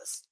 this.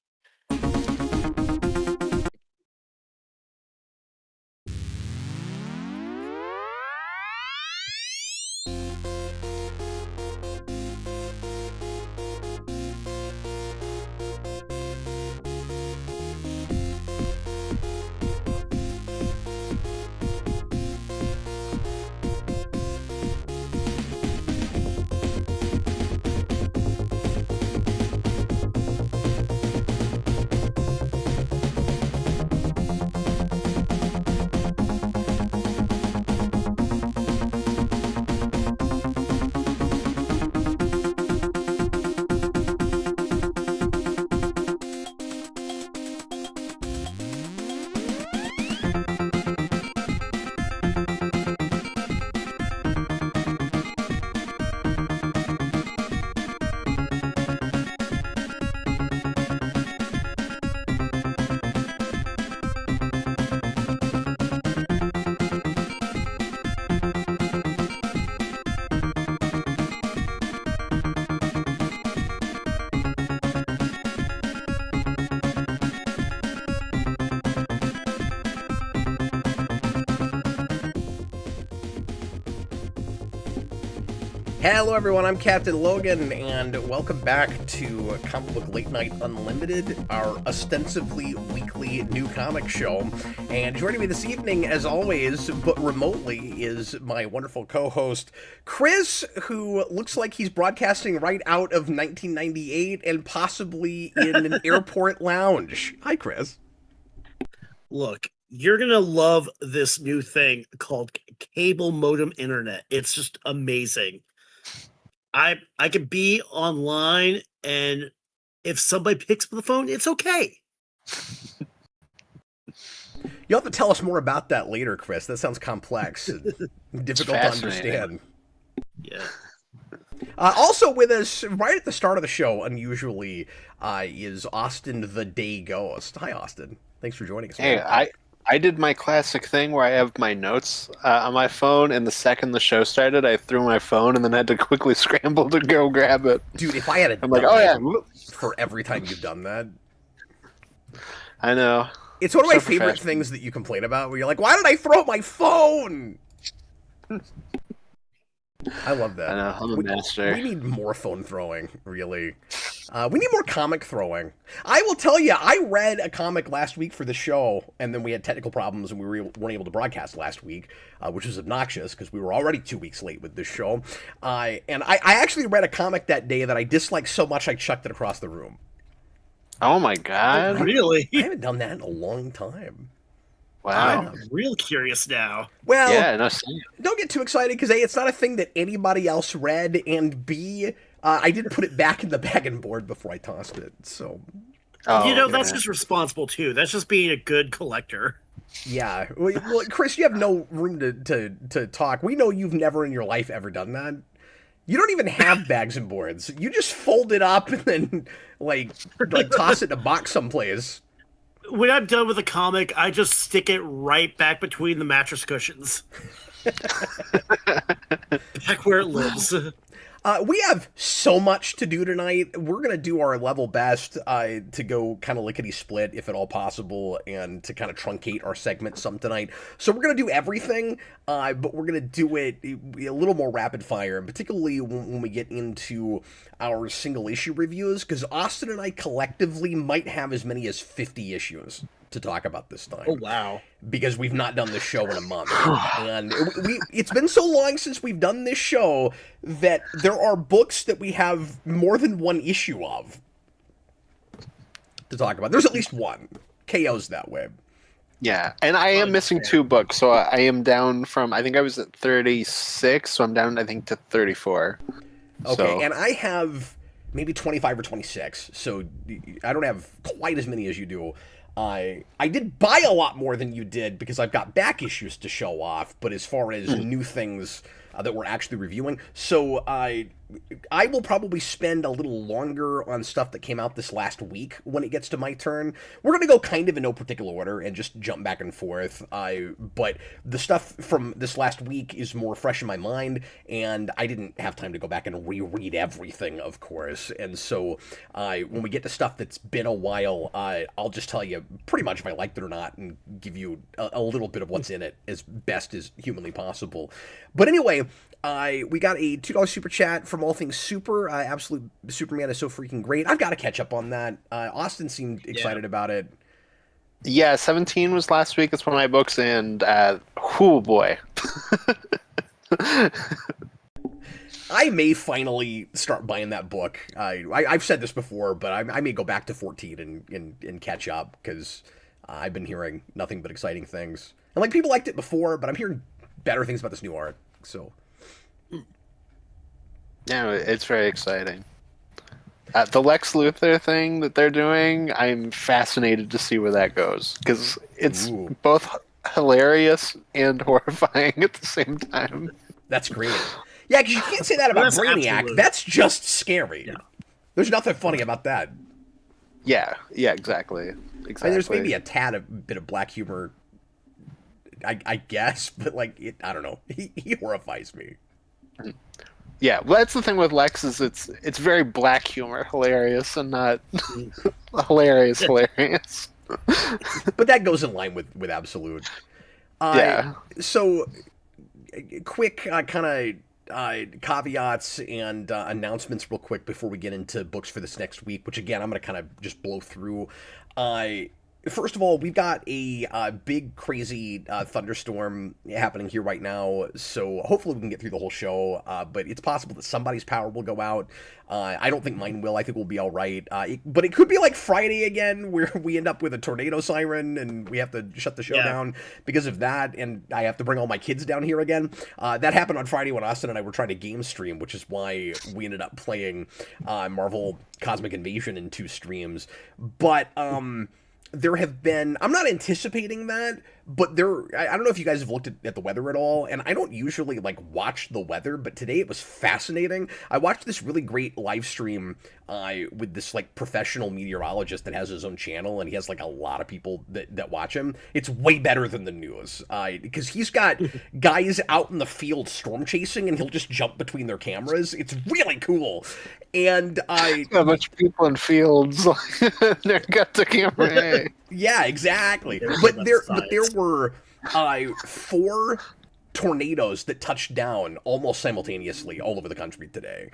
Hello everyone, I'm Captain Logan, and welcome back to Comic Book Late Night Unlimited, our ostensibly weekly new comic show. And joining me this evening, as always, but remotely, is my wonderful co-host, Chris, who looks like he's broadcasting right out of 1998 and possibly in an airport lounge. Hi, Chris. Look, you're going to love this new thing called cable modem internet. It's just amazing. I could be online, and if somebody picks up the phone, it's okay. You'll have to tell us more about that later, Chris. That sounds complex and difficult to understand. Yeah. Also with us, right at the start of the show, unusually, is Austin the Day Ghost. Hi, Austin. Thanks for joining us. Hey, I did my classic thing where I have my notes on my phone, and the second the show started, I threw my phone and then had to quickly scramble to go grab it. Dude, if I had I'm like, oh yeah, for every time you've done that. I know. It's one of my favorite things that you complain about, where you're like, why did I throw my phone? I love that. I know, I'm a master. We need more phone throwing, really. We need more comic throwing. I will tell you, I read a comic last week for the show, and then we had technical problems, and we weren't able to broadcast last week, which was obnoxious, because we were already 2 weeks late with this show. And I actually read a comic that day that I disliked so much I chucked it across the room. Oh my god. Oh, really? I haven't done that in a long time. Wow. I'm real curious now. Well, yeah, no, don't get too excited, because A, it's not a thing that anybody else read, and B, I did put it back in the bag and board before I tossed it, so... Oh, that's just responsible, too. That's just being a good collector. Yeah. Well, Chris, you have no room to talk. We know you've never in your life ever done that. You don't even have bags and boards. You just fold it up and then, like toss it in a box someplace. When I'm done with a comic, I just stick it right back between the mattress cushions. Back where it lives. We have so much to do tonight. We're going to do our level best to go kind of lickety-split, if at all possible, and to kind of truncate our segment some tonight. So we're going to do everything, but we're going to do it a little more rapid-fire, and particularly when we get into our single-issue reviews, because Austin and I collectively might have as many as 50 issues to talk about this time. Oh, wow. Because we've not done this show in a month. And it's been so long since we've done this show that there are books that we have more than one issue of to talk about. There's at least one. KO's that way. Yeah, and I am missing 2 books, so I am down from, I think I was at 36, so I'm down, I think, to 34. Okay, so. And I have maybe 25 or 26, so I don't have quite as many as you do. I did buy a lot more than you did because I've got back issues to show off, but as far as new things that we're actually reviewing. So I will probably spend a little longer on stuff that came out this last week when it gets to my turn. We're going to go kind of in no particular order and just jump back and forth. But the stuff from this last week is more fresh in my mind, and I didn't have time to go back and reread everything, of course. And so when we get to stuff that's been a while, I'll just tell you pretty much if I liked it or not and give you a little bit of what's in it as best as humanly possible. But anyway, we got a $2 super chat from All Things Super. Absolute Superman is so freaking great. I've got to catch up on that. Austin seemed excited about it. Yeah, 17 was last week. It's one of my books, and oh boy. I may finally start buying that book. I've said this before, but I may go back to 14 and catch up, because I've been hearing nothing but exciting things. And like, people liked it before, but I'm hearing better things about this new art. So yeah, it's very exciting. The Lex Luthor thing that they're doing, I'm fascinated to see where that goes, because it's both hilarious and horrifying at the same time. That's great. Yeah, because you can't say that about Brainiac. Absolutely. That's just scary. Yeah. There's nothing funny about that. Yeah, exactly. I mean, there's maybe a bit of black humor, I guess, but like, I don't know. He horrifies me. Yeah, well, that's the thing with Lex, is it's very black humor, hilarious, and not hilarious. But that goes in line with Absolute. Yeah. So, quick kind of caveats and announcements real quick before we get into books for this next week, which again, I'm going to kind of just blow through. First of all, we've got a big, crazy thunderstorm happening here right now, so hopefully we can get through the whole show, but it's possible that somebody's power will go out. I don't think mine will. I think we'll be all right. But it could be like Friday again, where we end up with a tornado siren, and we have to shut the show down because of that, and I have to bring all my kids down here again. That happened on Friday when Austin and I were trying to game stream, which is why we ended up playing Marvel Cosmic Invasion in 2 streams. But there have been, I'm not anticipating that, but I don't know if you guys have looked at the weather at all, and I don't usually like watch the weather, but today it was fascinating. I watched this really great live stream with this like professional meteorologist that has his own channel, and he has like a lot of people that watch him. It's way better than the news, because he's got guys out in the field storm chasing, and he'll just jump between their cameras. It's really cool. And a bunch of people in fields, they're got the camera. Yeah, exactly. But there were 4 tornadoes that touched down almost simultaneously all over the country today.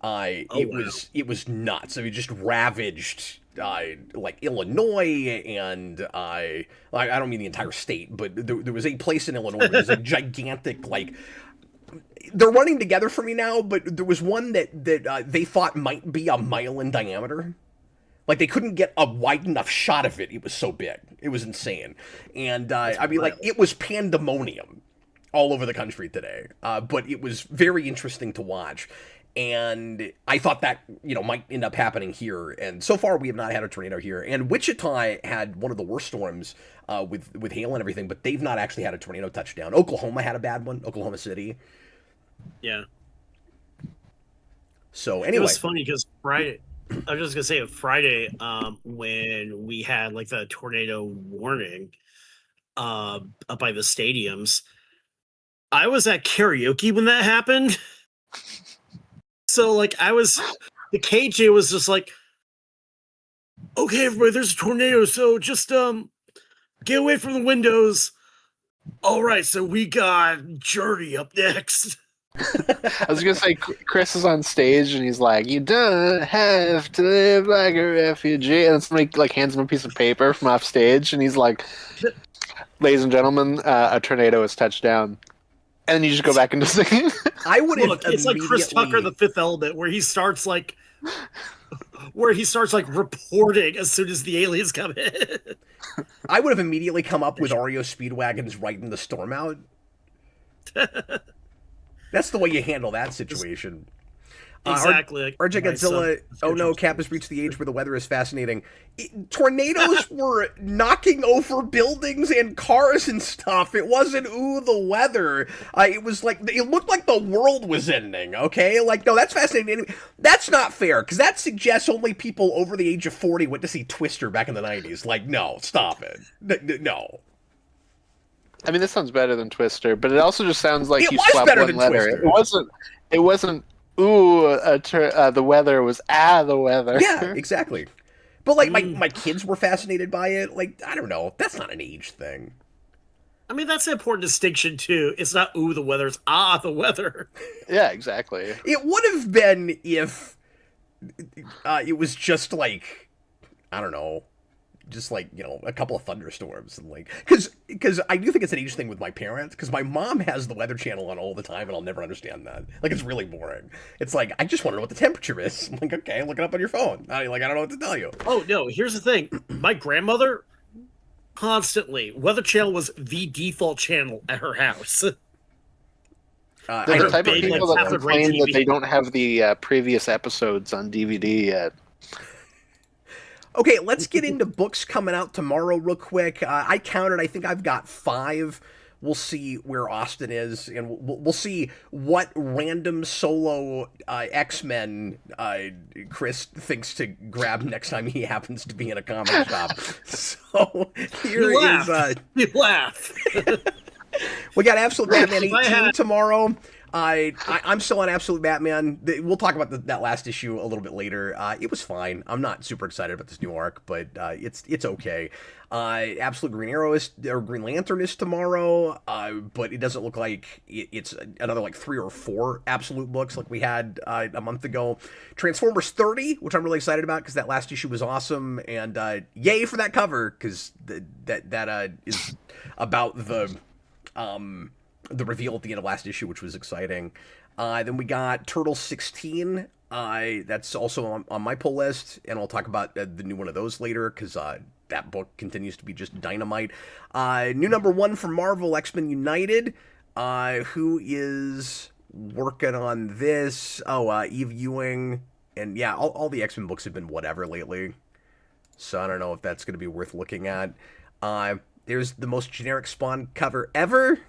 It was nuts. I mean, just ravaged like Illinois, and I don't mean the entire state, but there was a place in Illinois where there's a gigantic, like, they're running together for me now, but there was one that they thought might be a mile in diameter. Like, they couldn't get a wide enough shot of it. It was so big. It was insane. And, I mean, like, it was pandemonium all over the country today. But it was very interesting to watch. And I thought that, might end up happening here. And so far, we have not had a tornado here. And Wichita had one of the worst storms with hail and everything, but they've not actually had a tornado touchdown. Oklahoma had a bad one, Oklahoma City. Yeah. So, anyway. It was funny because Friday, I was just going to say Friday, when we had like the tornado warning up by the stadiums, I was at karaoke when that happened. So, like, the KJ was just like, okay, everybody, there's a tornado, so just get away from the windows. All right, so we got Journey up next. I was gonna say, Chris is on stage and he's like, "You don't have to live like a refugee," and somebody like hands him a piece of paper from off stage, and he's like, "Ladies and gentlemen, a tornado has touched down," and then you just go back into singing. I would have. It's like Chris Tucker, The Fifth Element, where he starts like reporting as soon as the aliens come in. I would have immediately come up with REO Speedwagon's "Riding the Storm Out." That's the way you handle that situation. Exactly. Like RJ my son- Godzilla, oh no, Cap has reached the age where the weather is fascinating. Tornadoes were knocking over buildings and cars and stuff. It wasn't, ooh, the weather. It was like, it looked like the world was ending, okay? Like, no, that's fascinating. Anyway, that's not fair, because that suggests only people over the age of 40 went to see Twister back in the 90s. Like, no, stop it. No. I mean, this sounds better than Twister, but it also just sounds like It you was swapped better one than letter. Twister. It wasn't. Ooh, the weather. It was the weather. Yeah, exactly. But like my kids were fascinated by it. Like, I don't know. That's not an age thing. I mean, that's an important distinction too. It's not ooh the weather, it's the weather. Yeah, exactly. It would have been if it was just like, I don't know, just like, you know, a couple of thunderstorms and like, because I do think it's an age thing with my parents, because my mom has the Weather Channel on all the time and I'll never understand that. Like, it's really boring. It's like, I just want to know what the temperature is. I'm like, okay, look it up on your phone. I don't know what to tell you. Oh no, here's the thing. My grandmother constantly Weather Channel was the default channel at her house. They're I the heard type of big, people like, that Catholic Ray complain that TV. they don't have the previous episodes on DVD yet. Okay, let's get into books coming out tomorrow real quick. I counted. I think I've got 5. We'll see where Austin is, and we'll see what random solo X-Men Chris thinks to grab next time he happens to be in a comic shop. So here is... You laugh. We got Absolute Batman If I 18 had- tomorrow. I'm still on Absolute Batman. We'll talk about that last issue a little bit later. It was fine. I'm not super excited about this new arc, but it's okay. Absolute Green Lantern is tomorrow, but it doesn't look like it's another like 3 or 4 Absolute books like we had a month ago. Transformers 30, which I'm really excited about because that last issue was awesome, and yay for that cover because that is about the reveal at the end of last issue, which was exciting. Then we got Turtle 16. That's also on my pull list, and I'll talk about the new one of those later, because that book continues to be just dynamite. New number 1 from Marvel, X-Men United. Who is working on this? Eve Ewing. And yeah, all the X-Men books have been whatever lately. So I don't know if that's going to be worth looking at. There's the most generic Spawn cover ever.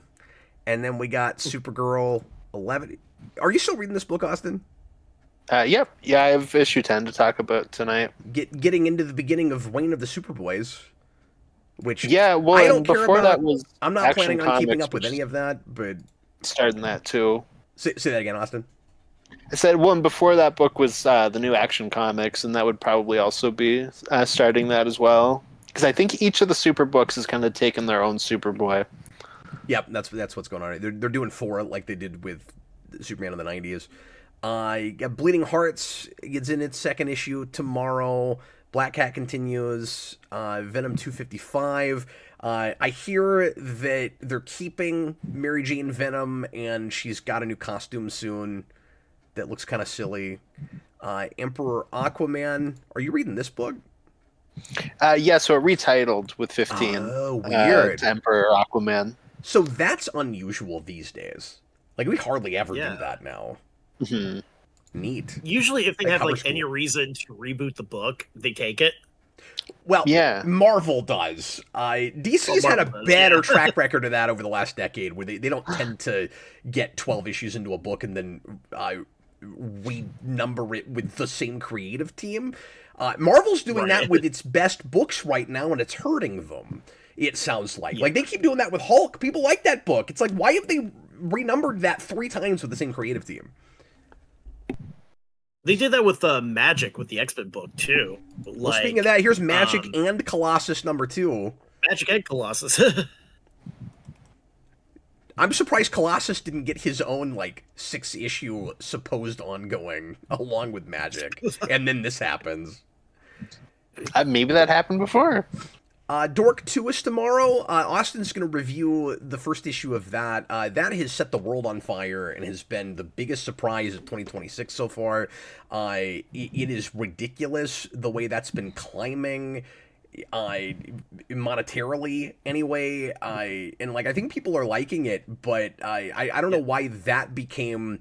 And then we got Supergirl 11. Are you still reading this book, Austin? Yep. Yeah, I have issue 10 to talk about tonight. Getting into the beginning of Reign of the Superboys, which yeah, well, I don't care before about. that was I'm not Action planning on keeping Comics, up with which any of that, but starting that too. say that again, Austin. I said one before that book was the new Action Comics, and that would probably also be starting that as well. Because I think each of the Super books is kind of taking their own Superboy. Yep, that's what's going on. They're doing 4 like they did with Superman in the 90s. Bleeding Hearts gets in its 2nd issue tomorrow. Black Cat continues. Venom 255. I hear that they're keeping Mary Jane Venom, and she's got a new costume soon that looks kind of silly. Emperor Aquaman. Are you reading this book? Yeah, so it retitled with 15. Oh, weird. Emperor Aquaman. So that's unusual these days. Like, we hardly ever do that now. Mm-hmm. Neat. Usually, if they have cover like school. any reason to reboot the book, they take it. Well, yeah. Marvel does. DC's had a Marvel does, better yeah. track record of that over the last decade, where they don't tend to get 12 issues into a book and then renumber it with the same creative team. Marvel's doing that with its best books right now, and it's hurting them. It sounds like. Like, they keep doing that with Hulk. People like that book. It's like, why have they renumbered that 3 times with the same creative team? They did that with Magic with the X-Men book too. Well, speaking of that, here's Magic and Colossus number 2. Magic and Colossus. I'm surprised Colossus didn't get his own, like, 6-issue supposed ongoing along with Magic. And then this happens. Maybe that happened before. Dork 2 is tomorrow. Austin's going to review the first issue of that. That has set the world on fire and has been the biggest surprise of 2026 so far. It is ridiculous the way that's been climbing, monetarily anyway. And like, I think people are liking it, but I don't know why that became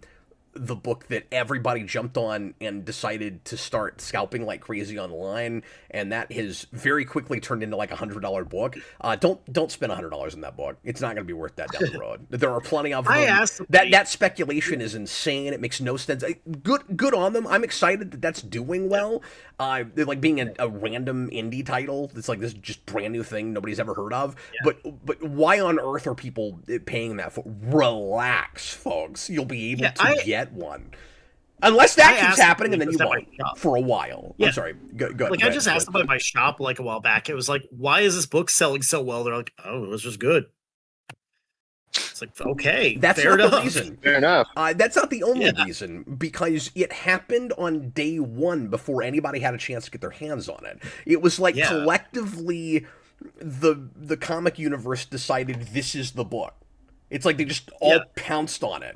the book that everybody jumped on and decided to start scalping like crazy online, and that has very quickly turned into like $100 book. Don't spend $100 in that book. It's not going to be worth that down the road. There are plenty of them. That speculation is insane. It makes no sense. Good on them. I'm excited that that's doing well. Like being a random indie title. It's like this just brand new thing nobody's ever heard of. Yeah. But why on earth are people paying that for? Relax, folks. You'll be able to get one. Unless that keeps happening, and then you won't for a while. Yeah. I'm sorry. Go ahead. Like, I just asked about my shop like a while back. It was like, why is this book selling so well? They're like, oh, it was just good. It's like, okay, that's fair not enough. the reason. Fair enough. That's not the only reason, because it happened on day one before anybody had a chance to get their hands on it. It was like collectively, the comic universe decided this is the book. It's like they just all pounced on it.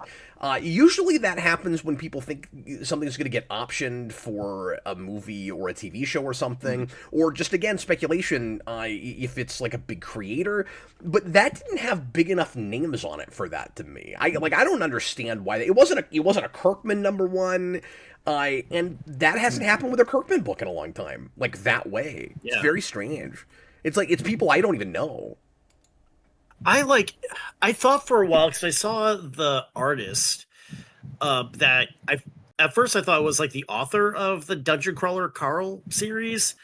Usually that happens when people think something's going to get optioned for a movie or a TV show or something, or just, again, speculation if it's like a big creator. But that didn't have big enough names on it for that to me. I don't understand why. It wasn't a Kirkman #1. And that hasn't happened with a Kirkman book in a long time. Like, that way. Yeah. It's very strange. It's like, it's people I don't even know. I thought for a while, because I saw the artist that at first I thought was like the author of the Dungeon Crawler Carl series,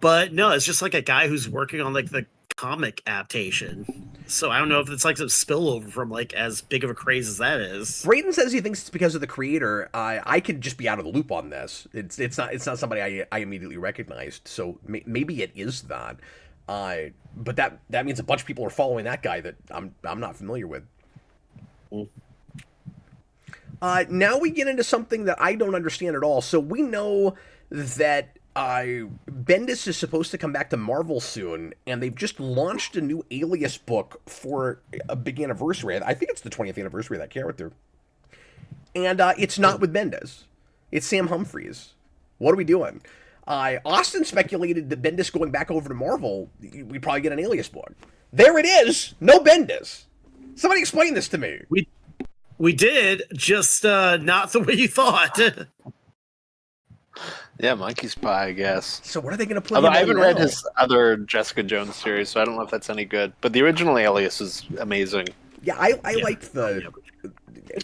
but no, it's just like a guy who's working on like the comic adaptation. So I don't know if it's like some spillover from like as big of a craze as that is. Brayden says he thinks it's because of the creator. I could just be out of the loop on this. It's not somebody I immediately recognized. So maybe it is that. But that means a bunch of people are following that guy that I'm not familiar with. Now we get into something that I don't understand at all. So we know that Bendis is supposed to come back to Marvel soon, and they've just launched a new Alias book for a big anniversary. I think it's the 20th anniversary of that character. And it's not with Bendis. It's Sam Humphries. What are we doing? Austin speculated that Bendis going back over to Marvel, we'd probably get an Alias book. There it is! No Bendis! Somebody explain this to me. We did, just not the way you thought. Yeah, Monkey's Pie, I guess. So what are they going to play? Although I haven't read his other Jessica Jones series, so I don't know if that's any good. But the original Alias is amazing. Yeah, I liked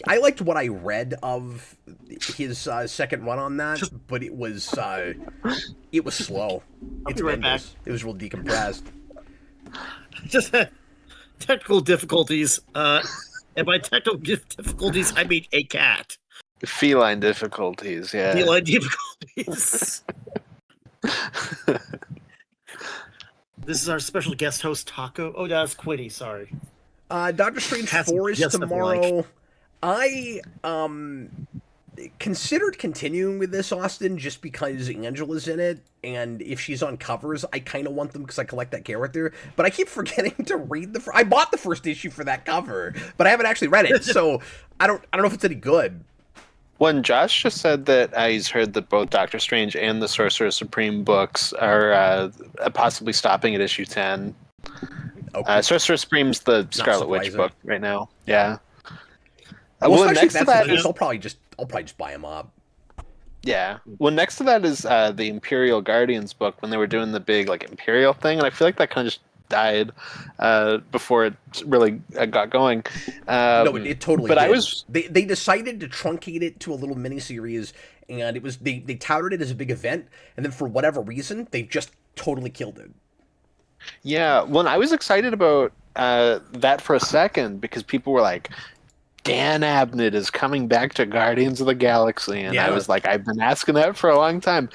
I liked what I read of his second run on that, but it was slow. It's right back. It was real decompressed. Just technical difficulties. And by technical difficulties, I mean a cat. Feline difficulties, yeah. Feline difficulties. This is our special guest host, Taco. Oh, that's Quinny, sorry. Doctor Strange 4 is tomorrow. I considered continuing with this, Austin, just because Angela's in it, and if she's on covers, I kind of want them because I collect that character, but I keep forgetting to read I bought the first issue for that cover, but I haven't actually read it, so I don't know if it's any good. When Josh just said that he's heard that both Doctor Strange and the Sorcerer Supreme books are possibly stopping at issue 10. Okay. Sorcerer Supreme's the Scarlet Witch book right now. Yeah. Well, next to that is I'll probably just buy them up. Yeah. Well, next to that is the Imperial Guardians book when they were doing the big like Imperial thing, and I feel like that kind of just died before it really got going. No, it totally. But did. They decided to truncate it to a little miniseries, and it was they touted it as a big event, and then for whatever reason they just totally killed it. Yeah. Well, I was excited about that for a second because people were like, Dan Abnett is coming back to Guardians of the Galaxy. And I was like, I've been asking that for a long time.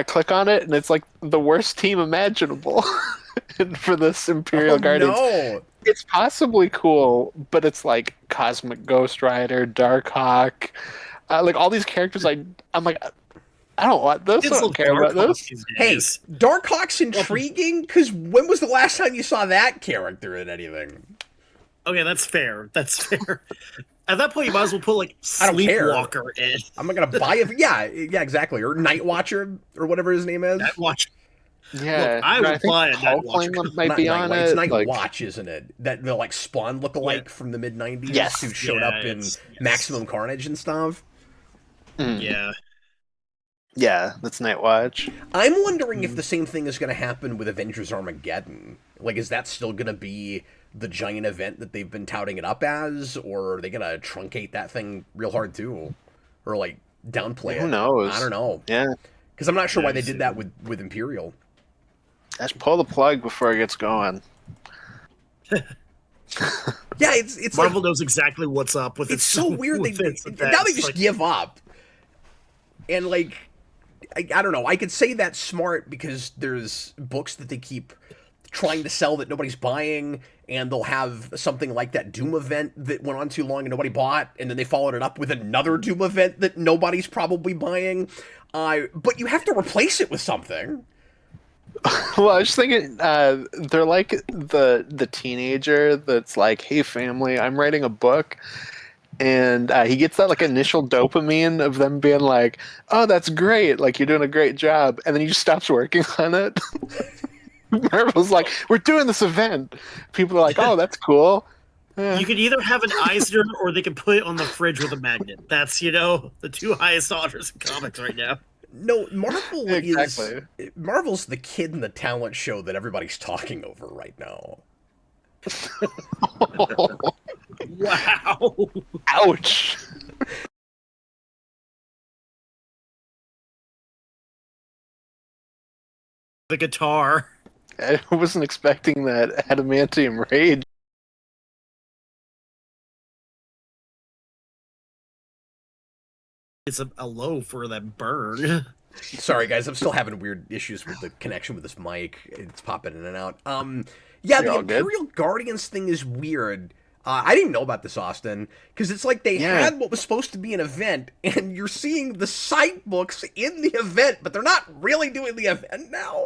Click on it, and it's like the worst team imaginable for this Imperial Guardians. No. It's possibly cool, but it's like Cosmic Ghost Rider, Darkhawk, like all these characters. I'm like, I don't want this. I don't care about this. Hey, Darkhawk's intriguing because when was the last time you saw that character in anything? Okay, that's fair. That's fair. At that point, you might as well put like Sleepwalker in. I'm not gonna buy it. Yeah, exactly. Or Night Watcher, or whatever his name is. Night Watcher. Yeah, look, I would buy a Night Watcher. Might be on it. It's Night Watch, isn't it? That the like Spawn lookalike from the mid-90s, who showed up in Maximum Carnage and stuff. Yeah. Yeah, that's Night Watch. I'm wondering if the same thing is going to happen with Avengers Armageddon. Like, is that still going to be the giant event that they've been touting it up as, or are they going to truncate that thing real hard too, or like downplay it? Who knows? I don't know. Yeah, Because I'm not sure why Yeah, they did that with Imperial. just pull the plug before it gets going. Yeah, it's Marvel like, knows exactly what's up with it's so weird. with its Now they events. just Like, give up, and like I don't know. I could say that's smart because there's books that they keep trying to sell that nobody's buying, and they'll have something like that Doom event that went on too long and nobody bought, and then they followed it up with another Doom event that nobody's probably buying. But you have to replace it with something. Well, I was just thinking, they're like the teenager that's like, "Hey, family, I'm writing a book," and he gets that like initial dopamine of them being like, "Oh, that's great! Like you're doing a great job," and then he just stops working on it. Marvel's like, "We're doing this event." People are like, "Oh, that's cool." you could either have an Eisner or they can put it on the fridge with a magnet. That's, the two highest honors in comics right now. No, Marvel Exactly. Marvel's the kid in the talent show that everybody's talking over right now. Wow. Ouch. The guitar. I wasn't expecting that adamantium rage. It's a low for that burn. Sorry, guys, I'm still having weird issues with the connection with this mic. It's popping in and out. Yeah, You're the all good? Imperial Guardians thing is weird. I didn't know about this, Austin, because it's like they had what was supposed to be an event, and you're seeing the side books in the event, but they're not really doing the event now.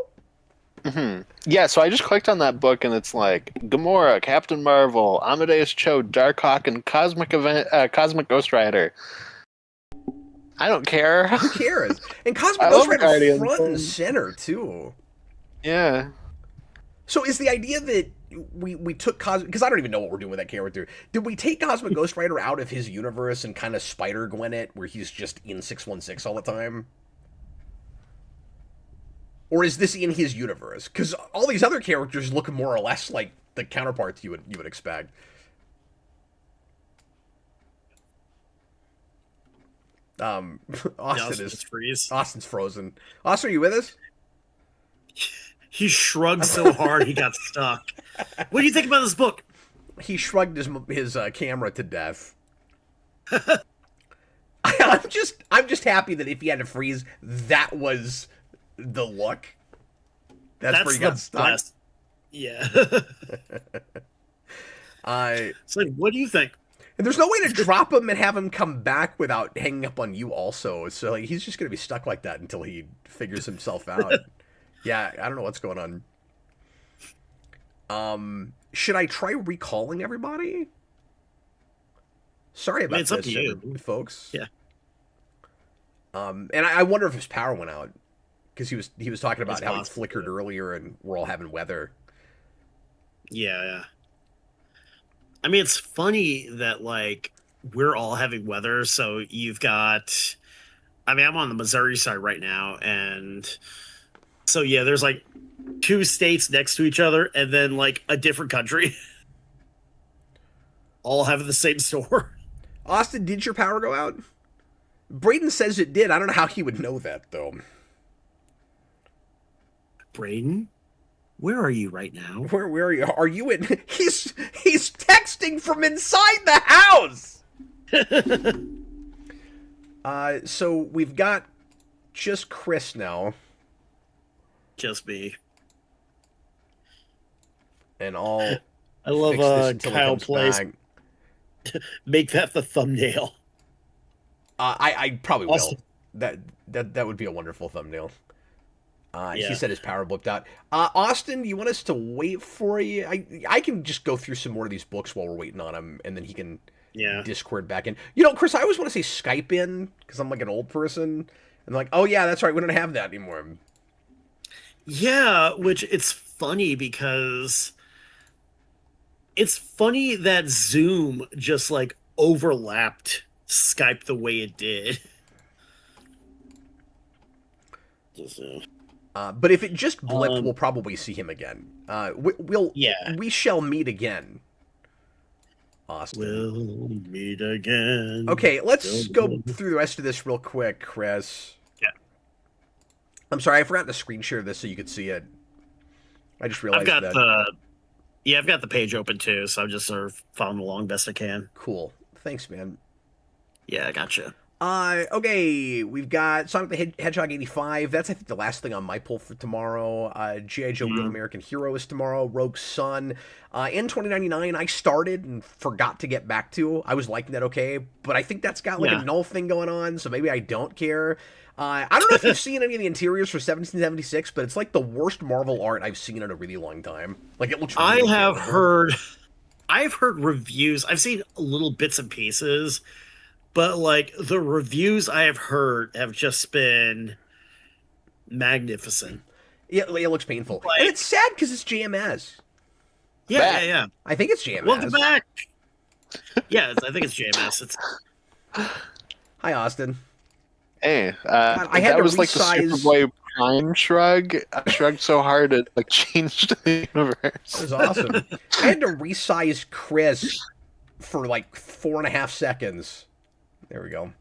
Yeah, so I just clicked on that book, and it's like Gamora, Captain Marvel, Amadeus Cho, Darkhawk, and Cosmic Ghost Rider. I don't care. Who cares? And Cosmic I Ghost love Rider Guardians. front and center too. Yeah. So is the idea that we took Cosmic, because I don't even know what we're doing with that character. Did we take Cosmic Ghost Rider out of his universe and kind of Spider-Gwen it, where he's just in 616 all the time? Or is this in his universe? Because all these other characters look more or less like the counterparts you would expect. Austin's frozen. Austin, are you with us? He shrugged so hard he got stuck. What do you think about this book? He shrugged his camera to death. I'm just happy that if he had to freeze, that was the look. That's where he got stuck. Best. Yeah. It's like, what do you think? And there's no way to drop him and have him come back without hanging up on you also. So like, he's just going to be stuck like that until he figures himself out. Yeah, I don't know what's going on. Should I try recalling everybody? Sorry about it's up this, to you, folks. Yeah. And I wonder if his power went out because he was talking about It's how it possible, flickered earlier, and we're all having weather. Yeah. I mean, it's funny that, like, we're all having weather, so you've got... I mean, I'm on the Missouri side right now, and... So, yeah, there's, like, 2 states next to each other, and then, like, a different country. All having the same store. Austin, did your power go out? Braden says it did. I don't know how he would know that, though. Braden? Where are you right now? Where are you? Are you in? He's texting from inside the house. So we've got just Chris now, Just me. and I'll I love fix this until he Kyle comes plays. back. Make that the thumbnail. I probably will. Austin. That would be a wonderful thumbnail. Yeah. He said his power booked out. Austin, you want us to wait for you? I can just go through some more of these books while we're waiting on him, and then he can Discord back in. You know, Chris, I always want to say Skype in because I'm like an old person, and like, oh yeah, that's right, we don't have that anymore. Yeah, which it's funny because it's funny that Zoom just like overlapped Skype the way it did. But if it just blipped, Um, we'll probably see him again. Yeah. We shall meet again. Austin. We'll meet again. Okay, let's go through the rest of this real quick, Chris. Yeah. I'm sorry, I forgot to screen share this so you could see it. I just realized I've got that. I've got the page open too, so I'm just sort of following along best I can. Cool. Thanks, man. Yeah, I gotcha. Okay, we've got Sonic the Hedgehog 85. That's, I think, the last thing on my pull for tomorrow. G.I. Joe Real American Hero is tomorrow. Rogue Sun. And 2099, I started and forgot to get back to. I was liking that okay, but I think that's got, like, a null thing going on, so maybe I don't care. I don't know if you've seen any of the interiors for 1776, but it's, like, the worst Marvel art I've seen in a really long time. Like, it looks really I've heard reviews. I've seen little bits and pieces. But, like, the reviews I have heard have just been magnificent. Yeah, it looks painful. Like, and it's sad because it's JMS. Yeah. I think it's JMS. Welcome back. Yeah, I think it's JMS. It's... Hi, Austin. Hey, I had that to was like the resize... Superboy Prime shrug. I shrugged so hard it like changed the universe. That was awesome. I had to resize Chris for like 4.5 seconds. There we go.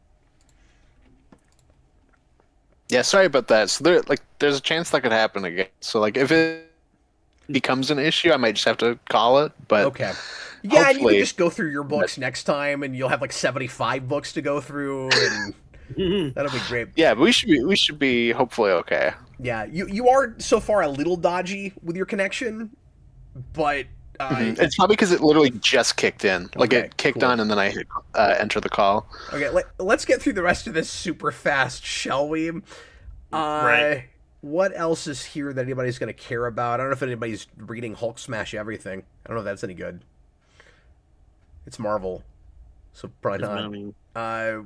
Yeah, sorry about that. So there's a chance that could happen again. So like if it becomes an issue, I might just have to call it. But okay. Yeah, and you can just go through your books next time, and you'll have like 75 books to go through, and that'll be great. Yeah, but we should be hopefully okay. Yeah, you are so far a little dodgy with your connection, but it's probably because it literally just kicked in. Like it kicked on, and then I hit enter the call. Okay, let's get through the rest of this super fast, shall we? Right. What else is here that anybody's going to care about? I don't know if anybody's reading Hulk Smash Everything. I don't know if that's any good. It's Marvel, so probably not.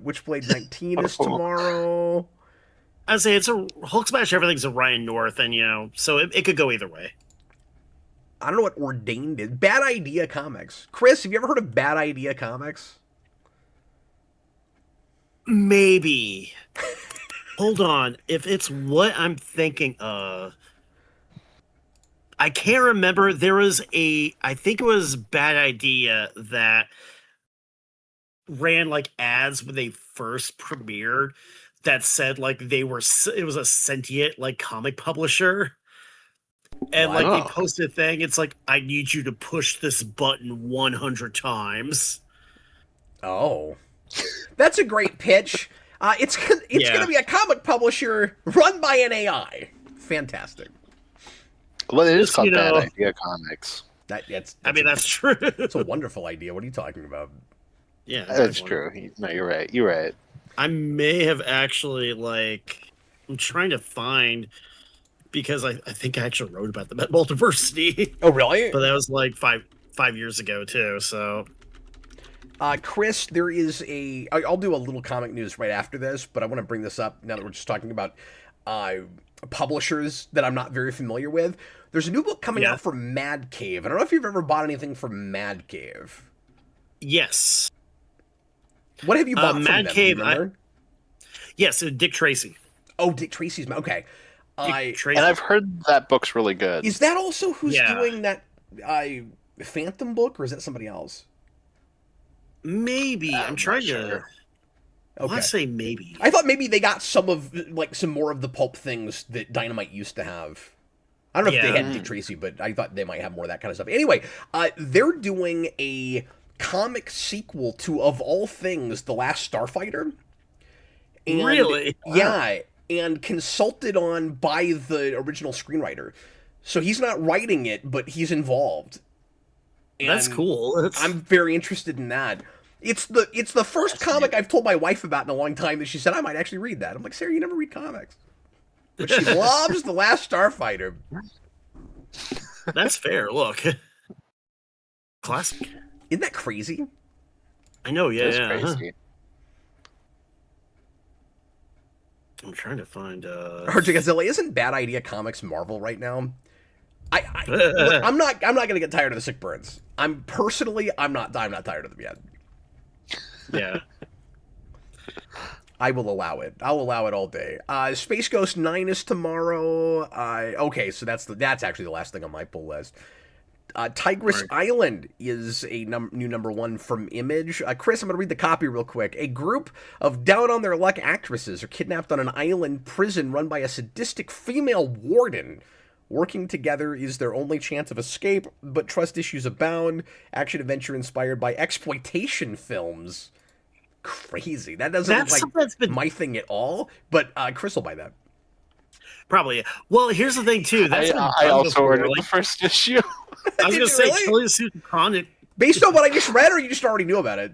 Witchblade 19 is tomorrow. I'd say it's a Hulk Smash. Everything's a Ryan North, and so it could go either way. I don't know what Ordained is. Bad Idea Comics. Chris, have you ever heard of Bad Idea Comics? Maybe. Hold on. If it's what I'm thinking of, I can't remember. There was I think it was Bad Idea that ran like ads when they first premiered that said like it was a sentient like comic publisher. And like they posted a thing, it's like, I need you to push this button 100 times. Oh, that's a great pitch. It's going to be a comic publisher run by an AI. Fantastic. Well, it is called Bad Idea Comics. That's true. It's a wonderful idea. What are you talking about? Yeah, that's true. No, you're right. You're right. I may have actually I'm trying to find. Because I think I actually wrote about the multiversity. Oh, really? But that was like five years ago too. So, Chris, there is I'll do a little comic news right after this, but I want to bring this up now that we're just talking about publishers that I'm not very familiar with. There's a new book coming out from Mad Cave. I don't know if you've ever bought anything from Mad Cave. Yes. What have you bought from Mad them? Cave? Yes, Dick Tracy. Oh, Dick Tracy's okay. And I've heard that book's really good. Is that also who's doing that Phantom book, or is that somebody else? Maybe. I'm trying to. I want to say maybe. I thought maybe they got some more of the pulp things that Dynamite used to have. I don't know if they had Dick Tracy, but I thought they might have more of that kind of stuff. Anyway, they're doing a comic sequel to, of all things, The Last Starfighter. And, really? Yeah. And consulted on by the original screenwriter. So he's not writing it, but he's involved. And that's cool. I'm very interested in that. It's the first comic I've told my wife about in a long time that she said I might actually read that. I'm like, Sarah, you never read comics. But she loves The Last Starfighter. That's fair. Look. Classic. Isn't that crazy? I know, yeah. That's crazy. I'm trying to find Godzilla, isn't Bad Idea Comics Marvel right now? I'm not gonna get tired of the sick burns. I'm not tired of them yet. Yeah. I will allow it. I'll allow it all day. Space Ghost 9 is tomorrow. Okay, so that's actually the last thing on my pull list. Tigress Island is a new number 1 from Image. Chris, I'm going to read the copy real quick. A group of down-on-their-luck actresses are kidnapped on an island prison run by a sadistic female warden. Working together is their only chance of escape, but trust issues abound. Action-adventure inspired by exploitation films. Crazy. That doesn't look like my thing at all, but Chris will buy that. Probably. Well, here's the thing, too. I also ordered the first issue. I was going to say, Killing Suit Chronic. Based on what I just read, or you just already knew about it?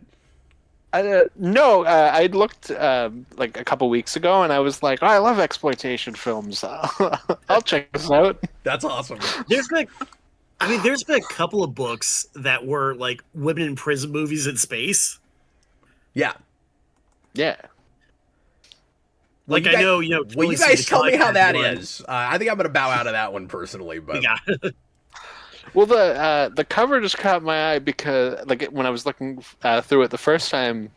No, I looked like a couple weeks ago, and I was like, "Oh, I love exploitation films. I'll check this out." That's awesome. There's been a couple of books that were like women in prison movies in space. Yeah. Like well, I know, Well, you guys tell me how that is. I think I'm going to bow out of that one personally, but yeah. Well, the cover just caught my eye because, like, when I was looking through it the first time,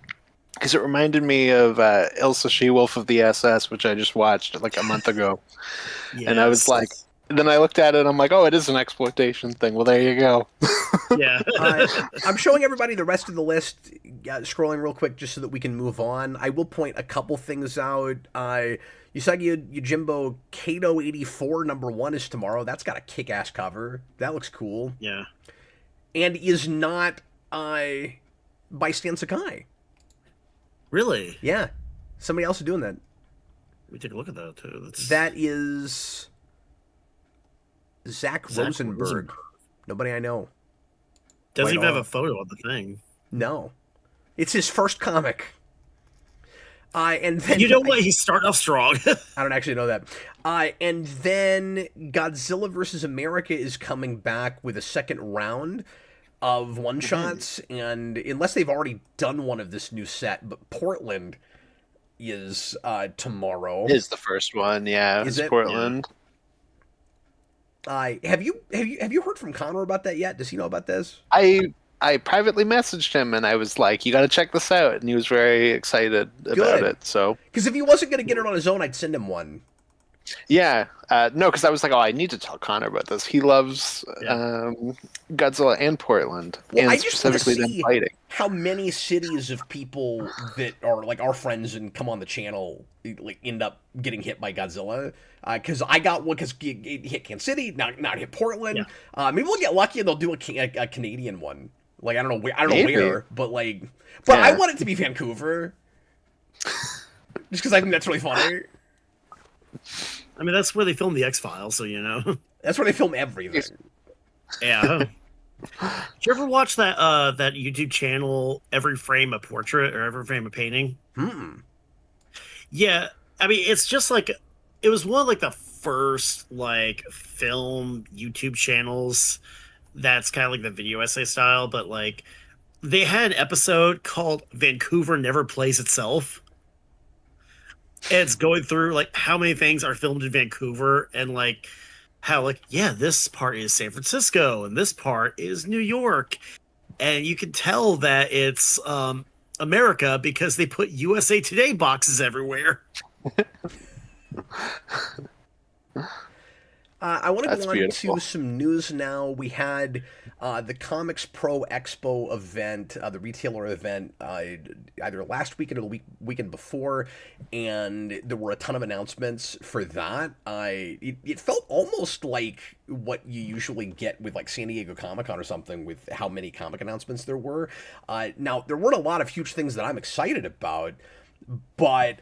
because it reminded me of Ilsa She-Wolf of the SS, which I just watched like a month ago, and I was like, then I looked at it, and I'm like, oh, it is an exploitation thing. Well, there you go. Yeah. I'm showing everybody the rest of the list, scrolling real quick just so that we can move on. I will point a couple things out. Usagi Yojimbo Kato 84 number 1 is tomorrow. That's got a kick-ass cover. That looks cool. Yeah. And is not by Stan Sakai. Really? Yeah. Somebody else is doing that. Let me take a look at that, too. That is Zach Rosenberg. Nobody I know. Doesn't even have a photo of the thing. No. It's his first comic. And then you know what? He's starting off strong. I don't actually know that. And then Godzilla vs. America is coming back with a second round of one-shots. And unless they've already done one of this new set, but Portland is tomorrow. Is the first one, yeah. Is it? Portland. Yeah. Have you heard from Connor about that yet? Does he know about this? I privately messaged him and I was like, "You got to check this out," and he was very excited about it. So, because if he wasn't going to get it on his own, I'd send him one. Yeah, no, because I was like, "Oh, I need to tell Connor about this. He loves Godzilla and Portland, well, and specifically them fighting." How many cities of people that are like our friends and come on the channel like end up getting hit by Godzilla? Because I got one because it hit Kansas City, not hit Portland. Yeah. Maybe we'll get lucky and they'll do a Canadian one. Like I don't know where, but I want it to be Vancouver, just because I think that's really funny. I mean, that's where they filmed the X-Files, so you know. That's where they film everything. Yeah. Did you ever watch that that YouTube channel, Every Frame a Portrait or Every Frame a Painting? Yeah, I mean, it's just like it was one of like the first like film YouTube channels that's kind of like the video essay style, but like they had an episode called Vancouver Never Plays Itself. And it's going through like how many things are filmed in Vancouver and like how like, yeah, this part is San Francisco and this part is New York. And you can tell that it's America because they put USA Today boxes everywhere. I want to go on to some news now. We had the Comics Pro Expo event, the retailer event, either last weekend or the weekend before, and there were a ton of announcements for that. It felt almost like what you usually get with like San Diego Comic-Con or something, with how many comic announcements there were. Now, there weren't a lot of huge things that I'm excited about, but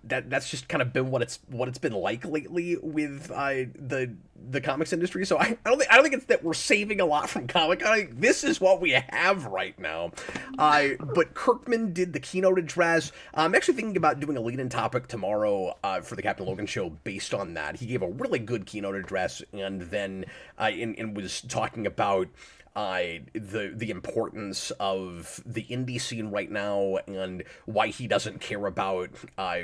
that's just kind of been what it's been like lately with the comics industry. So I don't think it's that we're saving a lot from Comic-Con. This is what we have right now. But Kirkman did the keynote address. I'm actually thinking about doing a lead-in topic tomorrow for the Captain Logan show based on that. He gave a really good keynote address, and then and was talking about the importance of the indie scene right now and why he doesn't care about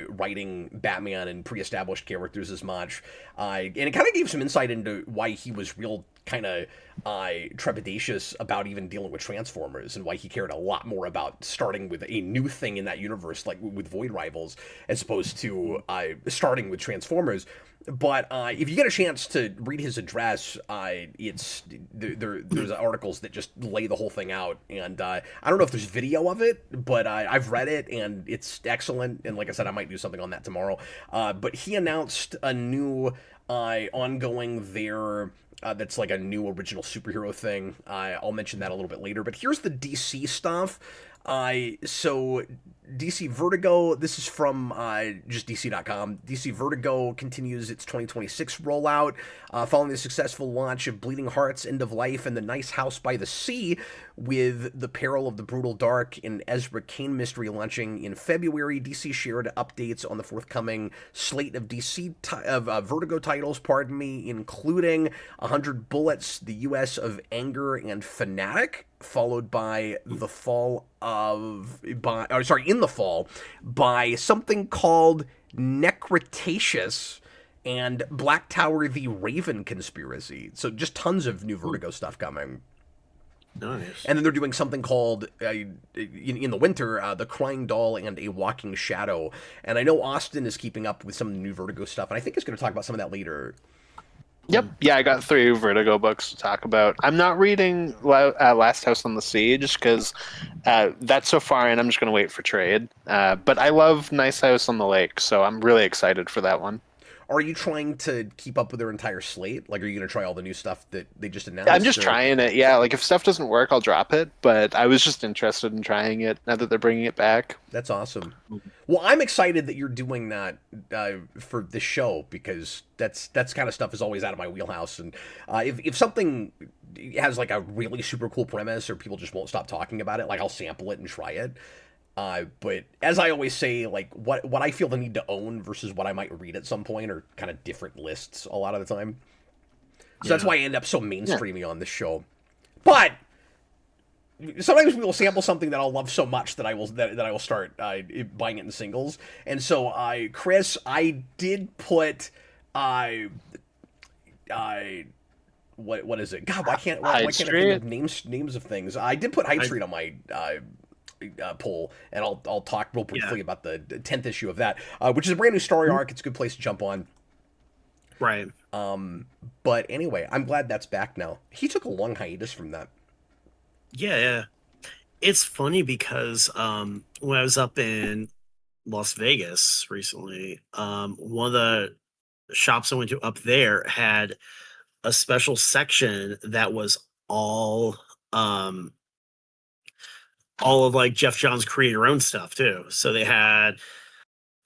writing Batman and pre-established characters as much. And it kind of gave some insight into why he was real kind of trepidatious about even dealing with Transformers, and why he cared a lot more about starting with a new thing in that universe, like with Void Rivals, as opposed to starting with Transformers. But if you get a chance to read his address, there's articles that just lay the whole thing out, and I don't know if there's video of it, but I've read it and it's excellent. And like I said, I might do something on that tomorrow. But he announced a new ongoing there. That's like a new original superhero thing. I'll mention that a little bit later. But here's the DC stuff. So DC Vertigo, this is from just DC.com. DC Vertigo continues its 2026 rollout following the successful launch of Bleeding Hearts, End of Life, and The Nice House by the Sea, with The Peril of the Brutal Dark and Ezra Kane mystery launching in February. DC shared updates on the forthcoming slate of Vertigo titles, including 100 Bullets, The U.S. of Anger, and Fanatic, followed by in the fall by something called Necretaceous and Black Tower the Raven Conspiracy. So just tons of new Vertigo stuff coming. Nice. And then they're doing something called, in the winter, The Crying Doll and A Walking Shadow. And I know Austin is keeping up with some of the new Vertigo stuff, and I think he's going to talk about some of that later. Yep. Yeah, I got 3 Vertigo books to talk about. I'm not reading Last House on the Sea just because that's so far in. I'm just going to wait for trade. But I love Nice House on the Lake, so I'm really excited for that one. Are you trying to keep up with their entire slate? Like, are you going to try all the new stuff that they just announced? I'm just trying it. Yeah, like if stuff doesn't work, I'll drop it. But I was just interested in trying it now that they're bringing it back. That's awesome. Well, I'm excited that you're doing that for this show, because that's kind of stuff is always out of my wheelhouse. And if something has like a really super cool premise, or people just won't stop talking about it, like I'll sample it and try it. But as I always say, like what I feel the need to own versus what I might read at some point are kind of different lists a lot of the time. So that's why I end up so mainstreamy on this show. But sometimes we will sample something that I'll love so much that I will start buying it in singles. And so Chris, I did put what is it? God, why can't I think of names of things? I did put Hyde Street on my poll, and I'll talk real briefly about the 10th issue of that, which is a brand new story arc. It's a good place to jump on. Right. But anyway, I'm glad that's back now. He took a long hiatus from that. Yeah. It's funny because when I was up in Las Vegas recently, one of the shops I went to up there had a special section that was all of like Jeff Johns creator own stuff too. So they had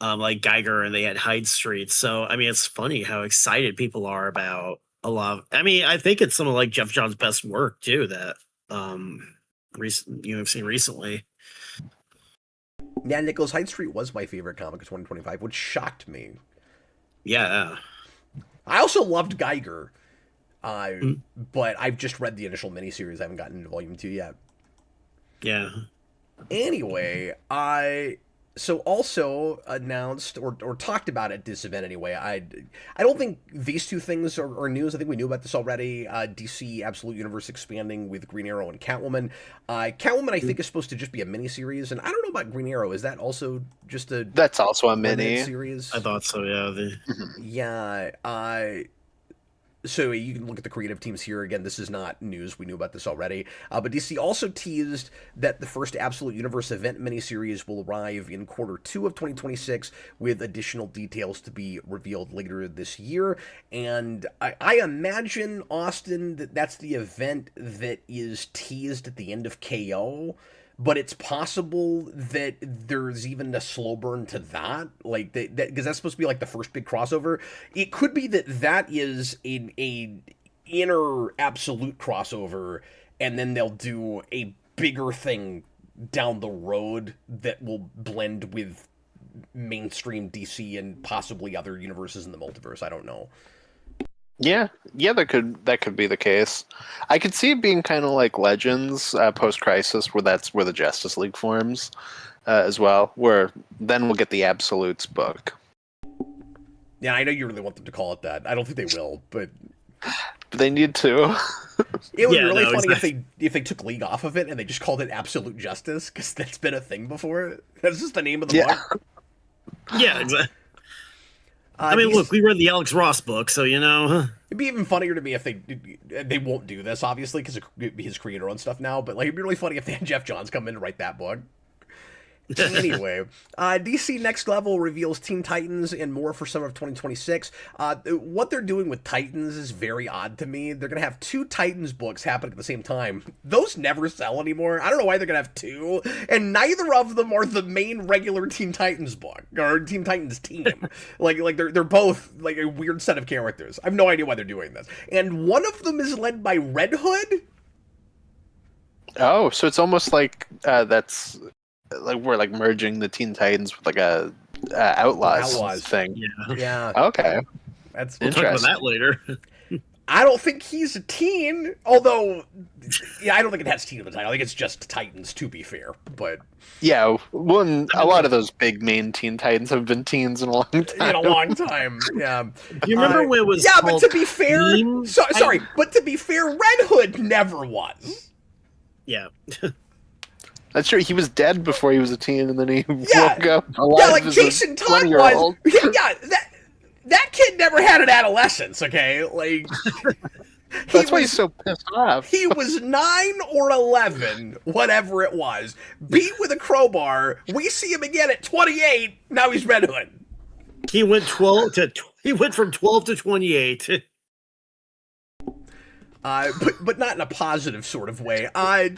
like Geiger, and they had Hyde Street. So I mean, it's funny how excited people are about a lot of, I mean, I think it's some of like Jeff Johns' best work too that I've seen recently. Yeah, Nicholas, Hyde Street was my favorite comic of 2025, which shocked me. Yeah. I also loved Geiger, but I've just read the initial miniseries. I haven't gotten into Volume 2 yet. Yeah. Anyway, so also announced or talked about at this event anyway. I don't think these two things are news. I think we knew about this already. DC Absolute Universe expanding with Green Arrow and Catwoman. Catwoman, I think, is supposed to just be a miniseries, and I don't know about Green Arrow. Is that also just a? That's also a mini series. I thought so. Yeah. Yeah. So you can look at the creative teams here. Again, this is not news. We knew about this already. But DC also teased that the first Absolute Universe event miniseries will arrive in Q2 of 2026, with additional details to be revealed later this year. And I imagine, Austin, that's the event that is teased at the end of KO. But it's possible that there's even a slow burn to that, like that, because that's supposed to be like the first big crossover. It could be that is a inner absolute crossover, and then they'll do a bigger thing down the road that will blend with mainstream DC and possibly other universes in the multiverse. I don't know. Yeah, that could be the case. I could see it being kind of like Legends post-Crisis, where that's where the Justice League forms as well, where then we'll get the Absolutes book. Yeah, I know you really want them to call it that. I don't think they will, but But they need to. It would be Yeah, really no, funny exactly. if they took League off of it and they just called it Absolute Justice, because that's been a thing before. That's just the name of the Yeah. book. Yeah, exactly. I mean, look, we read the Alex Ross book, so It'd be even funnier to me if they won't do this, obviously, because his creator on stuff now. But like, it'd be really funny if they had Jeff Johns come in and write that book. Anyway, DC Next Level reveals Teen Titans and more for summer of 2026. What they're doing with Titans is very odd to me. They're going to have 2 Titans books happening at the same time. Those never sell anymore. I don't know why they're going to have 2, and neither of them are the main regular Teen Titans book, or Teen Titans team. like they're both like a weird set of characters. I have no idea why they're doing this. And one of them is led by Red Hood. Oh, so it's almost like that's like we're like merging the Teen Titans with like a Outlaws thing. Yeah. Okay. That's we'll talk about that later. I don't think he's a teen, although, yeah, I don't think it has teen in the title. I think it's just Titans, to be fair. But yeah, a lot of those big main Teen Titans have been teens in a long time. In a long time, yeah. Do you remember when it was? Yeah, but to be fair, sorry, Titans? but to be fair, Red Hood never was. Yeah. That's true. He was dead before he was a teen, and then he woke up alive. Yeah, like as Jason a Todd 20-year-old. was. Yeah, that kid never had an adolescence. Okay, like that's why he's so pissed off. He was 9 or 11, whatever it was, beat with a crowbar. We see him again at 28. Now he's Red Hood. He went from 12 to 28. But not in a positive sort of way. 13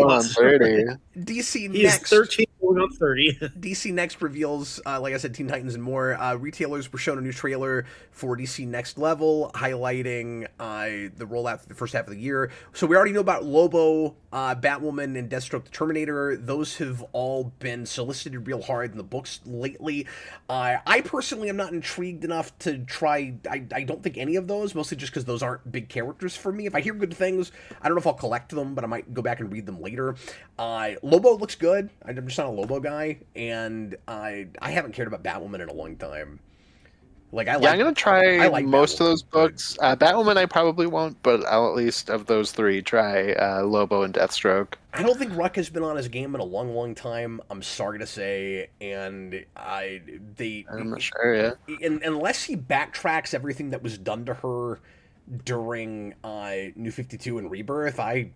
on 30. DC He's Next. 13 going on 30. DC Next reveals, like I said, Teen Titans and more. Retailers were shown a new trailer for DC Next Level, highlighting the rollout for the first half of the year. So we already know about Lobo, Batwoman, and Deathstroke the Terminator. Those have all been solicited real hard in the books lately. I personally am not intrigued enough to try. I don't think any of those, mostly just because those aren't big characters for me. If I hear good things, I don't know if I'll collect them, but I might go back and read them later. Lobo looks good. I'm just not a Lobo guy, and I haven't cared about Batwoman in a long time. I'm gonna try most Batwoman, of those books. Batwoman I probably won't, but I'll at least of those 3 try Lobo and Deathstroke. I don't think Ruck has been on his game in a long, long time. I'm sorry to say, and I'm not sure. Yeah, unless he backtracks everything that was done to her during New 52 and Rebirth, I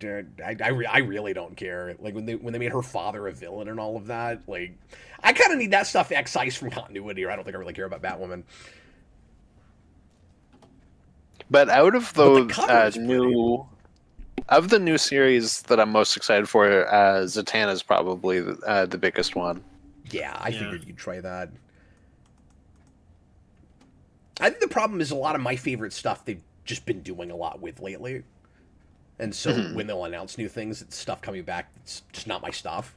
really don't care. Like when they made her father a villain and all of that, like I kind of need that stuff excised from continuity, or I don't think I really care about Batwoman. but out of those of the new series that I'm most excited for, Zatanna is probably the biggest one. Yeah, I figured you'd try that. I think the problem is a lot of my favorite stuff they've just been doing a lot with lately. And so when they'll announce new things, it's stuff coming back that's just not my stuff.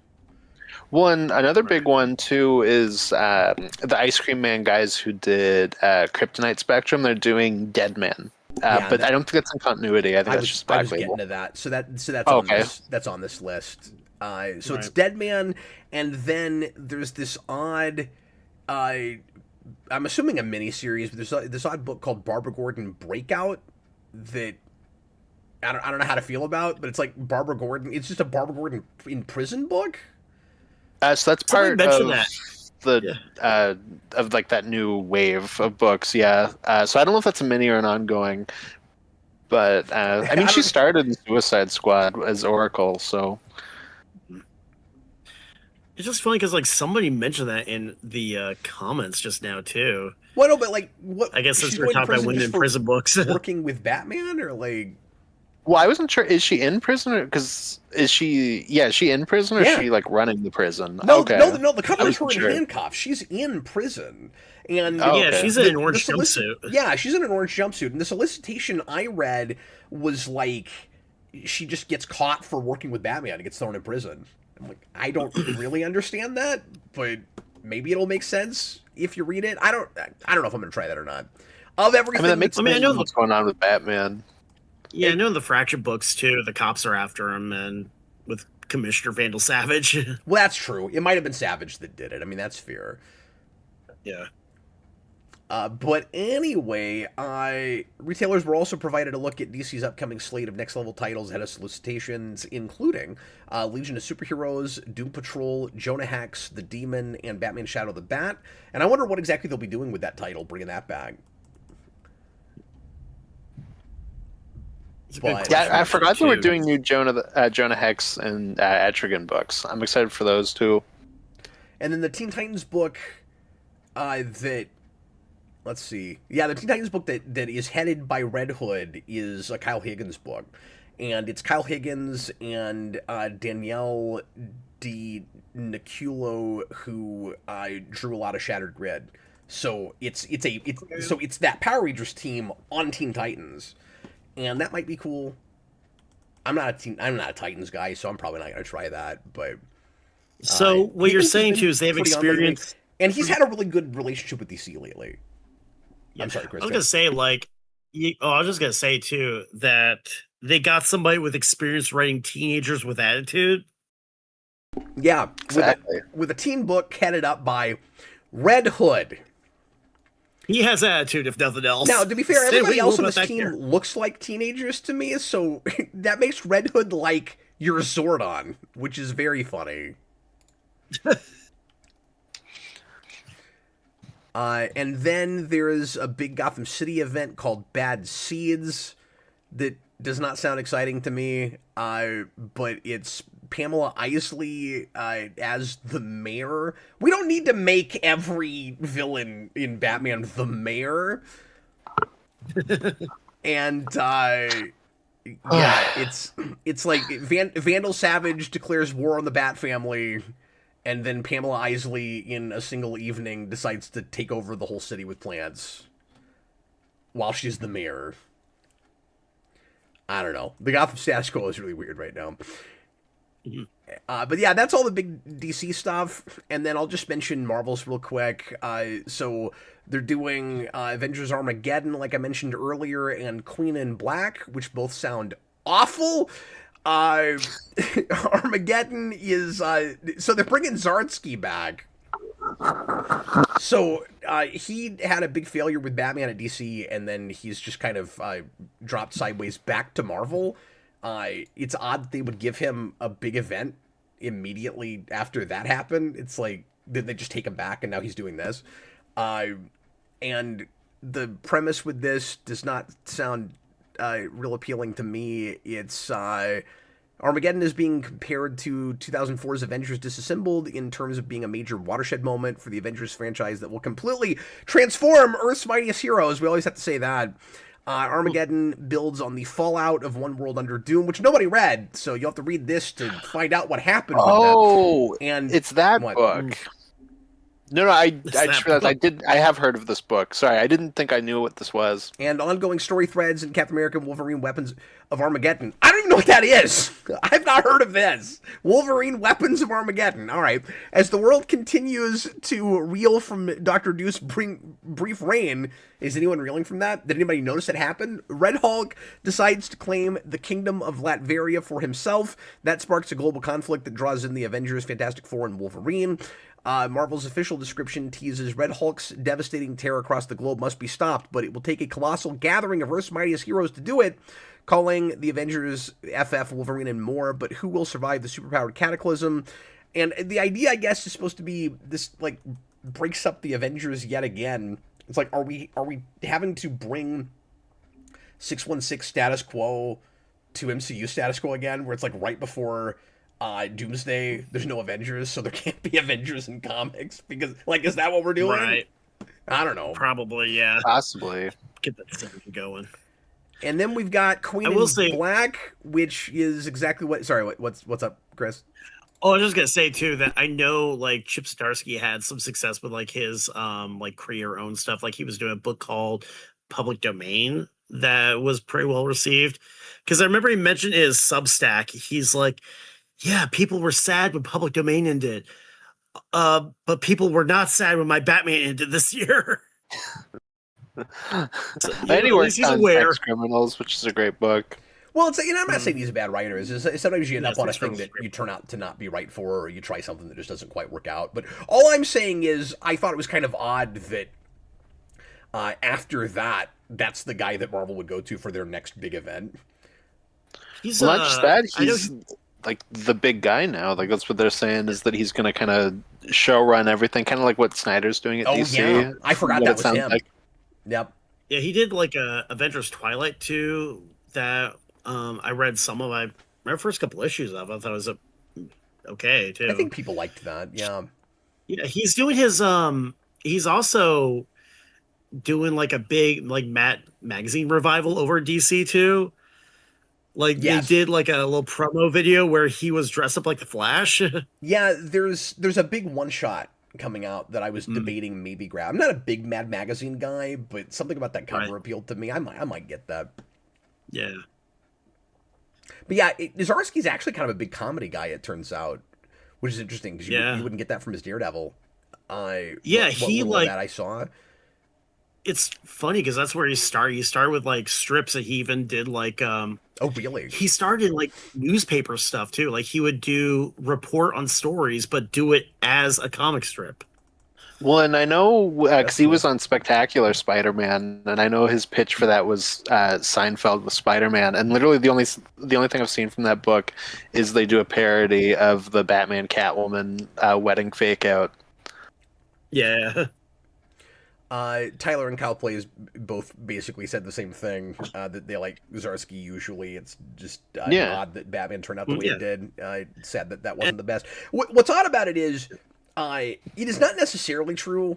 Another big one too is the Ice Cream Man guys who did Kryptonite Spectrum. They're doing Dead Man, but I don't think that's in continuity. I think that's just Black I was Label. getting to that. So that's on this list. So it's Dead Man, and then there's this odd. I'm assuming a miniseries, but there's this odd book called Barbara Gordon Breakout that I don't know how to feel about, but it's like Barbara Gordon. It's just a Barbara Gordon in prison book. So that's part of like that new wave of books. Yeah. So I don't know if that's a mini or an ongoing, but I mean, she started in Suicide Squad as Oracle, so. It's just funny because like somebody mentioned that in the comments just now too. Well, no, but like what? I guess since we're talking about women in prison books, working with Batman, or like. Well, I wasn't sure. Is she in prison? Because is she? Yeah, is she in prison, or is she like running the prison? No, okay. no. The cover is her in handcuffs. She's in prison, and she's in an orange jumpsuit. Yeah, she's in an orange jumpsuit, and the solicitation I read was like she just gets caught for working with Batman and gets thrown in prison. I'm like, I don't really understand that, but maybe it'll make sense if you read it. I don't know if I'm gonna try that or not. Of everything, I know what's going on with Batman. Yeah, I know in the Fracture books too. The cops are after him, and with Commissioner Vandal Savage. Well, that's true. It might have been Savage that did it. I mean, that's fair. Yeah. But anyway, retailers were also provided a look at DC's upcoming slate of next-level titles ahead of solicitations, including Legion of Superheroes, Doom Patrol, Jonah Hex, The Demon, and Batman Shadow the Bat. And I wonder what exactly they'll be doing with that title, bringing that back. But, yeah, I forgot they were doing new Jonah Hex and Etrigan books. I'm excited for those too. And then the Teen Titans book that... Let's see. Yeah, the Teen Titans book that is headed by Red Hood is a Kyle Higgins book. And it's Kyle Higgins and Danielle DiNiculo who drew a lot of Shattered Grid. So it's that Power Rangers team on Teen Titans. And that might be cool. I'm not a Titans guy, so I'm probably not going to try that, but so what you're saying too is they have experience, and he's had a really good relationship with DC lately. Yeah. I'm sorry, Chris. I was gonna say I was just gonna say too that they got somebody with experience writing teenagers with attitude. Yeah, exactly. With a teen book headed up by Red Hood. He has attitude, if nothing else. Now, to be fair, everybody else on this team looks like teenagers to me, so that makes Red Hood like your Zordon, which is very funny. And then there is a big Gotham City event called Bad Seeds that does not sound exciting to me, but it's Pamela Isley as the mayor. We don't need to make every villain in Batman the mayor. And yeah, it's like Vandal Savage declares war on the Bat family, and then Pamela Isley in a single evening decides to take over the whole city with plans while she's the mayor. I don't know. The Gotham status quo is really weird right now. But yeah, that's all the big DC stuff. And then I'll just mention Marvel's real quick. So they're doing Avengers Armageddon, like I mentioned earlier, and Queen in Black, which both sound awful. Armageddon is... so they're bringing Zardsky back. So he had a big failure with Batman at DC, and then he's just kind of dropped sideways back to Marvel. It's odd that they would give him a big event immediately after that happened. It's like, did they just take him back and now he's doing this? And the premise with this does not sound real appealing to me. It's Armageddon is being compared to 2004's Avengers Disassembled in terms of being a major watershed moment for the Avengers franchise that will completely transform Earth's mightiest heroes. We always have to say that. Armageddon builds on the fallout of One World Under Doom, which nobody read, so you'll have to read this to find out what happened with them. And it's that book. No, I just realized I have heard of this book. Sorry, I didn't think I knew what this was. And ongoing story threads in Captain America and Wolverine Weapons of Armageddon. I don't even know what that is. I've not heard of this. Wolverine Weapons of Armageddon. All right. As the world continues to reel from Dr. Deuce's brief reign, is anyone reeling from that? Did anybody notice it happen? Red Hulk decides to claim the kingdom of Latveria for himself. That sparks a global conflict that draws in the Avengers, Fantastic Four, and Wolverine. Marvel's official description teases Red Hulk's devastating terror across the globe must be stopped, but it will take a colossal gathering of Earth's mightiest heroes to do it, calling the Avengers FF, Wolverine, and more, but who will survive the superpowered cataclysm? And the idea, I guess, is supposed to be this, like, breaks up the Avengers yet again. It's like, are we having to bring 616 status quo to MCU status quo again, where it's, like, right before... Doomsday, there's no Avengers, so there can't be Avengers in comics, because, like, is that what we're doing? Right. I don't know. Probably, yeah. Possibly. Get that thing going. And then we've got Queen in Black, which is exactly what... Sorry, what's up, Chris? Oh, I was just gonna say, too, that I know, like, Chip Zdarsky had some success with, like, his, like, creator-owned stuff. Like, he was doing a book called Public Domain that was pretty well received. Because I remember he mentioned in his Substack, he's like... Yeah, people were sad when Public Domain ended, but people were not sad when my Batman ended this year. So, anyway, he's aware. Sex Criminals, which is a great book. Well, it's, I'm not saying he's a bad writer. It's sometimes you end up on a thing that you turn out to not be right for, or you try something that just doesn't quite work out. But all I'm saying is, I thought it was kind of odd that After that, that's the guy that Marvel would go to for their next big event. He's Well, not just that, I know he's like the big guy now. Like that's what they're saying is that he's going to kind of show run everything, kind of like what Snyder's doing at DC. Yeah, I forgot what that it was sounds him. like. Yep. yeah, he did like a Avengers Twilight 2 that I read some of my first couple issues of. I thought it was okay too. I think people liked that. Yeah. Yeah, he's doing his he's also doing like a big like Matt magazine revival over at DC too. Like Yes. they did like a little promo video where he was dressed up like the Flash. Yeah, there's a big one shot coming out that I was debating maybe grab. I'm not a big Mad Magazine guy, but something about that cover appealed to me. I might get that. Yeah. But yeah, Zdarsky's actually kind of a big comedy guy, it turns out, which is interesting because you wouldn't get that from his Daredevil. Yeah, what he little like that I saw. It's funny because that's where he started. He started with like strips that he even did like Oh really? he started like newspaper stuff too. Like he would do report on stories, but do it as a comic strip. Well, and I know because he cool. was on Spectacular Spider-Man, and I know his pitch for that was Seinfeld with Spider-Man. And literally, the only thing I've seen from that book is they do a parody of the Batman Catwoman wedding fake out. Yeah. Tyler and Kyle Plays both basically said the same thing, that they like Zdarsky usually. It's just odd that Batman turned out the way it did. Sad that wasn't the best. What's odd about it is it is not necessarily true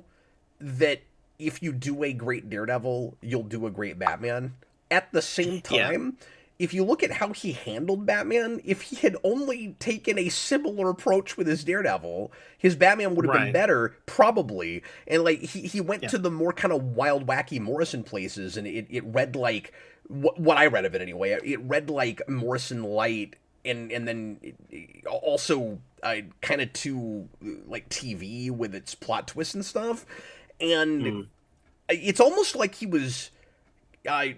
that if you do a great Daredevil, you'll do a great Batman. At the same time, if you look at how he handled Batman, if he had only taken a similar approach with his Daredevil, his Batman would have been better, probably. And like he went to the more kind of wild, wacky Morrison places, and it read like what I read of it anyway. It read like Morrison light, and then also kind of too like TV with its plot twists and stuff. And it's almost like he was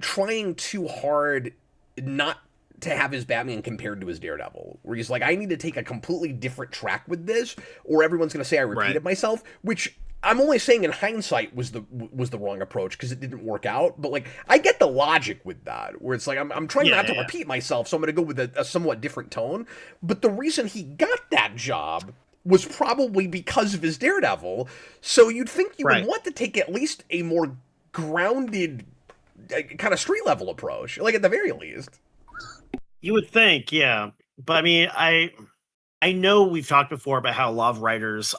trying too hard not to have his Batman compared to his Daredevil, where he's like, I need to take a completely different track with this, or everyone's going to say I repeated myself, which I'm only saying in hindsight was the wrong approach because it didn't work out. But like, I get the logic with that, where it's like I'm trying not to repeat myself, so I'm going to go with a somewhat different tone. But the reason he got that job was probably because of his Daredevil. So you'd think you would want to take at least a more grounded, kind of street level approach, like at the very least. You would think, yeah. But I mean, I know we've talked before about how a lot of writers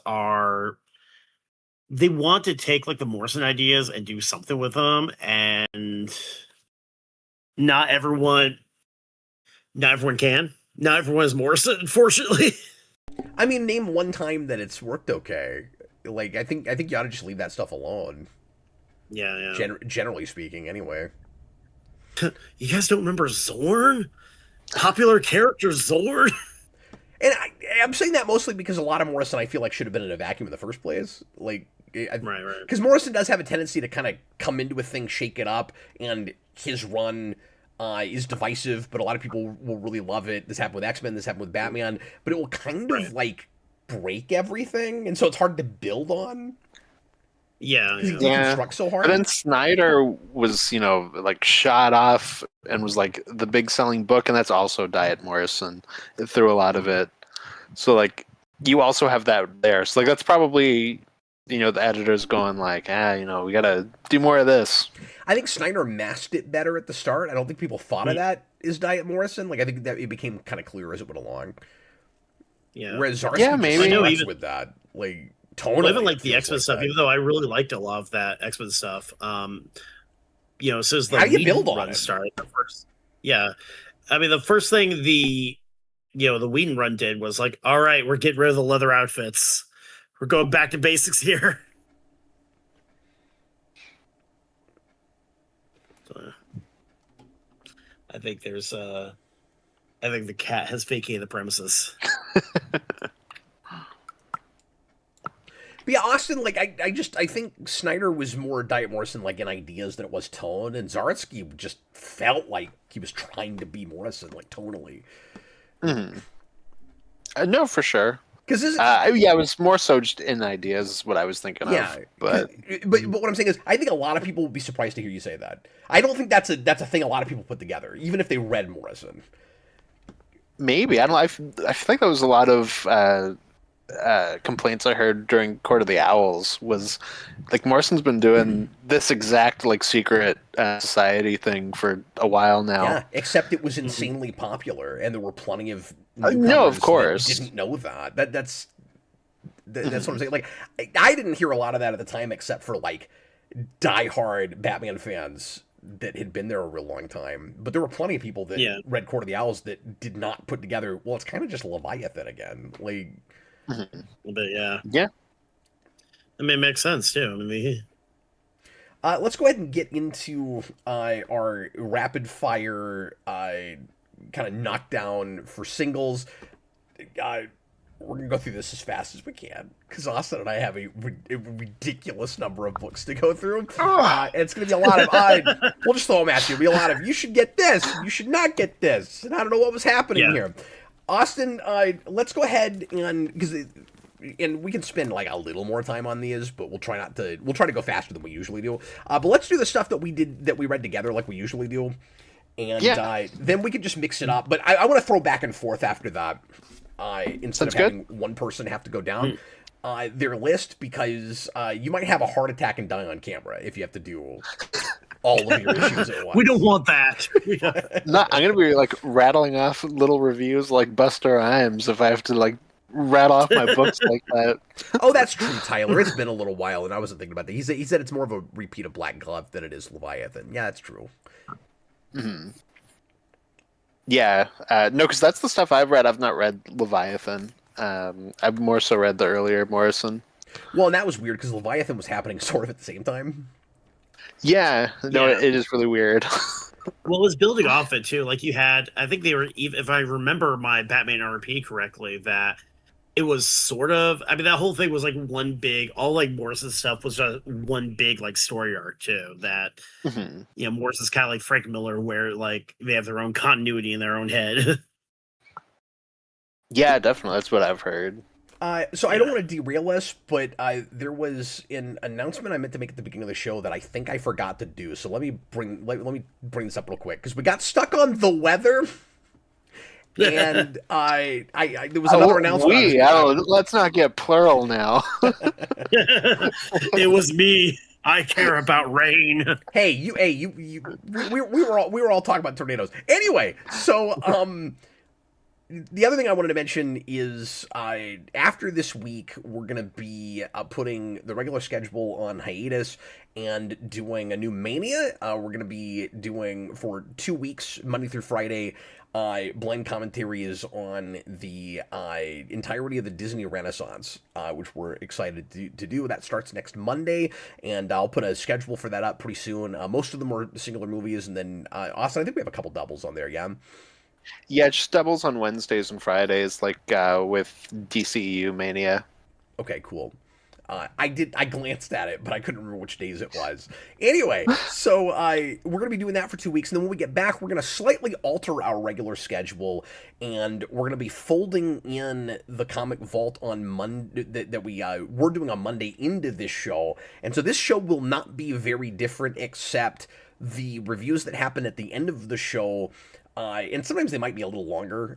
they want to take like the Morrison ideas and do something with them, and not everyone can. Not everyone is Morrison, unfortunately. I mean, name one time that it's worked okay. Like, I think you ought to just leave that stuff alone. Yeah. Generally speaking, anyway. You guys don't remember Zorn? Popular character Zorn? And I'm saying that mostly because a lot of Morrison I feel like should have been in a vacuum in the first place. Like, right. Because Morrison does have a tendency to kind of come into a thing, shake it up, and his run is divisive, but a lot of people will really love it. This happened with X-Men, this happened with Batman, but it will kind of like break everything, and so it's hard to build on. Yeah. He constructs so hard. But then Snyder was, like shot off and was like the big selling book, and that's also Diet Morrison through a lot of it. So like you also have that there. So like that's probably the editors going like, we gotta do more of this. I think Snyder masked it better at the start. I don't think people thought of that as Diet Morrison. Like I think that it became kind of clear as it went along. Yeah. Whereas Zdarsky maybe just with that, like. Totally, even like the X-Men stuff, even though I really liked a lot of that X-Men stuff. So as the how do you build on it? Started, I mean, the first thing the Whedon run did was like, all right, we're getting rid of the leather outfits. We're going back to basics here. So, I think the cat has vacated the premises. But yeah, Austin, like I think Snyder was more Diet Morrison like in ideas than it was tone, and Zdarsky just felt like he was trying to be Morrison, like tonally. No, for sure. Because this, yeah, it was more so just in ideas is what I was thinking yeah, of. But what I'm saying is, I think a lot of people would be surprised to hear you say that. I don't think that's a thing a lot of people put together, even if they read Morrison. maybe I don't know. I feel like there was a lot of complaints I heard during Court of the Owls was like Morrison's been doing this exact like secret society thing for a while now. Yeah, except it was insanely popular, and there were plenty of no, of course, that didn't know that. That's what I'm saying. Like, I didn't hear a lot of that at the time, except for like diehard Batman fans that had been there a real long time. But there were plenty of people that read Court of the Owls that did not put together. Well, it's kind of just Leviathan again, like. But yeah. I mean, it makes sense too. I mean, let's go ahead and get into our rapid fire kind of knockdown for singles. We're gonna go through this as fast as we can because Austin and I have a ridiculous number of books to go through. And it's gonna be a lot of. We'll just throw them at you. It'll be a lot of. You should get this. You should not get this. And I don't know what was happening here. Austin, let's go ahead and we can spend like a little more time on these, but we'll try to go faster than we usually do. But let's do the stuff that we read together like we usually do, and then we can just mix it up. But I want to throw back and forth after that, instead of having one person have to go down their list because you might have a heart attack and die on camera if you have to do all of your issues at once. We don't want that. I'm gonna be like rattling off little reviews like Buster Rhymes if I have to like rattle off my books like that. Oh, that's true, Tyler. It's been a little while, and I wasn't thinking about that. He said it's more of a repeat of Black Glove than it is Leviathan. Yeah, that's true. Mm-hmm. Yeah, no, because that's the stuff I've read. I've not read Leviathan. I've more so read the earlier Morrison. Well, and that was weird because Leviathan was happening sort of at the same time. Yeah, no, it is really weird. Well, it was building off it too. Like you had, I think they were, if I remember my Batman RP correctly, that it was sort of. I mean, that whole thing was like one big. All like Morrison's stuff was just one big like story arc too. That Morrison's kind of like Frank Miller, where like they have their own continuity in their own head. Yeah, definitely. That's what I've heard. So I don't want to derail us, but there was an announcement I meant to make at the beginning of the show that I think I forgot to do. So let me bring this up real quick because we got stuck on the weather, and there was another announcement. Let's not get plural now. It was me. I care about rain. We were all talking about tornadoes. Anyway, so the other thing I wanted to mention is after this week, we're going to be putting the regular schedule on hiatus and doing a new Mania. We're going to be doing for 2 weeks, Monday through Friday, blind commentaries on the entirety of the Disney Renaissance, which we're excited to do. That starts next Monday, and I'll put a schedule for that up pretty soon. Most of them are singular movies, and then Austin, I think we have a couple doubles on there, yeah? Yeah, just doubles on Wednesdays and Fridays, like with DCEU Mania. Okay, cool. I glanced at it, but I couldn't remember which days it was. Anyway, so we're going to be doing that for 2 weeks, and then when we get back, we're going to slightly alter our regular schedule, and we're going to be folding in the Comic Vault on Monday that we're doing on Monday into this show, and so this show will not be very different, except the reviews that happen at the end of the show. And sometimes they might be a little longer,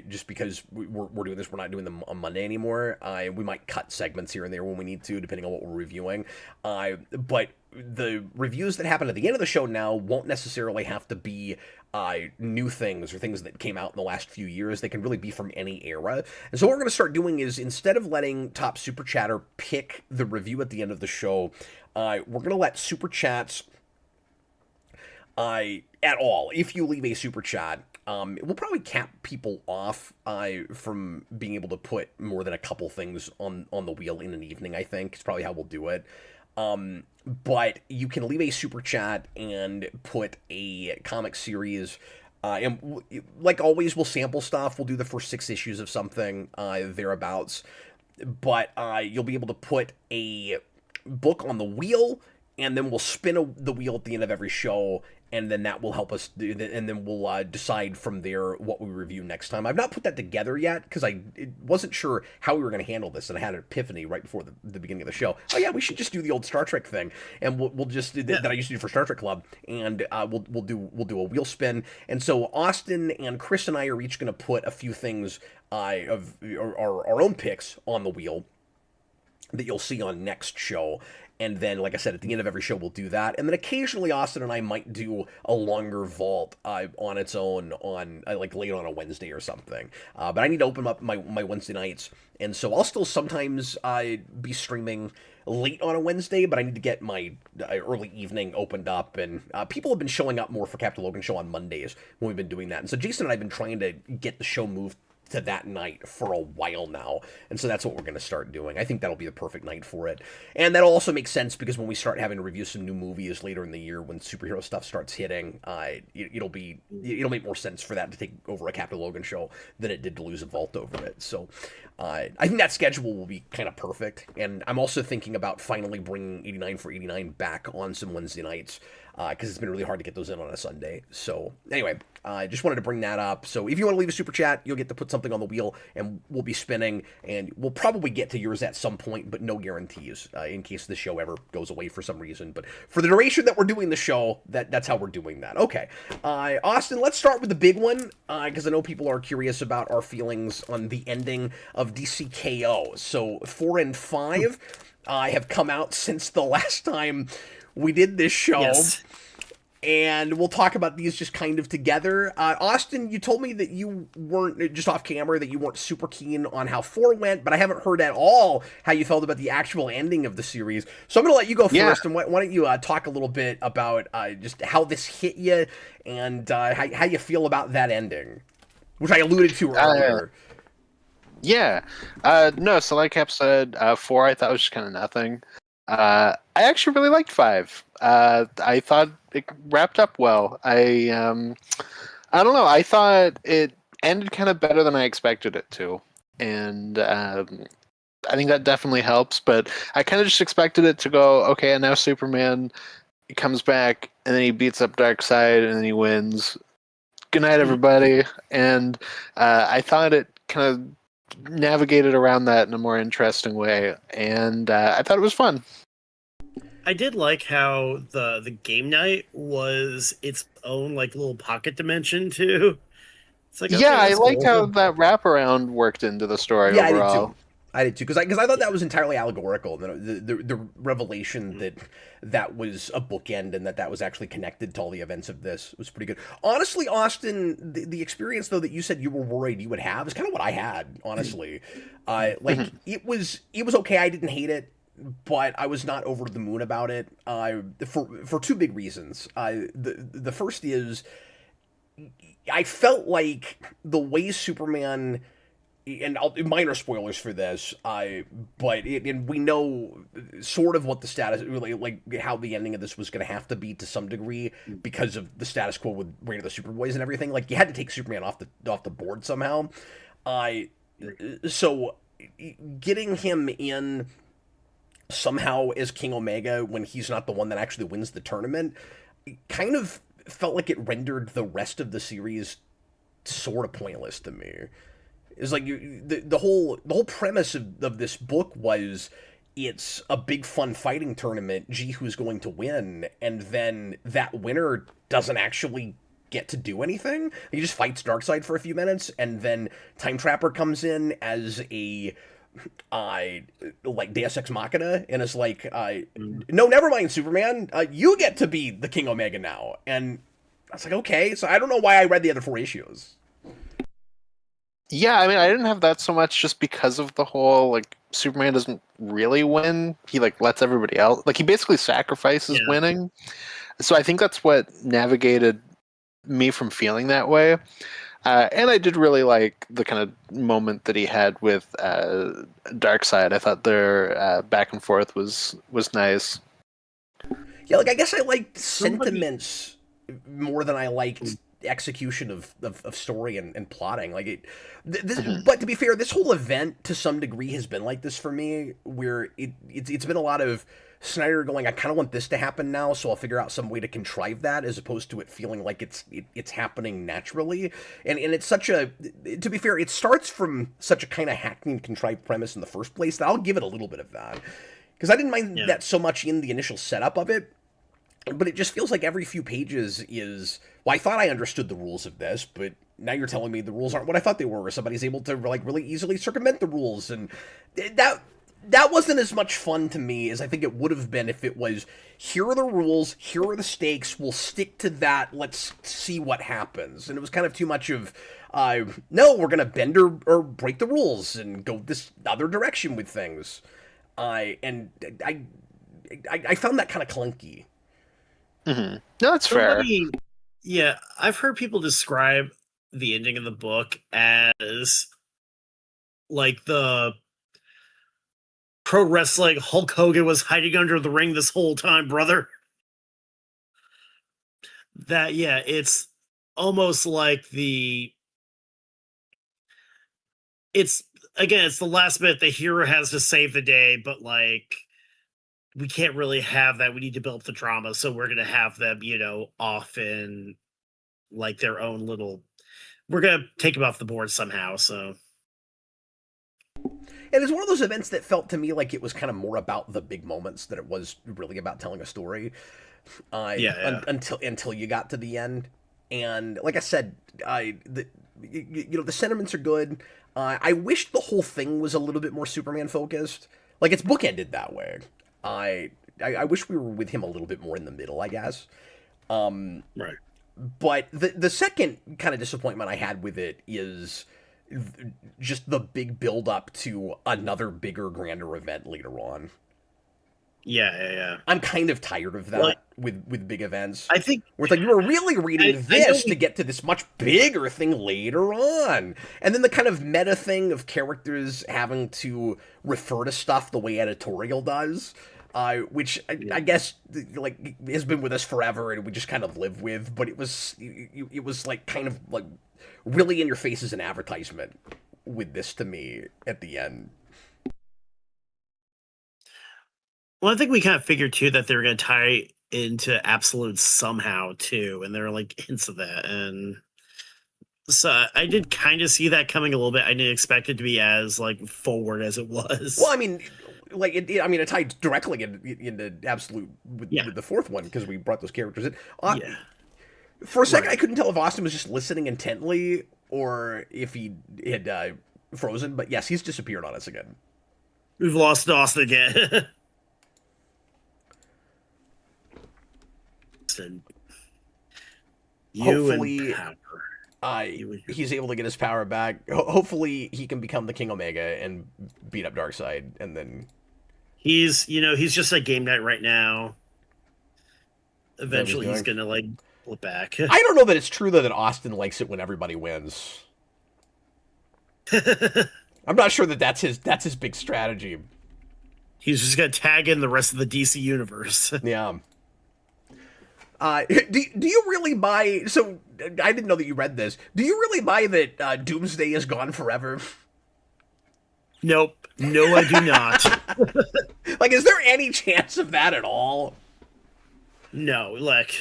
just because we're doing this. We're not doing them on Monday anymore. We might cut segments here and there when we need to, depending on what we're reviewing. But the reviews that happen at the end of the show now won't necessarily have to be new things or things that came out in the last few years. They can really be from any era. And so what we're going to start doing is, instead of letting Top Super Chatter pick the review at the end of the show, we're going to let Super Chats... at all. If you leave a super chat, it will probably cap people off from being able to put more than a couple things on the wheel in an evening, I think. It's probably how we'll do it. But you can leave a super chat and put a comic series. And like always, we'll sample stuff. We'll do the first 6 issues of something, thereabouts. But you'll be able to put a book on the wheel, and then we'll spin the wheel at the end of every show and then that will help us, and then we'll decide from there what we review next time. I've not put that together yet because I wasn't sure how we were going to handle this, and I had an epiphany right before the beginning of the show. Oh yeah, we should just do the old Star Trek thing, and we'll just do that I used to do for Star Trek Club, and we'll do a wheel spin. And so Austin and Chris and I are each going to put a few things of our own picks on the wheel that you'll see on next show. And then, like I said, at the end of every show, we'll do that. And then occasionally, Austin and I might do a longer vault on its own on like late on a Wednesday or something. But I need to open up my Wednesday nights. And so I'll still sometimes be streaming late on a Wednesday, but I need to get my early evening opened up. And people have been showing up more for Captain Logan Show on Mondays when we've been doing that. And so Jason and I have been trying to get the show moved to that night for a while now, and so that's what we're going to start doing. I think that'll be the perfect night for it, and that'll also make sense because when we start having to review some new movies later in the year, when superhero stuff starts hitting, it'll make more sense for that to take over a Captain Logan show than it did to lose a vault over it. So I think that schedule will be kind of perfect, and I'm also thinking about finally bringing 89 for 89 back on some Wednesday nights, because it's been really hard to get those in on a Sunday. So anyway, I just wanted to bring that up. So if you want to leave a super chat, you'll get to put something on the wheel, and we'll be spinning, and we'll probably get to yours at some point, but no guarantees in case the show ever goes away for some reason. But for the duration that we're doing the show, that's how we're doing that. Okay, Austin, let's start with the big one, because I know people are curious about our feelings on the ending of DCKO. So 4 and 5 have come out since the last time we did this show. Yes. And we'll talk about these just kind of together. Austin, you told me that you weren't, just off camera, that you weren't super keen on how 4 went, but I haven't heard at all how you felt about the actual ending of the series. So I'm going to let you go first, and why don't you talk a little bit about just how this hit you and how you feel about that ending, which I alluded to earlier. No, so like Cap said, 4 I thought was just kind of nothing. I actually really liked 5. I thought it wrapped up well. I don't know. I thought it ended kind of better than I expected it to, and I think that definitely helps. But I kind of just expected it to go, okay, and now Superman comes back, and then he beats up Darkseid, and then he wins. Good night, everybody. And I thought it kind of navigated around that in a more interesting way, and I thought it was fun. I did like how the game night was its own like little pocket dimension too. It's like, okay, I that's liked cool. how that wraparound worked into the story overall. I did too, because I thought that was entirely allegorical. The revelation that was a bookend and that was actually connected to all the events of this was pretty good. Honestly, Austin, the experience though that you said you were worried you would have is kind of what I had. Honestly, it was okay. I didn't hate it, but I was not over the moon about it. For 2 big reasons. The first is I felt like the way Superman. And minor spoilers for this, but we know sort of what the status, really, like how the ending of this was going to have to be to some degree because of the status quo with Reign of the Superboys and everything. Like you had to take Superman off the board somehow. So getting him in somehow as King Omega when he's not the one that actually wins the tournament, kind of felt like it rendered the rest of the series sort of pointless to me. Is like the whole premise of this book was it's a big fun fighting tournament. Gee, who's going to win? And then that winner doesn't actually get to do anything. He just fights Darkseid for a few minutes, and then Time Trapper comes in as a like Deus Ex Machina, and is like, no, never mind, Superman. You get to be the King Omega now. And I was like, okay. So I don't know why I read the other 4 issues. Yeah, I mean, I didn't have that so much just because of the whole, like, Superman doesn't really win. He, like, lets everybody else... Like, he basically sacrifices winning. So I think that's what navigated me from feeling that way. And I did really like the kind of moment that he had with Darkseid. I thought their back and forth was nice. Yeah, like, I guess I liked sentiments more than I liked execution of story and plotting. Like this, Mhm. but to be fair, this whole event to some degree has been like this for me, where it's been a lot of Snyder going, I kind of want this to happen now, so I'll figure out some way to contrive that, as opposed to it feeling like it's happening naturally. And it's such a, to be fair, it starts from such a kind of hackneyed contrived premise in the first place that I'll give it a little bit of that, because I didn't mind that so much in the initial setup of it. But it just feels like every few pages is, well, I thought I understood the rules of this, but now you're telling me the rules aren't what I thought they were. Or somebody's able to like really easily circumvent the rules, and that wasn't as much fun to me as I think it would have been if it was, here are the rules, here are the stakes, we'll stick to that, let's see what happens. And it was kind of too much of, no, we're going to bend or break the rules and go this other direction with things. I found that kind of clunky. Mm-hmm. No, that's fair. Yeah, I've heard people describe the ending of the book as like the pro wrestling Hulk Hogan was hiding under the ring this whole time, brother. That, yeah, it's almost like it's the last bit, the hero has to save the day, but like, we can't really have that. We need to build up the drama, so we're gonna have them, off in like their own little. We're gonna take them off the board somehow. So, and it's one of those events that felt to me like it was kind of more about the big moments than it was really about telling a story. Until you got to the end, and like I said, the sentiments are good. I wish the whole thing was a little bit more Superman focused. Like, it's bookended that way. I wish we were with him a little bit more in the middle, I guess. Right. But the second kind of disappointment I had with it is just the big build up to another bigger, grander event later on. Yeah. I'm kind of tired of that with big events. I think where it's like, you were really reading this to get to this much bigger thing later on, and then the kind of meta thing of characters having to refer to stuff the way editorial does, which I guess like has been with us forever, and we just kind of live with. But it was like kind of like really in your face as an advertisement with this to me at the end. Well, I think we kind of figured too that they were going to tie into Absolute somehow too, and there are like hints of that, and so I did kind of see that coming a little bit. I didn't expect it to be as like forward as it was. Well, I mean, like it tied directly into Absolute with the fourth one, because we brought those characters in. For a second, I couldn't tell if Austin was just listening intently or if he had frozen. But yes, he's disappeared on us again. We've lost Austin again. Hopefully, he's able to get his power back. Hopefully, he can become the King Omega and beat up Darkseid, and then he's just a game night right now. Eventually, he's gonna like flip back. I don't know that it's true though that Austin likes it when everybody wins. I'm not sure that's his big strategy. He's just gonna tag in the rest of the DC universe. Yeah. Do you really buy? So I didn't know that you read this. Do you really buy that Doomsday is gone forever? Nope. No, I do not. Like, is there any chance of that at all? No, like,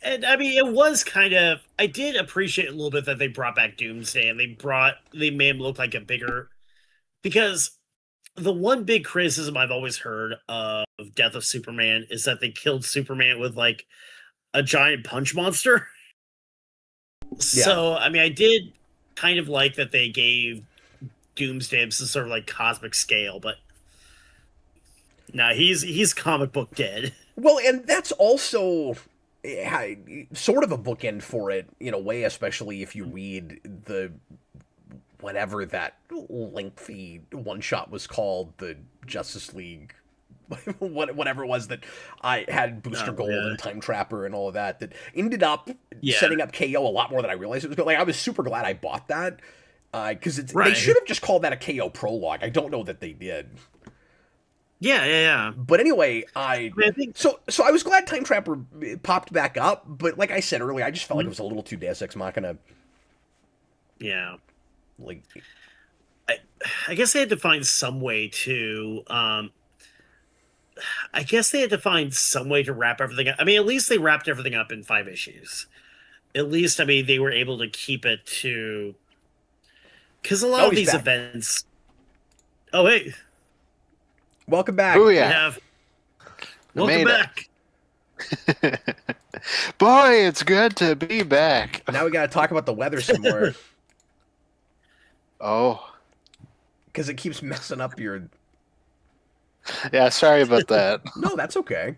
and I mean, it was kind of. I did appreciate a little bit that they brought back Doomsday, and they made him look like a bigger, because the one big criticism I've always heard of Death of Superman is that they killed Superman with like a giant punch monster. Yeah. So, I mean, I did kind of like that they gave Doomsday some sort of like cosmic scale, but no, he's comic book dead. Well, and that's also sort of a bookend for it in a way, especially if you read the whatever that lengthy one-shot was called, the Justice League, whatever it was that I had Booster Gold and Time Trapper and all of that ended up setting up KO a lot more than I realized it was. Like, I was super glad I bought that, because they should have just called that a KO prologue. I don't know that they did. Yeah. But anyway, I mean, I think. so I was glad Time Trapper popped back up, but like I said earlier, I just felt like it was a little too Deus Ex Machina. Yeah. Like, I guess they had to find some way to. I guess they had to find some way to wrap everything up. I mean, at least they wrapped everything up in 5 issues. At least, I mean, they were able to keep it to. Because a lot of he's these back. events. Oh, hey. Welcome back. Oh We yeah. have. I Welcome made it. back. Boy, it's good to be back. Now we got to talk about the weather some more Oh, because it keeps messing up your. yeah. Sorry about that. No, that's okay.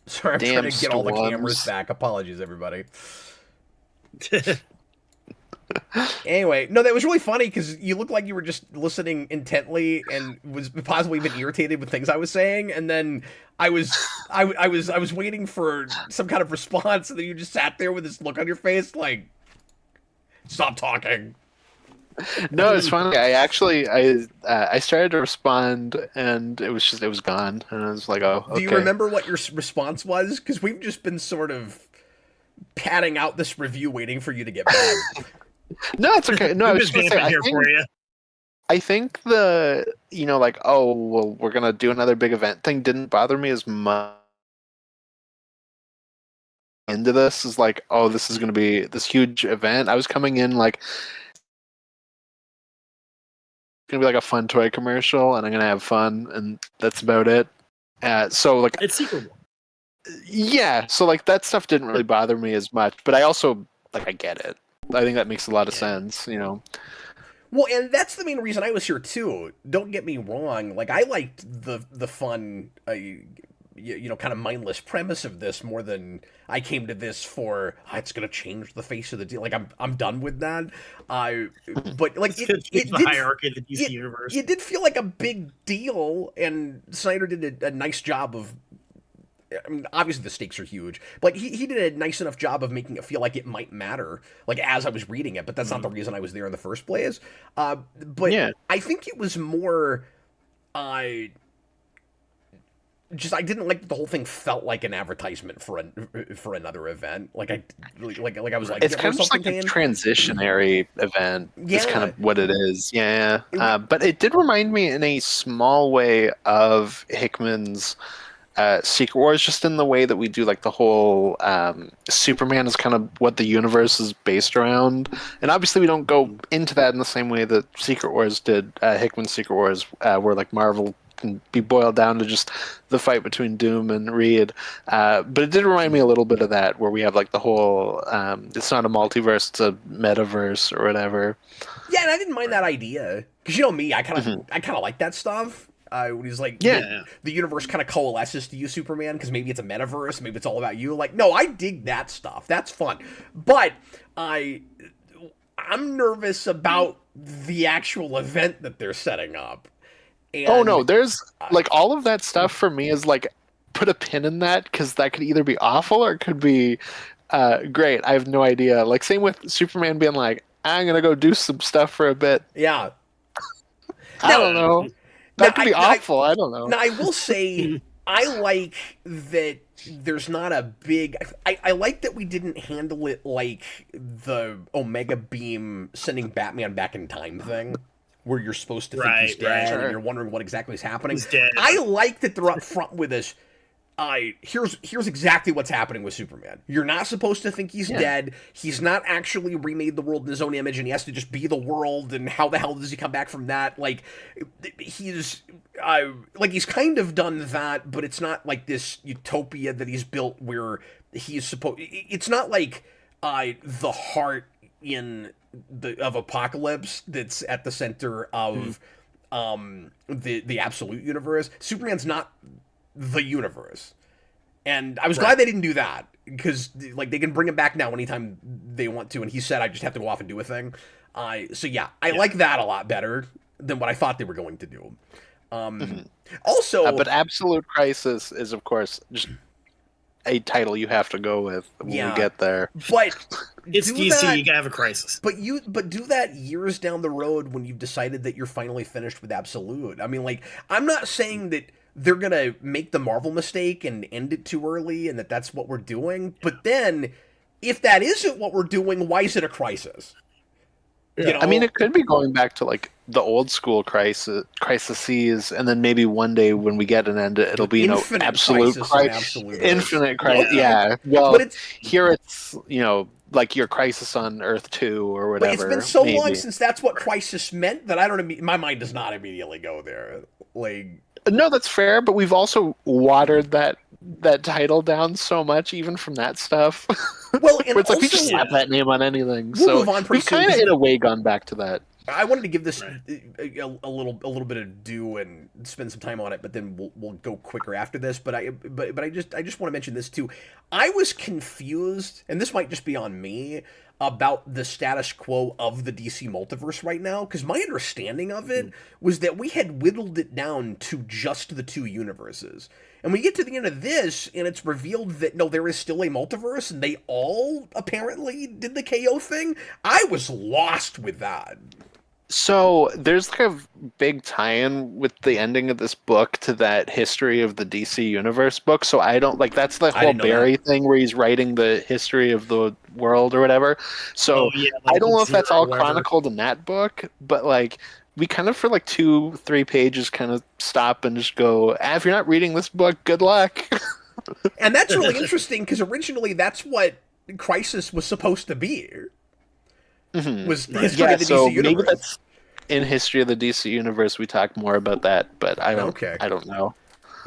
Sorry, I'm Damn trying to get all the cameras storms. back. Apologies, everybody. Anyway, no, that was really funny because you looked like you were just listening intently and was possibly even irritated with things I was saying, and then I was waiting for some kind of response, and then you just sat there with this look on your face, like, stop talking. No, it's funny. I started to respond, and it was gone, and I was like, oh, okay. Do you remember what your response was? Because we've just been sort of padding out this review, waiting for you to get back. No, it's okay. No, I We've was been just gonna say, camping here for you. I think the like, oh well, we're gonna do another big event thing didn't bother me as much. Into this is like, oh, this is gonna be this huge event. I was coming in like gonna be like a fun toy commercial, and I'm gonna have fun, and that's about it. So like, It's Secret War. yeah, so like that stuff didn't really bother me as much, but I also like I get it. I think that makes a lot of sense, Well, and that's the main reason I was here too. Don't get me wrong. Like, I liked the fun, kind of mindless premise of this more than I came to this for. It's gonna change the face of the deal. Like, I'm done with that. But like It's it the did, hierarchy of the DC universe. it did feel like a big deal, and Snyder did a nice job of. I mean, obviously the stakes are huge, but he did a nice enough job of making it feel like it might matter, like as I was reading it. But that's not the reason I was there in the first place. But Yeah. I think it was more, I didn't like that the whole thing felt like an advertisement for another event. Like I was like, It's yeah, kind of we're just like a self-contained. transitionary event. Is kind Yeah. of what it is. Yeah. But it did remind me in a small way of Hickman's Secret Wars, just in the way that we do like the whole Superman is kind of what the universe is based around, and obviously we don't go into that in the same way that Secret Wars did. Hickman's Secret Wars, where like Marvel can be boiled down to just the fight between Doom and Reed, but it did remind me a little bit of that, where we have like the whole it's not a multiverse, it's a metaverse or whatever. Yeah, and I didn't mind that idea because you know me, I kind of like that stuff. When he's like, Yeah. the universe kind of coalesces to you, Superman, because maybe it's a metaverse, maybe it's all about you. Like, no, I dig that stuff. That's fun. But I'm nervous about the actual event that they're setting up. And, Oh no, there's like all of that stuff for me is like put a pin in that, because that could either be awful or it could be great. I have no idea. Like same with Superman being like, I'm gonna go do some stuff for a bit. yeah. I don't know. That could be awful. I don't know. Now, I will say, I like that there's not a big. I like that we didn't handle it like the Omega Beam sending Batman back in time thing, where you're supposed to think he's dead sure. and you're wondering what exactly is happening. He's dead. I like that they're up front with us. Here's exactly what's happening with Superman. You're not supposed to think he's dead. He's not actually remade the world in his own image, and he has to just be the world. And how the hell does he come back from that? Like, he's kind of done that, but it's not like this utopia that he's built where he's supposed. It's not like the heart of Apocalypse that's at the center of the absolute universe. Superman's not the universe, and I was glad they didn't do that, because like they can bring him back now anytime they want to, and he said I just have to go off and do a thing. So yeah, I like that a lot better than what I thought they were going to do. Also, but Absolute Crisis is of course just a title you have to go with when we get there. But It's do DC. that, You gotta have a crisis. but do that years down the road when you've decided that you're finally finished with Absolute. I mean, like, I'm not saying that they're gonna make the Marvel mistake and end it too early, and that's what we're doing. But then, if that isn't what we're doing, why is it a crisis? Yeah. You know? I mean, it could be going back to like the old school crises, and then maybe one day when we get an end, it'll be Infinite absolute crisis and crisis, absolute infinite crisis. Yeah. Yeah. Well, But it's here it's like your Crisis on Earth 2 or but whatever. it's been so long maybe. since that's what crisis meant that I don't. My mind does not immediately go there. Like, No, that's fair, but we've also watered that title down so much, even from that stuff. well, and Where it's like we also, just slap that name on anything. We'll So move on pretty we've soon, kind of 'cause in a way gone back to that. I wanted to give this Right. a little bit of due and spend some time on it, but then we'll go quicker after this. But I just want to mention this too. I was confused, and this might just be on me, about the status quo of the DC multiverse right now, because my understanding of it was that we had whittled it down to just the two universes. And we get to the end of this, and it's revealed that no, there is still a multiverse, and they all apparently did the KO thing. I was lost with that. So there's like a big tie-in with the ending of this book to that history of the DC Universe book. So I don't like that's the I whole didn't know Barry thing where he's writing the history of the world or whatever. So yeah, I don't know if Godzilla that's all or whatever. chronicled in that book, but like we kind of for like 2-3 pages kind of stop and just go, if you're not reading this book, good luck. And that's really interesting because originally that's what Crisis was supposed to be. Was history of the so DC universe. maybe that's in history of the DC universe. We talk more about that, but I don't. Okay. I don't know.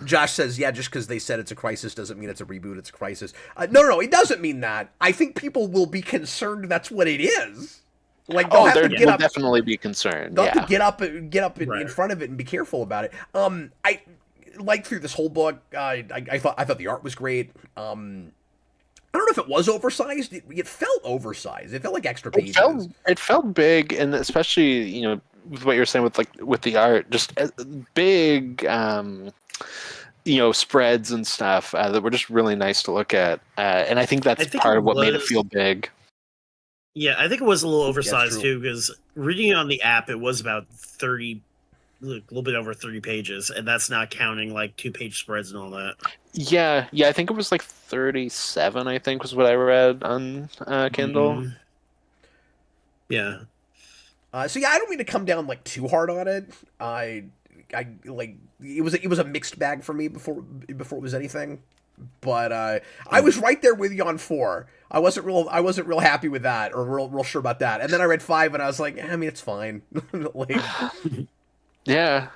Josh says, yeah, just because they said it's a crisis doesn't mean it's a reboot, it's a crisis. No, it doesn't mean that. I think people will be concerned that's what it is. Like, they'll have to get will up. definitely be concerned. They'll Yeah. have to get up in Right. front of it and be careful about it. I like through this whole book. I thought the art was great. I don't know if it was oversized. It felt oversized. It felt like extra pages. It felt big, and especially with what you're saying with the art, just big spreads and stuff that were just really nice to look at. And I think that's part of what made it feel big. Yeah, I think it was a little oversized true. too, because reading it on the app, it was about 30, a little bit over 30 pages, and that's not counting like 2-page spreads and all that. Yeah, I think it was like 37. I think was what I read on Kindle. Mhm. Yeah. So yeah, I don't mean to come down like too hard on it. I like it was a mixed bag for me before it was anything. But I was right there with you on 4. I wasn't real happy with that or real sure about that. And then I read 5 and I was like, I mean, it's fine. Like, Yeah.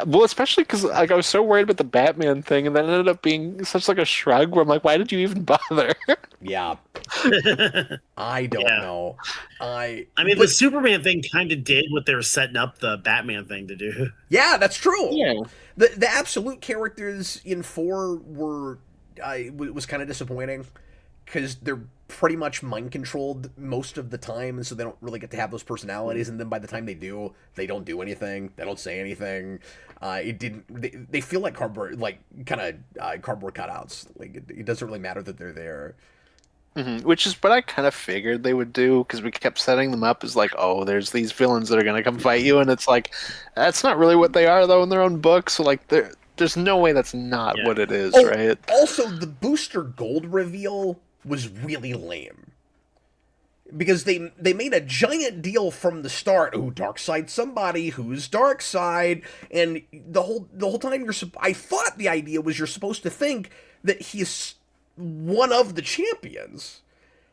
Well, especially because like I was so worried about the Batman thing, and then it ended up being such like a shrug where I'm like, why did you even bother? yeah, I don't Yeah. know. I mean, the Superman thing kind of did what they were setting up the Batman thing to do. Yeah, that's true. Yeah. The absolute characters in 4 were was kind of disappointing because they're pretty much mind controlled most of the time, and so they don't really get to have those personalities. And then by the time they do, they don't do anything. They don't say anything. They feel like cardboard, like kind of cardboard cutouts. Like it doesn't really matter that they're there. Mm-hmm. Which is what I kind of figured they would do, because we kept setting them up as like, oh, there's these villains that are going to come fight you, and it's like, that's not really what they are, though, in their own book, so like, there's no way that's not what it is, right? Also, the Booster Gold reveal was really lame. Because they made a giant deal from the start. Oh, Darkseid somebody, who's Darkseid? And the whole time I thought the idea was you're supposed to think that he's one of the champions.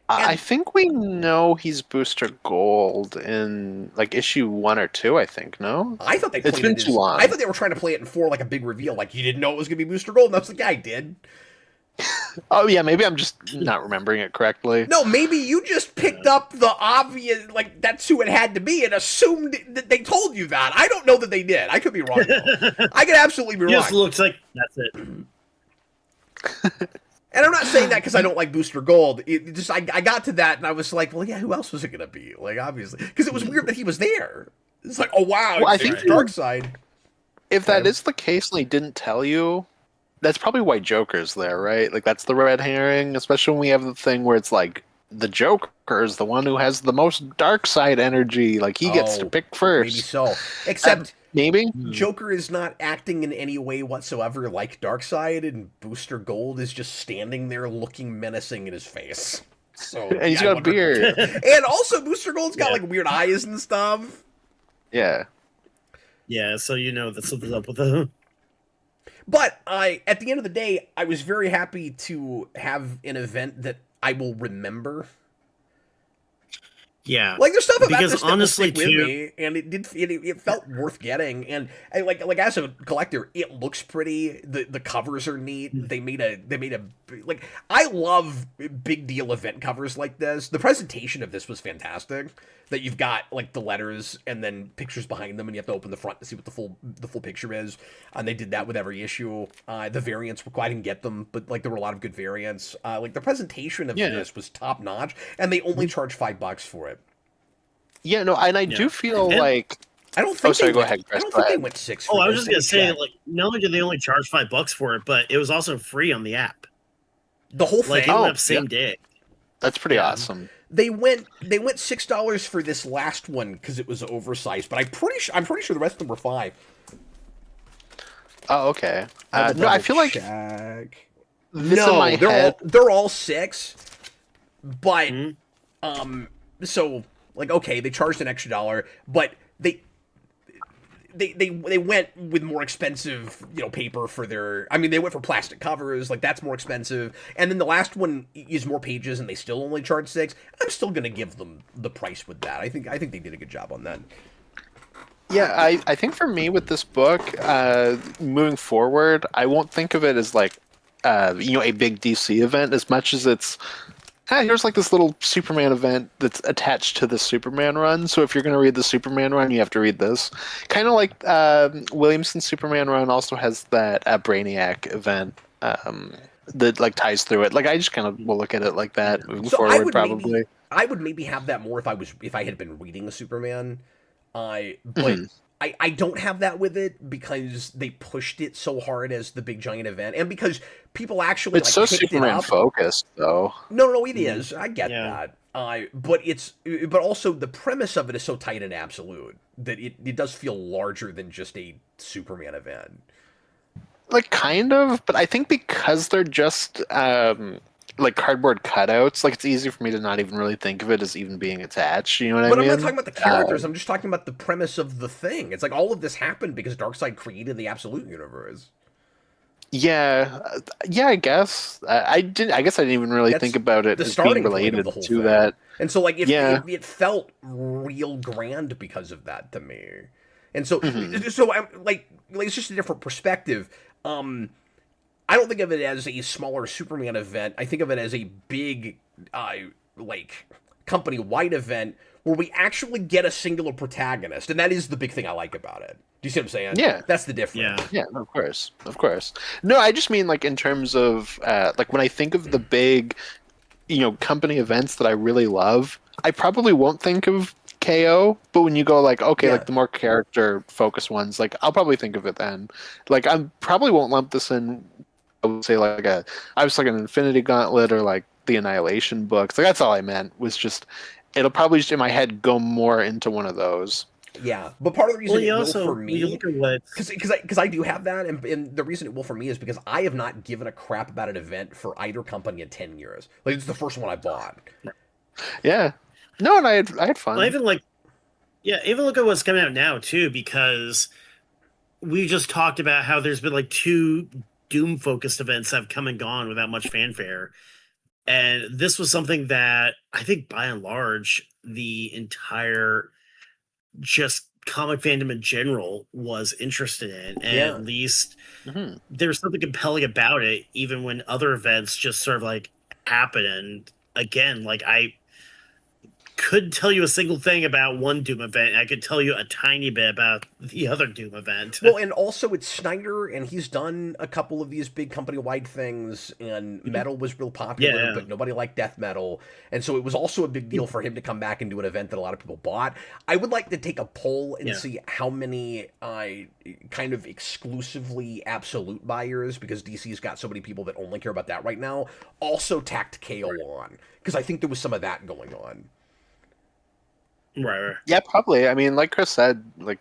I think we know he's Booster Gold in like issue 1 or 2. I think no. I thought it's been too long. I thought they were trying to play it in 4 like a big reveal. Like you didn't know it was gonna be Booster Gold, and I was like, yeah, I did. Oh yeah, maybe I'm just not remembering it correctly. No, maybe you just picked up the obvious, like that's who it had to be, and assumed that they told you that. I don't know that they did. I could be wrong. I could absolutely be wrong. Just looks like that's it. And I'm not saying that because I don't like Booster Gold. It just I got to that and I was like, well, yeah, who else was it gonna be? Like, obviously, because it was weird that he was there. It's like, oh wow, well, I think Darkseid. If that is the case, and they didn't tell you, that's probably why Joker's there, right? Like that's the red herring, especially when we have the thing where it's like the Joker is the one who has the most dark side energy. Like he gets to pick first. Maybe so. Except maybe Joker is not acting in any way whatsoever like Darkseid, and Booster Gold is just standing there looking menacing in his face. So and he's got a beard. And also Booster Gold's got like weird eyes and stuff. Yeah. Yeah, so you know that something's up with him. But at the end of the day, I was very happy to have an event that I will remember. Yeah, like there's stuff about because this honestly, that will stick with me, and it felt worth getting. And like as a collector, it looks pretty. The covers are neat. They made a like I love big deal event covers like this. The presentation of this was fantastic. That you've got like the letters and then pictures behind them, and you have to open the front to see what the full picture is. And they did that with every issue. The variants were I didn't get them, but like there were a lot of good variants. Like the presentation of this was top notch, and they only charged $5 for it. Yeah, no, and I do feel like I don't think. Go ahead, Chris. I don't think they went 6. I was just gonna say, like, not only did they only charge $5 for it, but it was also free on the app. The whole thing, like, it went up same day. That's pretty awesome. They went $6 for this last one because it was oversized, but I'm pretty sure the rest of them were $5. Oh, okay. No, I feel like they're all 6, but so like okay, they charged an extra $1, but they went with more expensive, paper for their. I mean, they went for plastic covers, like that's more expensive. And then the last one is more pages, and they still only charge 6. I'm still gonna give them the price with that. I think they did a good job on that. Yeah, I think for me with this book, moving forward, I won't think of it as like, a big DC event as much as it's. Here's like this little Superman event that's attached to the Superman run. So if you're going to read the Superman run, you have to read this. Kind of like Williamson's Superman run also has that Brainiac event that like ties through it. Like I just kind of will look at it like that moving forward. Probably I would maybe have that more if I had been reading a Superman. But I don't have that with it because they pushed it so hard as the big giant event, and because people actually it's so Superman focused though. No, it is. I get that. But also the premise of it is so tight and absolute that it does feel larger than just a Superman event. Like kind of, but I think because they're just like cardboard cutouts, like it's easy for me to not even really think of it as even being attached. You know what I mean? But I'm not talking about the characters. I'm just talking about the premise of the thing. It's like all of this happened because Darkseid created the Absolute Universe. Yeah, I guess I guess I didn't even really think about it as being related to that. And so, like, it felt real grand because of that to me. And so, I'm like it's just a different perspective. I don't think of it as a smaller Superman event. I think of it as a big, like, company-wide event where we actually get a singular protagonist, and that is the big thing I like about it. Do you see what I'm saying? Yeah. That's the difference. Yeah, of course. No, I just mean, like, in terms of, like, when I think of the big, company events that I really love, I probably won't think of KO, but when you go like, okay, like the more character-focused ones, like, I'll probably think of it then. Like, I probably won't lump this in, I would say, like, I was like an Infinity Gauntlet or, like, the Annihilation books. Like, that's all I meant, was just, it'll probably just, in my head, go more into one of those. Yeah, but part of the reason it will for me, because I do have that, and the reason it will for me is because I have not given a crap about an event for either company in 10 years. Like, it's the first one I bought. Yeah. No, and I had fun. Well, even look at what's coming out now, too, because we just talked about how there's been, like, 2 Doom-focused events that have come and gone without much fanfare. And this was something that I think, by and large, the entire just comic fandom in general was interested in. And at least there's something compelling about it, even when other events just sort of, like, happen. And, again, like, I couldn't tell you a single thing about one Doom event. I could tell you a tiny bit about the other Doom event. Well, and also it's Snyder, and he's done a couple of these big company-wide things, and metal was real popular, but nobody liked death metal, and so it was also a big deal for him to come back and do an event that a lot of people bought. I would like to take a poll and see how many kind of exclusively absolute buyers, because DC's got so many people that only care about that right now, also tacked KO on, because I think there was some of that going on. Right. Yeah, probably. I mean, like Chris said, like,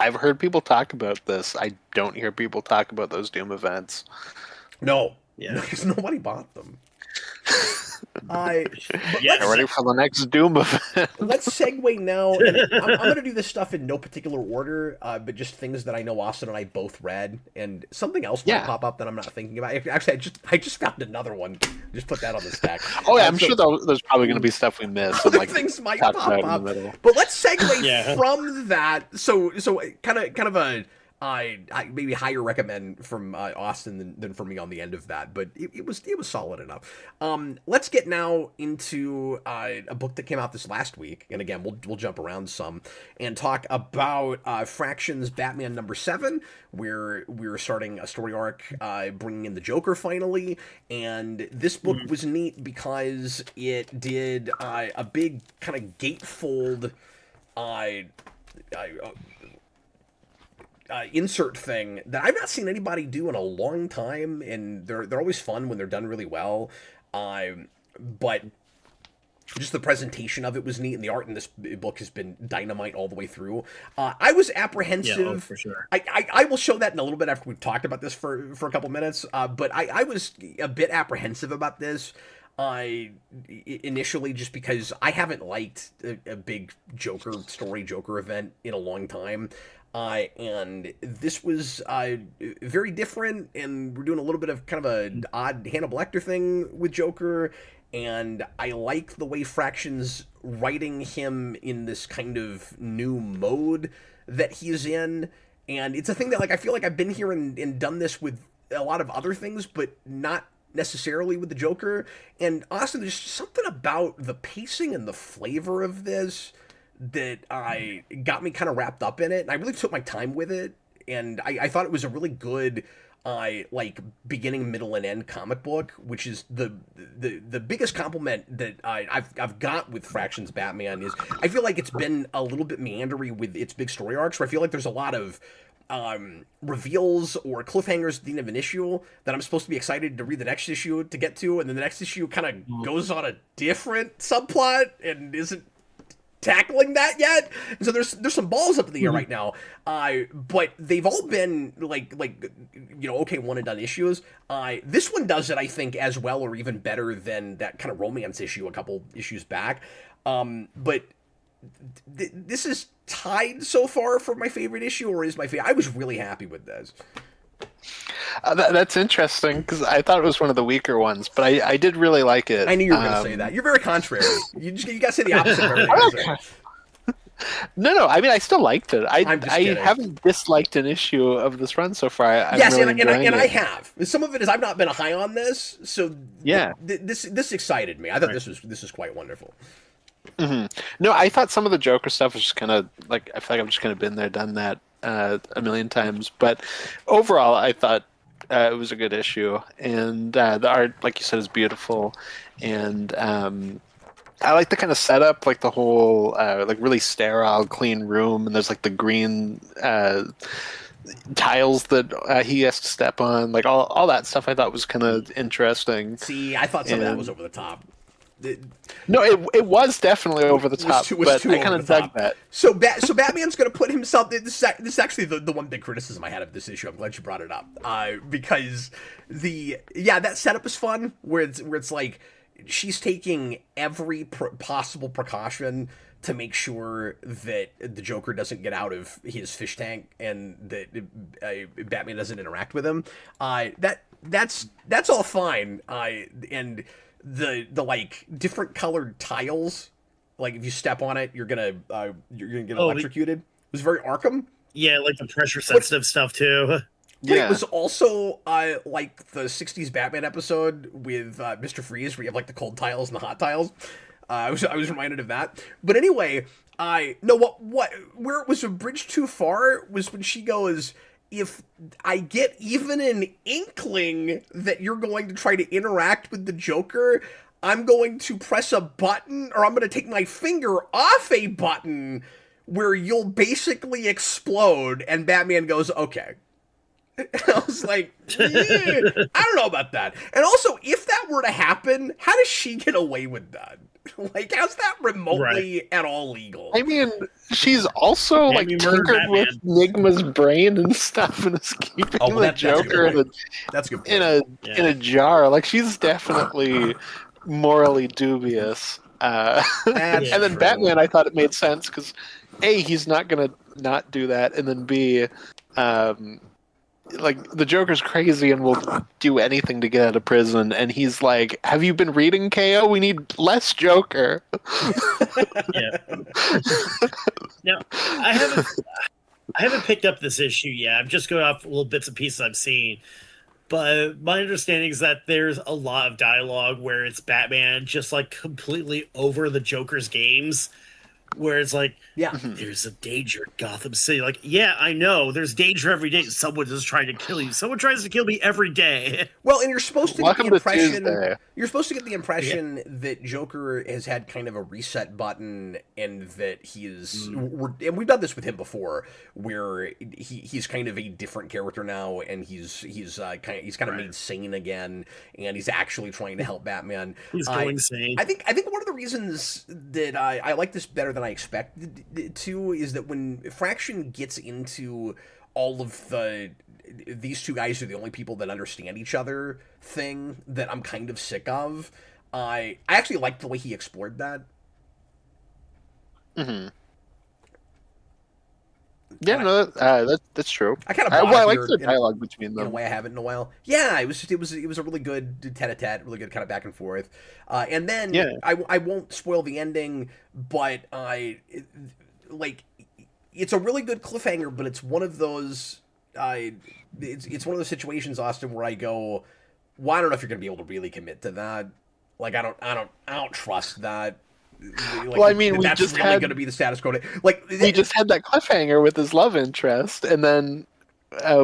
I've heard people talk about this. I don't hear people talk about those Doom events. No. Yeah. Because nobody bought them. Ready for the next Doom event. Let's segue now. And I'm going to do this stuff in no particular order, but just things that I know Austin and I both read, and something else might pop up that I'm not thinking about. Actually, I just found another one. Just put that on the stack. Oh yeah, I'm sure there's probably going to be stuff we missed. Other things might pop up. But let's segue from that. So kind of a. I maybe higher recommend from Austin than for me on the end of that, but it was solid enough. Let's get now into a book that came out this last week, and again we'll jump around some and talk about Fraction's Batman #7, where we're starting a story arc bringing in the Joker finally, and this book was neat because it did a big kind of gatefold insert thing that I've not seen anybody do in a long time, and they're always fun when they're done really well. But just the presentation of it was neat, and the art in this book has been dynamite all the way through. I was apprehensive. Yeah, for sure. I will show that in a little bit after we've talked about this for a couple minutes. But I was a bit apprehensive about this. Initially, just because I haven't liked a big Joker event in a long time. And this was very different, and we're doing a little bit of kind of an odd Hannibal Lecter thing with Joker, and I like the way Fraction's writing him in this kind of new mode that he's in, and it's a thing that, like, I feel like I've been here and done this with a lot of other things, but not necessarily with the Joker. And Austin, there's something about the pacing and the flavor of this that got me kind of wrapped up in it, and I really took my time with it, and I thought it was a really good like beginning, middle, and end comic book, which is the biggest compliment that I've got with Fraction's Batman. Is I feel like it's been a little bit meandery with its big story arcs, where I feel like there's a lot of reveals or cliffhangers at the end of an issue that I'm supposed to be excited to read the next issue to get to, and then the next issue kind of goes on a different subplot and isn't tackling that yet. And so there's some balls up in the air right now, but they've all been like okay, one and done issues. This one does it, I think, as well or even better than that kind of romance issue a couple issues back. But this is tied so far for my favorite issue, or is my favorite. I was really happy with this. That's interesting, because I thought it was one of the weaker ones, but I did really like it. I knew you were going to say that. You're very contrary. You got to say the opposite of everything I say. No. I mean, I still liked it. I haven't disliked an issue of this run so far. Yes, really and I have. Some of it is I've not been high on this, so yeah, this excited me. I thought this was quite wonderful. Mm-hmm. No, I thought some of the Joker stuff was just kind of like, I feel like I've just kind of been there, done that a million times. But overall, I thought it was a good issue, and the art, like you said, is beautiful, and I like the kind of setup, like the whole like really sterile, clean room, and there's like the green tiles that he has to step on, like all that stuff. I thought was kind of interesting. See, I thought some of that was over the top. No, it was definitely over the top, but I kind of dug that. So Batman's going to put himself. This is actually the one big criticism I had of this issue. I'm glad you brought it up, because that setup is fun. Where it's like she's taking every possible precaution to make sure that the Joker doesn't get out of his fish tank and that Batman doesn't interact with him. That's all fine. And the like different colored tiles, like if you step on it, you're gonna get electrocuted. It was very Arkham. Yeah, like the pressure sensitive stuff too. But it was also like the 60s Batman episode with Mr. Freeze, where you have like the cold tiles and the hot tiles. I was reminded of that. But anyway, where it was a bridge too far was when she goes, if I get even an inkling that you're going to try to interact with the Joker, I'm going to press a button, or I'm going to take my finger off a button where you'll basically explode. And Batman goes, okay. And I was like, I don't know about that. And also, if that were to happen, how does she get away with that? Like, how's that remotely at all legal? I mean, she's also like tinkered with Enigma's brain and stuff, and is keeping the Joker in a jar. Like, she's definitely morally dubious. And then true. Batman, I thought it made sense because A, he's not gonna not do that, and then B, like, the Joker's crazy and will do anything to get out of prison, and he's like, have you been reading KO? We need less Joker. Yeah. Now, I haven't picked up this issue yet. I'm just going off little bits and pieces I've seen. But my understanding is that there's a lot of dialogue where it's Batman just, like, completely over the Joker's games. Where it's like, there's a danger in Gotham City. Like, yeah, I know. There's danger every day. Someone is trying to kill you. Someone tries to kill me every day. Well, and you're supposed to get the impression. You're supposed to get the impression that Joker has had kind of a reset button, and that he is. And we've done this with him before, where he's kind of a different character now, and he's kind of made sane again, and he's actually trying to help Batman. He's going sane. I think one of the reasons that I like this better than I expected it to is that when Fraction gets into all of these two guys are the only people that understand each other thing that I'm kind of sick of, I actually liked the way he explored that. Mm-hmm. Yeah, no, that's true. I kind of I like the dialogue between them. In a way I haven't in a while. Yeah, it was a really good tete-a-tete, really good kind of back and forth. And then I won't spoil the ending, but it's a really good cliffhanger. But it's one of those it's one of those situations, Austin, where I go, well, I don't know if you're going to be able to really commit to that. Like, I don't trust that. Like, well, I mean, that's really going to be the status quo. Like, we just had that cliffhanger with his love interest, and then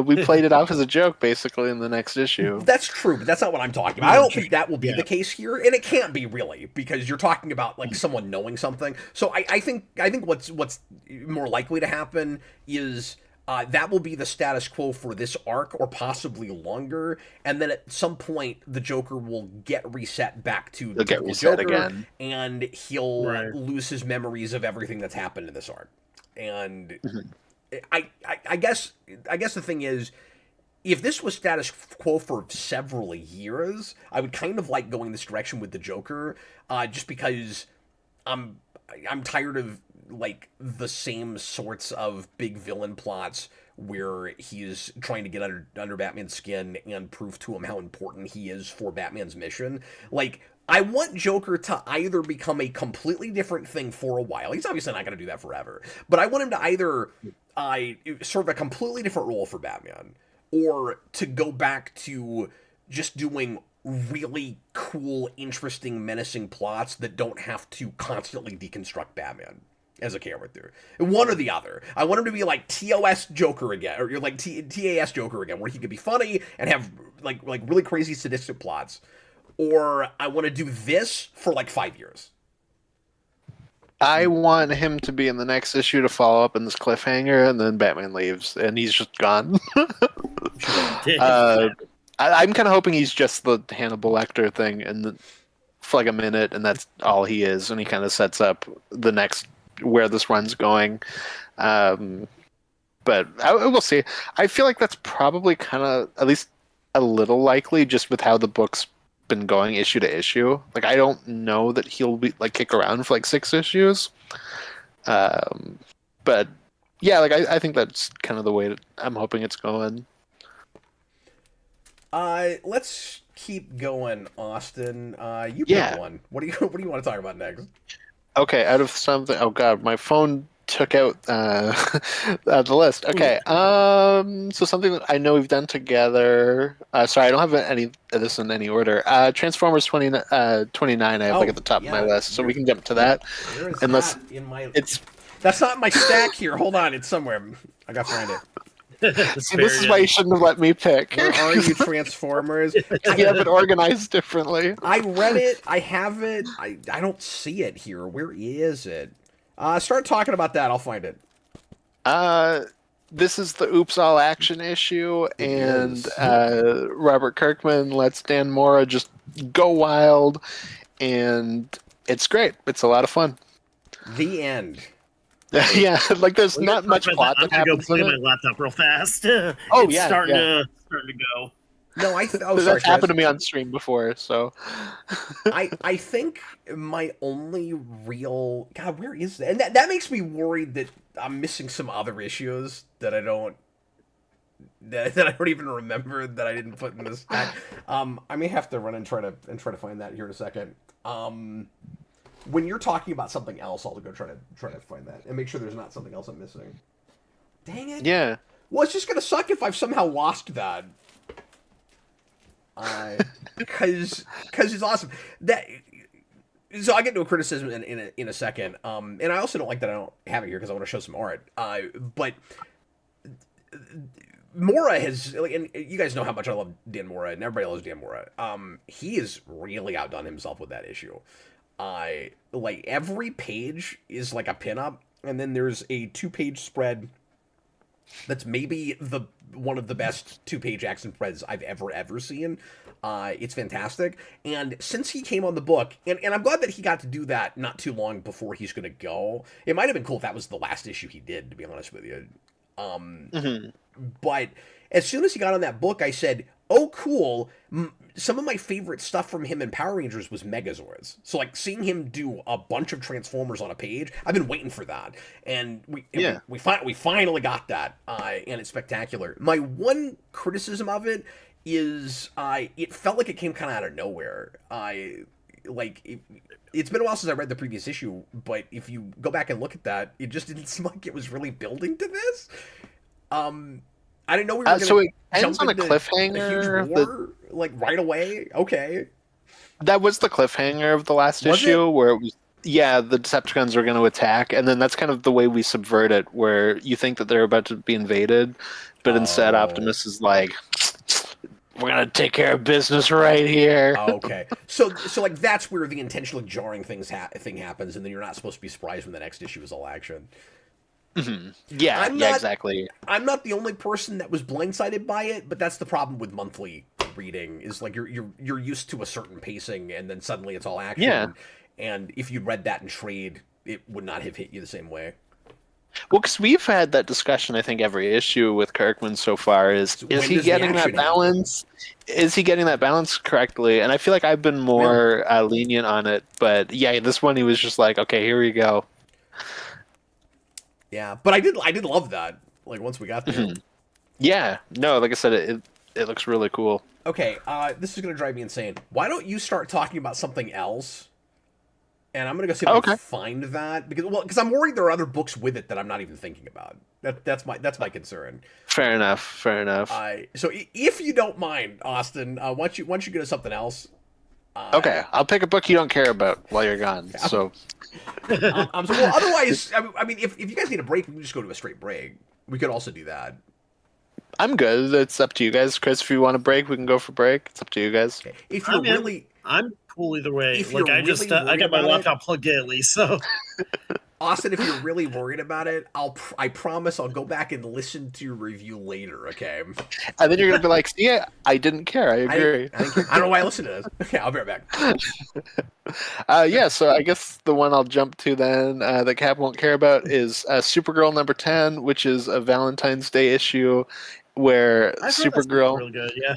we played it off as a joke, basically, in the next issue. That's true, but that's not what I'm talking about. I don't think that will be the case here, and it can't be really, because you're talking about like someone knowing something. So I think what's more likely to happen is that will be the status quo for this arc, or possibly longer, and then at some point the Joker will get reset back to the Joker again, and he'll lose his memories of everything that's happened in this arc. And I guess the thing is, if this was status quo for several years, I would kind of like going this direction with the Joker, just because I'm tired of like the same sorts of big villain plots where he's trying to get under Batman's skin and prove to him how important he is for Batman's mission. Like, I want Joker to either become a completely different thing for a while. He's obviously not going to do that forever. But I want him to either serve a completely different role for Batman, or to go back to just doing really cool, interesting, menacing plots that don't have to constantly deconstruct Batman as a character. One or the other. I want him to be like TOS Joker again, or like TAS Joker again, where he could be funny and have like really crazy sadistic plots. Or I want to do this for like 5 years. I want him to be in the next issue to follow up in this cliffhanger, and then Batman leaves, and he's just gone. I'm kind of hoping he's just the Hannibal Lecter thing, and for like a minute, and that's all he is, and he kind of sets up the next where this run's going. But we'll see. I feel like that's probably kind of at least a little likely, just with how the book's been going issue to issue. Like, I don't know that he'll be like kick around for like 6 issues. But yeah, like I think that's kind of the way that I'm hoping it's going. Let's keep going, Austin. You pick one. What do you want to talk about next? Okay, out of something. Oh god, my phone took out the list. Okay. So something that I know we've done together. Sorry, I don't have any of this in any order. Transformers 29. I have like at the top of my list, so we can jump to that. Where is Unless that in my? it's. That's not in my stack here. Hold on, it's somewhere. I gotta find it. See, this is why you shouldn't have let me pick. Where are you, Transformers? You have it organized differently. I read it. I have it. I don't see it here. Where is it? Start talking about that. I'll find it. This is the Oops All Action issue, and Robert Kirkman lets Dan Mora just go wild, and it's great. It's a lot of fun. The end. Yeah, like there's not much plot that happens. I'm gonna go plug in my laptop real fast. Oh, it's yeah, starting yeah. to go. No, That's happened to me on stream before, so. I think my only real God, where is that? And that makes me worried that I'm missing some other issues that I don't even remember that I didn't put in this stack. I may have to run and try to find that here in a second. When you're talking about something else, I'll go try to find that and make sure there's not something else I'm missing. Dang it! Yeah. Well, it's just gonna suck if I've somehow lost that. Because it's awesome. So I get to a criticism in a second. And I also don't like that I don't have it here because I want to show some art. But Mora has, and you guys know how much I love Dan Mora, and everybody loves Dan Mora. He has really outdone himself with that issue. Like every page is like a pinup, and then there's a 2-page spread that's maybe one of the best 2-page action spreads I've ever seen. It's fantastic, and since he came on the book, and I'm glad that he got to do that not too long before he's gonna go. It might have been cool if that was the last issue he did, to be honest with you. But as soon as he got on that book, I said, "Oh, cool." Some of my favorite stuff from him in Power Rangers was Megazords. So, like, seeing him do a bunch of Transformers on a page, I've been waiting for that. And we finally got that, and it's spectacular. My one criticism of it is it felt like it came kind of out of nowhere. It's been a while since I read the previous issue, but if you go back and look at that, it just didn't seem like it was really building to this. I didn't know we were going to so it ends jump on a into cliffhanger. a huge war, like right away. Okay, that was the cliffhanger of the last Was issue, it? where it was, yeah, the Decepticons are going to attack, and then that's kind of the way we subvert it, where you think that they're about to be invaded, but instead Optimus is like, "We're going to take care of business right here." Okay, so like that's where the intentionally jarring thing happens, and then you're not supposed to be surprised when the next issue is all action. Mm-hmm. Yeah, exactly. I'm not the only person that was blindsided by it, but that's the problem with monthly reading. Is like you're used to a certain pacing, and then suddenly it's all action. Yeah. And if you read that in trade, it would not have hit you the same way. Well, because we've had that discussion, I think, every issue with Kirkman so far is he getting that balance? Is he getting that balance correctly? And I feel like I've been more lenient on it, but yeah, this one he was just like, okay, here we go. Yeah, but I did love that. Like once we got there. Mm-hmm. Yeah, no, like I said, it looks really cool. Okay, this is gonna drive me insane. Why don't you start talking about something else? And I'm gonna go see if I can find that because I'm worried there are other books with it that I'm not even thinking about. That's my concern. Fair enough. So if you don't mind, Austin, once you go to something else. Okay, I'll pick a book you don't care about while you're gone. So. Otherwise, I mean, if you guys need a break, we can just go to a straight break. We could also do that. I'm good. It's up to you guys, Chris. If you want a break, we can go for break. It's up to you guys. Okay. If you're I'm cool either way. If Like you're I got my laptop plugged in at least. So, Austin, if you're really worried about it, I promise I'll go back and listen to your review later. Okay. And then you're gonna be like, "See, I didn't care. I agree. I don't know why I listened to this." Okay, I'll be right back. Yeah. So I guess the one I'll jump to then that Cap won't care about is Supergirl number 10, which is a Valentine's Day issue where Supergirl. Real good, yeah.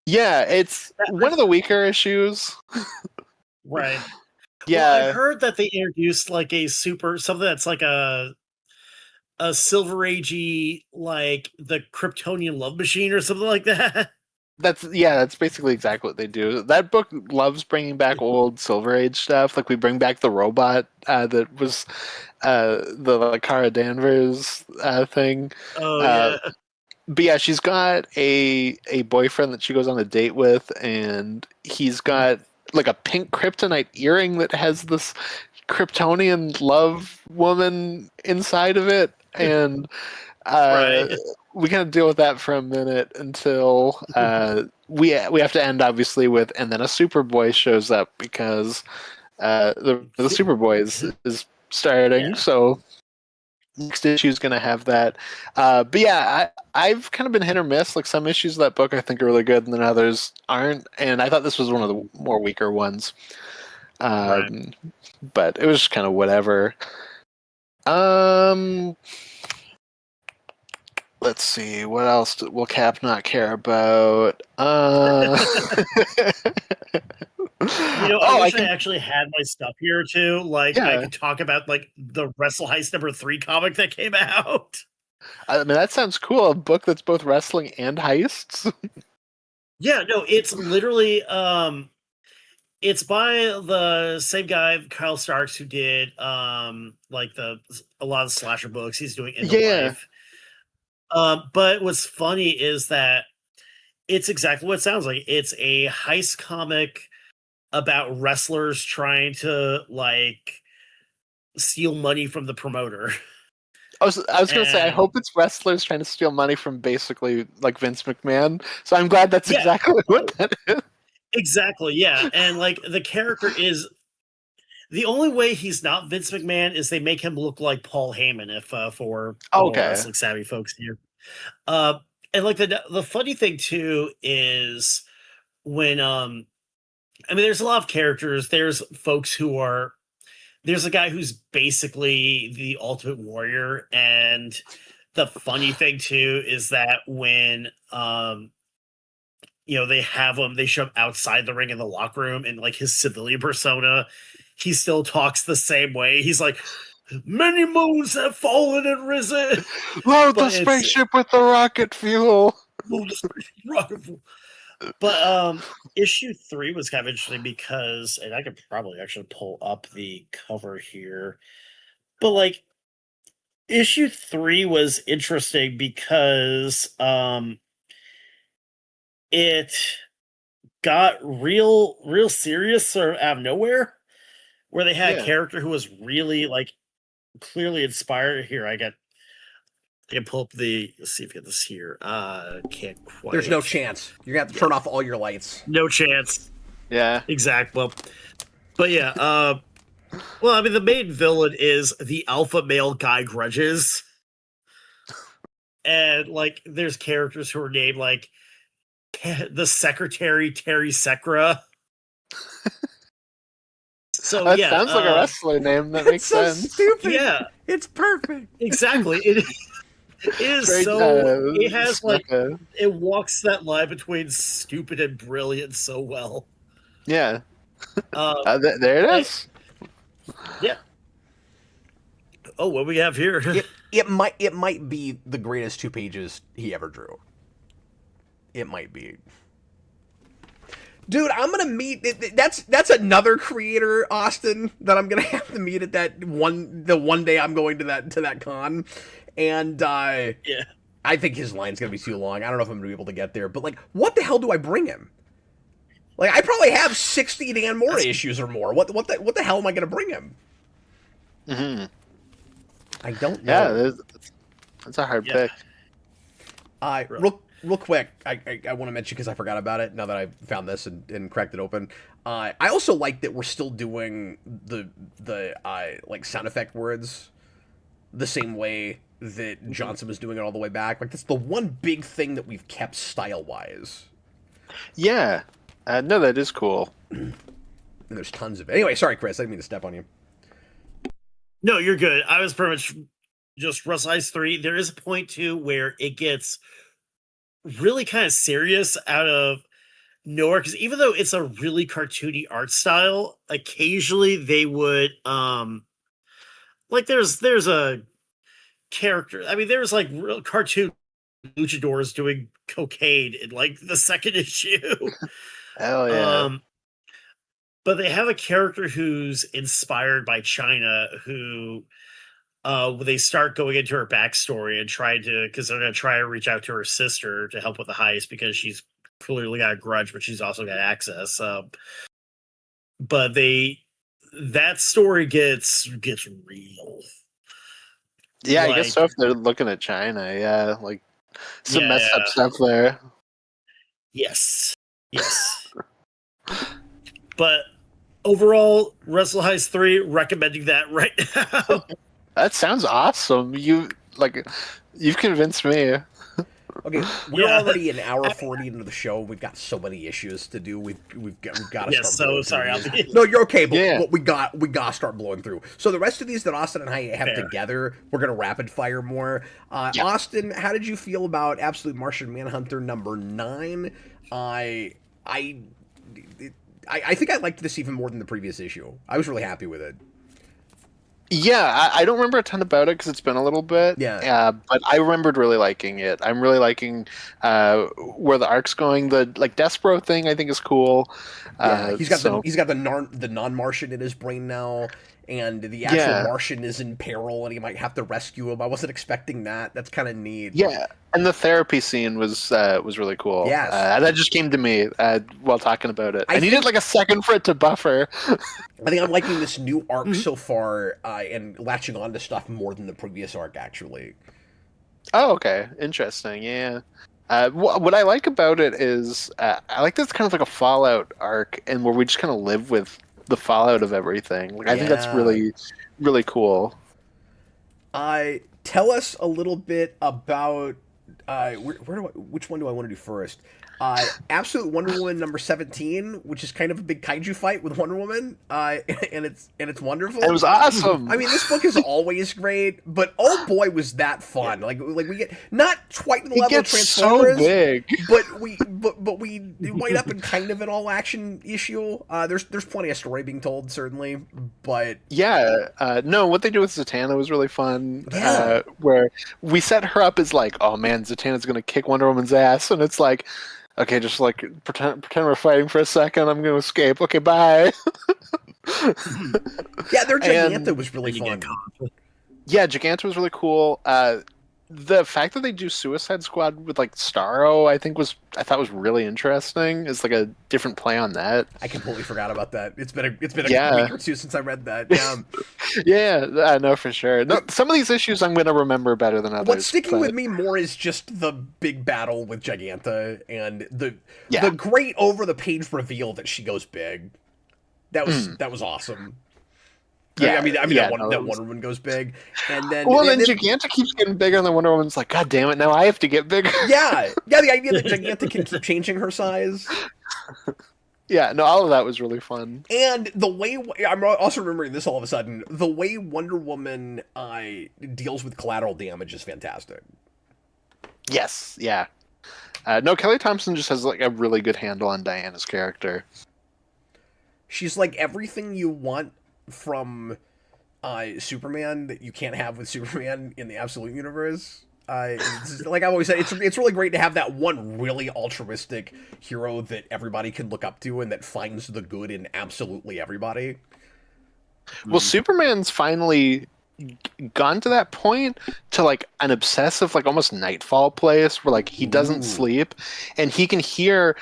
Yeah, it's one of the weaker issues. Right. Yeah, well, I heard that they introduced like something that's like a Silver Agey, like the Kryptonian love machine or something like that. That's basically exactly what they do. That book loves bringing back old Silver Age stuff. Like we bring back the robot that was the like, Cara Danvers thing. Oh Uh, yeah. but yeah, she's got a boyfriend that she goes on a date with, and he's got like a pink kryptonite earring that has this Kryptonian love woman inside of it, and Right. we kind of deal with that for a minute until we have to end obviously with, and then a Superboy shows up because the Superboy is starting, Yeah. so next issue is going to have that. But yeah, I've kind of been hit or miss. Like some issues of that book I think are really good, and then others aren't. And I thought this was one of the more weaker ones. Right. But it was just kind of whatever. Let's see, what else will Cap not care about? I wish I actually had my stuff here too. Like I Yeah. could talk about like the Wrestle Heist #3 comic that came out. I mean, that sounds cool. A book that's both wrestling and heists. Yeah, no, it's literally it's by the same guy, Kyle Starks, who did like a lot of slasher books. He's doing End of Yeah. Life. But what's funny is that it's exactly what it sounds like. It's a heist comic about wrestlers trying to like steal money from the promoter. I was going to say, I And- hope it's wrestlers trying to steal money from basically like Vince McMahon. So I'm glad that's Yeah. exactly what that is. Exactly, yeah. And like the character is the only way he's not Vince McMahon is they make him look like Paul Heyman, if for Okay. wrestling savvy folks here. And like the funny thing too is when I mean there's a lot of characters. There's folks who are there's a guy who's basically the ultimate warrior, and the funny thing too is that when they have him, they show him outside the ring in the locker room, and like his civilian persona, he still talks the same way. He's like, many moons have fallen and risen. Load the But it's- spaceship with the rocket fuel. But issue 3 was kind of interesting because, and I could probably actually pull up the cover here, but like issue 3 was interesting because it got real serious sort of out of nowhere, where they had Yeah. a character who was really like clearly inspired. Here, I can pull up let's see if I get this here. Can't quite. There's no chance. You're gonna have to turn off all your lights. No chance. Yeah. Exactly. But yeah, well, I mean, the main villain is the alpha male Guy Grudges. And like there's characters who are named like the secretary Terry Secra. So That yeah, sounds like a wrestler name. That makes It's so sense. stupid. Yeah, It's perfect. exactly. It is Very, so. It has like snooker. it walks that line between stupid and brilliant so well. Yeah. There There it is. Yeah. Oh, what we have here? It might be the greatest 2 pages he ever drew. It might be. Dude, I'm gonna meet. That's another creator, Austin, that I'm gonna have to meet at the one day I'm going to that con, and Yeah. I think his line's gonna be too long. I don't know if I'm gonna be able to get there, but like, what the hell do I bring him? Like, I probably have 60 Dan Mora issues or more. What the hell am I gonna bring him? Mm-hmm. I don't know. Yeah, that's a hard Yeah. pick. Real quick, I want to mention because I forgot about it now that I found this and cracked it open. I also like that we're still doing the like sound effect words the same way that Johnson was doing it all the way back. Like that's the one big thing that we've kept style wise. Yeah. No, that is cool. And there's tons of it. Anyway, sorry, Chris, I didn't mean to step on you. No, you're good. I was pretty much just Wrestle Heist 3. There is a point too where it gets really kind of serious out of nowhere, because even though it's a really cartoony art style, occasionally they would like there's a character. I mean, there's like real cartoon luchadors doing cocaine in like the second issue. Hell yeah. But they have a character who's inspired by China, who they start going into her backstory and trying to, because they're going to try to reach out to her sister to help with the heist because she's clearly got a grudge, but she's also got access. But that story gets real. Yeah, I guess Like, so. If they're looking at China, yeah, like some messed up yeah. stuff there. Yes. But overall, Wrestle Heist 3, recommending that right now. That sounds awesome. You've convinced me. Okay, we're already an hour 40 into the show. We've got so many issues to do. We've got to start. So sorry. No, you're okay. But Yeah. we got to start blowing through. So the rest of these that Austin and I have Fair. together, we're gonna rapid fire more. Austin, how did you feel about Absolute Martian Manhunter number 9? I think I liked this even more than the previous issue. I was really happy with it. Yeah, I don't remember a ton about it because it's been a little bit. Yeah. But I remembered really liking it. I'm really liking where the arc's going. The like Despero thing I think is cool. Yeah, he's got the non-Martian in his brain now, and the actual Martian is in peril, and he might have to rescue him. I wasn't expecting that. That's kind of neat. Yeah, and the therapy scene was really cool. Yes. That just came to me while talking about it. I needed like a second for it to buffer. I think I'm liking this new arc so far, and latching on to stuff more than the previous arc, actually. Oh, okay. Interesting, yeah. What I like about it is I like that it's kind of like a Fallout arc, and where we just kind of live with the fallout of everything. Like I think that's really, really cool. Tell us a little bit about which one do I want to do first? Absolute Wonder Woman number 17, which is kind of a big kaiju fight with Wonder Woman, and it's wonderful. It was awesome. I mean, this book is always great, but oh boy, was that fun! Like we get not quite the level of Transformers, so big, but we wind up in kind of an all action issue. There's plenty of story being told, certainly, but no, what they do with Zatanna was really fun. Yeah. Where we set her up as like, oh man, Zatanna's gonna kick Wonder Woman's ass, and it's like, okay, just like pretend we're fighting for a second. I'm going to escape. Okay, bye. Yeah, their Giganta was really fun. Yeah, Giganta was really cool. The fact that they do Suicide Squad with like Starro, I thought was really interesting. It's like a different play on that. I completely forgot about that. It's been a week or two since I read that. Yeah, no, for sure. No, some of these issues I'm going to remember better than others. What's sticking with me more is just the big battle with Giganta and the great over the page reveal that she goes big. That was awesome. Yeah, I mean that Wonder Woman goes big, and then then Giganta keeps getting bigger, and then Wonder Woman's like, God damn it, now I have to get bigger. Yeah, the idea that Giganta can keep changing her size. Yeah, no, all of that was really fun. And the way I'm also remembering this all of a sudden, the way Wonder Woman deals with collateral damage is fantastic. Yes, yeah. No, Kelly Thompson just has like a really good handle on Diana's character. She's like everything you want from Superman that you can't have with Superman in the Absolute Universe. Like I always said, it's really great to have that one really altruistic hero that everybody can look up to and that finds the good in absolutely everybody. Well, Superman's finally gone to that point to like an obsessive, like almost nightfall place where like he doesn't sleep and he can hear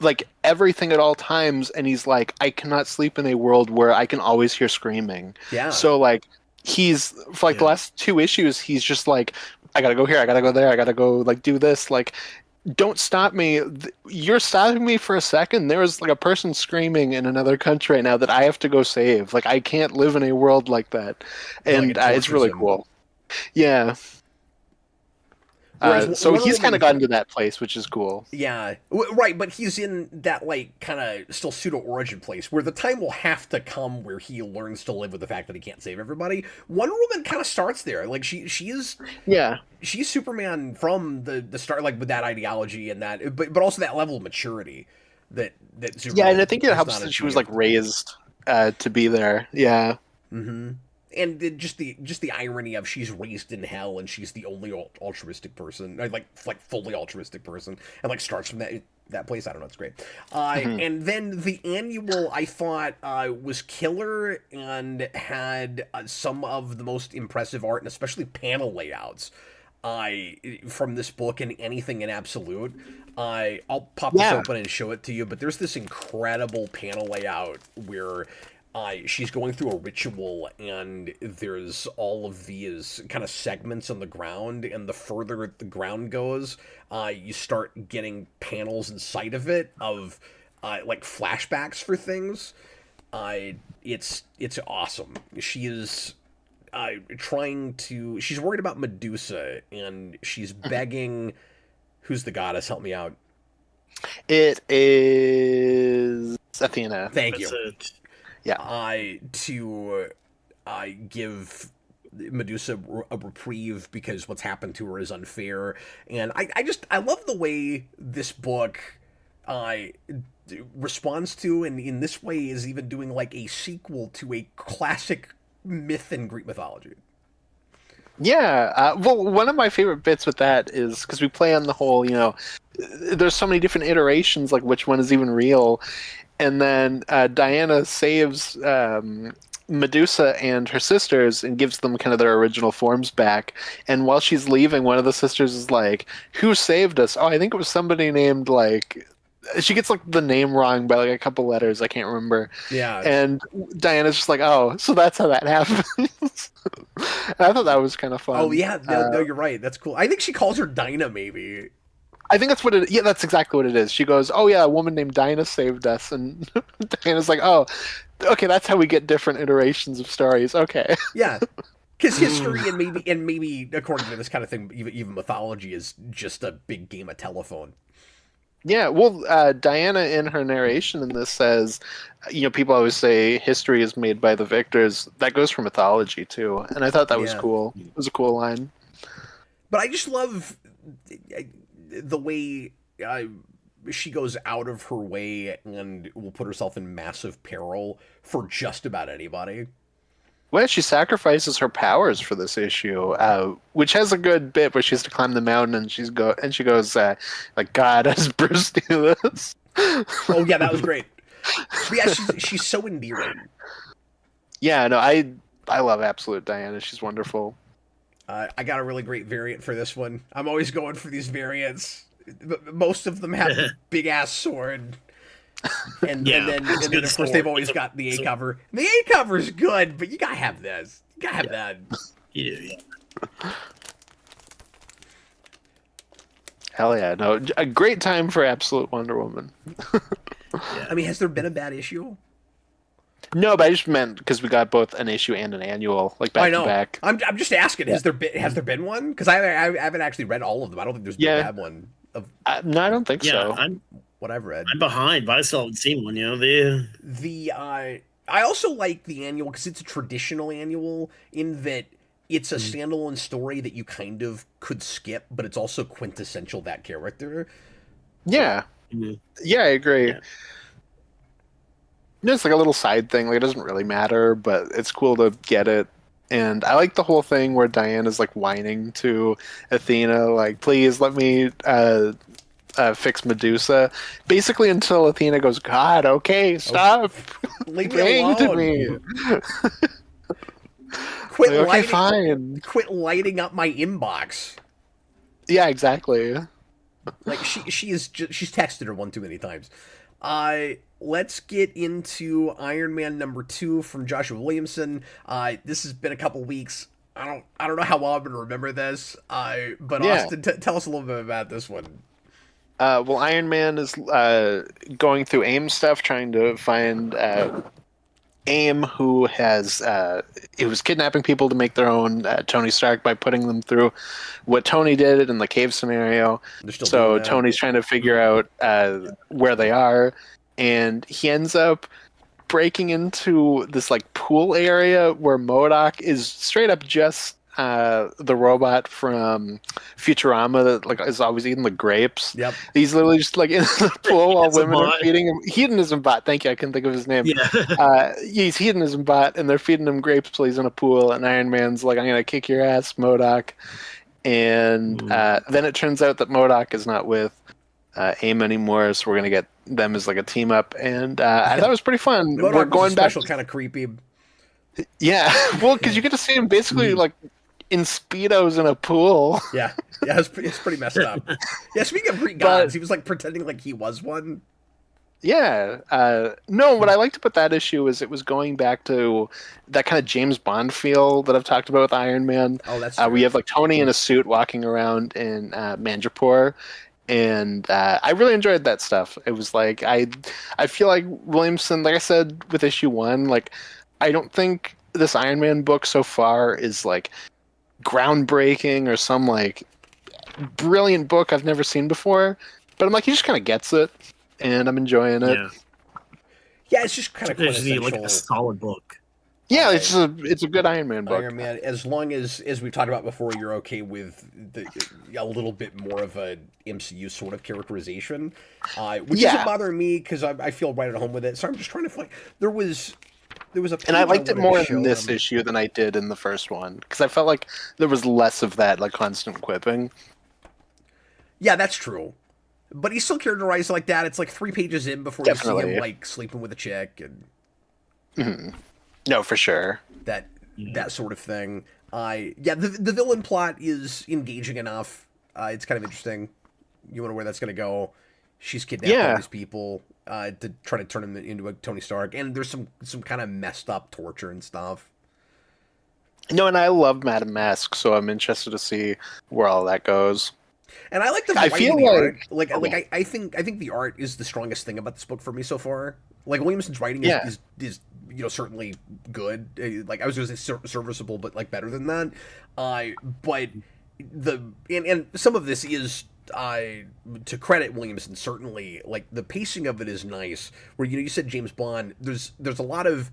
like everything at all times, and he's like, I cannot sleep in a world where I can always hear screaming. Yeah. So like he's for like the last 2 issues, he's just like, I gotta go here, I gotta go there, I gotta go like do this. Like, don't stop me. You're stopping me for a second. There's like a person screaming in another country right now that I have to go save. Like, I can't live in a world like that. And it's really cool. Yeah. So he's kind of gotten to that place, which is cool. Yeah, right, but he's in that, like, kind of still pseudo-origin place, where the time will have to come where he learns to live with the fact that he can't save everybody. Wonder Woman kind of starts there. Like, she's Superman from the start, like, with that ideology and that, but also that level of maturity that Superman... Yeah, and I think it helps that she was, like, raised to be there. Yeah. Mm-hmm. just the irony of she's raised in hell and she's the only altruistic person, like fully altruistic person, and like starts from that place. I don't know. It's great. And then the annual I thought was killer and had some of the most impressive art and especially panel layouts from this book and anything in absolute. I'll pop this open and show it to you, but there's this incredible panel layout where she's going through a ritual and there's all of these kind of segments on the ground, and the further the ground goes, you start getting panels inside of it of like flashbacks for things. It's awesome. She is she's worried about Medusa, and she's begging, who's the goddess? Help me out. It is Athena. Thank you. Yeah. To give Medusa a reprieve because what's happened to her is unfair. And I love the way this book responds to, and in this way is even doing like a sequel to a classic myth in Greek mythology. Yeah, well, one of my favorite bits with that is because we play on the whole, there's so many different iterations, like which one is even real. And then Diana saves Medusa and her sisters and gives them kind of their original forms back. And while she's leaving, one of the sisters is like, "Who saved us?" "Oh, I think it was somebody named like..." She gets like the name wrong by like a couple letters. I can't remember. Yeah. And Diana's just like, "Oh, so that's how that happens." I thought that was kind of fun. Oh yeah, no, you're right. That's cool. I think she calls her Dinah, maybe. I think that's what it. Yeah, that's exactly what it is. She goes, "Oh yeah, a woman named Dinah saved us," and Diana's like, "Oh, okay, that's how we get different iterations of stories." Okay. Yeah, because history and maybe according to this kind of thing, even mythology is just a big game of telephone. Yeah, well, Diana in her narration in this says, people always say history is made by the victors. That goes for mythology too, and I thought that was cool. It was a cool line. But I just love the way she goes out of her way and will put herself in massive peril for just about anybody. Well, she sacrifices her powers for this issue, which has a good bit where she has to climb the mountain, and she goes like, "God, does Bruce do this?" Oh yeah, that was great. But yeah, she's so endearing. Yeah, no, I love Absolute Diana. She's wonderful. I got a really great variant for this one. I'm always going for these variants. Most of them have a big ass sword. And then of course they've always got the A cover. The A cover is good, but you gotta have this. You gotta have that. Yeah. Hell yeah! No, a great time for Absolute Wonder Woman. I mean, has there been a bad issue? No, but I just meant because we got both an issue and an annual, like back to back. I'm just asking. Has there been one? Because I haven't actually read all of them. I don't think there's been a bad one. No, I don't think so. What I've read. I'm behind, but I still haven't seen one. I also like the annual because it's a traditional annual in that it's a standalone story that you kind of could skip, but it's also quintessential that character. Yeah, yeah, I agree. Yeah. It's like a little side thing. Like it doesn't really matter, but it's cool to get it. And I like the whole thing where Diana's like whining to Athena, like, "Please let me fix Medusa," basically until Athena goes, "God, okay, stop, leave me alone. To me." Quit lighting up my inbox. Yeah, exactly. Like she's texted her one too many times. Let's get into Iron Man #2 from Joshua Williamson. This has been a couple weeks. I don't know how well I'm gonna remember this. But Austin, tell us a little bit about this one. Well, Iron Man is going through AIM stuff, trying to find AIM, who was kidnapping people to make their own Tony Stark by putting them through what Tony did in the cave scenario. So Tony's trying to figure out where they are, and he ends up breaking into this like pool area where MODOK is straight up just the robot from Futurama that like is always eating the grapes. Yep. He's literally just like in the pool while Hedonism women are bot. feeding him. Hedonism bot. Thank you. I couldn't think of his name. Yeah. He's hedonism bot, and they're feeding him grapes while he's in a pool. And Iron Man's like, "I'm gonna kick your ass, MODOK." And then it turns out that MODOK is not with AIM anymore, so we're gonna get them as like a team up, and I thought it was pretty fun. MODOK We're going was back. special, kind of creepy. Yeah, well, because you get to see him basically like in speedos in a pool. Yeah, it's pretty messed up. Yeah, speaking of Greek gods, he was like pretending like he was one. Yeah. No, what I liked about that issue is it was going back to that kind of James Bond feel that I've talked about with Iron Man. Oh, that's true. We have like Tony in a suit walking around in Mandrapore. And I really enjoyed that stuff. It was like I feel like Williamson, like I said with issue 1, like I don't think this Iron Man book so far is like groundbreaking or some like brilliant book I've never seen before. But I'm like, he just kind of gets it, and I'm enjoying it. Yeah, it's just kind of quintessential. Like a solid book. Yeah, it's a good Iron Man book. Iron Man, as long as we've talked about before, you're okay with a little bit more of a MCU sort of characterization, which doesn't bother me because I feel right at home with it. So I'm just trying to find. There was a and I liked it more in this them. issue than I did in the first one because I felt like there was less of that like constant quipping. Yeah, that's true. But he's still characterized like that. It's like 3 pages in before you see him like sleeping with a chick and. No, for sure. That sort of thing. The villain plot is engaging enough. It's kind of interesting. You wonder where that's going to go. She's kidnapped all these people to try to turn him into a Tony Stark, and there's some kind of messed up torture and stuff. No, and I love Madame Mask, so I'm interested to see where all that goes. And I like the I feel like art. I think the art is the strongest thing about this book for me so far. Like Williamson's writing is certainly good. Like I was going to say serviceable, but like better than that. But and some of this is to credit Williamson certainly. Like the pacing of it is nice. Where you said James Bond. There's a lot of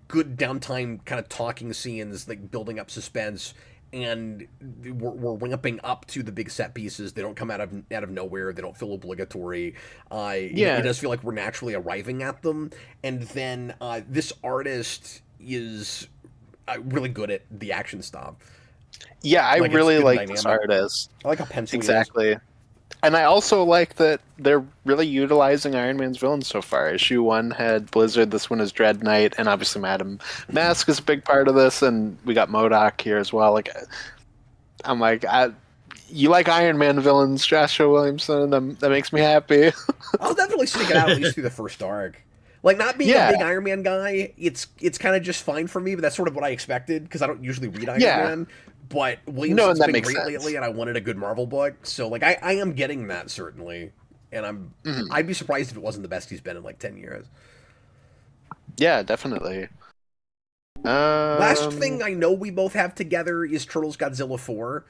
good downtime kind of talking scenes, like building up suspense. And we're ramping up to the big set pieces. They don't come out of nowhere. They don't feel obligatory. It does feel like we're naturally arriving at them. And then this artist is really good at the action stuff. Yeah, I really like this artist. I like how pencil exactly. And I also like that they're really utilizing Iron Man's villains so far. Issue 1 had Blizzard, this one is Dread Knight, and obviously Madame Mask is a big part of this, and we got MODOK here as well. Like, I'm like, you like Iron Man villains, Joshua Williamson? That makes me happy. I'll definitely stick it out at least through the first arc. Like, not being a big Iron Man guy, it's kind of just fine for me, but that's sort of what I expected, because I don't usually read Iron Man. But Williamson's been great lately, and I wanted a good Marvel book, so like I am getting that certainly, and I'd be surprised if it wasn't the best he's been in like 10 years. Yeah, definitely. Last thing I know we both have together is Turtles Godzilla 4.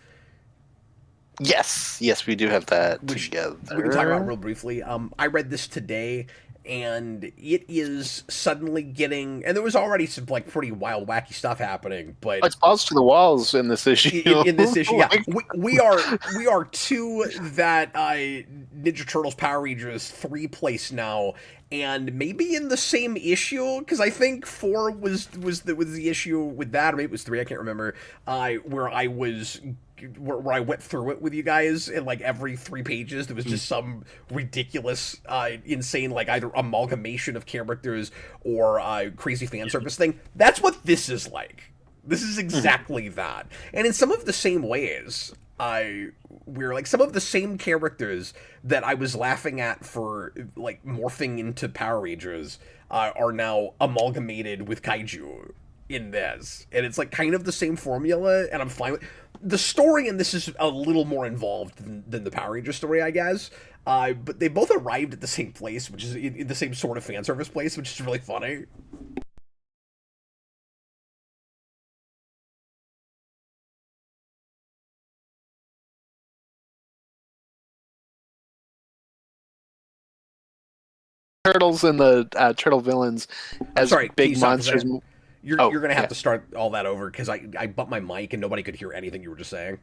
Yes, we do have that together. We can talk about real briefly. I read this today. And it is suddenly getting, and there was already some like pretty wild, wacky stuff happening, but it's balls to the walls in this issue. In this issue, yeah, we are to that Ninja Turtles Power Rangers 3 place now, and maybe in the same issue because I think 4 was the issue with that, or maybe it was 3. I can't remember. Where I went through it with you guys, and like every 3 pages there was just some ridiculous, insane, like either amalgamation of characters or crazy fan service thing. That's what this is like. This is exactly that, and in some of the same ways. We're like some of the same characters that I was laughing at for like morphing into Power Rangers are now amalgamated with kaiju in this, and it's like kind of the same formula, and I'm fine with the story. And this is a little more involved than the Power Ranger story, I guess. But they both arrived at the same place, which is in the same sort of fan service place, which is really funny. Turtles and the turtle villains as big monsters. You're Oh, gonna have yeah. to start all that over because I bumped my mic and nobody could hear anything you were just saying.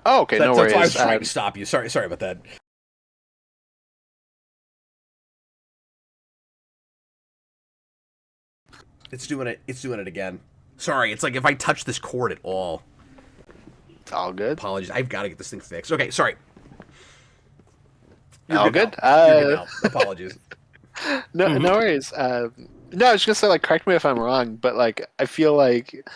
Oh, okay, no That's worries. why I was trying to stop you. Sorry about that. It's doing it. It's doing it again. Sorry, it's like if I touch this cord at all. It's all good. Apologies. I've got to get this thing fixed. Okay, sorry. You're All good. good. Now. You're good now. Apologies. No worries. No, I was just gonna say, like, correct me if I'm wrong, but like, I feel like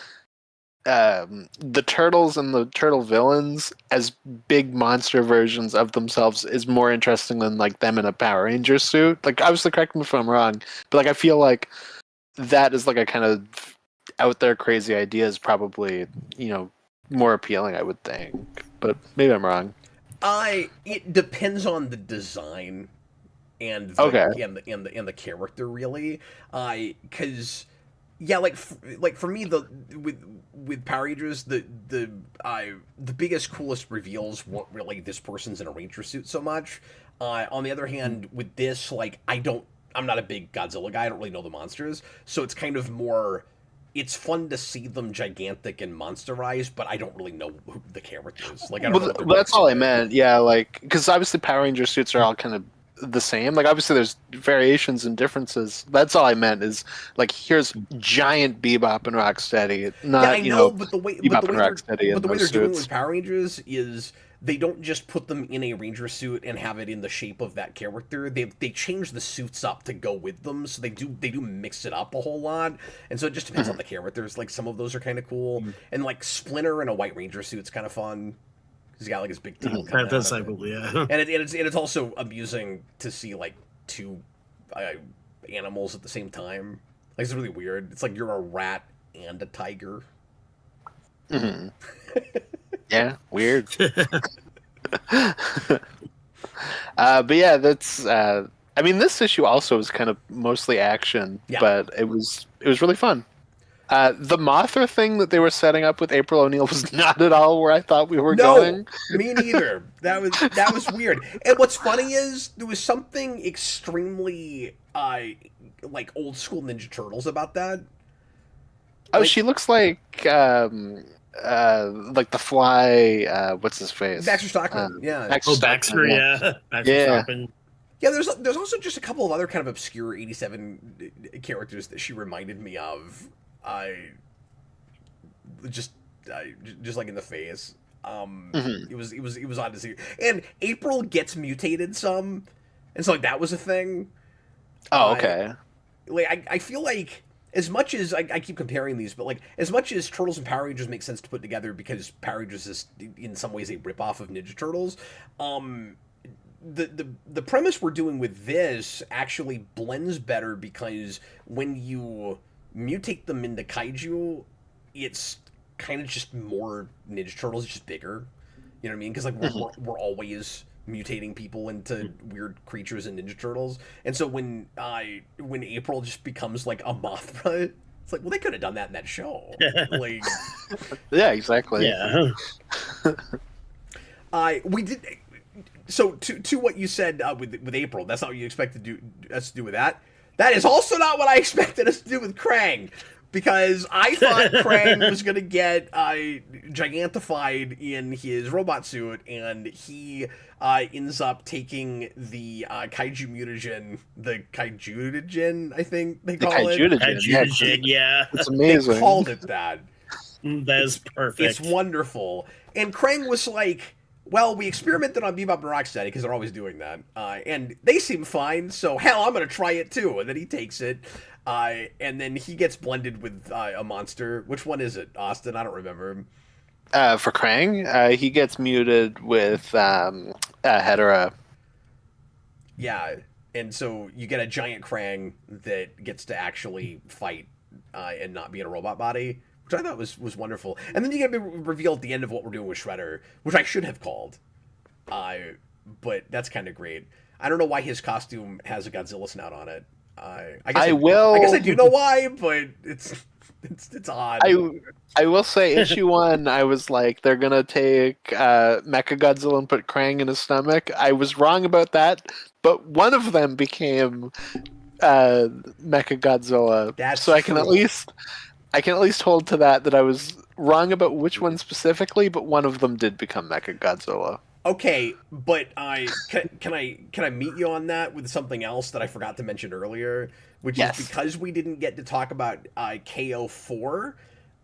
the turtles and the turtle villains as big monster versions of themselves is more interesting than like them in a Power Ranger suit. Like, obviously, correct me if I'm wrong, but like, I feel like that is like a kind of out there crazy idea is probably, you know, more appealing, I would think. But maybe I'm wrong. It depends on the design and the, Okay. and the character really. Because yeah, like for me with Power Rangers the biggest coolest reveals weren't really this person's in a ranger suit so much. On the other hand, with this, like I'm not a big Godzilla guy. I don't really know the monsters, so it's kind of more. It's fun to see them gigantic and monsterized, but I don't really know who the characters. Like, I don't know. What Well, that's all I meant. Yeah, like, because obviously Power Ranger suits are all kind of the same. Like, obviously there's variations and differences. That's all I meant is like, here's giant Bebop and Rocksteady, not Yeah, I you know, know but the way Bebop and Rocksteady but the way those they're doing suits. with Power Rangers is they don't just put them in a ranger suit and have it in the shape of that character. They change the suits up to go with them, so they do mix it up a whole lot. And so it just depends on the characters. Like, some of those are kind of cool, and like Splinter in a white ranger suit's kind of fun. He's got like his big tail coming out of it. Yeah. And it's also amusing to see like two animals at the same time. Like, it's really weird. It's like you're a rat and a tiger. Mm-hmm. Yeah, weird. But yeah, that's. I mean, this issue also was kind of mostly action, Yeah. but it was really fun. The Mothra thing that they were setting up with April O'Neil was not at all where I thought we were going. Me neither. That was weird. And what's funny is there was something extremely like old school Ninja Turtles about that. Oh, Like- she looks like the Fly. What's his face? Baxter Stockman. Yeah. Oh, Baxter, yeah. Baxter Yeah. Stockman. Yeah, there's also just a couple of other kind of obscure 87 characters that she reminded me of. Just like in the face. It was odd to see. And April gets mutated some, and so like that was a thing. Oh, okay. Like I feel like as much as I keep comparing these, but like as much as Turtles and Power Rangers make sense to put together because Power Rangers is in some ways a ripoff of Ninja Turtles, the premise we're doing with this actually blends better because when you mutate them into kaiju, it's kind of just more Ninja Turtles, just bigger. You know what I mean? Because like we're always mutating people into weird creatures in Ninja Turtles, and so when April just becomes like a Mothra, it's like, well, they could have done that in that show. Like, Yeah, exactly. Yeah. we did. So to what you said with April, that's not what you expected us to do with that. That is also not what I expected us to do with Krang, because I thought Krang was going to get gigantified in his robot suit, and he ends up taking the kaiju mutagen, I think they call it. Kaijujin, yeah. It's amazing. They called it that. That is perfect. It's wonderful. And Krang was like, well, we experimented on Bebop and Rocksteady because they're always doing that, and they seem fine. So hell, I'm gonna try it too. And then he takes it, and then he gets blended with a monster. Which one is it, Austin? I don't remember. For Krang, he gets muted with Hedera. Yeah, and so you get a giant Krang that gets to actually fight and not be in a robot body, which I thought was wonderful. And then you get to reveal at the end of what we're doing with Shredder, which I should have called. But that's kind of great. I don't know why his costume has a Godzilla snout on it. I guess I do know why, but it's odd. I will say, issue 1, I was like, they're gonna take Mechagodzilla and put Krang in his stomach. I was wrong about that, but one of them became Mechagodzilla, That's so I can true. at least I can at least hold to that I was wrong about which one specifically, but one of them did become Mecha Godzilla. Okay, but can I meet you on that with something else that I forgot to mention earlier, which Yes. is because we didn't get to talk about KO4.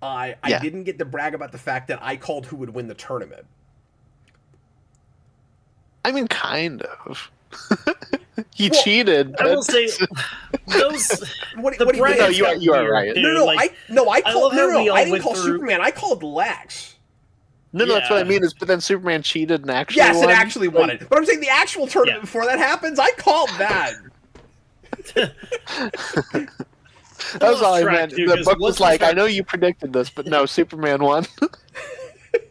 I Yeah. didn't get to brag about the fact that I called who would win the tournament. I mean, kind of. He Well, cheated. I will say those What, the what do you brackets mean? you are- got you are weird, right. too. No, Like, I called love how we all I didn't went call through- Superman. I called Lex. No, that's what I Yeah. mean. Is but then Superman cheated and actually Yes, won. it actually won it. But I'm saying the actual tournament Yeah. before that happens, I called that. That was all I Track, meant. dude, The 'cause book once was we like, I start- know you predicted this, but no, Superman won.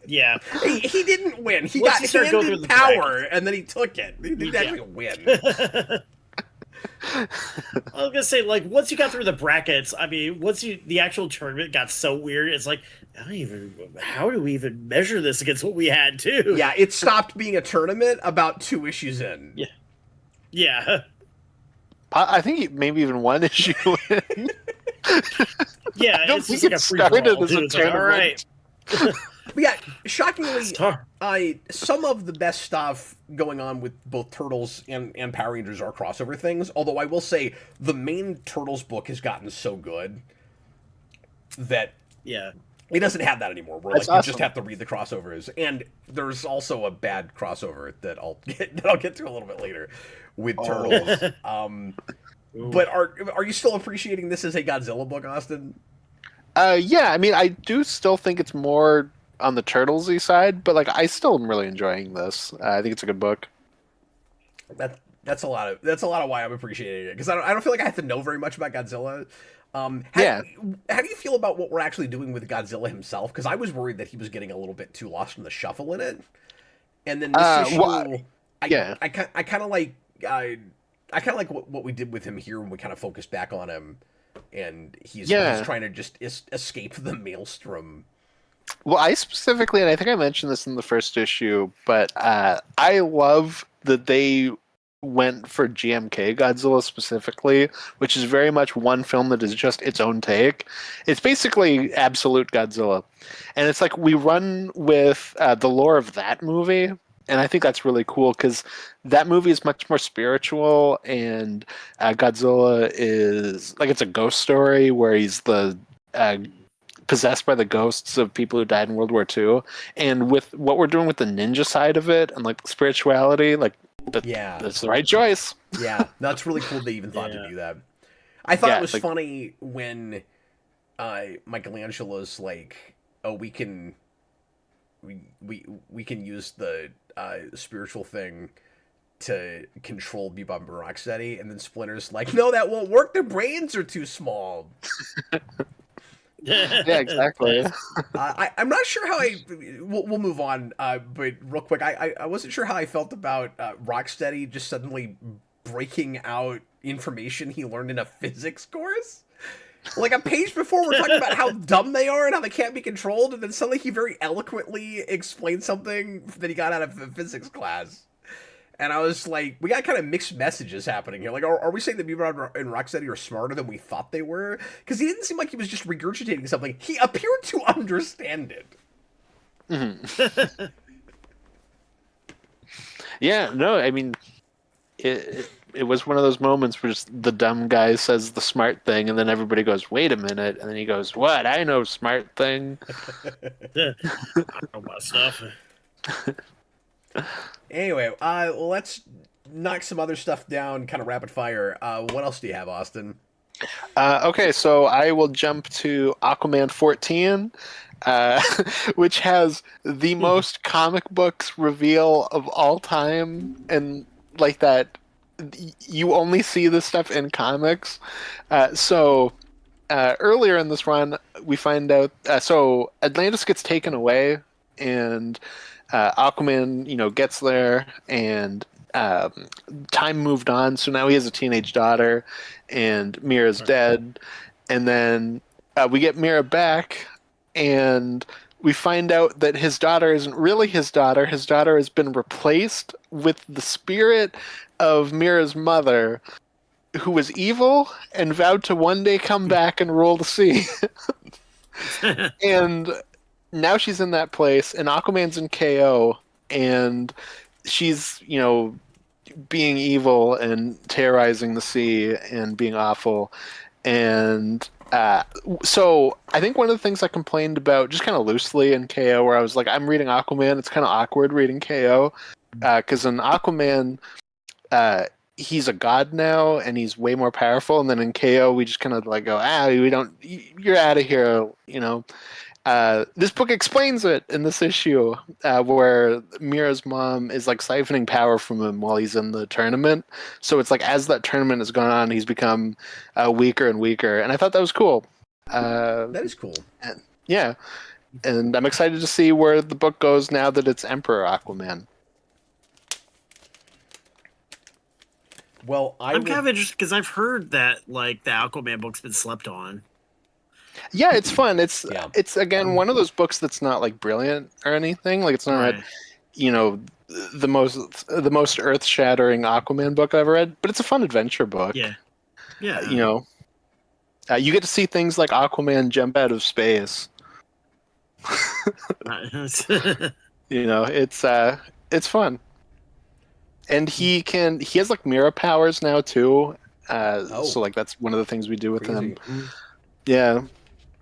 Yeah. He didn't win. He Once got you start going through handed the power, and then he took it. He didn't Yeah. actually win. I was gonna say, like, once you got through the brackets, I mean, the actual tournament got so weird, it's like, how do we even measure this against what we had too? Yeah, it stopped being a tournament about 2 issues in. Yeah. Yeah. I think maybe even one issue. Yeah, don't it's think just like it a free started for all, as a too. It's like, all tournament. right. But yeah, shockingly, Star. some of the best stuff going on with both Turtles and Power Rangers are crossover things. Although I will say the main Turtles book has gotten so good that Yeah. it doesn't have that anymore. Where That's like you just awesome. have to read the crossovers. And there's also a bad crossover that I'll get to a little bit later with Turtles. But are you still appreciating this as a Godzilla book, Austin? Yeah, I mean, I do still think it's more on the Turtlesy side, but like, I still am really enjoying this. I think it's a good book. That's a lot of why I'm appreciating it, because I don't feel like I have to know very much about Godzilla. How do you feel about what we're actually doing with Godzilla himself? Because I was worried that he was getting a little bit too lost in the shuffle in it, and then this issue, I kind of like what we did with him here when we kind of focused back on him, and he's trying to just escape the maelstrom. Well, I specifically, and I think I mentioned this in the first issue, but I love that they went for GMK Godzilla specifically, which is very much one film that is just its own take. It's basically absolute Godzilla. And it's like we run with the lore of that movie, and I think that's really cool because that movie is much more spiritual, and Godzilla is like, it's a ghost story where he's the possessed by the ghosts of people who died in World War II. And with what we're doing with the ninja side of it and like spirituality, like that's the right choice. Yeah, that's really cool they even thought to do that. I thought it was like, funny when Michelangelo's like, "Oh, we can use the spiritual thing to control Bebop and Rocksteady," and then Splinter's like, "No, that won't work. Their brains are too small." Yeah, exactly. I'm not sure how we'll move on, but real quick, I wasn't sure how I felt about Rocksteady just suddenly breaking out information he learned in a physics course. Like a page before, we're talking about how dumb they are and how they can't be controlled, and then suddenly he very eloquently explained something that he got out of a physics class. And I was like, we got kind of mixed messages happening here. Like, are we saying that Bebop and Rocksteady are smarter than we thought they were? Because he didn't seem like he was just regurgitating something. He appeared to understand it. Mm-hmm. Yeah, no, I mean, it was one of those moments where just the dumb guy says the smart thing, and then everybody goes, "Wait a minute," and then he goes, "What? I know smart thing." I know about stuff. Anyway, let's knock some other stuff down, kind of rapid fire. What else do you have, Austin? Okay, so I will jump to Aquaman 14, which has the most comic books reveal of all time, and like that, you only see this stuff in comics. Earlier in this run, we find out so Atlantis gets taken away, and Aquaman, gets there, and time moved on, so now he has a teenage daughter, and Mira's dead, and then we get Mira back, and we find out that his daughter isn't really his daughter. His daughter has been replaced with the spirit of Mira's mother, who was evil and vowed to one day come back and rule the sea. And now she's in that place, and Aquaman's in KO, and she's, being evil and terrorizing the sea and being awful. And so I think one of the things I complained about just kind of loosely in KO, where I was like, I'm reading Aquaman, it's kind of awkward reading KO, because in Aquaman, he's a god now and he's way more powerful, and then in KO we just kind of like go, we don't, you're out of here. This book explains it in this issue, where Mira's mom is like siphoning power from him while he's in the tournament. So it's like as that tournament has gone on, he's become weaker and weaker, and I thought that was cool. That is cool. Yeah, and I'm excited to see where the book goes now that it's Emperor Aquaman. Well, I'm kind of interested because I've heard that like the Aquaman book's been slept on. Yeah, it's fun. It's again one of those books that's not like brilliant or anything. Like it's not, the most earth-shattering Aquaman book I've ever read, but it's a fun adventure book. Yeah. You get to see things like Aquaman jump out of space. It's fun. And he has like mirror powers now too. So like that's one of the things we do with him. Yeah.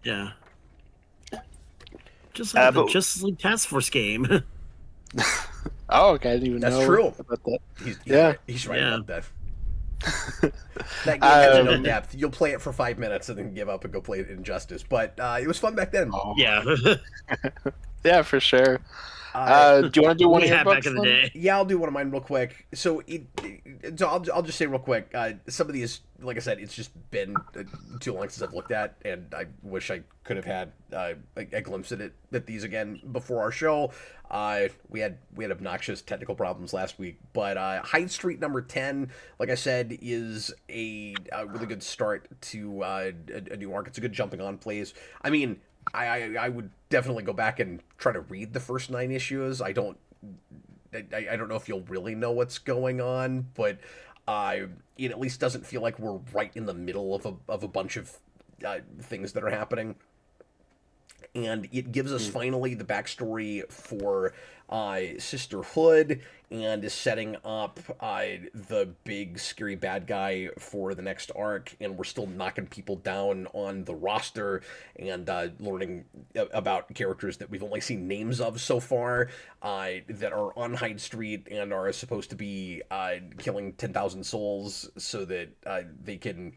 Yeah. Just like the Justice League Task Force game. Oh, okay. I didn't even know. That's true. About that. He's right about that. That game has no depth. You'll play it for 5 minutes and then give up and go play it Injustice. But it was fun back then. Oh. Yeah. Yeah, for sure. Do you want to do one of your books? Back in the day. Yeah, I'll do one of mine real quick. So, I'll just say real quick. Some of these, like I said, it's just been too long since I've looked at, and I wish I could have had a glimpse at these again before our show. We had obnoxious technical problems last week, but Hyde Street number 10, like I said, is a really good start to a new arc. It's a good jumping on place. I mean, I would definitely go back and try to read the first 9 issues. I don't know if you'll really know what's going on, but it at least doesn't feel like we're right in the middle of a bunch of things that are happening. And it gives us finally the backstory for Sisterhood, and is setting up the big scary bad guy for the next arc. And we're still knocking people down on the roster and learning about characters that we've only seen names of so far, that are on Hyde Street and are supposed to be killing 10,000 souls so that they can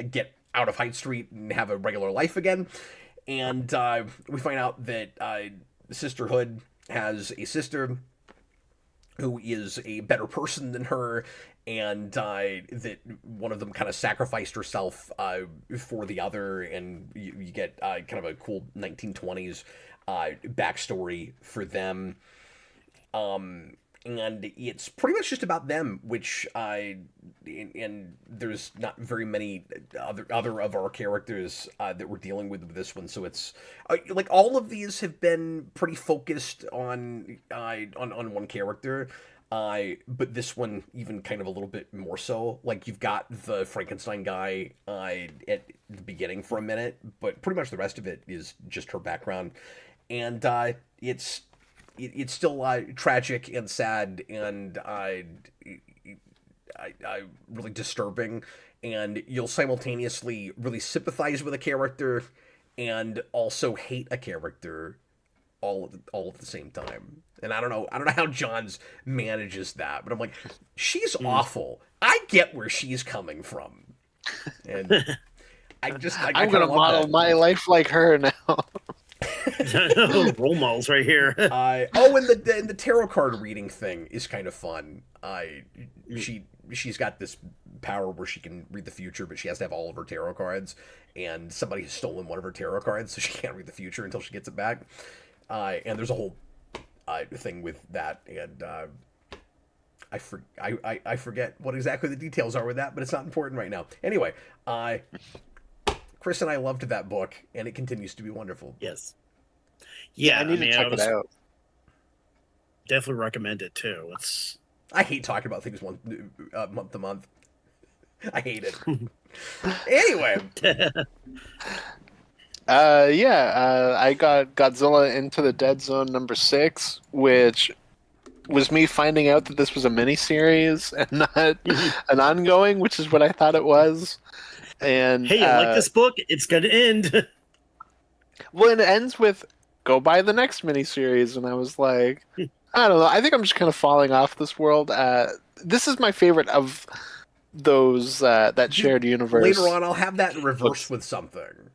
get out of Hyde Street and have a regular life again. And we find out that Sisterhood has a sister who is a better person than her, and that one of them kind of sacrificed herself for the other, and you get kind of a cool 1920s backstory for them. And it's pretty much just about them, which and there's not very many other of our characters that we're dealing with this one. So it's like all of these have been pretty focused on one character, but this one even kind of a little bit more so. Like you've got the Frankenstein guy at the beginning for a minute, but pretty much the rest of it is just her background, and it's still tragic and sad and really disturbing, and you'll simultaneously really sympathize with a character and also hate a character all at the same time. And I don't know how Johns manages that, but I'm like, she's awful. I get where she's coming from, and I'm gonna model my life like her now. Role models right here. And the tarot card reading thing is kind of fun. She's got this power where she can read the future, but she has to have all of her tarot cards, and somebody has stolen one of her tarot cards, so she can't read the future until she gets it back. And there's a whole thing with that, and I forget what exactly the details are with that, but it's not important right now. Anyway, Chris and I loved that book, and it continues to be wonderful. Yes. Yeah, I need to check it out. Definitely recommend it too. I hate talking about things month to month. I hate it. Anyway, I got Godzilla Into the Dead Zone #6, which was me finding out that this was a miniseries and not an ongoing, which is what I thought it was. And Hey, you like this book? It's gonna end. well, it ends with go buy the next miniseries, and I was like, I don't know. I think I'm just kind of falling off this world. This is my favorite of those that shared universe. Later on, I'll have that in reverse with something.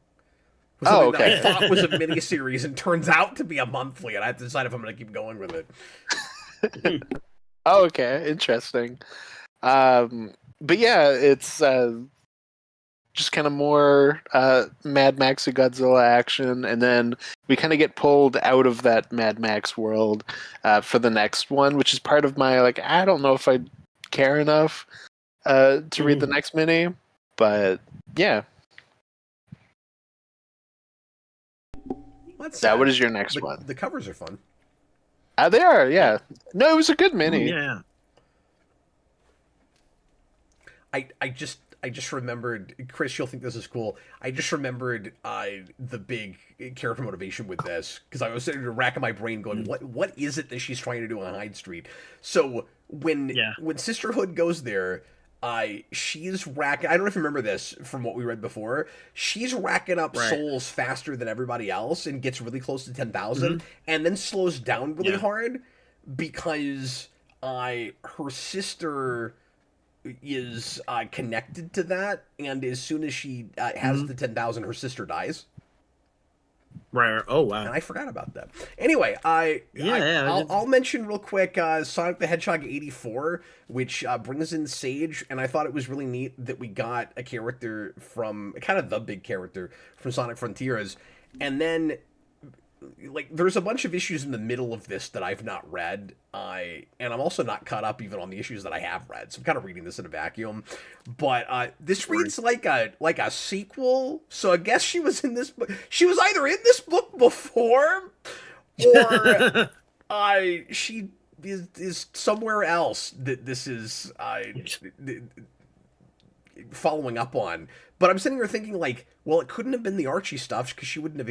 With Oh, something okay. that I thought was a miniseries and turns out to be a monthly, and I have to decide if I'm going to keep going with it. Oh, okay, interesting. But yeah, it's just kind of more Mad Max and Godzilla action, and then we kind of get pulled out of that Mad Max world for the next one, which is part of my like I don't know if I care enough to read the next mini, but yeah. What is your next one? The covers are fun. They are, yeah. No, it was a good mini. Yeah. I just remembered, Chris, you'll think this is cool. I just remembered the big character motivation with this, because I was sitting there racking my brain going, what is it that she's trying to do on Hyde Street? So when Sisterhood goes there, she's racking, I don't know if you remember this from what we read before, she's racking up souls faster than everybody else and gets really close to 10,000 and then slows down really hard because her sister is connected to that, and as soon as she has the 10,000, her sister dies. Right. Oh wow. And I forgot about that. Anyway, I'll mention real quick Sonic the Hedgehog 84, which brings in Sage, and I thought it was really neat that we got a character from kind of the big character from Sonic Frontiers, and then like there's a bunch of issues in the middle of this that I've not read, and I'm also not caught up even on the issues that I have read, so I'm kind of reading this in a vacuum. But this reads like a sequel, so I guess she was in this book. She was either in this book before, or she is somewhere else that this is following up on. But I'm sitting here thinking, like, well, it couldn't have been the Archie stuff because she wouldn't have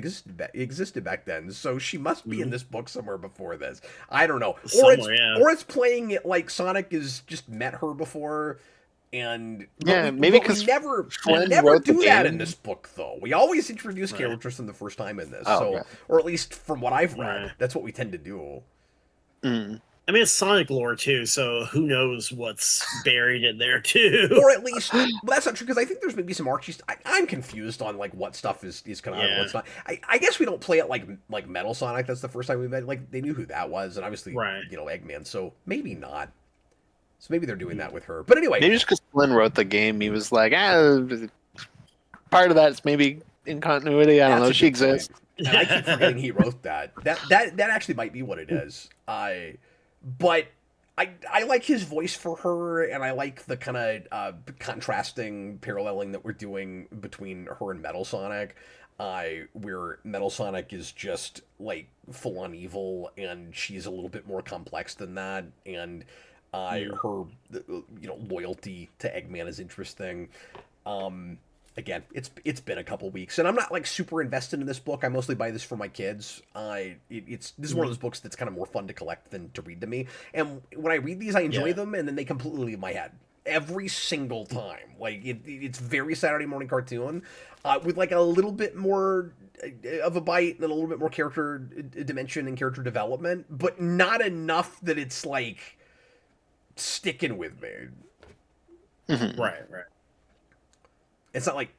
existed back then. So she must be in this book somewhere before this. I don't know. Or it's playing it like Sonic has just met her before. And maybe because we never do that in this book, though. We always introduce characters from the first time in this. Or at least from what I've read, that's what we tend to do. I mean, it's Sonic lore too, so who knows what's buried in there too. Or at least, well, that's not true, because I think there's maybe some Archie. I'm confused on like what stuff is kind of and what's not. I guess we don't play it like Metal Sonic. That's the first time we met. Like they knew who that was, and obviously Eggman. So maybe not. So maybe they're doing that with her. But anyway, maybe just because Flynn wrote the game, he was like, part of that is maybe in continuity. I don't know. She exists. And I keep forgetting he wrote that. That actually might be what it is. But I like his voice for her, and I like the kind of contrasting paralleling that we're doing between her and Metal Sonic, where Metal Sonic is just like full on evil, and she's a little bit more complex than that, and her loyalty to Eggman is interesting. Again, it's been a couple weeks, and I'm not like super invested in this book. I mostly buy this for my kids. This is one of those books that's kind of more fun to collect than to read to me. And when I read these, I enjoy them, and then they completely leave my head every single time. Like it's very Saturday morning cartoon, with like a little bit more of a bite and a little bit more character dimension and character development, but not enough that it's like sticking with me. Right. It's not like,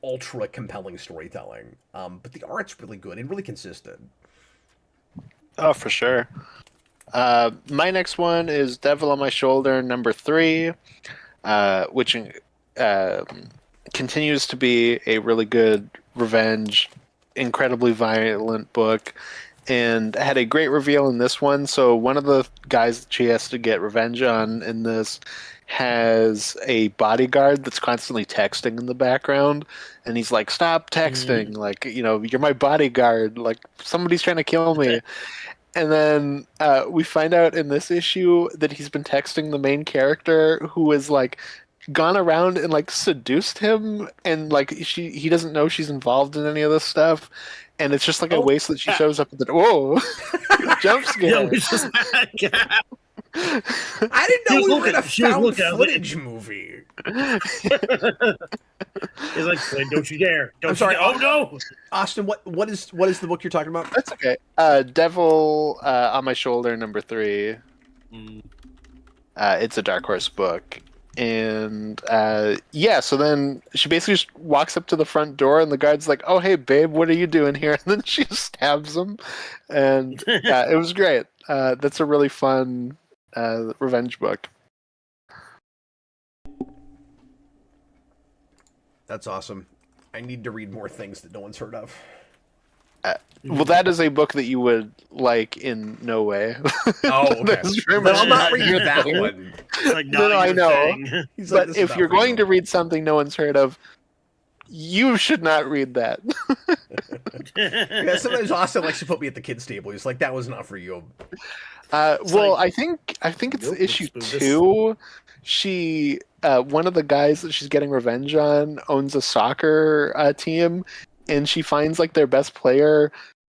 ultra compelling storytelling, but the art's really good and really consistent. Oh, for sure. My next one is Devil on My Shoulder #3, which continues to be a really good revenge, incredibly violent book, and had a great reveal in this one. So one of the guys that she has to get revenge on in this has a bodyguard that's constantly texting in the background, and he's like, stop texting, like, you're my bodyguard, like somebody's trying to kill me. And then we find out in this issue that he's been texting the main character, who is like gone around and like seduced him, and like he doesn't know she's involved in any of this stuff, and it's just like a waste that she shows up at the whoa jump scare. Yeah, it's just I didn't know we were in a found footage movie. He's like, don't you dare! Don't I'm sorry. Oh no, Austin, what is the book you're talking about? That's okay. Devil on My Shoulder, #3. It's a Dark Horse book. And so then she basically just walks up to the front door, and the guard's like, "Oh, hey, babe, what are you doing here?" And then she stabs him, and it was great. That's a really fun revenge book. That's awesome. I need to read more things that no one's heard of. Well, that is a book that you would like in no way. Oh, okay. Then I'll not read that one. It's like, no, I know. But if you're going to to read something no one's heard of, you should not read that. Yeah, sometimes Austin likes to put me at the kids' table. He's like, "That was not for you." Well, I think it's issue 2. She one of the guys that she's getting revenge on owns a soccer team, and she finds like their best player,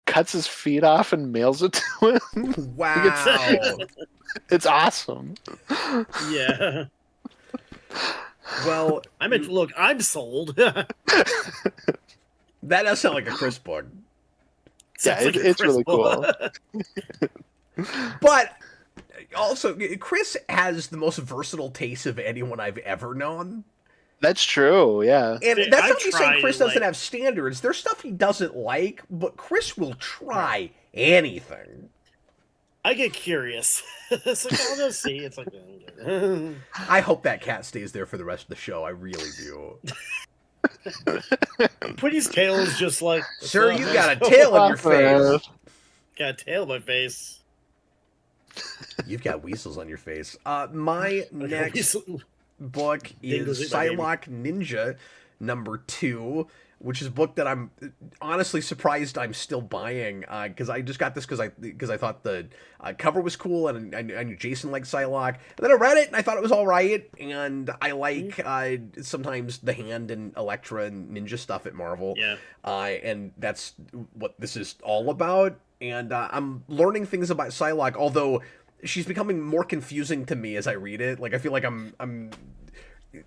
cuts his feet off and mails it to him. Wow. It's awesome. Yeah. Well, I meant, look, I'm sold. That does sound like a Chris book. Yeah, it's really cool. But also, Chris has the most versatile taste of anyone I've ever known. That's true, yeah. And that's not me saying Chris doesn't have standards. There's stuff he doesn't like, but Chris will try anything. I get curious. It's like, I'll go see. It's like, I hope that cat stays there for the rest of the show. I really do. Quinny's tail is just like, sir, you got a tail on your face. Got a tail on my face. You've got weasels on your face. My next book is Psylocke Ninja #2, which is a book that I'm honestly surprised I'm still buying, because I just got this because I thought the cover was cool, and I knew Jason liked Psylocke. And then I read it and I thought it was all right, and I like sometimes the Hand and Elektra and Ninja stuff at Marvel. Yeah. And that's what this is all about. And I'm learning things about Psylocke, although she's becoming more confusing to me as I read it. Like, I feel like I'm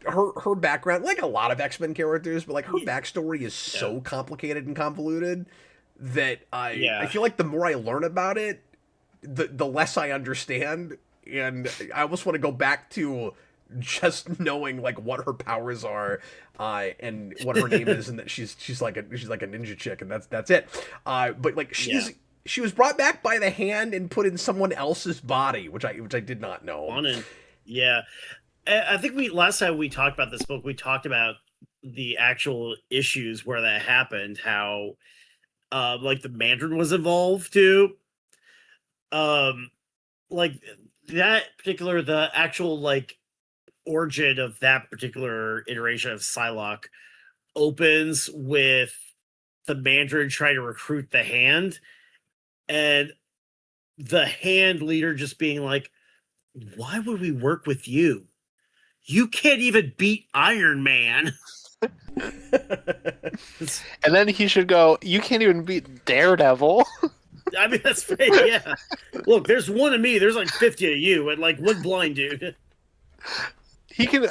her background, like a lot of X-Men characters, but like her backstory is so complicated and convoluted that I feel like the more I learn about it, the less I understand, and I almost want to go back to just knowing like what her powers are, and what her name is, and that she's like a ninja chick, and that's it. But like she was brought back by the Hand and put in someone else's body, which I did not know. Yeah. I think last time we talked about this book, we talked about the actual issues where that happened, how like the Mandarin was involved too. Like that particular, the actual like origin of that particular iteration of Psylocke opens with the Mandarin trying to recruit the Hand, and the Hand leader just being like, "Why would we work with you? You can't even beat Iron Man." And then he should go, "You can't even beat Daredevil." I mean, that's right, yeah. Look, there's one of me, there's like 50 of you, and like one blind dude.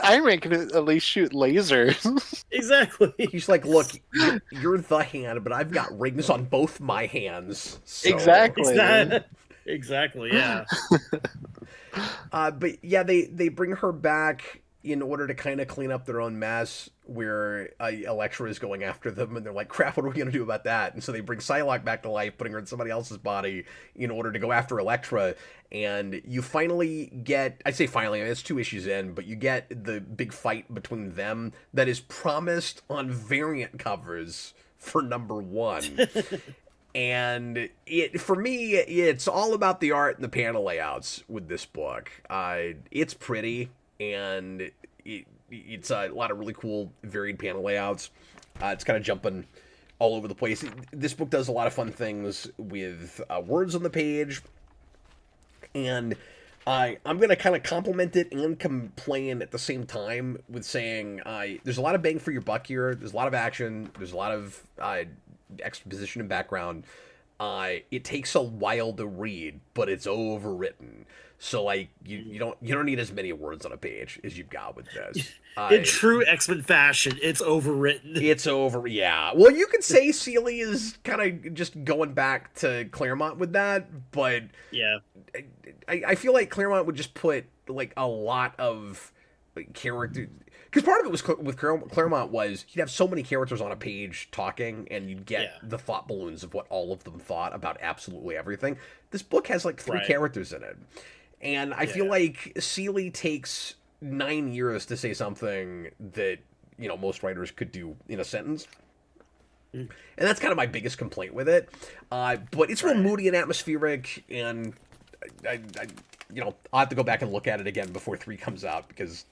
Iron Man can at least shoot lasers. Exactly. He's like, "Look, you're the Hand, but I've got rings on both my hands." So. Exactly. Exactly, yeah. But yeah, they bring her back in order to kind of clean up their own mess, where Elektra is going after them, and they're like, "Crap, what are we going to do about that?" And so they bring Psylocke back to life, putting her in somebody else's body in order to go after Elektra. And you finally get, I say finally, I mean, it's 2 issues in, but you get the big fight between them that is promised on variant covers for #1. And for me, it's all about the art and the panel layouts with this book. It's pretty, and it's a lot of really cool varied panel layouts. It's kind of jumping all over the place. This book does a lot of fun things with words on the page, and I'm going to kind of compliment it and complain at the same time with saying there's a lot of bang for your buck here. There's a lot of action. There's a lot of exposition and background. It takes a while to read, but it's overwritten. So like you don't need as many words on a page as you've got with this. In true X-Men fashion, it's overwritten. Yeah. Well, you could say Seeley is kind of just going back to Claremont with that, but yeah, I feel like Claremont would just put like a lot of like, character. Because part of it was with Claremont was he'd have so many characters on a page talking, and you'd get the thought balloons of what all of them thought about absolutely everything. This book has like 3 characters in it, and I feel like Seeley takes 9 years to say something that most writers could do in a sentence. And that's kind of my biggest complaint with it. But it's real moody and atmospheric, and I'll have to go back and look at it again before 3 comes out because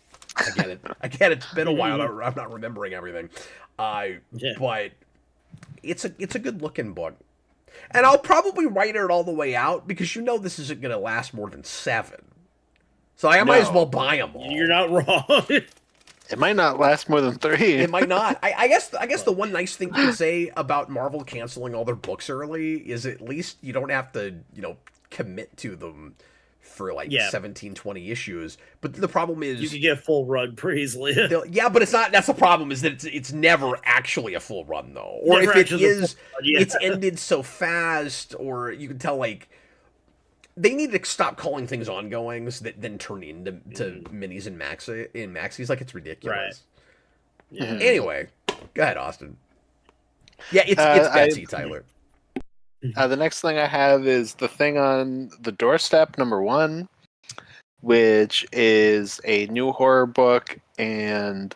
again it's been a while. I'm not remembering everything. But it's a good looking book, and I'll probably write it all the way out because this isn't going to last more than 7. So I might as well buy them all. You're not wrong. It might not last more than 3. It might not. I guess the one nice thing you can say about Marvel canceling all their books early is at least you don't have to, commit to them for like 17, 20 issues. But the problem is you can get a full run pretty easily. But it's not. That's the problem is that it's never actually a full run though. Or if it is, it's ended so fast, or you can tell like they need to stop calling things ongoings that then turn into minis and maxis. Like it's ridiculous. Right. Yeah. Anyway, go ahead, Austin. Yeah, it's Betsy, Tyler. The next thing I have is The Thing on the Doorstep, #1, which is a new horror book, and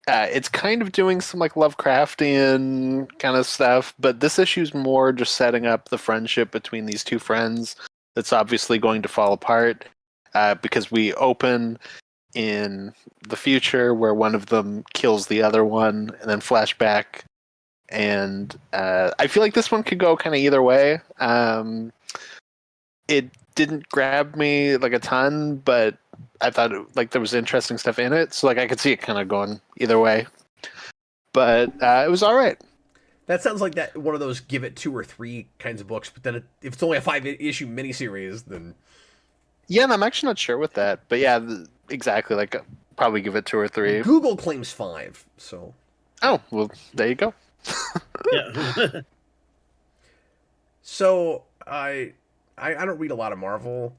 it's kind of doing some like Lovecraftian kind of stuff, but this issue's more just setting up the friendship between these 2 friends that's obviously going to fall apart because we open in the future where one of them kills the other one, and then flashback. And I feel like this one could go kind of either way. It didn't grab me like a ton, but I thought there was interesting stuff in it, so like I could see it kind of going either way. But it was all right. That sounds like that one of those give it 2 or 3 kinds of books, but then if it's only a 5-issue miniseries, then yeah, and I'm actually not sure with that, but yeah, exactly. Like probably give it 2 or 3. Google claims 5, so oh well, there you go. Yeah. So I don't read a lot of Marvel,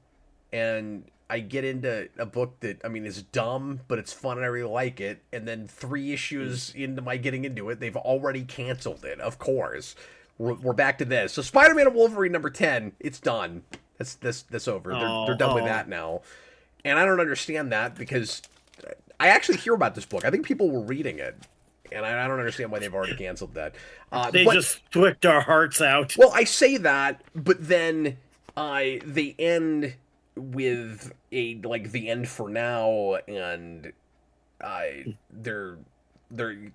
and I get into a book that is dumb, but it's fun and I really like it. And then 3 issues into my getting into it, they've already canceled it. Of course, we're back to this. So Spider-Man and Wolverine #10, it's done. That's over. They're done with that now, and I don't understand that because I actually hear about this book. I think people were reading it. And I don't understand why they've already canceled that. They just twicked our hearts out. Well, I say that, but then they end with the end for now, and they're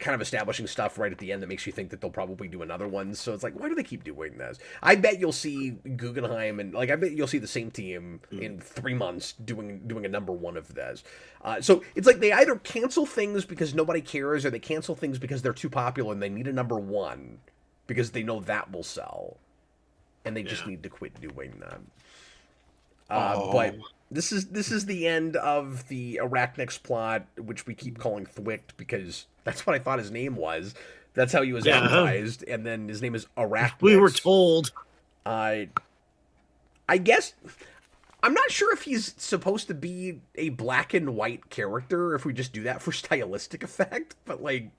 kind of establishing stuff right at the end that makes you think that they'll probably do another one. So it's like, why do they keep doing this? I bet you'll see Guggenheim and I bet you'll see the same team in 3 months doing a #1 of this. So it's like they either cancel things because nobody cares, or they cancel things because they're too popular and they need a #1 because they know that will sell, and they just need to quit doing that. But this is the end of the Arachnix plot, which we keep calling Thwicked because that's what I thought his name was. That's how he was advertised, and then his name is Arachnix. We were told. I guess I'm not sure if he's supposed to be a black and white character, if we just do that for stylistic effect, but like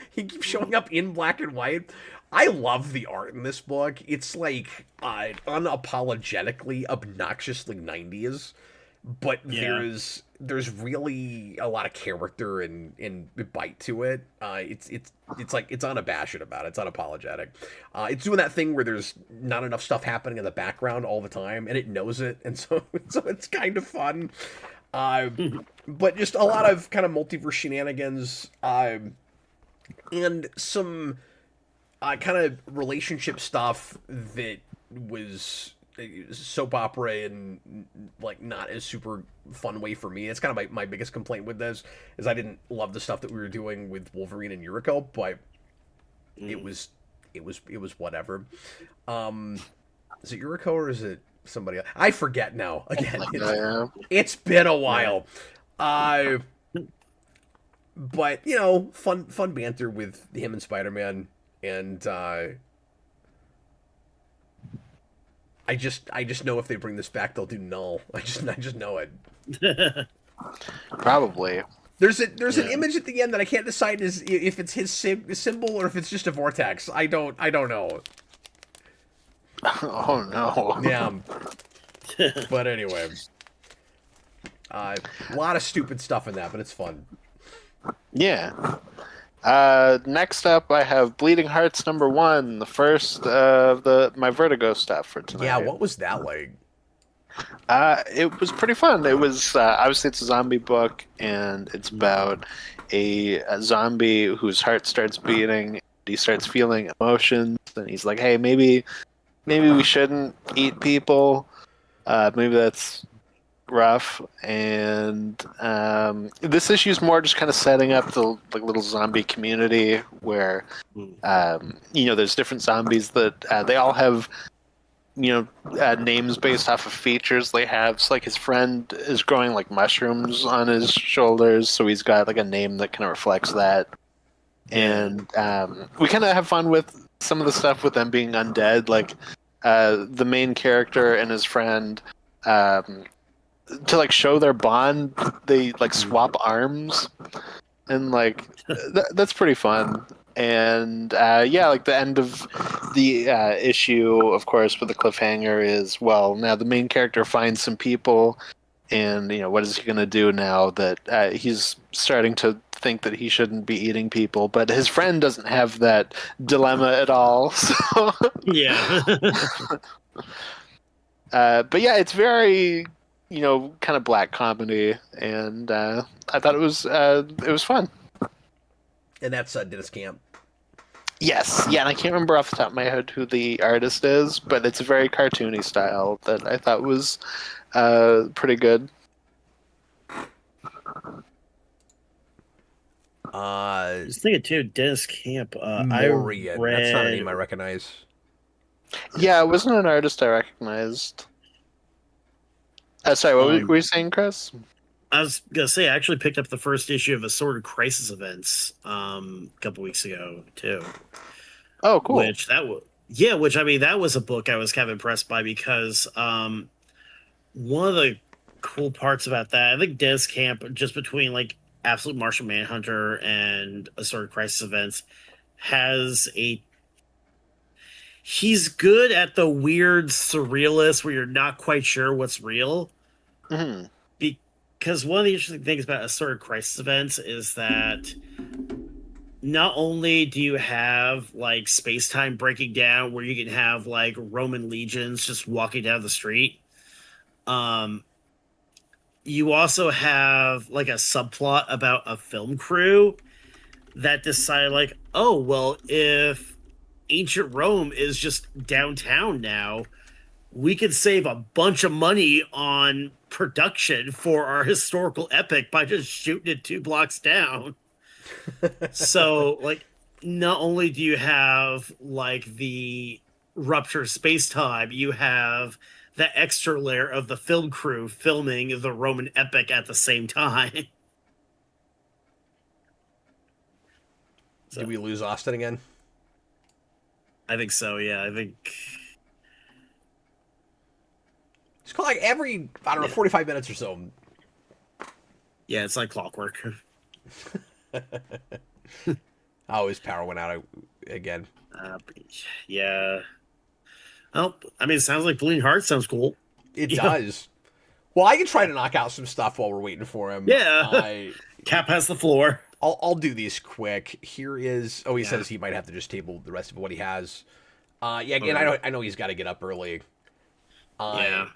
he keeps showing up in black and white. I love the art in this book. It's like unapologetically, obnoxiously 90s, but there's really a lot of character and bite to it. It's like it's unabashed about it. It's unapologetic. It's doing that thing where there's not enough stuff happening in the background all the time, and it knows it, and so it's kind of fun. But just a lot of kind of multiverse shenanigans, and some kind of relationship stuff that was soap opera in like not as super fun way for me. It's kind of my biggest complaint with this is I didn't love the stuff that we were doing with Wolverine and Yuriko, but it was whatever. Is it Yuriko or is it somebody else? I forget now. Again, it's been a while. But you know, fun banter with him and Spider-Man, and I just know if they bring this back, they'll do Null. I just know it. Probably. There's an image at the end that I can't decide if it's his symbol or if it's just a vortex. I don't know. Oh no. Yeah. But anyway, a lot of stupid stuff in that, but it's fun. Yeah. Next up, I have Bleeding Hearts #1, the first of my Vertigo stuff for tonight. Yeah, what was that like? It was pretty fun. It was obviously it's a zombie book, and it's about a zombie whose heart starts beating. He starts feeling emotions, and he's like, "Hey, maybe we shouldn't eat people. Maybe that's rough." And this issue is more just kind of setting up the little zombie community where there's different zombies that they all have names based off of features they have. So like his friend is growing like mushrooms on his shoulders, so he's got like a name that kind of reflects that. And we kind of have fun with some of the stuff with them being undead, like the main character and his friend to like show their bond, they like swap arms, and like that's pretty fun. And like the end of the issue, of course, with the cliffhanger is, well, now the main character finds some people, and what is he going to do now that he's starting to think that he shouldn't be eating people, but his friend doesn't have that dilemma at all. So yeah. But yeah, it's very kind of black comedy, and I thought it was fun. And that's Dennis Camp. Yes, yeah, and I can't remember off the top of my head who the artist is, but it's a very cartoony style that I thought was pretty good. I was thinking too, Dennis Camp. Morian. That's not a name I recognize. Yeah, it wasn't an artist I recognized. Sorry, what were you saying, Chris? I was gonna say I actually picked up the first issue of Assorted Crisis Events a couple weeks ago too. Oh, cool. Which I mean that was a book I was kind of impressed by because one of the cool parts about that, I think Dennis Camp, just between like Absolute Martian Manhunter and Assorted Crisis Events, he's good at the weird surrealist where you're not quite sure what's real. Mm-hmm. Because one of the interesting things about Assorted Crisis Events is that not only do you have like space-time breaking down where you can have like Roman legions just walking down the street, you also have like a subplot about a film crew that decided like, oh, well, if ancient Rome is just downtown now, we could save a bunch of money on production for our historical epic by just shooting it 2 blocks down. So, like, not only do you have, like, the rupture of space-time, you have the extra layer of the film crew filming the Roman epic at the same time. Did we lose Austin again? I think so, yeah. I think... It's called like every, 45 minutes or so. Yeah, it's like clockwork. Oh, his power went out again. Yeah. Well, I mean, it sounds like Bleeding Heart sounds cool. It does. Well, I can try to knock out some stuff while we're waiting for him. Yeah. Cap has the floor. I'll do these quick. Here is... Oh, he says he might have to just table the rest of what he has. Again, I know he's got to get up early. Yeah.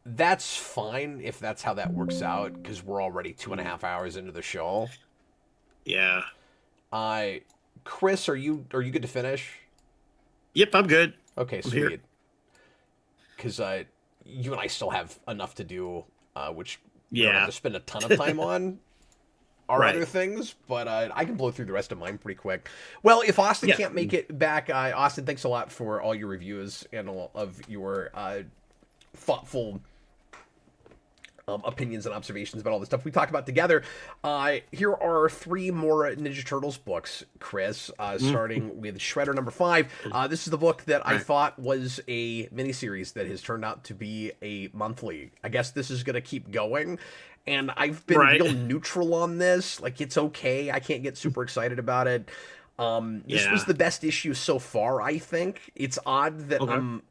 That's fine if that's how that works out, because we're already 2.5 hours into the show. Yeah. Chris, are you good to finish? Yep, I'm good. Okay, sweet. because you and I still have enough to do, which we don't Yeah. have to spend a ton of time on our Right. other things, but I can blow through the rest of mine pretty quick. Well, if Austin Yeah. can't make it back, Austin, thanks a lot for all your reviews and all of your thoughtful opinions and observations about all the stuff we talked about together. Here are 3 more Ninja Turtles books, Chris, starting with Shredder number 5. This is the book that I thought was a miniseries that has turned out to be a monthly. I guess this is going to keep going. And I've been real neutral on this. Like, it's okay. I can't get super excited about it. This was the best issue so far, I think. It's odd that I'm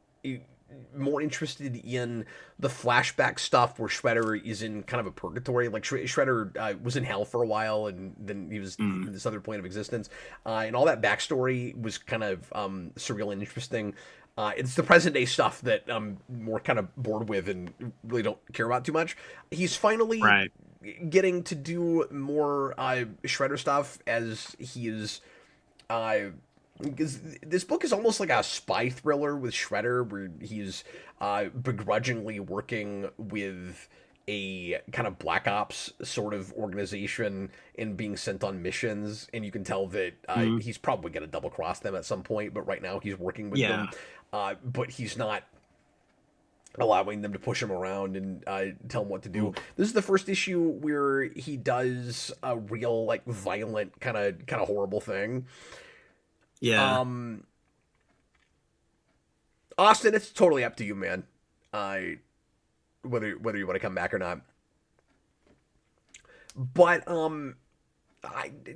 more interested in the flashback stuff where Shredder is in kind of a purgatory. Like, Shredder was in hell for a while, and then he was in this other plane of existence. And all that backstory was kind of surreal and interesting. It's the present day stuff that I'm more kind of bored with and really don't care about too much. He's finally getting to do more Shredder stuff as he is. Because this book is almost like a spy thriller with Shredder, where he's begrudgingly working with a kind of black ops sort of organization and being sent on missions, and you can tell that he's probably going to double cross them at some point, but right now he's working with them, but he's not allowing them to push him around and tell him what to do. This is the first issue where he does a real, like, violent kind of horrible thing. Austin, it's totally up to you, man. Whether you want to come back or not. But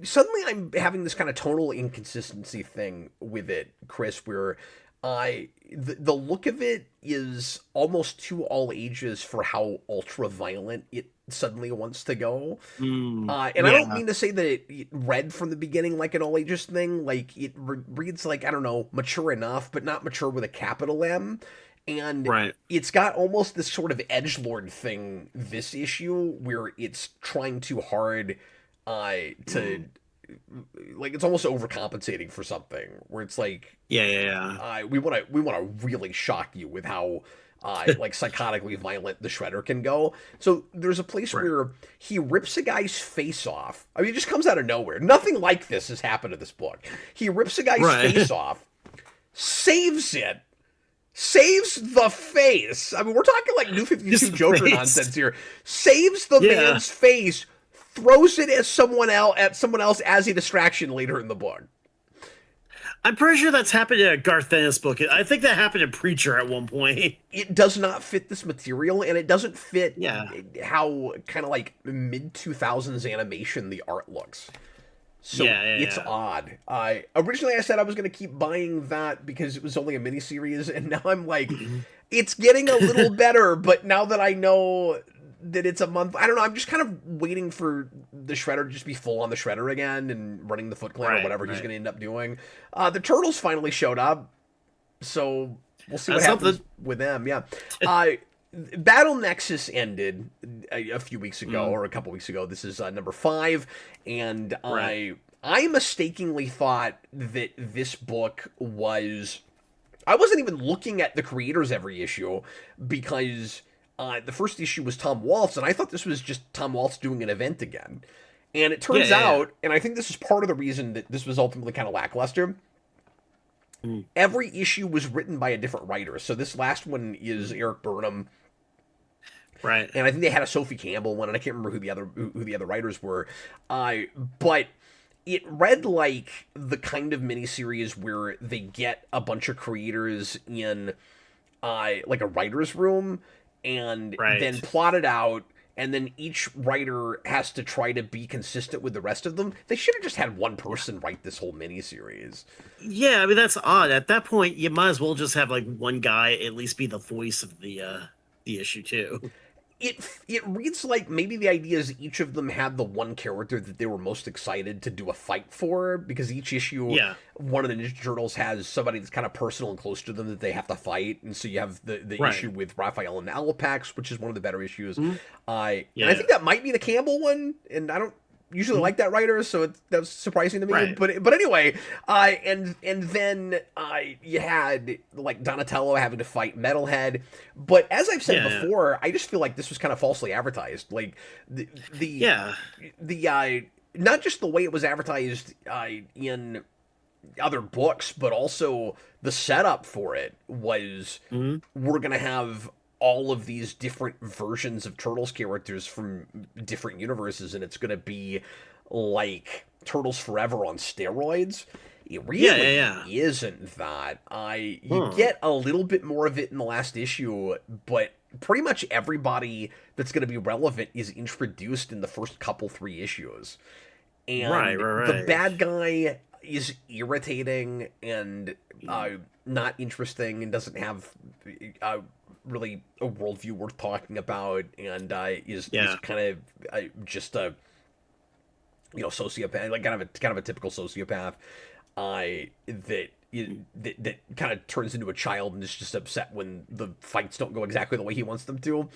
suddenly I'm having this kind of tonal inconsistency thing with it, Chris, where the look of it is almost too all ages for how ultra violent it suddenly wants to go. And I don't mean to say that it read from the beginning like an all ages thing. Like, it reads like, I don't know, mature enough, but not mature with a capital M. And it's got almost this sort of edgelord thing this issue where it's trying too hard to like, it's almost overcompensating for something where it's like, we want to really shock you with how like psychotically violent the Shredder can go. So there's a place where he rips a guy's face off. I mean, it just comes out of nowhere. Nothing like this has happened in this book. He rips a guy's face off, saves it, saves the face. I mean, we're talking like New 52 Joker nonsense here. Saves the man's face, throws it at someone else as a distraction later in the book. I'm pretty sure that's happened in a Garth Ennis book. I think that happened in Preacher at one point. It does not fit this material, and it doesn't fit how kind of like mid-2000s animation the art looks. So it's odd. Originally I said I was going to keep buying that because it was only a miniseries, and now I'm like, it's getting a little better, but now that I know that it's a month, I don't know, I'm just kind of waiting for the Shredder to just be full on the Shredder again and running the Foot Clan or whatever he's going to end up doing. The Turtles finally showed up, so we'll see what happens with them. Battle Nexus ended a few weeks ago, or a couple weeks ago. This is number 5, and I mistakenly thought that this book was... I wasn't even looking at the creators every issue, because the first issue was Tom Waltz, and I thought this was just Tom Waltz doing an event again. And it turns out, and I think this is part of the reason that this was ultimately kind of lackluster, every issue was written by a different writer. So this last one is Eric Burnham. Right. And I think they had a Sophie Campbell one, and I can't remember who the other writers were. But it read like the kind of miniseries where they get a bunch of creators in like a writer's room and then plot it out, and then each writer has to try to be consistent with the rest of them. They should have just had one person write this whole miniseries. Yeah, I mean, that's odd. At that point, you might as well just have like one guy at least be the voice of the issue too. It reads like maybe the idea is each of them had the one character that they were most excited to do a fight for, because each issue, one of the Ninja Turtles has somebody that's kind of personal and close to them that they have to fight, and so you have the issue with Raphael and Alapax, which is one of the better issues. And I think that might be the Campbell one, and I don't usually like that writer, so that was surprising to me. Right. But anyway, and then you had like Donatello having to fight Metalhead. But as I've said before, I just feel like this was kind of falsely advertised. Like the not just the way it was advertised in other books, but also the setup for it was we're gonna have all of these different versions of Turtles characters from different universes, and it's going to be like Turtles Forever on steroids. It really isn't that. You get a little bit more of it in the last issue, but pretty much everybody that's going to be relevant is introduced in the first couple 3 issues. And the bad guy is irritating and not interesting and doesn't have really a worldview worth talking about, and is kind of just a sociopath, like kind of a typical sociopath that kind of turns into a child and is just upset when the fights don't go exactly the way he wants them to.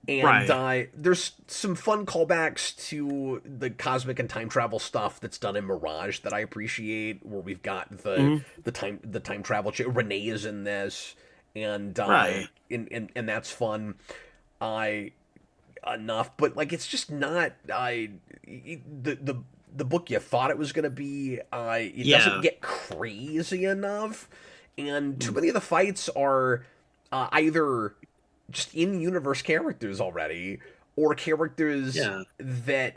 And there's some fun callbacks to the cosmic and time travel stuff that's done in Mirage that I appreciate, where we've got the time travel. Renee is in this, and and that's fun enough, but like it's just not the book you thought it was going to be. It doesn't get crazy enough, and too many of the fights are either just in-universe characters already, or characters that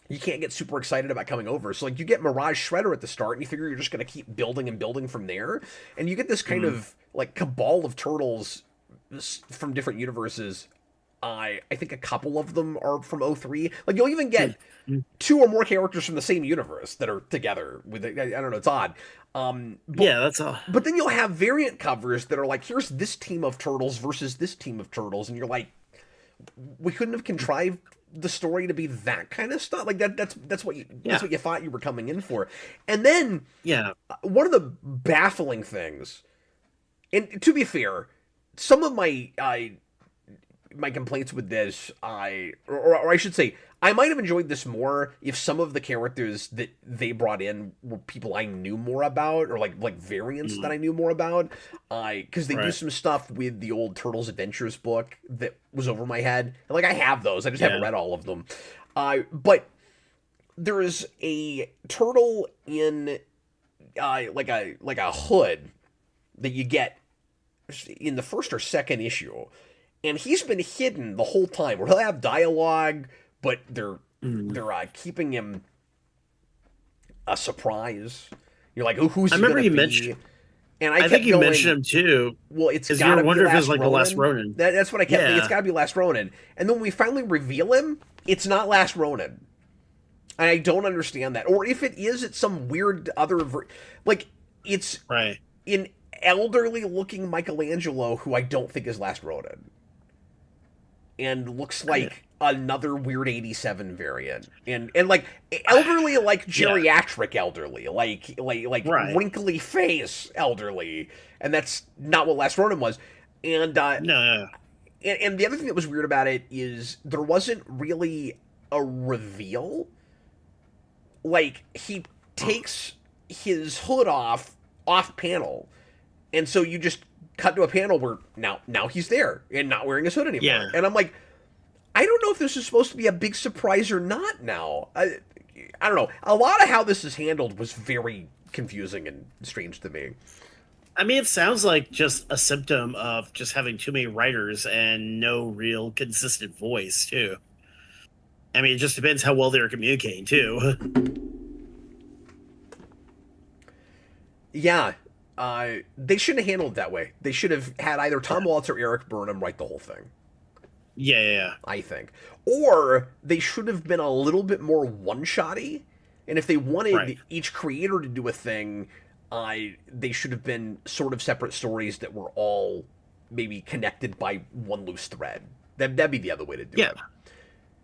you can't get super excited about coming over. So like you get Mirage Shredder at the start, and you figure you're just going to keep building and building from there, and you get this kind of like cabal of turtles from different universes. I think a couple of them are from 03. Like you'll even get 2 or more characters from the same universe that are together with I don't know, it's odd. That's all. But then you'll have variant covers that are like, here's this team of turtles versus this team of turtles, and you're like, we couldn't have contrived the story to be that kind of stuff. Like that's what you thought you were coming in for. And then one of the baffling things, and to be fair, some of my complaints with this, or I should say, I might have enjoyed this more if some of the characters that they brought in were people I knew more about, or like variants that I knew more about. Because they do some stuff with the old Turtles Adventures book that was over my head. And like I have those, I just haven't read all of them. But there is a turtle in like a hood that you get in the first or second issue. And he's been hidden the whole time, where he'll have dialogue, but they're keeping him a surprise. You're like, who's he gonna be? Mentioned, and I think you mentioned him too. Well, it's got to be wonder if it's like the Last Ronin. That's what I kept thinking. It's got to be Last Ronin. And then when we finally reveal him, it's not Last Ronin. And I don't understand that. Or if it is, it's some weird other like it's an elderly-looking Michelangelo who I don't think is Last Ronin. And looks like another weird 87 variant. And like elderly, like geriatric elderly, like wrinkly face elderly. And that's not what Last Ronin was. And no. And the other thing that was weird about it is there wasn't really a reveal. Like he takes his hood off panel, and so you just cut to a panel where now he's there and not wearing his hood anymore. Yeah. And I'm like, I don't know if this is supposed to be a big surprise or not now. I don't know. A lot of how this is handled was very confusing and strange to me. I mean, it sounds like just a symptom of just having too many writers and no real consistent voice, too. I mean, it just depends how well they're communicating, too. Yeah. They shouldn't have handled it that way. They should have had either Tom Waltz or Eric Burnham write the whole thing. Yeah. I think. Or they should have been a little bit more one-shotty. And if they wanted each creator to do a thing, they should have been sort of separate stories that were all maybe connected by one loose thread. That'd be the other way to do it.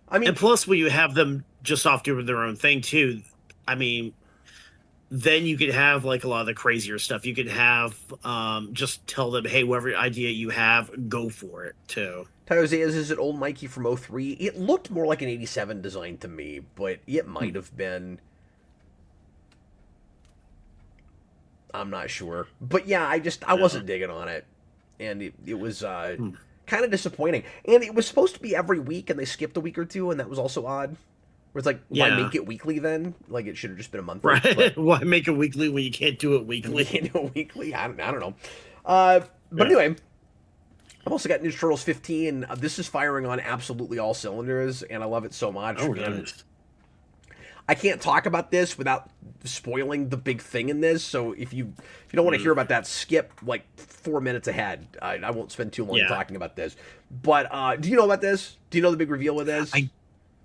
I mean, and plus when you have them just off doing their own thing, too, I mean, then you could have like a lot of the crazier stuff. You could have just tell them, hey, whatever idea you have, go for it too. Tyler Zayas, is it old Mikey from '03? It looked more like an '87 design to me, but it might have been. I'm not sure. But yeah, I wasn't digging on it. And it was kind of disappointing. And it was supposed to be every week, and they skipped a week or two, and that was also odd. Where it's like, why make it weekly then? Like, it should have just been a monthly. Right. But Why make it weekly when you can't do it weekly? you can't do it weekly? I don't know. But anyway, I've also got Ninja Turtles 15. This is firing on absolutely all cylinders, and I love it so much. Oh, and nice. I can't talk about this without spoiling the big thing in this. So if you don't want to hear about that, skip like 4 minutes ahead. I won't spend too long talking about this. But do you know about this? Do you know the big reveal with this?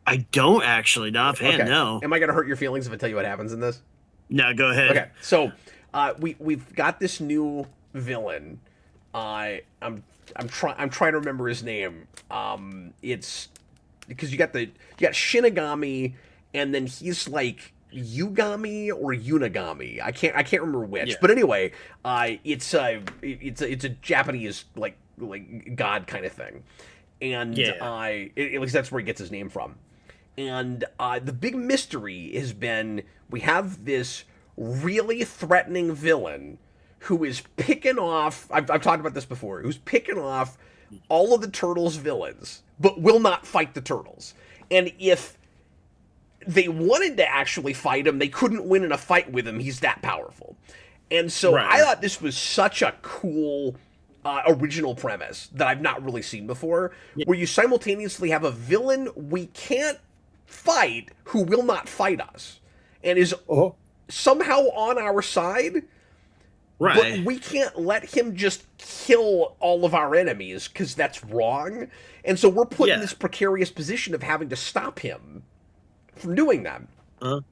I don't actually. Not offhand. No. Am I going to hurt your feelings if I tell you what happens in this? No, go ahead. Okay. So we've got this new villain. I'm trying to remember his name. It's because you got Shinigami. And then he's like Yugami or Unagami. I can't remember which. Yeah. But anyway, it's a Japanese like god kind of thing, and at least that's where he gets his name from. And the big mystery has been we have this really threatening villain who is picking off. I've talked about this before. Who's picking off all of the Turtles' villains, but will not fight the Turtles. And if they wanted to actually fight him, they couldn't win in a fight with him. He's that powerful. And so I thought this was such a cool original premise that I've not really seen before, where you simultaneously have a villain we can't fight who will not fight us and is somehow on our side, but we can't let him just kill all of our enemies because that's wrong. And so we're put in this precarious position of having to stop him from doing that. And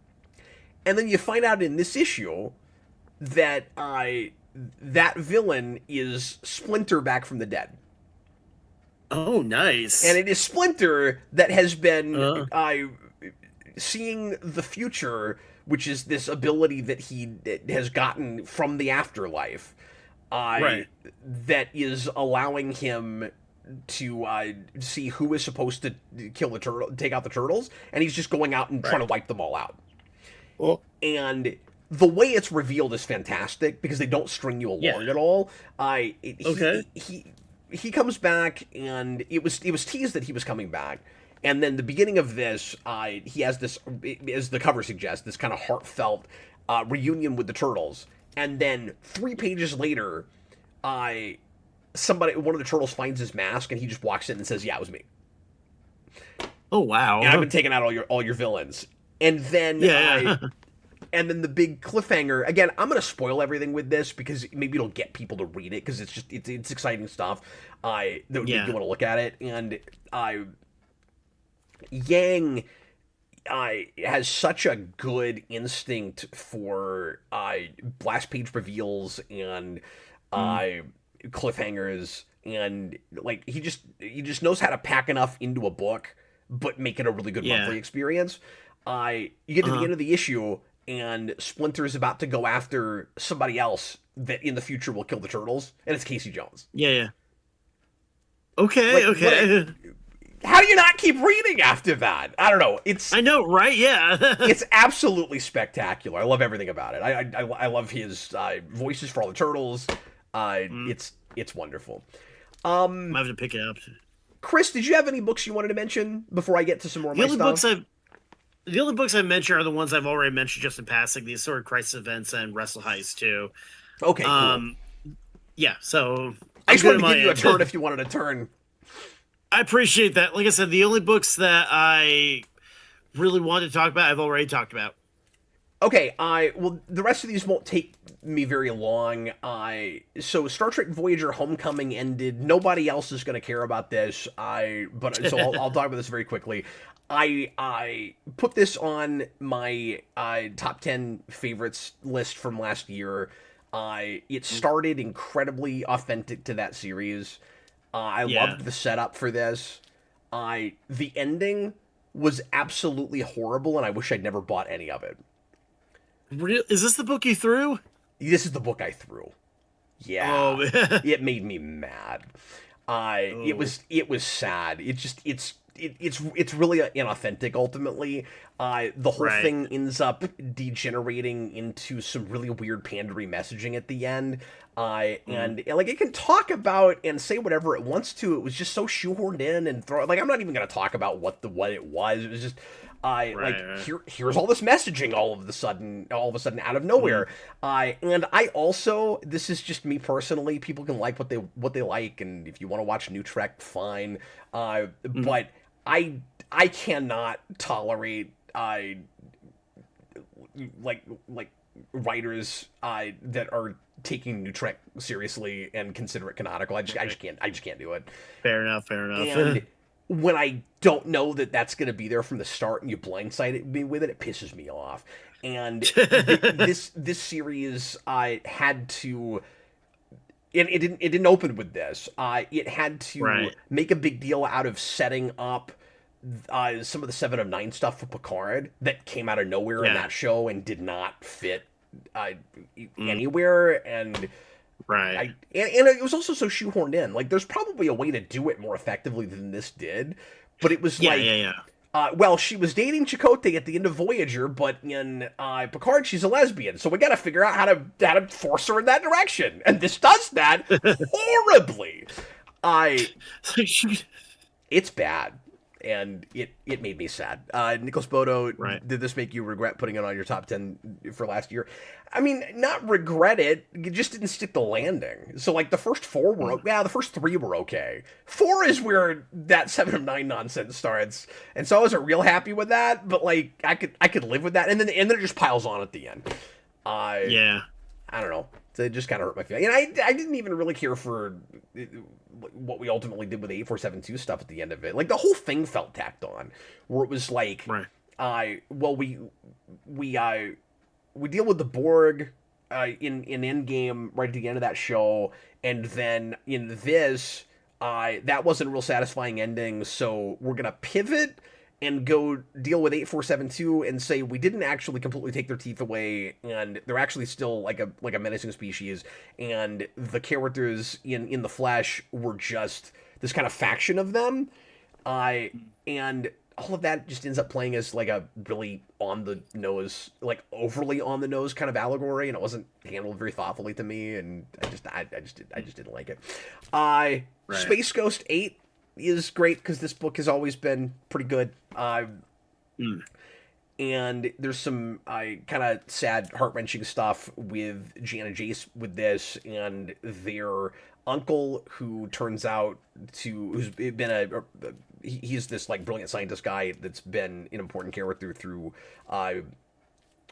then you find out in this issue that that villain is Splinter back from the dead. Oh, nice. And it is Splinter that has been seeing the future, which is this ability that he has gotten from the afterlife, that is allowing him to see who is supposed to kill the turtle, take out the turtles, and he's just going out and trying to wipe them all out. And the way it's revealed is fantastic because they don't string you along at all. He comes back, and it was teased that he was coming back, and then the beginning of this, he has this, as the cover suggests, this kind of heartfelt reunion with the turtles, and then 3 pages later, one of the turtles finds his mask, and he just walks in and says, "Yeah, it was me." Oh wow! And I've been taking out all your villains, and then and then the big cliffhanger. Again, I'm going to spoil everything with this because maybe it'll get people to read it because it's exciting stuff. That would make you want to look at it, and Yang has such a good instinct for blast page reveals and cliffhangers, and like he just knows how to pack enough into a book but make it a really good monthly experience. You get to the end of the issue and Splinter is about to go after somebody else that in the future will kill the turtles, and it's Casey Jones. Okay. How do you not keep reading after that? I don't know. I know, right? Yeah. It's absolutely spectacular. I love everything about it. I love his voices for all the turtles. It's wonderful. I have to pick it up. Chris, did you have any books you wanted to mention before I get to some more of my stuff? The only books I mentioned are the ones I've already mentioned just in passing. The Assorted Crisis Events and Wrestle Heist too. Okay, cool. Yeah, so I just wanted to give you a turn if you wanted a turn. I appreciate that. Like I said, the only books that I really wanted to talk about, I've already talked about. Okay, well, the rest of these won't take me very long. So Star Trek Voyager Homecoming ended. Nobody else is going to care about this. So I'll talk about this very quickly. I put this on my top 10 favorites list from last year. It started incredibly authentic to that series. I loved the setup for this. The ending was absolutely horrible, and I wish I'd never bought any of it. Is this the book you threw? This is the book I threw. Yeah, Oh, it made me mad. It was sad. It's really inauthentic ultimately. The whole Right. thing ends up degenerating into some really weird pandery messaging at the end. And like it can talk about and say whatever it wants to. It was just so shoehorned in and like I'm not even gonna talk about what it was. It was just Right. here's all this messaging all of a sudden out of nowhere. And I also, this is just me personally, people can like what they like, and if you want to watch New Trek, fine. But I cannot tolerate like writers that are taking New Trek seriously and consider it canonical. I just can't do it. Fair enough. Fair enough. And when I don't know that that's going to be there from the start and you blindside me with it, it pisses me off. And this series had to. And it didn't open with this. It had to Right. make a big deal out of setting up some of the 7 of 9 stuff for Picard that came out of nowhere in Yeah. that show and did not fit anywhere. And Right. and it was also so shoehorned in. Like, there's probably a way to do it more effectively than this did, but it was Yeah. well, she was dating Chakotay at the end of Voyager, but in Picard, she's a lesbian. So we got to figure out how to force her in that direction, and this does that horribly. It's bad, and it made me sad. Nicholas Bodo, Right. did this make you regret putting it on your top 10 for last year? I mean, not regret it. It just didn't stick the landing. So, like, the first 4 were the first 3 were okay. 4 is where that 7 of 9 nonsense starts, and so I wasn't real happy with that. But like, I could live with that, and then it just piles on at the end. Yeah. I don't know. So it just kind of hurt my feelings. And I didn't even really care for what we ultimately did with the 8472 stuff at the end of it. Like, the whole thing felt tacked on, where it was like, well, we deal with the Borg in Endgame right at the end of that show, and then in this, that wasn't a real satisfying ending, so we're gonna pivot and go deal with 8472 and say we didn't actually completely take their teeth away, and they're actually still like a menacing species, and the characters in the flesh were just this kind of faction of them, and all of that just ends up playing as like a really on the nose, like overly on the nose kind of allegory, and it wasn't handled very thoughtfully to me, and I just didn't like it. Space Ghost 8 is great because this book has always been pretty good. And there's some kind of sad, heart-wrenching stuff with Jan and Jace with this, and their uncle, who turns out who's been he's this like brilliant scientist guy that's been an important character through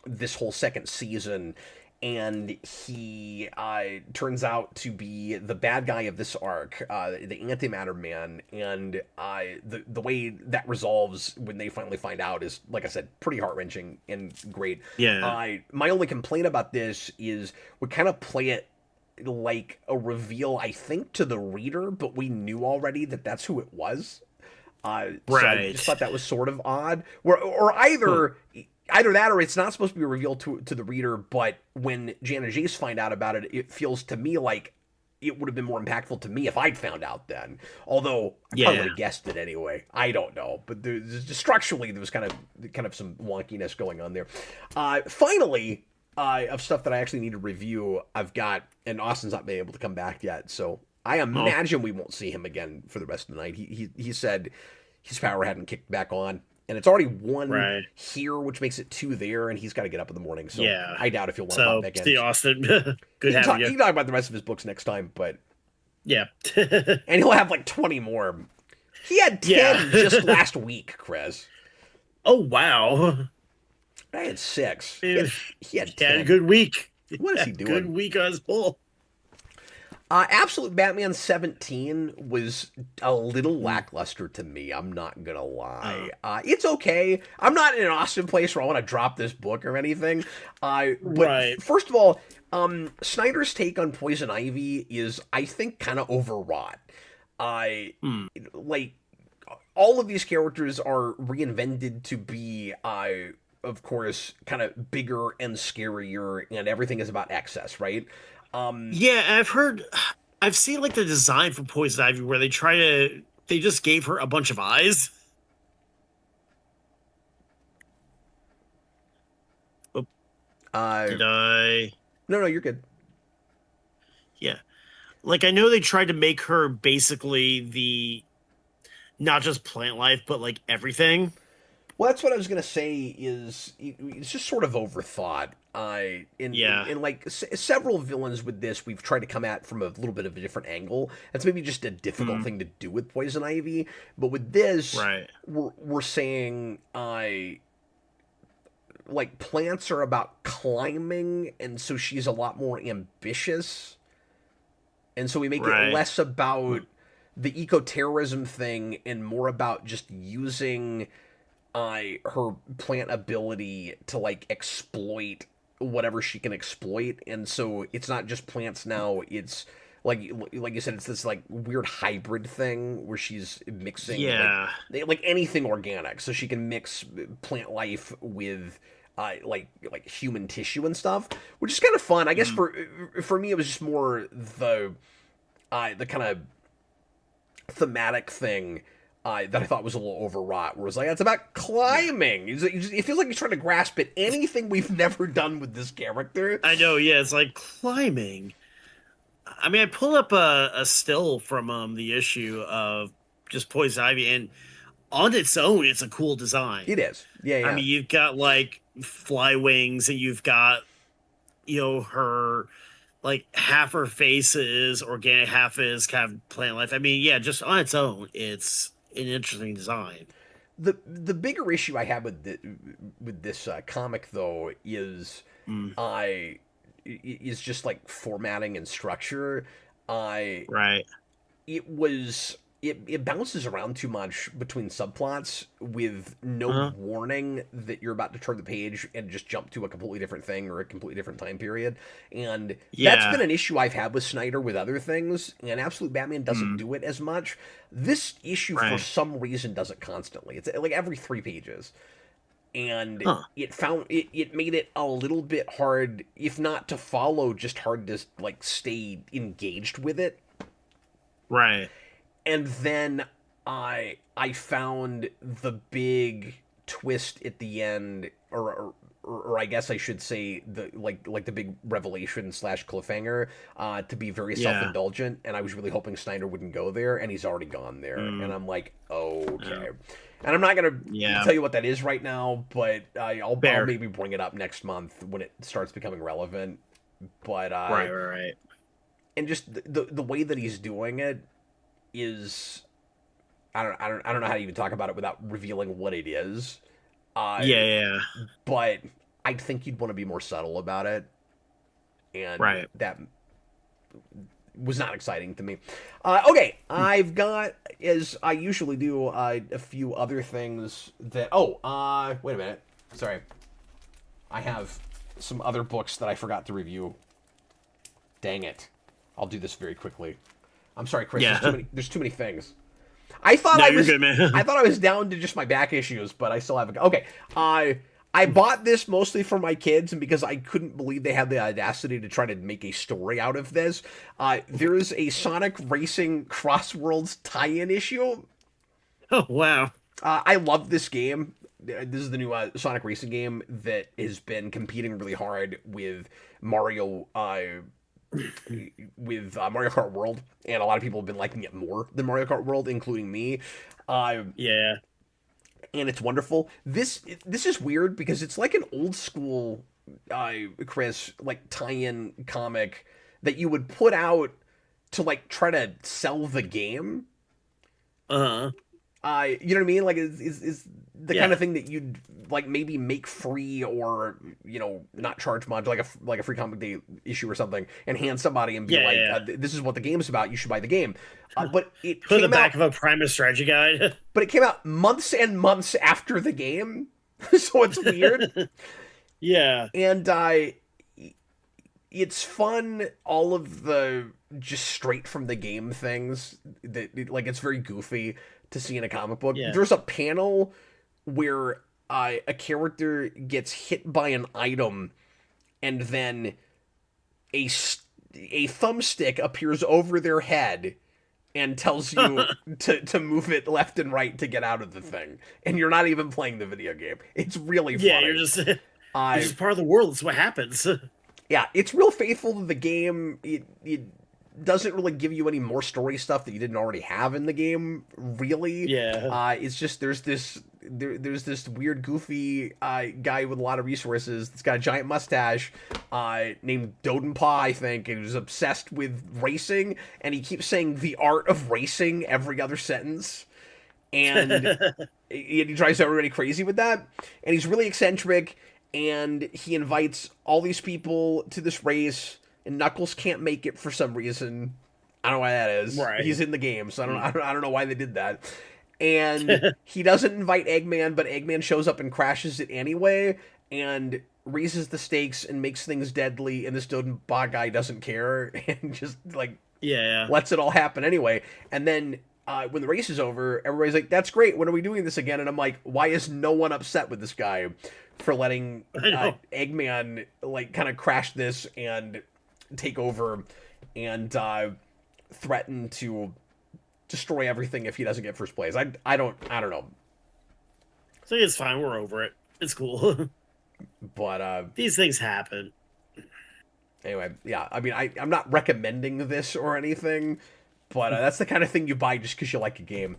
this whole second season, and he turns out to be the bad guy of this arc, the Antimatter Man, and the way that resolves when they finally find out is, like I said, pretty heart-wrenching and great. Yeah. My only complaint about this is we kind of play it like a reveal, I think, to the reader, but we knew already that that's who it was. So I just thought that was sort of odd. Or either that, or it's not supposed to be revealed to the reader, but when Jan and Jace find out about it, it feels to me like it would have been more impactful to me if I'd found out then. Although I probably would have guessed it anyway. I don't know, but structurally there was kind of some wonkiness going on there. Finally, of stuff that I actually need to review, I've got, and Austin's not been able to come back yet, so I imagine we won't see him again for the rest of the night. He said his power hadn't kicked back on, and it's already 1 here, which makes it 2 there, and he's got to get up in the morning. So I doubt if he'll want to pop back in. See Austin. Good having you. He can talk about the rest of his books next time, but yeah, and he'll have like 20 more. He had 10 just last week, Chris. Oh wow! I had 6. He had 10. He had a good week. What is he doing? Good week on his pull. Absolute Batman 17 was a little lackluster to me. I'm not gonna lie. It's okay. I'm not in an awesome place where I want to drop this book or anything. But first of all, Snyder's take on Poison Ivy is, I think, kind of overwrought. Like, all of these characters are reinvented to be of course, kind of bigger and scarier, and everything is about excess, right? Yeah, I've seen like the design for Poison Ivy where they just gave her a bunch of eyes. Oh, did I? No, you're good. Yeah. Like I know they tried to make her basically the not just plant life, but like everything. Well, that's what I was gonna say. Is it's just sort of overthought. In like several villains with this, we've tried to come at from a little bit of a different angle. That's maybe just a difficult thing to do with Poison Ivy. But with this, Right. we're saying like plants are about climbing, and so she's a lot more ambitious. And so we make it less about the eco-terrorism thing and more about just using her plant ability to like exploit whatever she can exploit. And so it's not just plants now, it's like you said, it's this like weird hybrid thing where she's mixing like anything organic, so she can mix plant life with like human tissue and stuff, which is kind of fun. I guess for me it was just more the kind of thematic thing that I thought was a little overwrought, where it was like, it's about climbing. It feels like he's trying to grasp at anything we've never done with this character. I know, yeah, it's like climbing. I mean, I pull up a still from the issue of just Poison Ivy, and on its own, it's a cool design. It is. Yeah. I mean, you've got like fly wings, and you've got, her, like half her face is organic, half is kind of plant life. I mean, yeah, just on its own, it's an interesting design. The bigger issue I have with this comic though is is just like formatting and structure. It bounces around too much between subplots with no warning that you're about to turn the page and just jump to a completely different thing or a completely different time period. And that's been an issue I've had with Snyder with other things, and Absolute Batman doesn't do it as much. This issue, for some reason, does it constantly. It's like every 3 pages. And it made it a little bit hard, if not to follow, just hard to like stay engaged with it. Right. And then I found the big twist at the end, or I guess I should say the the big revelation / cliffhanger to be very self-indulgent, and I was really hoping Snyder wouldn't go there, and he's already gone there, and I'm like, okay. And I'm not gonna tell you what that is right now, but I'll maybe bring it up next month when it starts becoming relevant. But right. And just the way that he's doing it is, I don't know how to even talk about it without revealing what it is. But I think you'd want to be more subtle about it, and that was not exciting to me. Okay, I've got, as I usually do, a few other things that. Wait a minute. Sorry, I have some other books that I forgot to review. Dang it! I'll do this very quickly. I'm sorry, Chris. Yeah. There's too many things. I thought you're good, man. I thought I was down to just my back issues, but I still have okay. I bought this mostly for my kids, and because I couldn't believe they had the audacity to try to make a story out of this. There is a Sonic Racing Crossworlds tie-in issue. Oh wow! I love this game. This is the new Sonic Racing game that has been competing really hard with Mario. With Mario Kart World, and a lot of people have been liking it more than Mario Kart World, including me. And it's wonderful. This is weird because it's like an old school, Chris, like tie-in comic that you would put out to like try to sell the game. You know what I mean? Like, is the kind of thing that you'd like maybe make free, or not charge much, like a free comic day issue or something, and hand somebody and be this is what the game's about. You should buy the game. But it put in the back of a Primus strategy guide. But it came out months and months after the game, so it's weird. And it's fun. All of the just straight from the game things that like it's very goofy to see in a comic book. There's a panel where a character gets hit by an item, and then a thumbstick appears over their head and tells you to move it left and right to get out of the thing, and you're not even playing the video game. It's really funny. Yeah, you're just part of the world. It's what happens. Yeah, it's real faithful to the game. It doesn't really give you any more story stuff that you didn't already have in the game, really. Yeah. It's just there's this weird goofy guy with a lot of resources that's got a giant mustache named Dodenpaw, I think, and who's obsessed with racing, and he keeps saying the art of racing every other sentence. And he drives everybody crazy with that. And he's really eccentric, and he invites all these people to this race, and Knuckles can't make it for some reason. I don't know why that is. Right. He's in the game, so I don't know why they did that. And he doesn't invite Eggman, but Eggman shows up and crashes it anyway, and raises the stakes and makes things deadly, and this Dodenbach guy doesn't care, and just, like, lets it all happen anyway. And then when the race is over, everybody's like, that's great, when are we doing this again? And I'm like, why is no one upset with this guy for letting Eggman, like, kind of crash this and take over and threaten to destroy everything if he doesn't get first place? I don't know. So it's fine. We're over it. It's cool. But these things happen. Anyway, yeah. I mean, I'm not recommending this or anything, but that's the kind of thing you buy just because you like a game.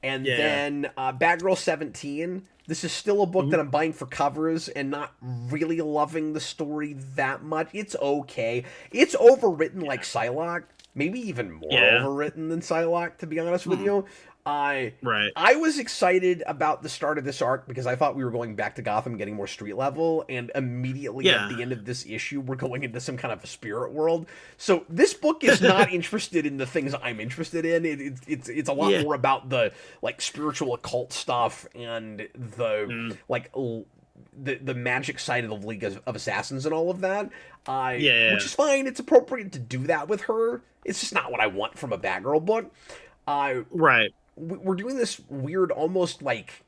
And then Batgirl 17. This is still a book that I'm buying for covers and not really loving the story that much. It's okay. It's overwritten like Psylocke. Maybe even more overwritten than Psylocke, to be honest with you. I was excited about the start of this arc because I thought we were going back to Gotham, getting more street level, and immediately at the end of this issue, we're going into some kind of a spirit world. So this book is not interested in the things I'm interested in. It's a lot more about the, like, spiritual occult stuff and the like the magic side of the League of Assassins and all of that. Which is fine. It's appropriate to do that with her. It's just not what I want from a Batgirl book. We're doing this weird, almost like,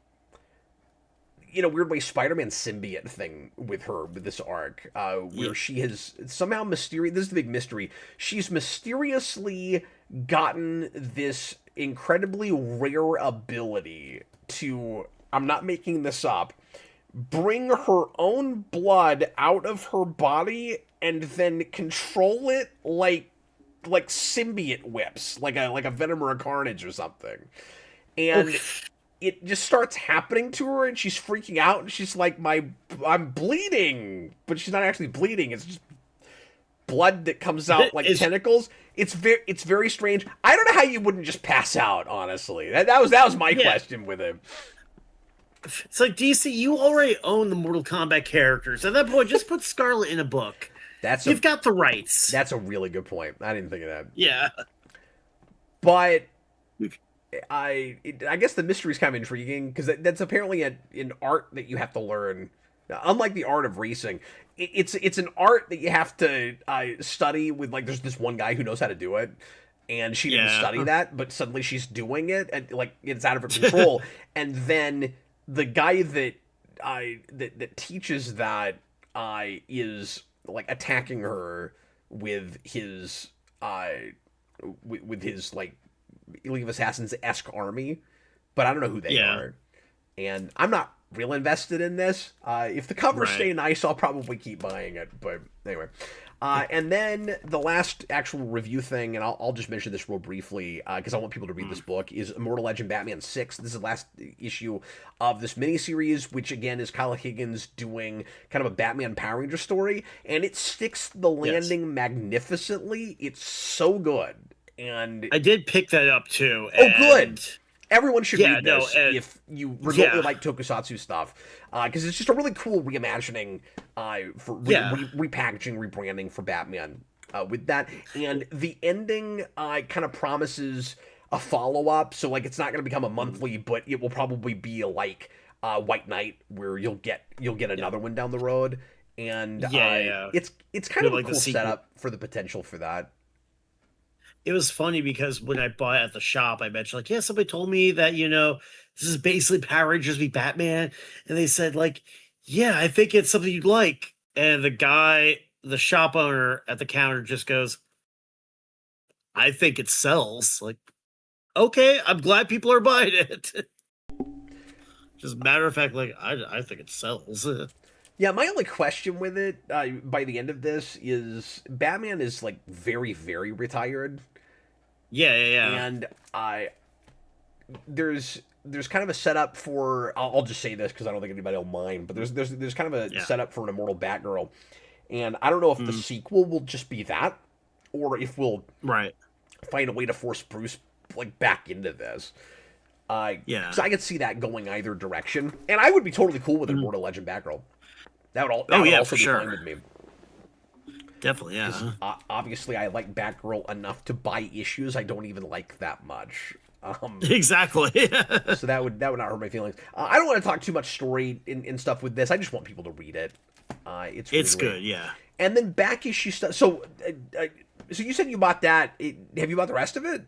in a weird way, Spider-Man symbiote thing with her, with this arc, where she has somehow this is the big mystery, she's mysteriously gotten this incredibly rare ability to, I'm not making this up, bring her own blood out of her body and then control it like symbiote whips, like a Venom or a Carnage or something. And it just starts happening to her, and she's freaking out, and she's like, I'm bleeding, but she's not actually bleeding. It's just blood that comes out like tentacles. It's very strange. I don't know how you wouldn't just pass out, honestly. That was my question with him. It's like, DC, you already own the Mortal Kombat characters. At that point, just put Scarlet in a book. You've got the rights. That's a really good point. I didn't think of that. Yeah. But I guess the mystery is kind of intriguing, because that's apparently an art that you have to learn. Unlike the art of racing, it's an art that you have to study with, like, there's this one guy who knows how to do it, and she didn't study that, but suddenly she's doing it, and, like, it's out of her control. And then the guy that teaches that is, like, attacking her with his like, League of Assassins-esque army, but I don't know who they are, and I'm not real invested in this. If the covers stay nice, I'll probably keep buying it, but anyway. And then the last actual review thing, and I'll just mention this real briefly, because I want people to read this book, is Immortal Legend Batman 6. This is the last issue of this miniseries, which, again, is Kyle Higgins doing kind of a Batman Power Ranger story, and it sticks the landing magnificently. It's so good. And I did pick that up, too. Oh, good! Everyone should read this if you remotely like tokusatsu stuff, because it's just a really cool reimagining for repackaging, rebranding for Batman with that. And the ending kind of promises a follow-up, so, like, it's not going to become a monthly, but it will probably be like White Knight, where you'll get another one down the road. And it's kind of a cool setup for the potential for that. It was funny because when I bought it at the shop, I mentioned, like, somebody told me that, this is basically Power Rangers v Batman, and they said like, yeah, I think it's something you'd like, and the shop owner at the counter just goes, I think it sells. Like, okay, I'm glad people are buying it. Just matter of fact, like I think it sells. Yeah, my only question with it by the end of this is Batman is like very, very retired, Yeah. and there's kind of a setup for I'll just say this because I don't think anybody will mind, but there's kind of a setup for an immortal Batgirl, and I don't know if the sequel will just be that, or if we'll find a way to force Bruce like back into this. Because I could see that going either direction, and I would be totally cool with an immortal Legend Batgirl. That would also be fine with me. Definitely, yeah. Obviously, I like Batgirl enough to buy issues I don't even like that much. Exactly. So that would not hurt my feelings. I don't want to talk too much story and stuff with this. I just want people to read it. It's good, yeah. And then back issue stuff. So you said you bought that. Have you bought the rest of it?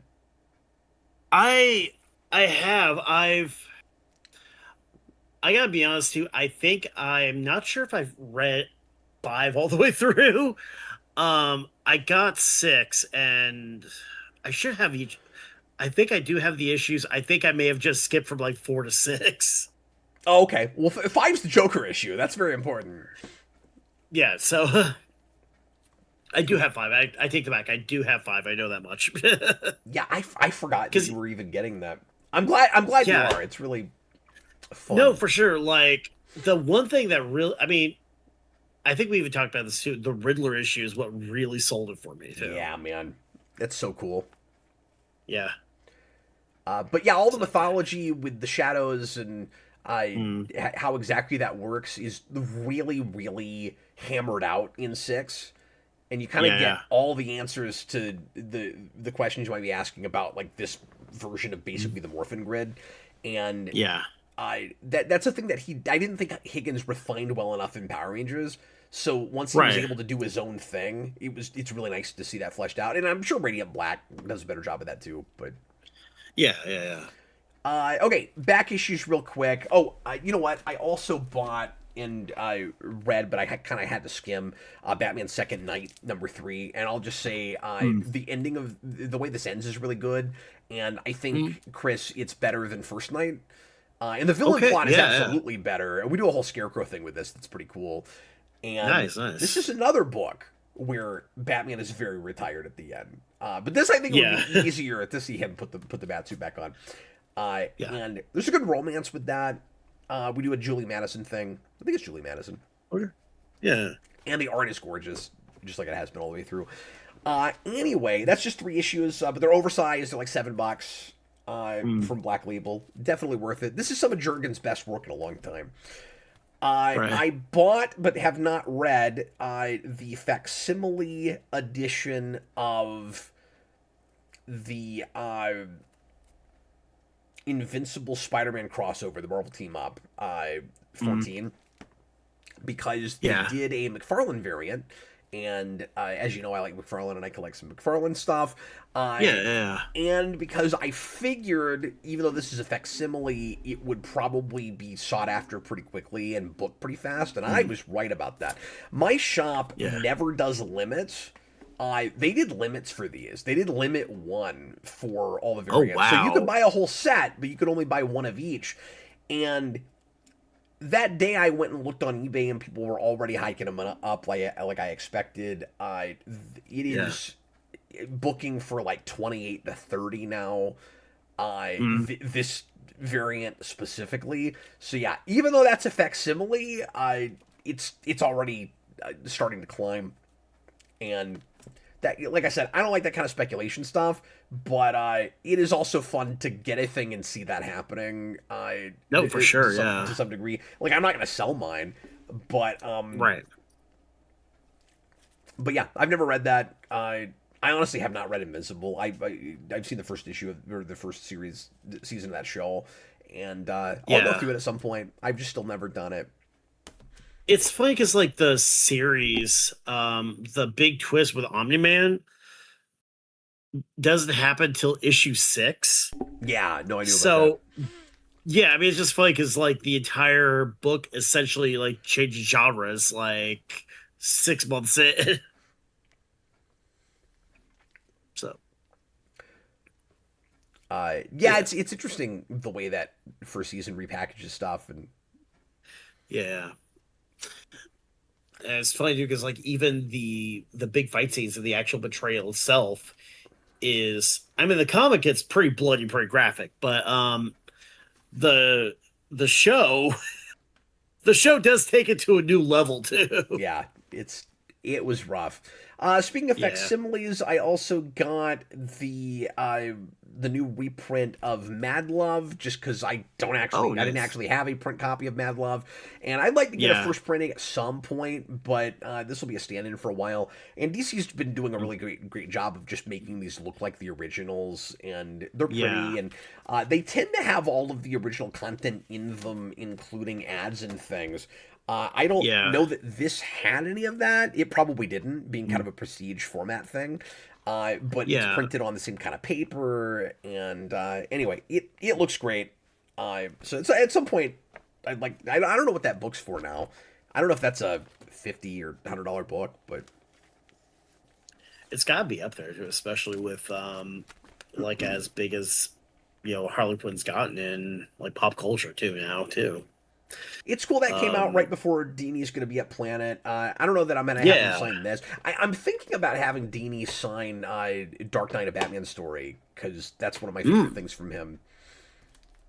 I have. I gotta be honest too. I think I'm not sure if I've read 5 all the way through. I got 6, and I should have each. I think I do have the issues. I think I may have just skipped from like 4 to 6. Oh, okay. Well, 5's the Joker issue. That's very important. Yeah. So I do have 5. I take it back. I do have 5. I know that much. Yeah, I forgot that you were even getting that. I'm glad you are. It's really fun. No, for sure. Like, the one thing that really, I mean, I think we even talked about this too. The Riddler issue is what really sold it for me too. Yeah, man, that's so cool. Yeah. But yeah, all the mythology with the shadows and how exactly that works is really, really hammered out in 6. And you kind of get all the answers to the questions you might be asking about, like, this version of basically the Morphin Grid. And that's a thing that I didn't think Higgins refined well enough in Power Rangers. So once he was able to do his own thing, it's really nice to see that fleshed out. And I'm sure Radiant Black does a better job of that too. But yeah. Okay, back issues real quick. Oh, you know what? I also bought and I read, but I kind of had to skim Batman Second Night #3, and I'll just say the ending of the way this ends is really good, and I think Chris, it's better than First Night. And the villain plot is absolutely better. And we do a whole Scarecrow thing with this. That's pretty cool. And nice. This is another book where Batman is very retired at the end. But this, I think, would be easier to see him put the Batsuit back on. And there's a good romance with that. We do a Julie Madison thing. I think it's Julie Madison. Okay. Yeah. And the art is gorgeous, just like it has been all the way through. Anyway, that's just 3 issues, but they're oversized. They're like $7 from Black Label. Definitely worth it. This is some of Jurgen's best work in a long time. I bought, but have not read, the facsimile edition of the Invincible Spider-Man crossover, the Marvel Team Up 14, because they did a McFarlane variant, and as you know, I like McFarlane, and I collect some McFarlane stuff. And because I figured, even though this is a facsimile, it would probably be sought after pretty quickly and booked pretty fast, and I was right about that. My shop never does limits. They did limits for these. They did limit 1 for all the variants. Oh, wow. So you could buy a whole set, but you could only buy 1 of each. And that day I went and looked on eBay, and people were already hiking them up like I expected. It is booking for like 28 to 30 now. This variant specifically. So yeah, even though that's a facsimile, it's already starting to climb. And that, like I said, I don't like that kind of speculation stuff, but it is also fun to get a thing and see that happening. No, for sure, to some degree. Like, I'm not going to sell mine, but right. But yeah, I've never read that. I honestly have not read Invincible. I've seen the first issue or the first season of that show, and I'll go through it at some point. I've just still never done it. It's funny because, like, the series, the big twist with Omni-Man doesn't happen till issue 6. Yeah, no idea about that. Yeah, I mean it's just funny because like the entire book essentially like changes genres like 6 months in. So Yeah, yeah, it's interesting the way that first season repackages stuff, and yeah. And it's funny too because like even the big fight scenes of the actual betrayal itself is, I mean the comic gets pretty bloody, pretty graphic, but the the show the show does take it to a new level too. yeah, it was rough. Speaking of Yeah. facsimiles, I also got the new reprint of Mad Love, just because Oh, I didn't nice. actually have a print copy of Mad Love, and I'd like to get a Yeah. first printing at some point, but this will be a stand-in for a while. And DC's been doing a really great job of just making these look like the originals, and they're Yeah. pretty, and they tend to have all of the original content in them, including ads and things. I don't Yeah. know that this had any of that. It probably didn't, being kind of a prestige format thing. But it's Yeah. printed on the same kind of paper, and anyway, it looks great. So at some point, I don't know what that book's for now. I don't know if that's a $50 or $100 book, but It's gotta be up there too, especially with like as big as Harley Quinn's gotten in like pop culture too now too. it's cool that came out right Um before Dini's going to be at Planet. I don't know that I'm going to have him yeah. sign this. I'm thinking about having Dini sign Dark Knight, a Batman story, because that's one of my favorite Mm, things from him.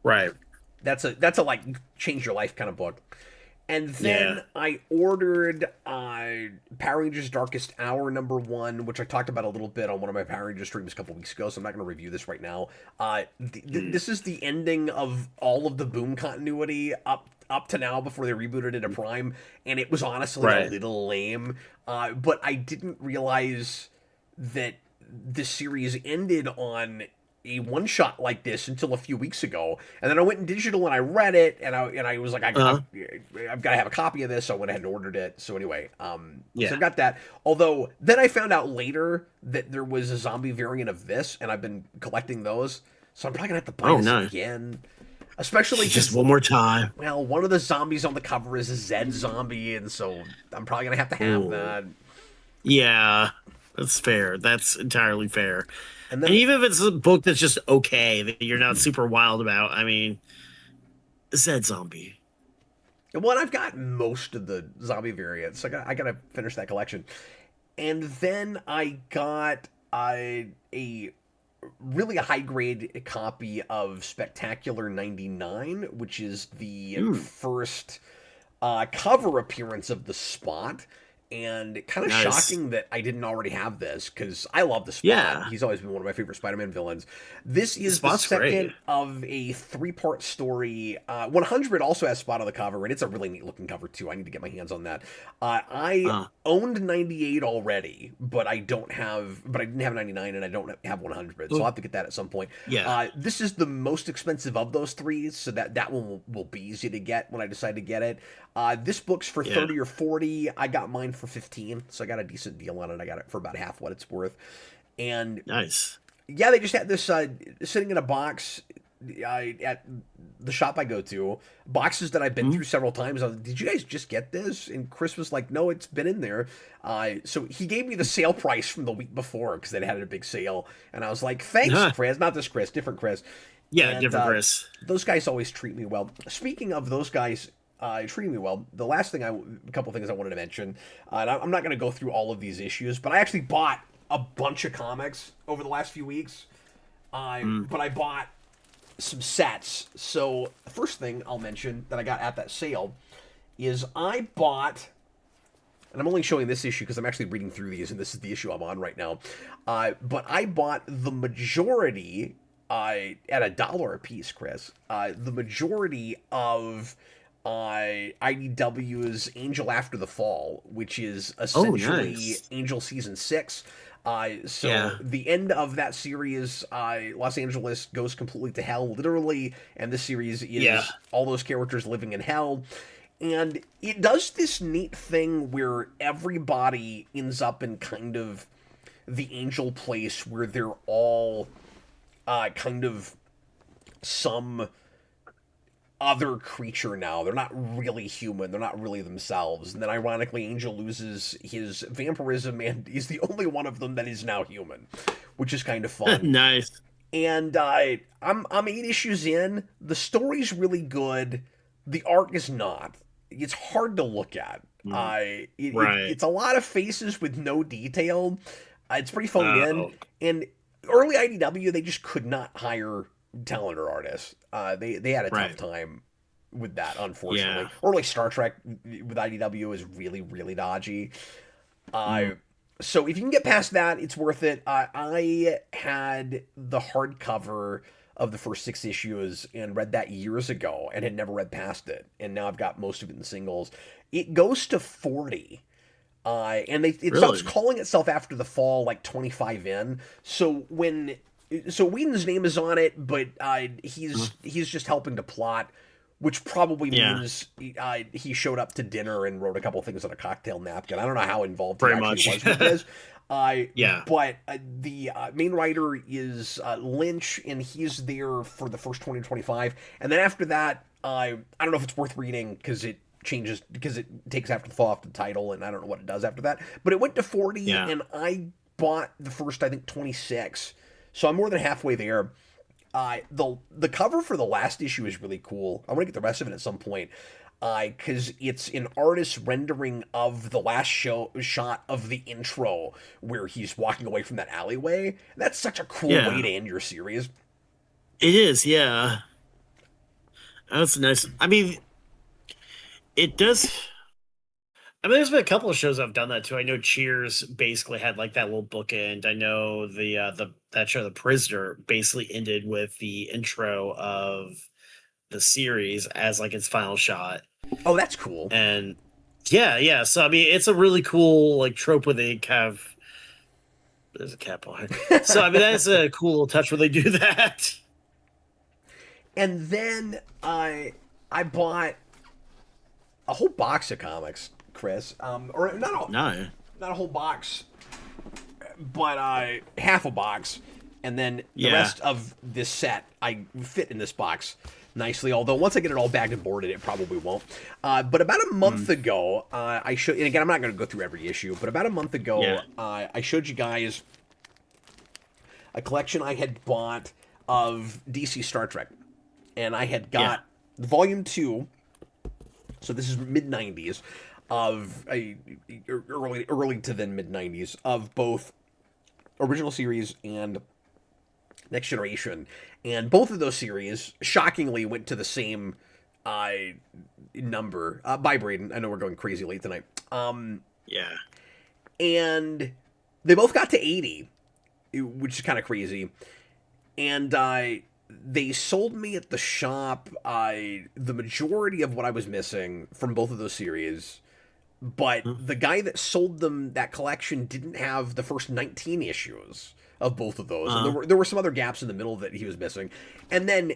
right. That's a like change your life kind of book. And Yeah. then I ordered Power Rangers Darkest Hour #1, which I talked about a little bit on one of my Power Rangers streams a couple weeks ago, so I'm not going to review this right now. Mm, This is the ending of all of the Boom continuity up to now before they rebooted it to Prime, and it was honestly a right. little lame. But I didn't realize that this series ended on a one shot like this until a few weeks ago, and then I went in digital and I read it, and I was like, Uh-huh. I've got to have a copy of this, so I went ahead and ordered it. So anyway, so Yeah. I've got that. Although then I found out later that there was a zombie variant of this, and I've been collecting those, so I'm probably gonna have to buy Oh this no. again. Especially Just because, one more time. well, one of the zombies on the cover is a Zed zombie, and so I'm probably gonna have to have Ooh. that. Yeah. That's fair. That's entirely fair. And And then even if it's a book that's just okay, that you're not super wild about, I mean, Zed Zombie. Well, I've got most of the zombie variants. I gotta finish that collection. And then I got a really high grade copy of Spectacular '99, which is the Mm, first cover appearance of the Spot. And kind of nice. shocking that I didn't already have this, because I love the Spot. Yeah. He's always been one of my favorite Spider-Man villains. This The is the spot's great. second of a three-part story. 100 also has Spot on the cover, and it's a really neat-looking cover too. I need to get my hands on that. I Uh, owned 98 already, but I didn't have 99, and I don't have 100, so I'll oh, have to get that at some point. yeah. This is the most expensive of those three, so that one will be easy to get when I decide to get it. This book's for Yeah. 30 or 40. I got mine for 15, so I got a decent deal on it. I got it for about half what it's worth. And Nice. yeah, they just had this sitting in a box at the shop I go to. Boxes that I've been Mm, through several times. Did you guys just get this? And Chris was like, no, it's been in there. So he gave me the sale price from the week before because they had a big sale. And I was like, thanks, huh. Chris. Not this Chris, different Chris. Yeah, And different Chris. those guys always treat me well. Speaking of those guys treating me well, the last thing a couple things I wanted to mention, and I'm not going to go through all of these issues, but I actually bought a bunch of comics over the last few weeks. Mm, But I bought some sets. So the first thing I'll mention that I got at that sale is I bought, and I'm only showing this issue because I'm actually reading through these, and this is the issue I'm on right now. But I bought the majority at $1 a piece, Chris. The majority of IDW's Angel After the Fall, which is oh, essentially nice. Angel Season 6. So Yeah. the end of that series, Los Angeles goes completely to hell, literally, and this series Yeah. is all those characters living in hell. And it does this neat thing where everybody ends up in kind of the angel place where they're all kind of some other creature now. They're not really human. They're not really themselves. And then ironically, Angel loses his vampirism and is the only one of them that is now human, which is kind of fun. Nice. And I'm 8 issues in. The story's really good. The art is not. It's hard to look at. It's a lot of faces with no detail. It's pretty phoned in. And early IDW, they just could not hire talented artists. They had a tough time with that, unfortunately. Early Star Trek with IDW is really, really dodgy. So if you can get past that, it's worth it. I had the hardcover of the first 6 issues and read that years ago and had never read past it. And now I've got most of it in singles. It goes to 40. And it stops calling itself after the fall, like 25 in. So Whedon's name is on it, but he's just helping to plot, which probably means he showed up to dinner and wrote a couple things on a cocktail napkin. I don't know how involved he actually was with this. But the main writer is Lynch, and he's there for the first 20 to 25. And then after that, I don't know if it's worth reading because it changes, because it takes after the fall off the title, and I don't know what it does after that. But it went to 40, and I bought the first, I think, 26. So I'm more than halfway there. The cover for the last issue is really cool. I want to get the rest of it at some point. Because it's an artist's rendering of the last shot of the intro where he's walking away from that alleyway. That's such a cool way to end your series. It is, yeah. That's nice. I mean, it does. I mean, there's been a couple of shows I've done that too. I know Cheers basically had like that little bookend. I know that show, The Prisoner, basically ended with the intro of the series as like its final shot. Oh, that's cool. And yeah. So I mean, it's a really cool like trope where they have. There's a cat behind. So I mean, that's a cool little touch where they do that. And then I bought a whole box of comics, Chris. Or not a whole box, but half a box, and then the rest of this set I fit in this box nicely, although once I get it all bagged and boarded, it probably won't. But about a month ago, I showed, and again, I'm not going to go through every issue, but about a month ago, I showed you guys a collection I had bought of DC Star Trek, and I had got Volume 2, so this is mid-90s, of early to then mid-90s, of both original series and Next Generation, and both of those series shockingly went to the same number. Bye, Braden. I know we're going crazy late tonight. And they both got to 80, which is kind of crazy. And they sold me at the shop the majority of what I was missing from both of those series. But the guy that sold them that collection didn't have the first 19 issues of both of those. And there were some other gaps in the middle that he was missing. And then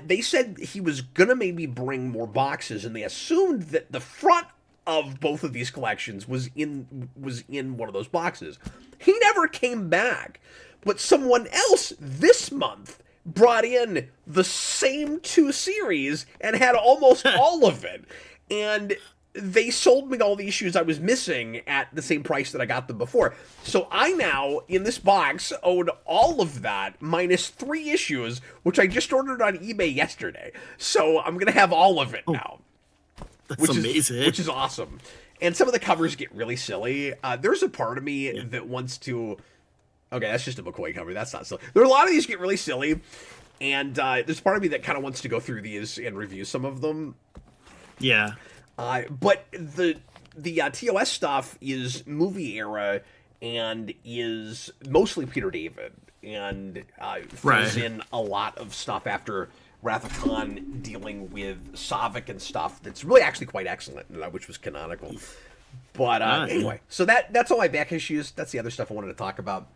they said he was going to maybe bring more boxes, and they assumed that the front of both of these collections was in one of those boxes. He never came back. But someone else this month brought in the same 2 series and had almost all of it. And they sold me all the issues I was missing at the same price that I got them before. So I now, in this box, own all of that, minus 3 issues, which I just ordered on eBay yesterday. So I'm going to have all of it now. That's amazing. Which is awesome. And some of the covers get really silly. There's a part of me that wants to... Okay, that's just a McCoy cover. That's not silly. There are a lot of these get really silly. And there's part of me that kind of wants to go through these and review some of them. Yeah. But the TOS stuff is movie era and is mostly Peter David, and fills in a lot of stuff after Wrath of Khan, dealing with Savik and stuff that's really actually quite excellent, which was canonical. But anyway, so that's all my back issues. That's the other stuff I wanted to talk about.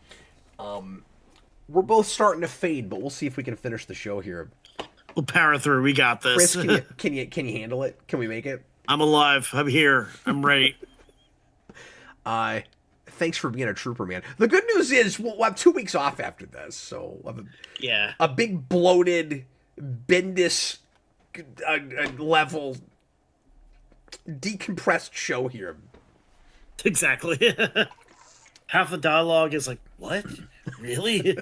We're both starting to fade, but we'll see if we can finish the show here. We'll power through. We got this. Chris, can you handle it? Can we make it? I'm alive. I'm here. I'm ready. Thanks for being a trooper, man. The good news is we'll have 2 weeks off after this, so we'll have a big bloated Bendis level decompressed show here. Exactly. Half the dialogue is like, what? Really?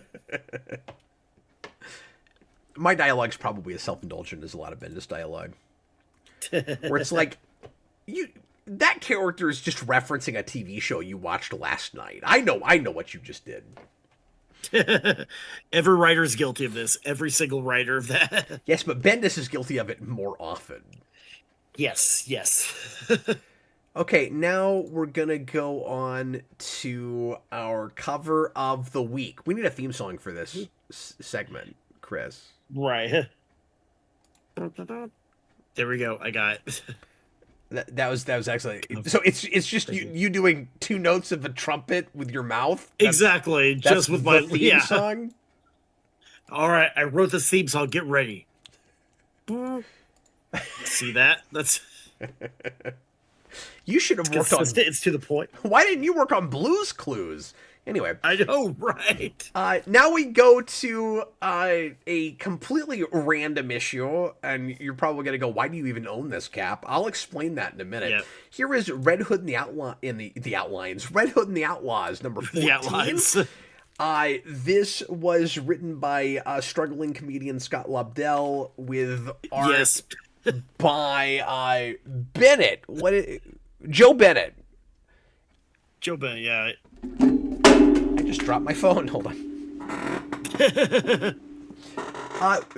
My dialogue's probably as self-indulgent as a lot of Bendis dialogue. Where it's like, that character is just referencing a TV show you watched last night. I know what you just did. Every writer's guilty of this. Every single writer of that. Yes, but Bendis is guilty of it more often. Yes. Okay, now we're gonna go on to our cover of the week. We need a theme song for this segment, Chris. Right. There we go. I got it. That was excellent. So it's just you doing two notes of a trumpet with your mouth. Exactly. Just with my theme song. All right, I wrote the theme song. Get ready. See that? That's. You should have worked on. It's to the point. Why didn't you work on Blue's Clues? Anyway, I know, right? Now we go to a completely random issue, and you're probably gonna go, "Why do you even own this, Cap?" I'll explain that in a minute. Yep. Here is Red Hood and the Outlines. Red Hood and the Outlaws, number 14. The Outlines. This was written by struggling comedian Scott Lobdell with art by Bennett. Joe Bennett. Joe Bennett, yeah. I just dropped my phone. Hold on.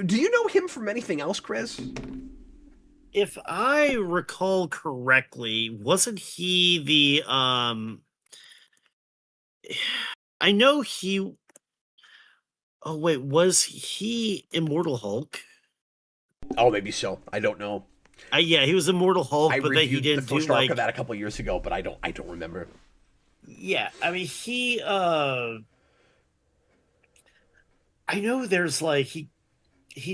Do you know him from anything else, Chris? If I recall correctly, wasn't he the I know he. Oh wait, was he Immortal Hulk? Oh, maybe so. I don't know. Yeah, he was Immortal Hulk, I but then he reviewed didn't the first do arc like of that a couple years ago, but I don't remember. Yeah, I mean he. I know there's like he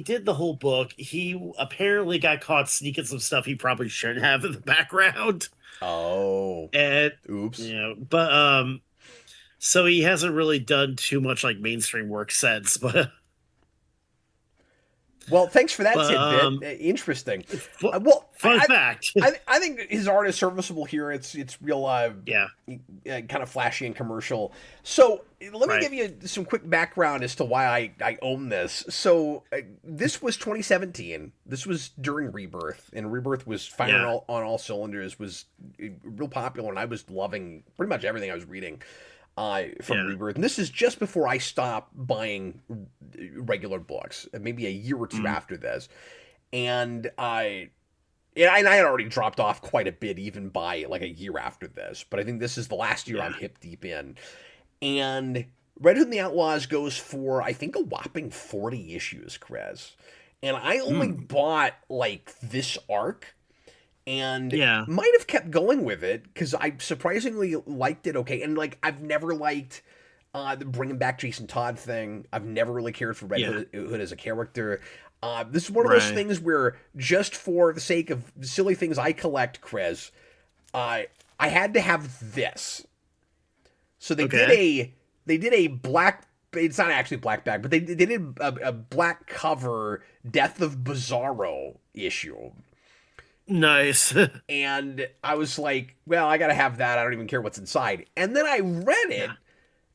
did the whole book. He apparently got caught sneaking some stuff he probably shouldn't have in the background. Oh, And oops. you know, but so he hasn't really done too much like mainstream work since. But well, thanks for that tidbit. Interesting. Fun fact. I think his art is serviceable here. It's real, kind of flashy and commercial. So let me give you some quick background as to why I own this. So this was 2017. This was during Rebirth, and Rebirth was firing on all cylinders. Was real popular, and I was loving pretty much everything I was reading from Rebirth. And this is just before I stopped buying regular books, maybe a year or two after this. And I had already dropped off quite a bit even by like a year after this. But I think this is the last year I'm hip deep in. And Red Hood and the Outlaws goes for, I think, a whopping 40 issues, Chris. And I only bought like this arc. And might have kept going with it because I surprisingly liked it okay. And like I've never liked the bringing back Jason Todd thing. I've never really cared for Red Hood as a character. This is one of those things where just for the sake of silly things I collect, Chris, I had to have this. So they did a black. It's not actually black bag, but they did a black cover Death of Bizarro issue. Nice. And I was like, well, I gotta have that. I don't even care what's inside. And then I read it,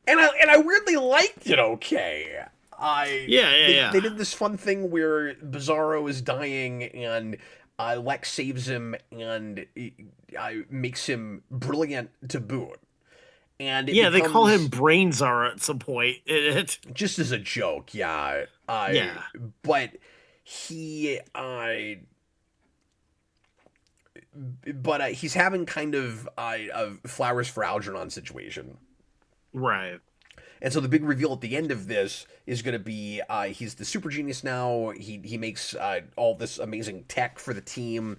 and I weirdly liked it. Okay, they did this fun thing where Bizarro is dying, and Lex saves him and makes him brilliant to boot. And they call him Brain Czar at some point. Just as a joke, but he he's having kind of a Flowers for Algernon situation. Right. And so the big reveal at the end of this is going to be he's the super genius now. He makes all this amazing tech for the team.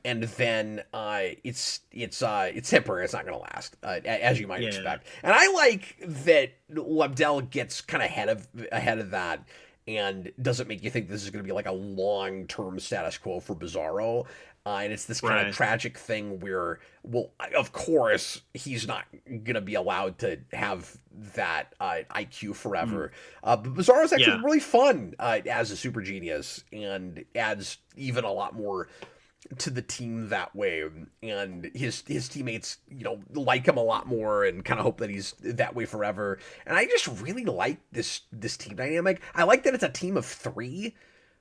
And then it's temporary. It's not going to last, as you might expect. And I like that Lobdell gets kind of ahead of that and doesn't make you think this is going to be like a long-term status quo for Bizarro. And it's this kind of Right. tragic thing where, well, of course, he's not going to be allowed to have that IQ forever. But Bizarro's actually Yeah. really fun as a super genius and adds even a lot more to the team that way, and his teammates, like him a lot more and kind of hope that he's that way forever. And I just really like this team dynamic. I like that it's a team of 3.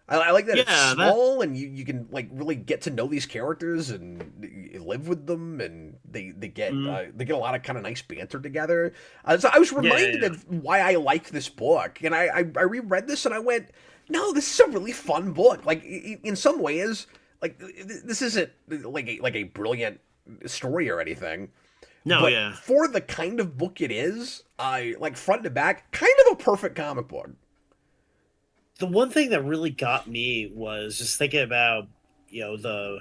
I like that it's Yeah, small and you can like really get to know these characters and live with them, and they get a lot of kind of nice banter together. So I was reminded of why I like this book, and I reread this and I went, no, this is a really fun book. Like in some ways, like this isn't like a brilliant story or anything. No, but yeah. for the kind of book it is, like front to back, kind of a perfect comic book. The one thing that really got me was just thinking about, the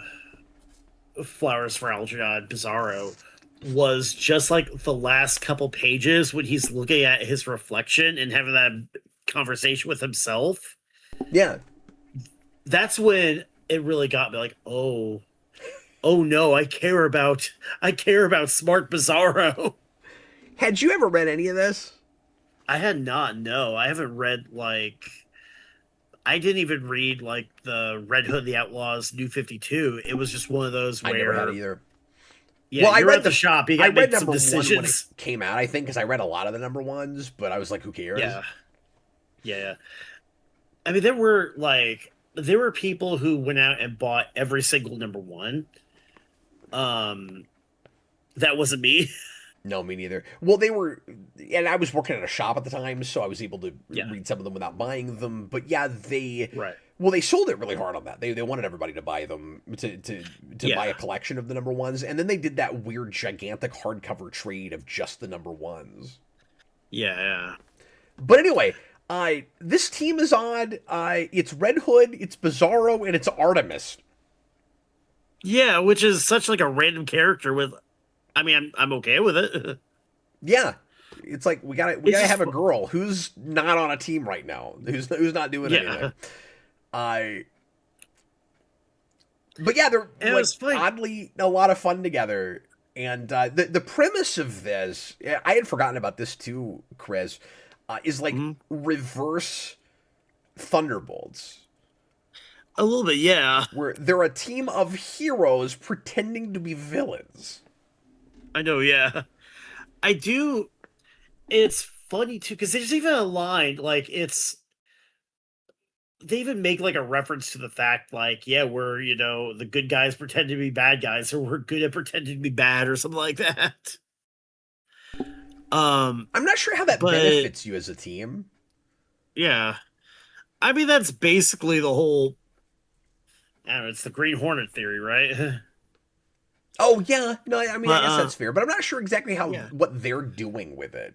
Flowers for Algernon Bizarro was just like the last couple pages when he's looking at his reflection and having that conversation with himself. Yeah. That's when it really got me like, oh no, I care about smart Bizarro. Had you ever read any of this? I had not, no. I haven't read I didn't even read the Red Hood, the Outlaws, New 52. It was just one of those where I never had either. Yeah, well, I read at the shop. You got to make some decisions. One when it came out, I think, because I read a lot of the number ones, but I was like, who cares? Yeah. I mean, there were people who went out and bought every single number one. That wasn't me. No, me neither. Well, they were, and I was working at a shop at the time, so I was able to read some of them without buying them. But yeah, they sold it really hard on that. They wanted everybody to buy them to buy a collection of the number ones, and then they did that weird gigantic hardcover trade of just the number ones. Yeah. But anyway, this team is odd. It's Red Hood, it's Bizarro, and it's Artemis. Yeah, which is such like a random character with. I mean, I'm okay with it. Yeah, it's like we gotta have a girl who's not on a team right now, who's not doing anything. But yeah, they're oddly a lot of fun together. And the premise of this, I had forgotten about this too, Chris, is like reverse Thunderbolts. A little bit, yeah. Where they're a team of heroes pretending to be villains. I know, yeah. I do. It's funny too because there's even a line they even make like a reference to the fact we're the good guys pretend to be bad guys, or we're good at pretending to be bad, or something like that. I'm not sure how that benefits you as a team. Yeah, I mean that's basically the whole. I don't know, it's the Green Hornet theory, right? Oh yeah, no, I mean I guess that's fair, but I'm not sure exactly what they're doing with it.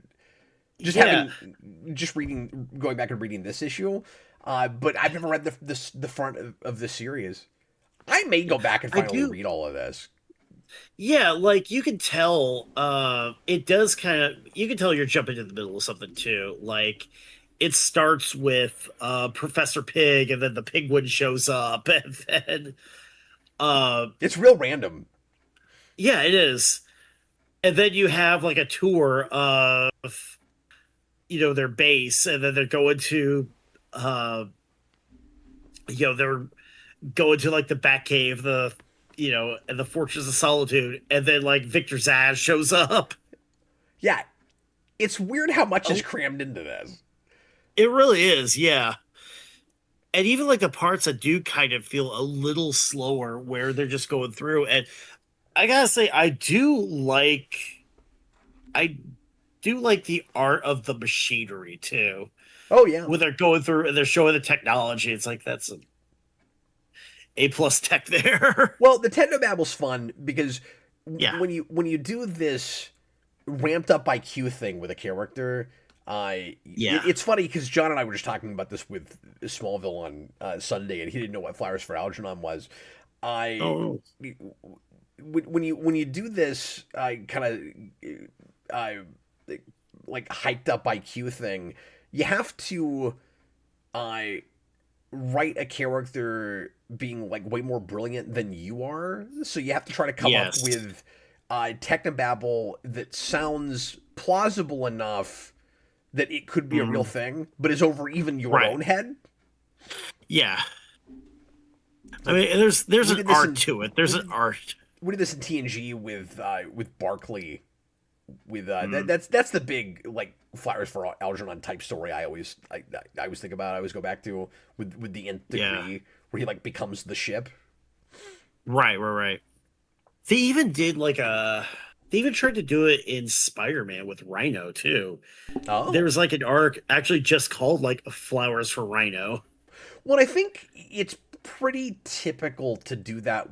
Going back and reading this issue, but I've never read the front of this series. I may go back and finally read all of this. Yeah, you can tell. It does you can tell you're jumping in the middle of something too. It starts with Professor Pig, and then the Penguin shows up, and then it's real random. Yeah, it is. And then you have a tour of their base, and then they're going to they're going to the Batcave, and the Fortress of Solitude, and then Victor Zsasz shows up. Yeah. It's weird how much is crammed into this. It really is, yeah. And even the parts that do kind of feel a little slower, where they're just going through. And I gotta say, I do like the art of the machinery too. Oh yeah, when they're going through and they're showing the technology, it's that's A+ tech there. Well, the Technobabble's fun because when you do this ramped up IQ thing with a character, it's funny because John and I were just talking about this with Smallville on Sunday, and he didn't know what Flowers for Algernon was. When you do this kind of hyped up IQ thing, you have to I write a character being like way more brilliant than you are, so you have to try to come up Yes. with technobabble that sounds plausible enough that it could be a real thing, but is over even your Right. own head. Yeah. I mean, there's we an did this art in- to it. There's an art. We did this in TNG with Barkley. With that's the big like Flowers for Algernon type story. I always think about. I always go back to with the nth degree where he like becomes the ship. Right. They even did they even tried to do it in Spider-Man with Rhino too. Oh, There was like an arc actually just called like Flowers for Rhino. well, I think it's pretty typical to do that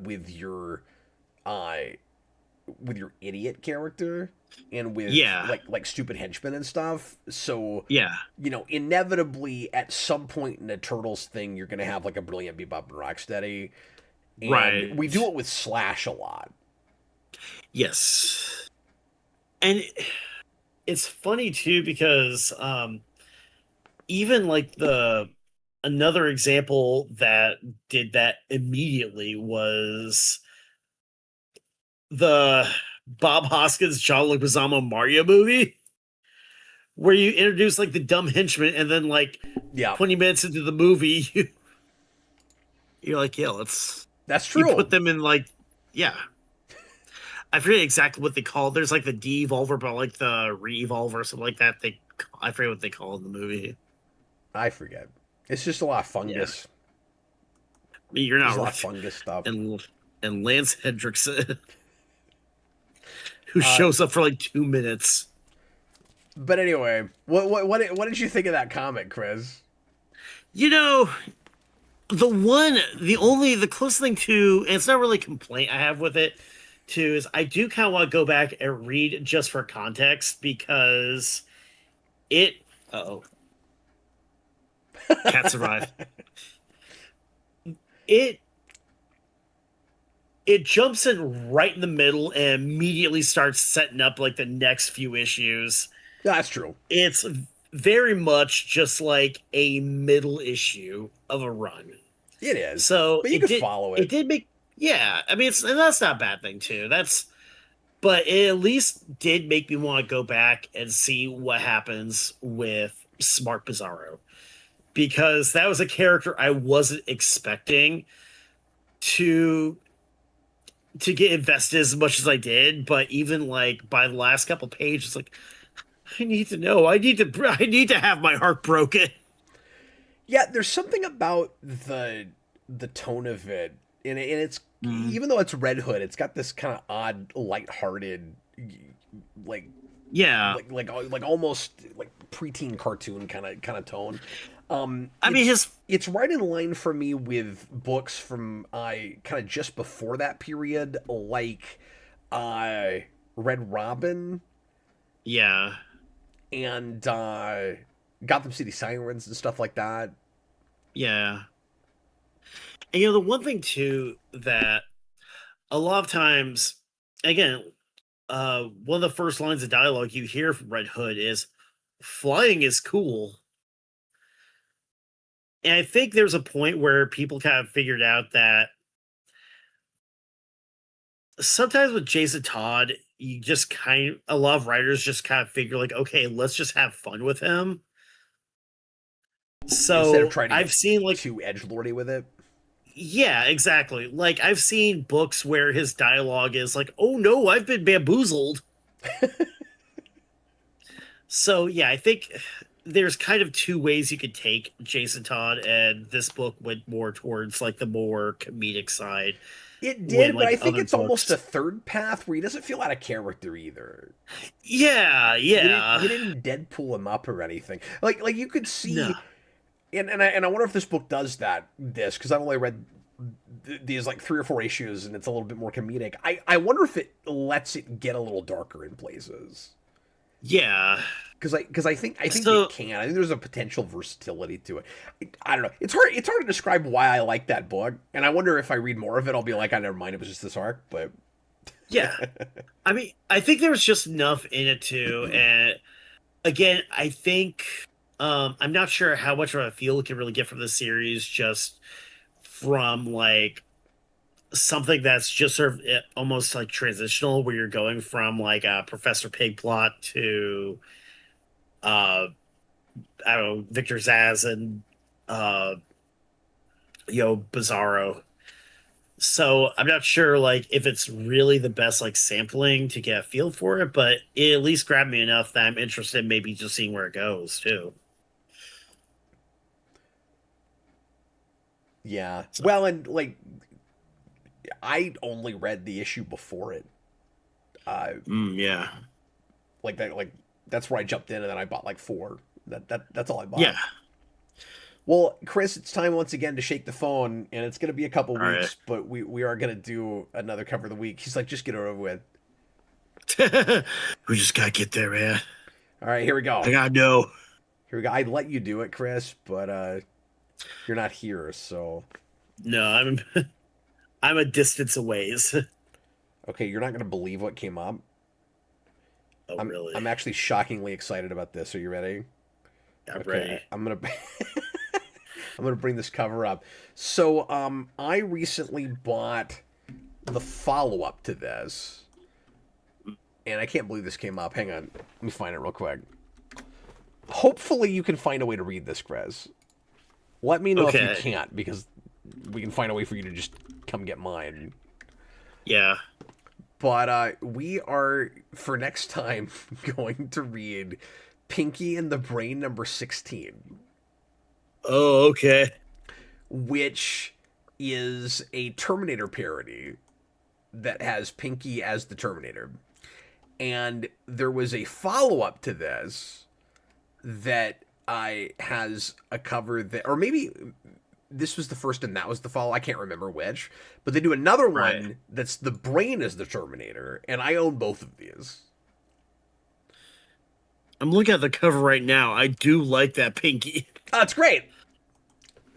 uh, with your idiot character and with Yeah. like stupid henchmen and stuff. So Yeah. inevitably at some point in a Turtles thing, you're gonna have like a brilliant Bebop and Rocksteady. And Right. we do it with Slash a lot. Yes. And it's funny too because even like another example that did that immediately was the Bob Hoskins John Leguizamo Mario movie, where you introduce like the dumb henchman and then like Yeah, 20 minutes into the movie you're like, yeah, that's true. you put them in like, yeah, I forget exactly what they call it. There's like the de-evolver, but like the re-evolver or something like that. I forget what they call it in the movie. I forget. It's just a lot of fungus. I mean, you're There's not a lot right. of fungus stuff. And Lance Hendrickson, who shows up for like 2 minutes. But anyway, what did you think of that comic, Chris? You know, the closest thing to, and it's not really a complaint I have with it, too, is I do kind of want to go back and read just for context because uh-oh. Cat survived. It jumps in right in the middle and immediately starts setting up like the next few issues. That's true. It's very much just like a middle issue of a run. It is. So but you could follow it. It did make, yeah. I mean, and that's not a bad thing too. But it at least did make me want to go back and see what happens with Smart Bizarro, because that was a character I wasn't expecting to get invested as much as I did. But even like by the last couple pages, like, I need to know. I need to have my heart broken. Yeah, there's something about the tone of it, and it's even though it's Red Hood, it's got this kind of odd, lighthearted, like like almost like preteen cartoon kind of tone. I mean, it's right in line for me with books from kind of just before that period, like Red Robin, yeah, and Gotham City Sirens and stuff like that. yeah. And the one thing too that a lot of times, again, one of the first lines of dialogue you hear from Red Hood is flying is cool. And I think there's a point where people kind of figured out that sometimes with Jason Todd, a lot of writers just kind of figure like, okay, let's just have fun with him. So instead of trying to I've seen like too edgelordy with it. Yeah, exactly. Like I've seen books where his dialogue is like, "Oh no, I've been bamboozled." So yeah, I think there's kind of two ways you could take Jason Todd, and this book went more towards like the more comedic side. It did, like, but I think other it's almost books- a third path where he doesn't feel out of character either. Yeah, yeah. You didn't Deadpool him up or anything. Like you could see, No. and I wonder if this book does this because I've only read these like 3 or 4 issues and it's a little bit more comedic. I wonder if it lets it get a little darker in places. Yeah. Because I think So- it can. I think there's a potential versatility to it. I don't know. It's hard to describe why I like that book, and I wonder if I read more of it, I'll be like, I never mind. It was just this arc, but Yeah. I mean, I think there was just enough in it too. And again, I think I'm not sure how much of a feel we can really get from the series just from like something that's just sort of almost like transitional, where you're going from like a Professor Pig plot to uh I don't know, Victor Zsasz and uh Bizarro. So I'm not sure like if it's really the best like sampling to get a feel for it, but it at least grabbed me enough that I'm interested in maybe just seeing where it goes too. Yeah. So, Well, and like I only read the issue before it. yeah. Like that, like that's where I jumped in, and then I bought like four. That's all I bought. Yeah. Well, Chris, it's time once again to shake the phone, and it's gonna be a couple All right. weeks, but we are gonna do another cover of the week. He's like, just get it over with. We just gotta get there, man. All right, here we go. I gotta know. Here we go. I'd let you do it, Chris, but you're not here, so No, I'm a distance away. okay. You're not gonna believe what came up. Oh, really? I'm actually shockingly excited about this. Are you ready? I'm Okay, ready. I'm gonna I'm gonna bring this cover up. So, I recently bought the follow up to this, and I can't believe this came up. Hang on, let me find it real quick. Hopefully, you can find a way to read this, Chris. Let me know if you can't, because we can find a way for you to just come get mine. Yeah. But we are, for next time, going to read Pinky and the Brain number 16. Oh, okay. Which is a Terminator parody that has Pinky as the Terminator. And there was a follow-up to this that has a cover that, or maybe this was the first and that was the follow. I can't remember which, but they do another one that's the Brain as the Terminator, and I own both of these. I'm looking at the cover right now. I do like that Pinky. Oh, it's great.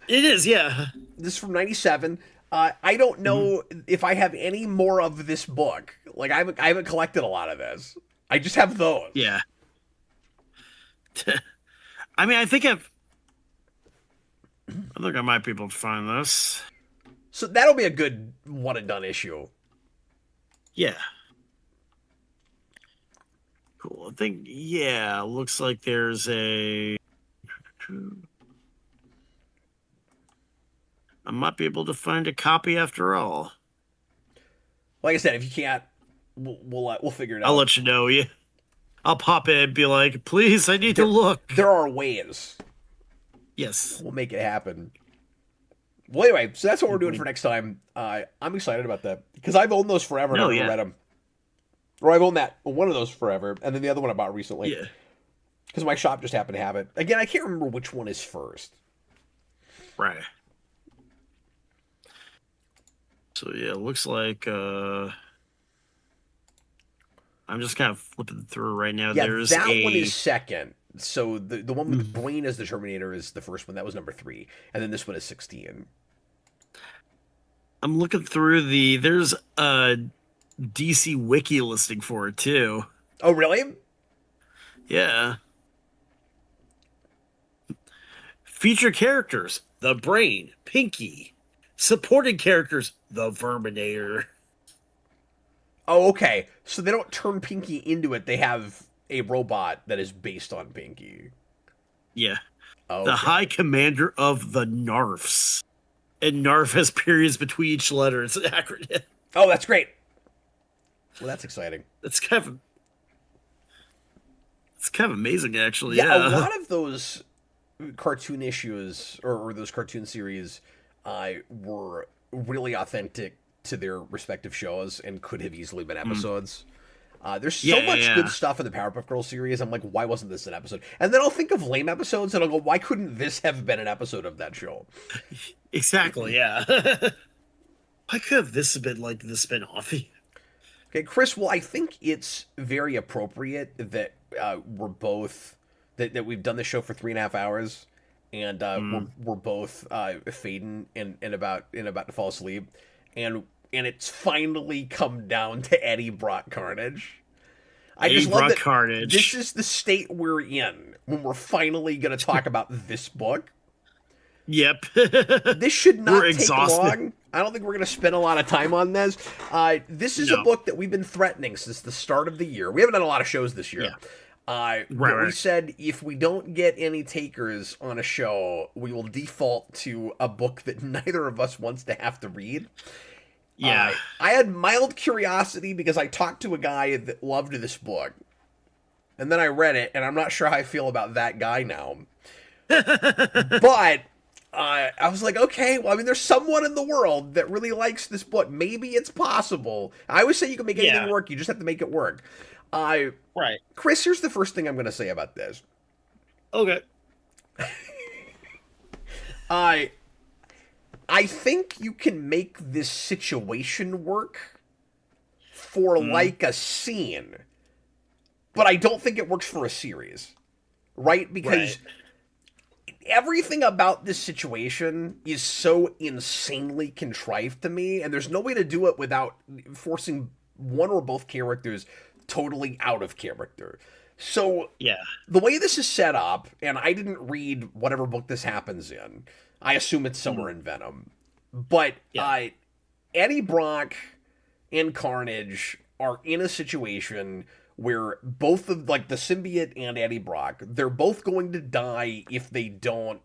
It is, yeah. This is from '97. I don't know if I have any more of this book. Like I haven't collected a lot of this. I just have those. Yeah. I mean, I think I might be able to find this. So that'll be a good one and done issue. Yeah. Cool. I think, yeah, looks like there's I might be able to find a copy after all. Like I said, if you can't, we'll figure it out. I'll let you know. Yeah. I'll pop in and be like, please, I need to look. There are ways. Yes. We'll make it happen. Well, anyway, so that's what we're doing for next time. I'm excited about that because I've owned those forever and I've never read them. Or I've owned one of those forever, and then the other one I bought recently. Yeah. Because my shop just happened to have it. Again, I can't remember which one is first. Right. So yeah, it looks like I'm just kind of flipping through right now. Yeah, There's that one is second. So the one with the Brain as the Terminator is the first one. That was number 3. And then this one is 16. I'm looking through there's a DC Wiki listing for it too. Oh, really? Yeah. Feature characters: the Brain, Pinky. Supporting characters: the Verminator. Oh, okay. So they don't turn Pinky into it. They have a robot that is based on Pinky. Yeah. Oh, the High Commander of the Narfs. And Narf has periods between each letter. It's an acronym. Oh, that's great. Well, that's exciting. It's kind of amazing, actually. Yeah, a lot of those cartoon issues or those cartoon series were really authentic to their respective shows and could have easily been episodes. There's so much good stuff in the Powerpuff Girls series. I'm like, why wasn't this an episode? And then I'll think of lame episodes and I'll go, why couldn't this have been an episode of that show? Exactly, yeah. Why could have this been like the spin-off? Okay, Chris, well, I think it's very appropriate that we're both that we've done this show for 3.5 hours, and we're both fading and about to fall asleep, and it's finally come down to Eddie brought Carnage. I just love Brock that Carnage. this is the state we're in when we're finally going to talk about this book. Yep. This should not We're take exhausted. long. I don't think we're going to spend a lot of time on this. This is a No. book that we've been threatening since the start of the year. We haven't done a lot of shows this year. Yeah. But we Right. said if we don't get any takers on a show, we will default to a book that neither of us wants to have to read. Yeah. I had mild curiosity because I talked to a guy that loved this book. And then I read it, and I'm not sure how I feel about that guy now. But I was like, okay, well, I mean, there's someone in the world that really likes this book. Maybe it's possible. I always say you can make anything work. You just have to make it work. Right. Chris, here's the first thing I'm going to say about this. Okay. I think you can make this situation work for like a scene, but I don't think it works for a series, right? Because everything about this situation is so insanely contrived to me, and there's no way to do it without forcing one or both characters totally out of character. So the way this is set up, and I didn't read whatever book this happens in, I assume it's somewhere in Venom, but Eddie Brock and Carnage are in a situation where both of, like, the symbiote and Eddie Brock, they're both going to die if they don't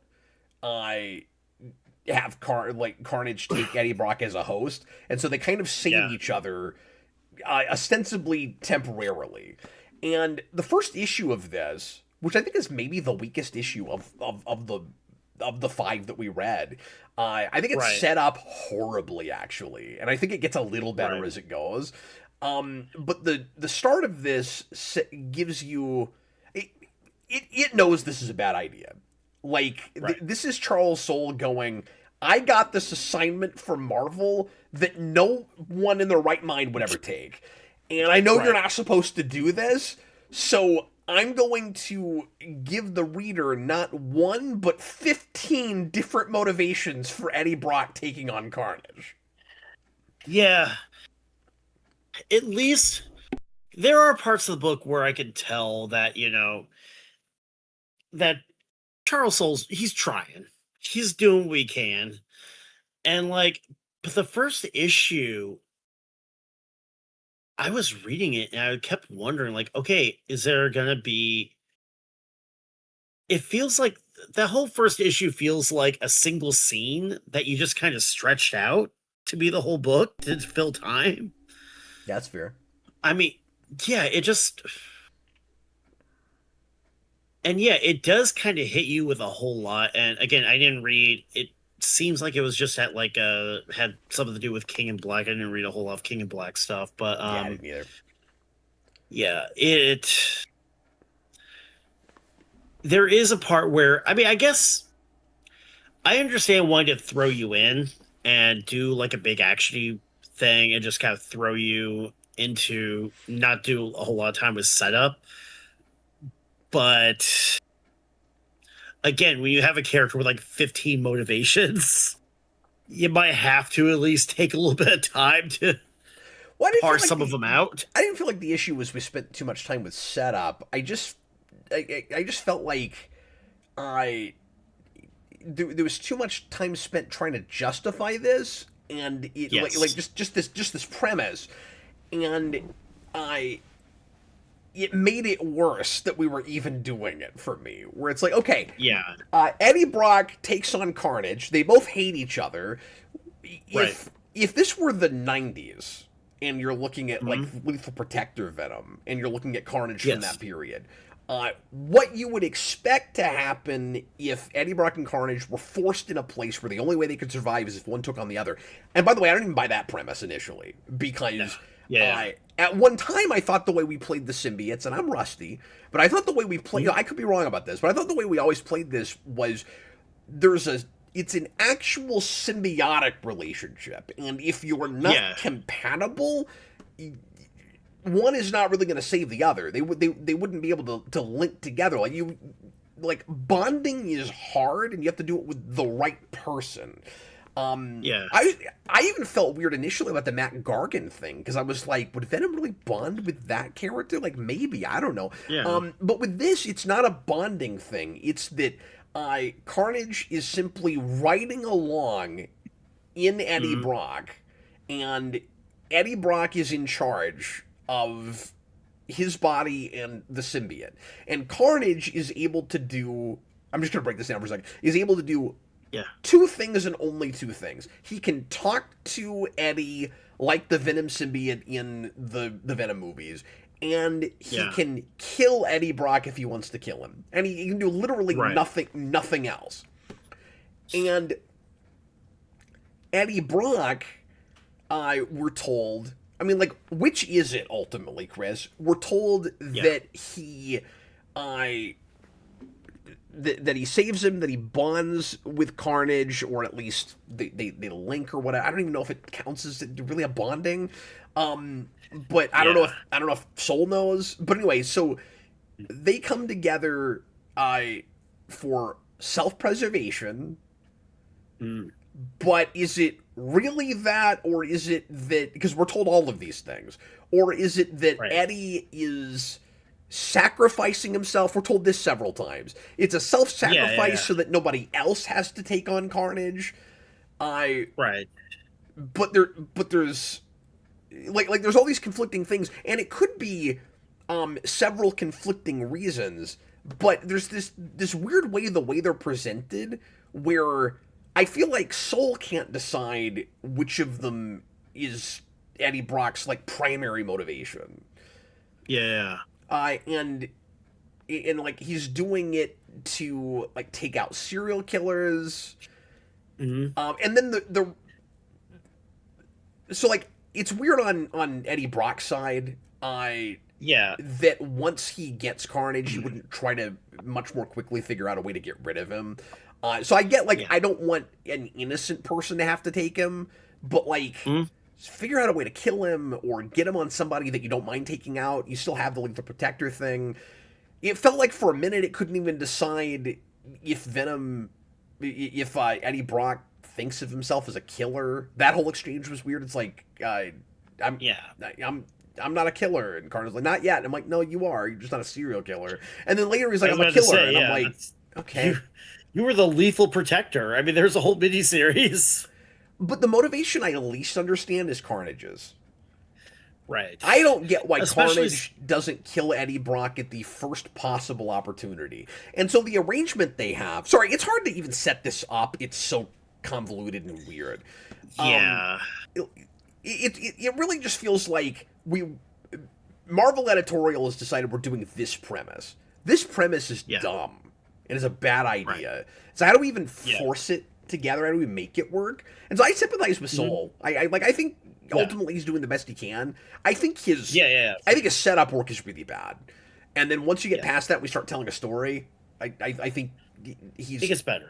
have Carnage take Eddie Brock as a host, and so they kind of save each other ostensibly temporarily. And the first issue of this, which I think is maybe the weakest issue of the 5 that we read, I think it's set up horribly, actually, and I think it gets a little better as it goes. But the start of this gives you it knows this is a bad idea. Like this is Charles Soule going, I got this assignment from Marvel that no one in their right mind would ever take. And I know you're not supposed to do this, so I'm going to give the reader not one, but 15 different motivations for Eddie Brock taking on Carnage. Yeah. At least there are parts of the book where I can tell that, that Charles Soule's, he's trying. He's doing what he can. And, but the first issue, I was reading it and I kept wondering, okay, is there going to be... It feels like the whole first issue feels like a single scene that you just kind of stretched out to be the whole book to fill time. That's fair. I mean, it just... And it does kind of hit you with a whole lot. And again, I didn't read... It seems like it was just at had something to do with King in Black. I didn't read a whole lot of King in Black stuff, but I didn't either. There is a part where, I mean, I guess I understand wanting to throw you in and do a big action thing and just kind of throw you into not do a whole lot of time with setup. But again, when you have a character with 15 motivations, you might have to at least take a little bit of time to parse some of them out. I didn't feel like the issue was we spent too much time with setup. I just felt like there was too much time spent trying to justify this, and just this premise, and it made it worse that we were even doing it for me. Where it's okay, Eddie Brock takes on Carnage. They both hate each other. If this were the 90s and you're looking at Lethal Protector Venom and you're looking at Carnage from that period, what you would expect to happen if Eddie Brock and Carnage were forced in a place where the only way they could survive is if one took on the other. And by the way, I don't even buy that premise initially, because at one time I thought the way we played the symbiotes, and I'm rusty, but I thought the way we played, I could be wrong about this, but I thought the way we always played this was it's an actual symbiotic relationship, and if you're not compatible, one is not really going to save the other. They wouldn't be able to link together. Bonding is hard, and you have to do it with the right person. Yeah. I even felt weird initially about the Matt Gargan thing because I was like, would Venom really bond with that character? Like maybe, I don't know. Yeah. But with this, it's not a bonding thing. It's that Carnage is simply riding along in Eddie Brock, and Eddie Brock is in charge of his body and the symbiote, and Carnage is able to do. I'm just gonna break this down for a second. Is able to do two things and only two things. He can talk to Eddie like the Venom symbiote in the Venom movies, and he can kill Eddie Brock if he wants to kill him. And he can do literally nothing else. And Eddie Brock, we're told, I mean, like, which is it ultimately, Chris? We're told that he that he saves him, that he bonds with Carnage, or at least they link or whatever. I don't even know if it counts as really a bonding. But I don't know if Soul knows. But anyway, so they come together for self-preservation. But is it really that, or is it that, because we're told all of these things, or is it that Eddie is sacrificing himself? We're told this several times. It's a self-sacrifice so that nobody else has to take on Carnage. But there's like there's all these conflicting things, and it could be several conflicting reasons. But there's this weird way the way they're presented, where I feel like Soul can't decide which of them is Eddie Brock's like primary motivation. Yeah. And like he's doing it to like take out serial killers. And then the so like it's weird on Eddie Brock's side. That once he gets Carnage, he wouldn't try to much more quickly figure out a way to get rid of him. So I get like I don't want an innocent person to have to take him, but like figure out a way to kill him or get him on somebody that you don't mind taking out. You still have the Lethal Protector thing. It felt like for a minute it couldn't even decide if Eddie Brock thinks of himself as a killer. That whole exchange was weird. It's like I'm not a killer, and Carnage's like, not yet. And I'm like, no, you are. You're just not a serial killer. And then later he's like, I'm a killer, and I'm like, okay. You were the Lethal Protector. I mean, there's a whole miniseries. But the motivation I at least understand is Carnage's. Right. I don't get why Carnage doesn't kill Eddie Brock at the first possible opportunity. And so the arrangement they have... Sorry, it's hard to even set this up. It's so convoluted and weird. Yeah. It really just feels like Marvel Editorial has decided we're doing this premise. This premise is dumb. It is a bad idea. Right. So how do we even force it together? How do we make it work? And so I sympathize with Soul. I think ultimately he's doing the best he can. I think his I think his setup work is really bad. And then once you get past that, we start telling a story. I think he gets better.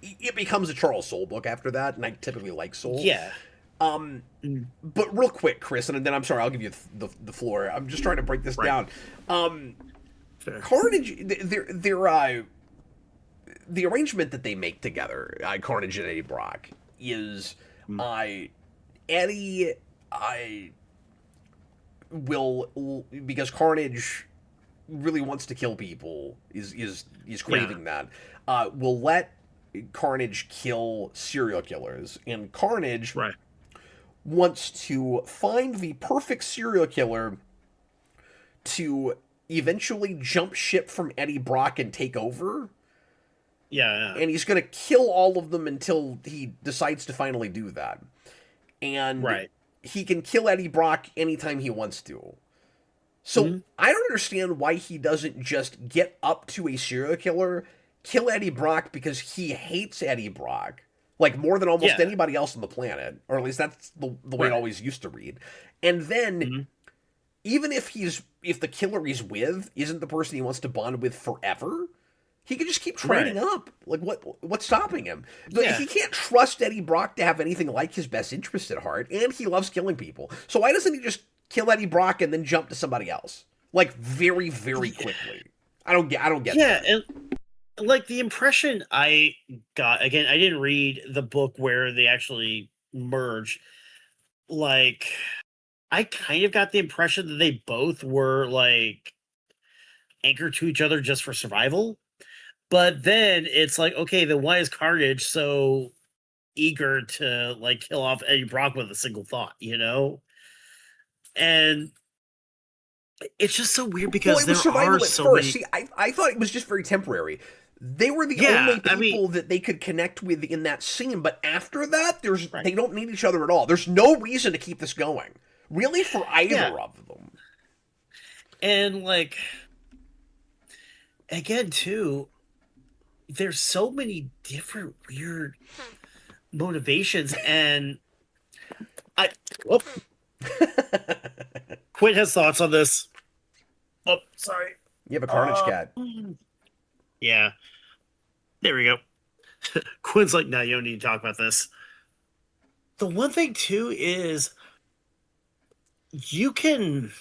It becomes a Charles Soule book after that, and I typically like Soule. Yeah. But real quick, Chris, and then I'm sorry, I'll give you the floor. I'm just trying to break this down. Carnage, the arrangement that they make together, Carnage and Eddie Brock, is Eddie will, because Carnage really wants to kill people, is craving that, will let Carnage kill serial killers, and Carnage wants to find the perfect serial killer to eventually jump ship from Eddie Brock and take over. And he's going to kill all of them until he decides to finally do that. And he can kill Eddie Brock anytime he wants to. So I don't understand why he doesn't just get up to a serial killer, kill Eddie Brock because he hates Eddie Brock, like more than almost anybody else on the planet, or at least that's the way it always used to read. And then even if the killer he's with isn't the person he wants to bond with forever, he can just keep training up. Like, what's stopping him? He can't trust Eddie Brock to have anything like his best interest at heart, and he loves killing people. So why doesn't he just kill Eddie Brock and then jump to somebody else? Like, very, very quickly. I don't get that. And like the impression I got, again, I didn't read the book where they actually merge. Like, I kind of got the impression that they both were like anchored to each other just for survival. But then it's like, okay, then why is Carnage so eager to like kill off Eddie Brock with a single thought, you know? And it's just so weird Well, because it was there are survival at so first. many. See, I thought it was just very temporary. They were the Yeah, only I mean, people that they could connect with in that scene, but after that, right. they don't need each other at all. There's no reason to keep this going, really, for Yeah. either of them. And like, again, too, there's so many different weird motivations, and I. Oh, Quinn has thoughts on this. Oh, sorry. You have a Carnage cat. Yeah, there we go. Quinn's like, no, you don't need to talk about this. The one thing too is you can,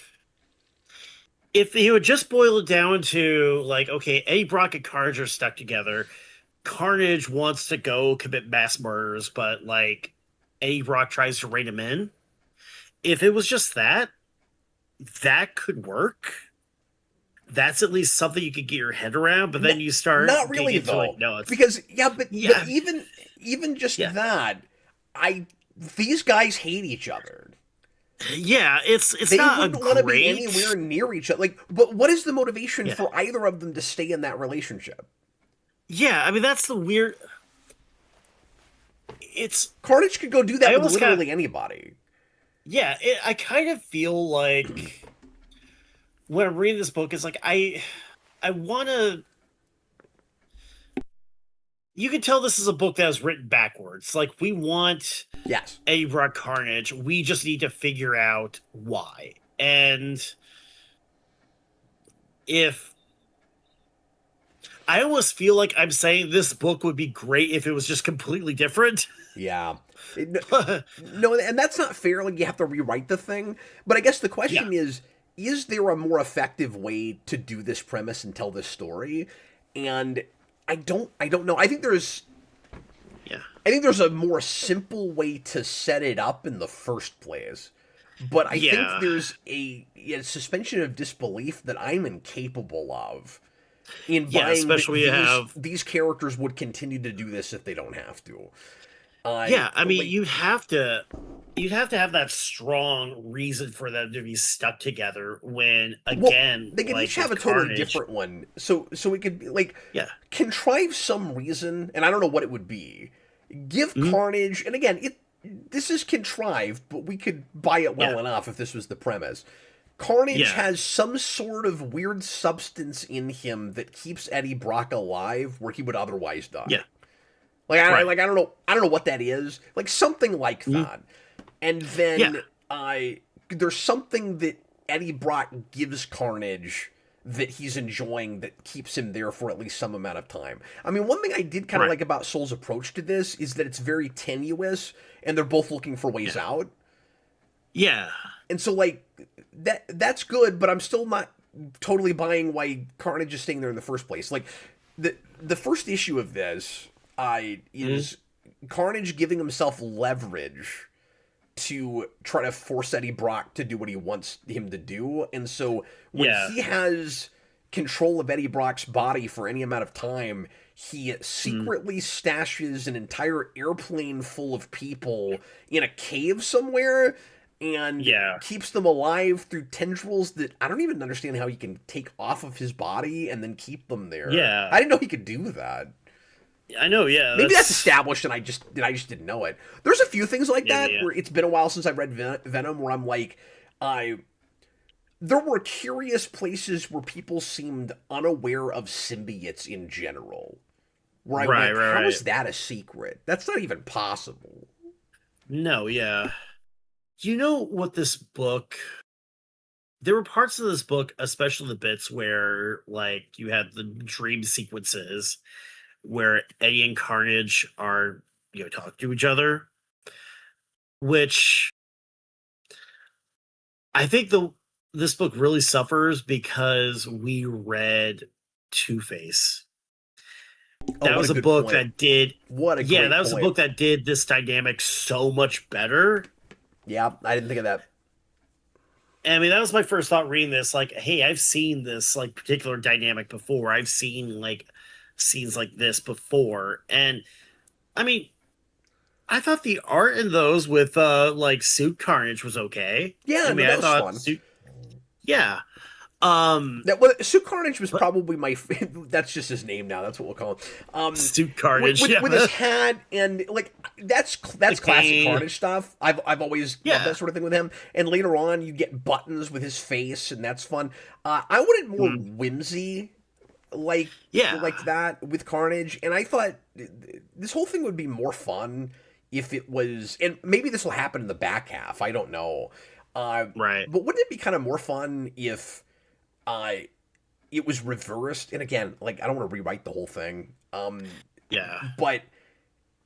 if you would just boil it down to like, okay, Eddie Brock and Carnage are stuck together. Carnage wants to go commit mass murders, but like Eddie Brock tries to rein him in. If it was just that, that could work. That's at least something you could get your head around. But then you start Not really getting into, though, like, no, it's because but yeah, even just Yeah. that, these guys hate each other. yeah. It's They not a wouldn't want to be great. anywhere near each other. Like, but what is the motivation Yeah. for either of them to stay in that relationship? Yeah, I mean that's the weird. It's Carnage could go do that I with almost literally anybody. yeah. I kind of feel like when I'm reading this book, it's like I want to. You can tell this is a book that was written backwards. Like we want Yes. Eddie Brock Carnage. We just need to figure out why. And if I almost feel like I'm saying this book would be great if it was just completely different. Yeah. No, and that's not fair. Like you have to rewrite the thing. But I guess the question is there a more effective way to do this premise and tell this story? And I don't know. I think there's a more simple way to set it up in the first place. But I think there's a suspension of disbelief that I'm incapable of in buying especially that these characters would continue to do this if they don't have to. I mean, you'd have to have that strong reason for them to be stuck together when again they can like, each have a with totally Carnage, different one. So it could be like Yeah. contrive some reason, and I don't know what it would be. Give Carnage, and again, this is contrived, but we could buy it well enough if this was the premise. Carnage has some sort of weird substance in him that keeps Eddie Brock alive where he would otherwise die. Yeah. Like I don't know what that is. Like something like that. And then there's something that Eddie Brock gives Carnage that he's enjoying that keeps him there for at least some amount of time. I mean, one thing I did kind of like about Soul's approach to this is that it's very tenuous and they're both looking for ways out. Yeah. And so like that's good, but I'm still not totally buying why Carnage is staying there in the first place. Like the first issue of this is Carnage giving himself leverage to try to force Eddie Brock to do what he wants him to do. And so when he has control of Eddie Brock's body for any amount of time, he secretly stashes an entire airplane full of people in a cave somewhere and keeps them alive through tendrils that I don't even understand how he can take off of his body and then keep them there. Yeah. I didn't know he could do that. I know, Maybe that's established, and I just didn't know it. There's a few things like that where it's been a while since I read Venom, where I'm like, there were curious places where people seemed unaware of symbiotes in general. Where I went, how is that a secret? That's not even possible. No, you know what this book? There were parts of this book, especially the bits where like you had the dream sequences where Eddie and Carnage are, talking to each other, which I think this book really suffers because we read Two-Face. Oh, That what was a a good book point. that did. What a Yeah, great that was a point. book that did this dynamic so much better. Yeah, I didn't think of that. I mean, that was my first thought reading this. Like, hey, I've seen this like particular dynamic before. I've seen like scenes like this before, and I mean, I thought the art in those with like Suit Carnage was okay. Yeah, I no, mean, that I was thought fun. Suit, yeah. Um, That well, Sue Carnage was but probably my. That's just his name now. That's what we'll call him. Suit With, Carnage, with yeah, with his hat and like the that's classic cane, Carnage stuff. I've always loved yeah. that sort of thing with him. And later on, you get buttons with his face, and that's fun. I wanted more Mm, whimsy like yeah, like that with Carnage, and I thought this whole thing would be more fun if it was. And maybe this will happen in the back half. I don't know. Uh, right, but wouldn't it be kind of more fun if uh, it was reversed? And again, like I don't want to rewrite the whole thing. yeah, But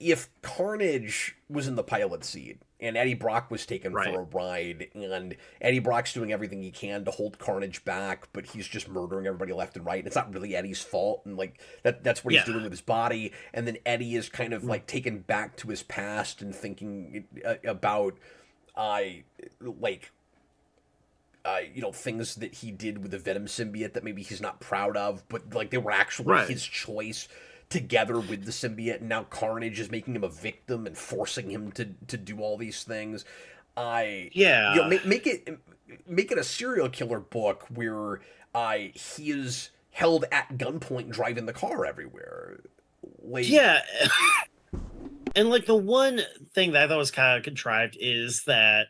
if Carnage was in the pilot seat and Eddie Brock was taken right, for a ride, and Eddie Brock's doing everything he can to hold Carnage back, but he's just murdering everybody left and right. And it's not really Eddie's fault, and like that's what he's yeah, doing with his body. And then Eddie is kind of mm, like taken back to his past and thinking about uh, like things that he did with the Venom symbiote that maybe he's not proud of, but like they were actually right, his choice together with the symbiote, and now Carnage is making him a victim and forcing him to do all these things. I yeah, make it a serial killer book where he is held at gunpoint driving the car everywhere. Like yeah. And like the one thing that I thought was kind of contrived is that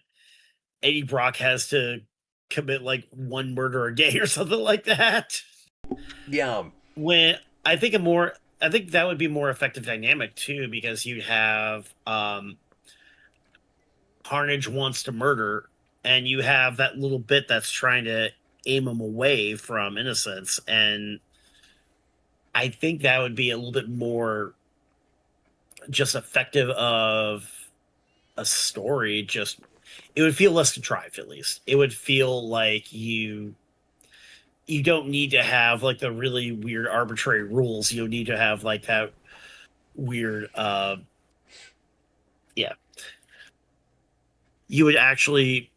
Eddie Brock has to commit like one murder a day or something like that. yeah, When I think that would be more effective dynamic too, because you have Carnage wants to murder, and you have that little bit that's trying to aim him away from innocence, and I think that would be a little bit more just effective of a story. Just it would feel less contrived, at least. It would feel like you don't need to have like the really weird arbitrary rules. You need to have like that weird yeah. You would actually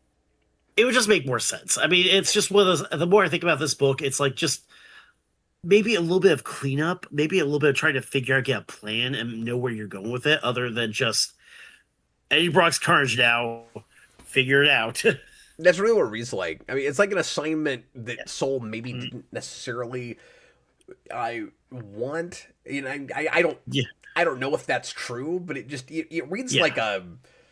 it would just make more sense. I mean, it's just one of those. The more I think about this book, it's like just maybe a little bit of cleanup, maybe a little bit of trying to figure out, get a plan, and know where you're going with it, other than just Eddie Brock's Carnage now. Figure it out. that's really what it reads like. I mean, it's like an assignment Yeah. that Soul maybe Mhm. didn't necessarily I want. I don't Yeah. I don't know if that's true, but it reads Yeah. like a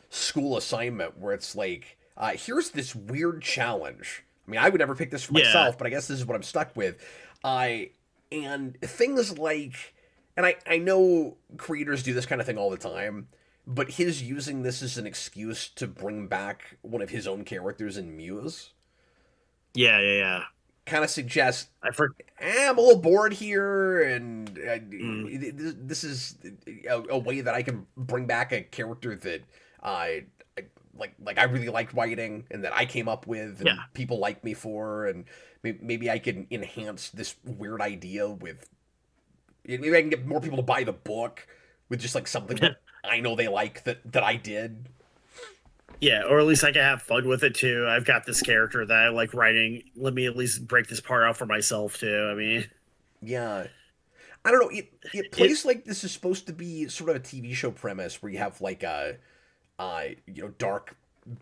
school assignment where it's like, here's this weird challenge. I mean, I would never pick this for Yeah. myself, but I guess this is what I'm stuck with. I and things like, and I know creators do this kind of thing all the time, but his using this as an excuse to bring back one of his own characters in Muse Yeah. Yeah. Yeah. kind of suggests I for I'm a little bored here, and mm, this is a way that I can bring back a character that I like I really liked writing and that I came up with and yeah. people like me for, and maybe I can enhance this weird idea with maybe I can get more people to buy the book with just like something that I know they like that I did. Yeah, or at least I can have fun with it too. I've got this character that I like writing. Let me at least break this part out for myself too. I mean, Yeah. I don't know. It it. plays like this is supposed to be sort of a TV show premise where you have like a dark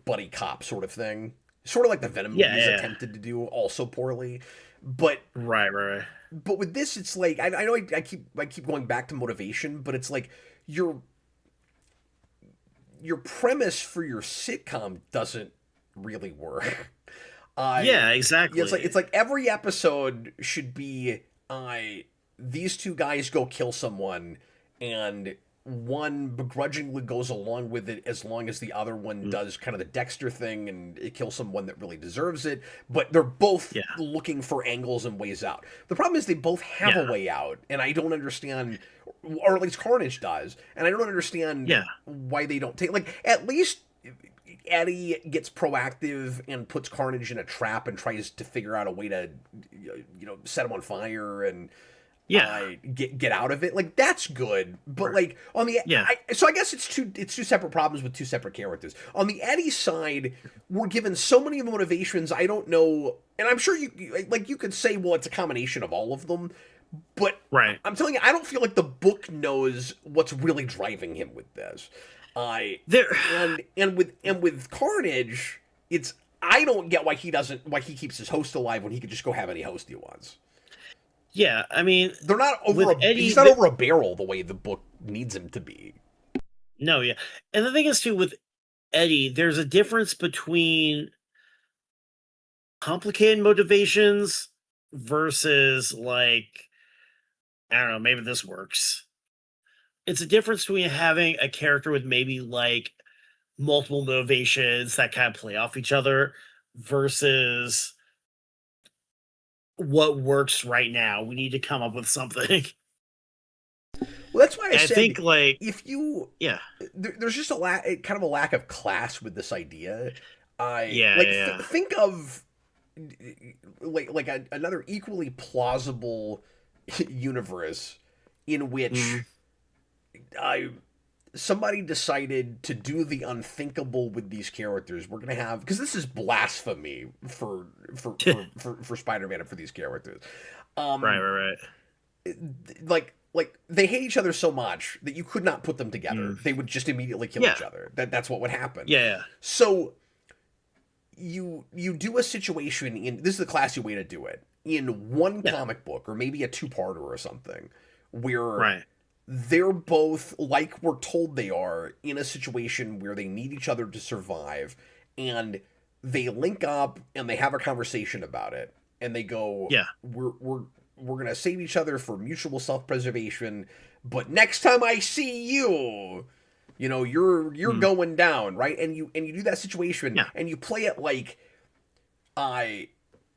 buddy cop sort of thing, sort of like the Venom Yeah, movies yeah. attempted to do, also poorly. But Right, right, right. with this, it's like I know I keep going back to motivation, but it's like your your premise for your sitcom doesn't really work. Yeah, Yeah, exactly. it's like every episode should be these two guys go kill someone, and one begrudgingly goes along with it as long as the other one Mm, does kind of the Dexter thing and it kills someone that really deserves it. But they're both yeah, looking for angles and ways out. The problem is they both have a yeah, way out, and I don't understand, or at least Carnage does, and I don't understand yeah, why they don't take like at least. Eddie gets proactive and puts Carnage in a trap and tries to figure out a way to, set him on fire. And Yeah. get out of it. Like that's good, but like on the Yeah. so I guess it's two separate problems with two separate characters. On the Eddie side, we're given so many motivations. I don't know, and I'm sure you could say, well, it's a combination of all of them, but Right. I'm telling you, I don't feel like the book knows what's really driving him with this. There And with Carnage, it's I don't get why he keeps his host alive when he could just go have any host he wants. Yeah, I mean, They're not over with Eddie, he's not over a barrel the way the book needs him to be. no, yeah. And the thing is too with Eddie, there's a difference between complicated motivations versus like I don't know, maybe this works. It's a difference between having a character with maybe like multiple motivations that kind of play off each other versus what works right now. We need to come up with something. Well, that's why I said think like if you yeah. there's just kind of a lack of class with this idea. Yeah. Think of like another equally plausible universe in which somebody decided to do the unthinkable with these characters. We're gonna have because this is blasphemy for Spider-Man and for these characters. Right. Like they hate each other so much that you could not put them together. They would just immediately kill each other. That's what would happen. Yeah. So you do a situation in this is the classy way to do it in one comic book or maybe a two-parter or something where they're both like we're told they are in a situation where they need each other to survive and they link up and they have a conversation about it and they go we're gonna save each other for mutual self-preservation, but next time I see you, you know, you're going down, right? And you do that situation and you play it like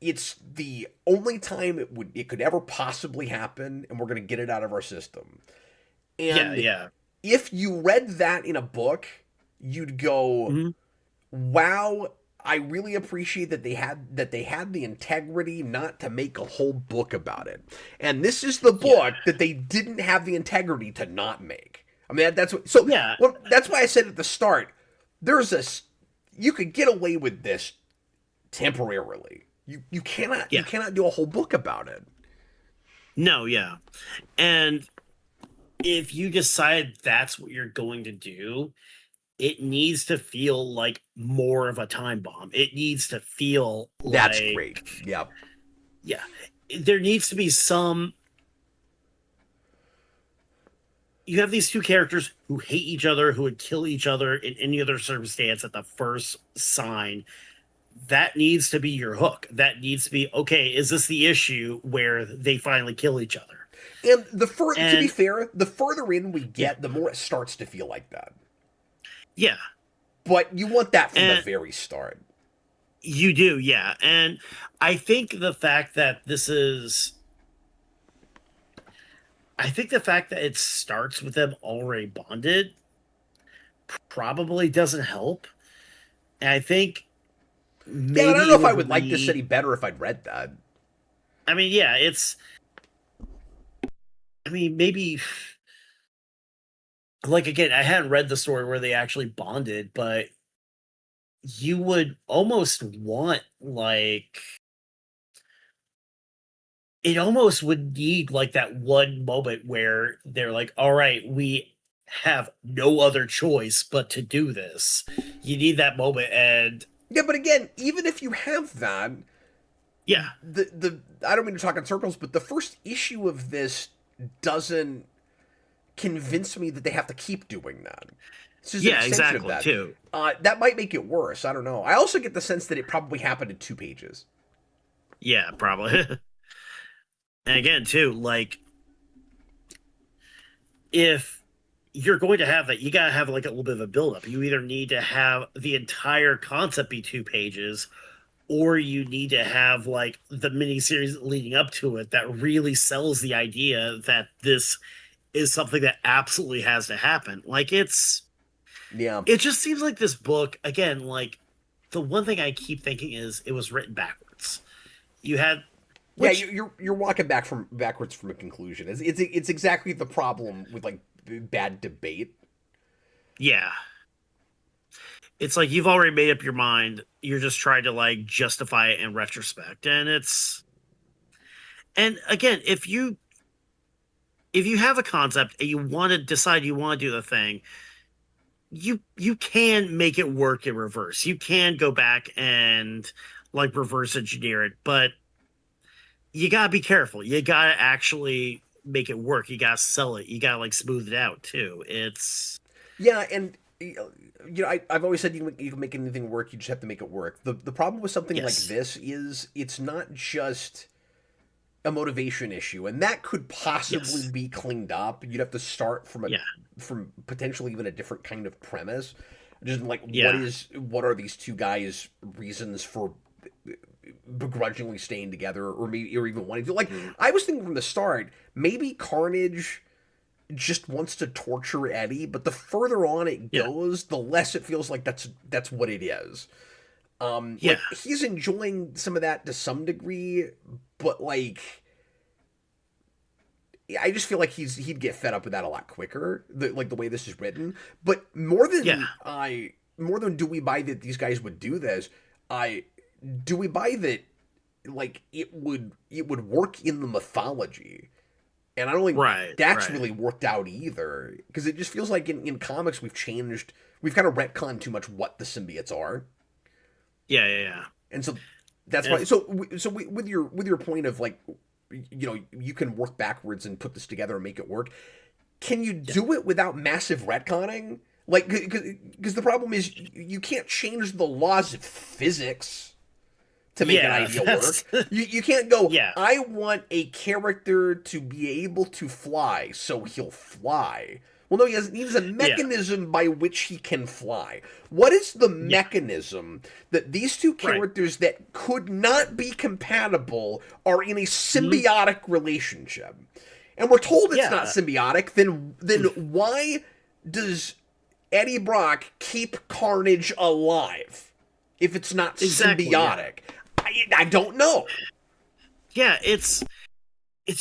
it's the only time it could ever possibly happen and we're gonna get it out of our system. And if you read that in a book, you'd go, wow, I really appreciate that they had the integrity not to make a whole book about it. And this is the book that they didn't have the integrity to not make. I mean, that's what. So well, that's why I said at the start, you could get away with this temporarily. You cannot do a whole book about it. No, and if you decide that's what you're going to do, it needs to feel like more of a time bomb. It needs to feel that's great. Yeah. There needs to be some. You have these two characters who hate each other, who would kill each other in any other circumstance at the first sign. That needs to be your hook. That needs to be, okay, is this the issue where they finally kill each other? And to be fair, the further in we get, the more it starts to feel like that. Yeah. But you want that from the very start. You do, yeah. And I think the fact that it starts with them already bonded probably doesn't help. And I think maybe I don't know if I would like this any better if I'd read that. I mean, maybe like again, I hadn't read the story where they actually bonded, but you would almost want like it almost would need like that one moment where they're like, all right, we have no other choice but to do this. You need that moment. And but again, even if you have that, the I don't mean to talk in circles, but the first issue of this doesn't convince me that they have to keep doing that. Exactly. That. Too. That might make it worse. I don't know. I also get the sense that it probably happened in 2 pages. Yeah, probably. And again, too, like if you're going to have that, you gotta have like a little bit of a buildup. You either need to have the entire concept be 2 pages, or you need to have like the miniseries leading up to it that really sells the idea that this is something that absolutely has to happen. Like it just seems like this book, again, like the one thing I keep thinking is it was written backwards. You had Yeah, Which, you're walking backwards from a conclusion. It's exactly the problem with like bad debate. yeah, it's like you've already made up your mind. You're just trying to like justify it in retrospect, and again, if you have a concept and you want to decide you want to do the thing, you can make it work in reverse. You can go back and like reverse engineer it, but you gotta be careful. You gotta actually make it work. You gotta sell it. You gotta like smooth it out too. It's Yeah, and I've always said you can make anything work. You just have to make it work. The problem with something like yes, this is it's not just a motivation issue, and that could possibly yes, be cleaned up. You'd have to start yeah, from potentially even a different kind of premise. Just like yeah, what are these two guys' reasons for begrudgingly staying together, or maybe or even wanting to like. I was thinking from the start, maybe Carnage just wants to torture Eddie, but the further on it yeah, goes, the less it feels like that's what it is. yeah, Like he's enjoying some of that to some degree, but like I just feel like he'd get fed up with that a lot quicker, like the way this is written. But yeah, more than do we buy that these guys would do this, I do we buy that like it would work in the mythology. And I don't think right, that's right, really worked out either. Because it just feels like in comics we've kind of retconned too much what the symbiotes are. yeah, yeah, yeah. And so that's why. And With your point of like, you can work backwards and put this together and make it work. Can you yeah, do it without massive retconning? Like, because the problem is you can't change the laws of physics to make an yeah, idea that's work. You can't go, yeah, I want a character to be able to fly, so he'll fly. Well, no, he needs a yeah, mechanism by which he can fly. What is the yeah, mechanism that these two right. characters that could not be compatible are in a Mhm. symbiotic relationship? And we're told it's not Yeah, symbiotic, then why does Eddie Brock keep Carnage alive if it's not exactly. Yeah, symbiotic? I don't know. yeah. It's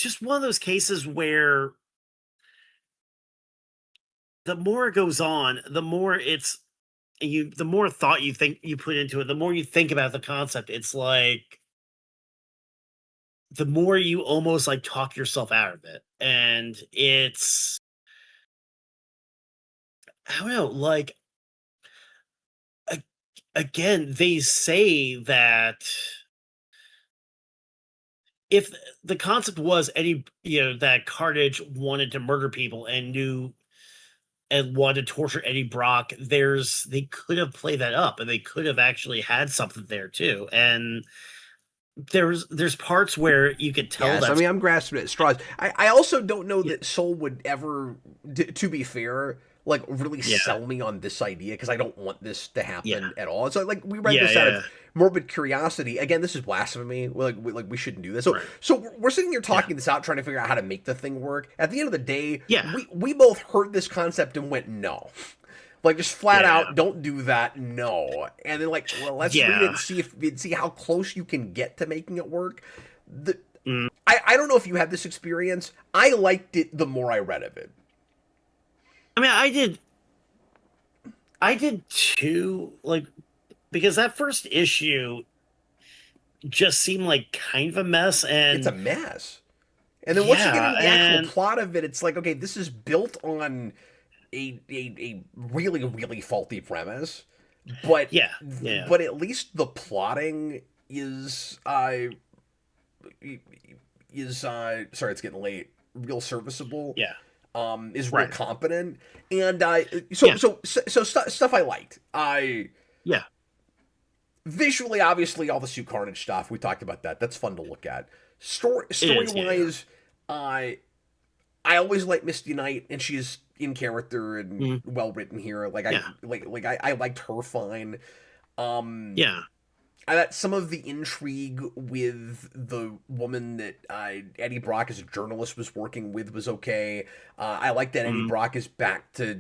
just one of those cases where the more it goes on, the more the more thought you think you put into it, the more you think about the concept. It's like the more you almost like talk yourself out of it, and it's I don't know, like a- again, they say that if the concept was any that Carnage wanted to murder people and knew and wanted to torture Eddie Brock, they could have played that up and they could have actually had something there too. And there's parts where you could tell Yes, I that's mean, I'm grasping at straws. I also don't know yeah, that Soul would ever, to be fair, like really yeah, sell me on this idea because I don't want this to yeah, happen at all. So like we read yeah, this out yeah, of morbid curiosity. Again, this is blasphemy. We shouldn't do this. So right, we're sitting here yeah, talking this out, trying to figure out how to make the thing work. At the end of the day, yeah, we both heard this concept and went no. Like just flat yeah, out, don't do that. No, and then like, well, let's read it yeah, and see how close you can get to making it work. The mm. I don't know if you had this experience. I liked it the more I read of it. I mean, I did too, like because that first issue just seemed like kind of a mess, It's a and mess. And then once you get yeah, into the actual and plot of it, it's like, okay, this is built on a really, really faulty premise. But yeah, yeah, but at least the plotting is sorry, it's getting late. Real serviceable. yeah, Is real right, competent. And yeah, stuff I liked. I yeah, visually, obviously, all the Sue Carnage stuff we talked about that's fun to look at. it Story is, yeah, wise, I always like Misty Knight, and she's in character and mhm, well written here. Like I yeah, I liked her fine. Um, yeah, I thought some of the intrigue with the woman that Eddie Brock as a journalist was working with was okay. I like that Eddie mhm, Brock is back to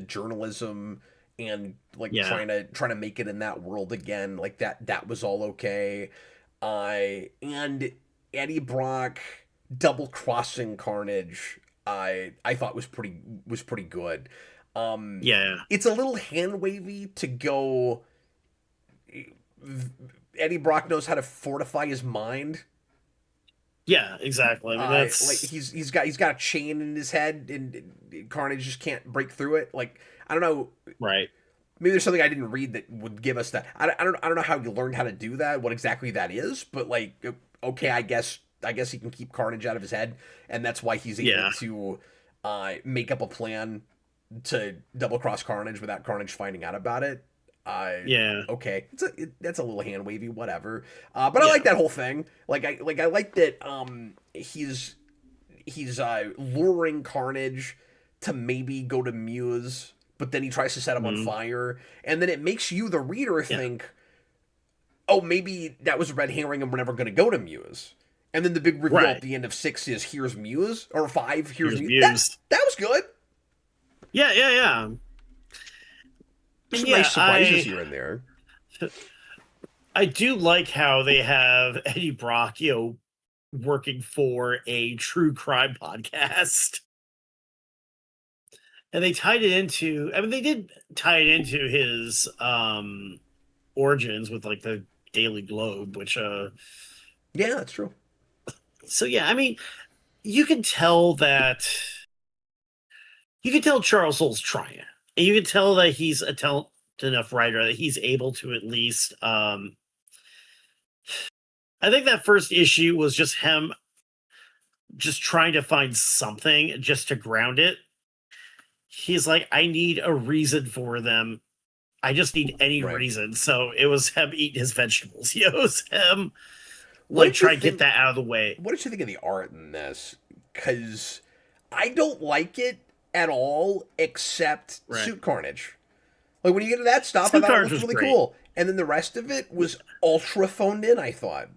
journalism and like yeah, trying to make it in that world again. Like that was all okay. And Eddie Brock double crossing Carnage, I thought was pretty good. Yeah. It's a little hand wavy to go. Eddie Brock knows how to fortify his mind. Yeah, exactly. I mean, that's Like he's got a chain in his head, and Carnage just can't break through it. Like, I don't know. right. Maybe there's something I didn't read that would give us that. I don't know how you learned how to do that, what exactly that is, but like, okay, I guess he can keep Carnage out of his head, and that's why he's able to make up a plan to double cross Carnage without Carnage finding out about it. Yeah. Okay, that's a little hand wavy, whatever. But I like that whole thing. I like that. He's luring Carnage to maybe go to Muse, but then he tries to set him on fire, and then it makes you, the reader, think, oh, maybe that was a red herring, and we're never going to go to Muse. And then the big reveal at the end of 6 is here's Muse, or 5 here's Muse. That was good. Yeah. Some nice surprises here and there. I do like how they have Eddie Brock, working for a true crime podcast. And they tied it into, I mean, they did tie it into his origins with like the Daily Globe, which yeah, that's true. So yeah, I mean, you can tell Charles Soule's trying. And you can tell that he's a talented enough writer that he's able to at least I think that first issue was just him just trying to find something just to ground it. He's like, I need a reason for them. I just need any reason. So it was him eating his vegetables. It was him trying to get that out of the way. What did you think of the art in this? Because I don't like it at all, except Suit Carnage. Like, when you get to that stuff, I thought it was really cool. And then the rest of it was ultra phoned in, I thought.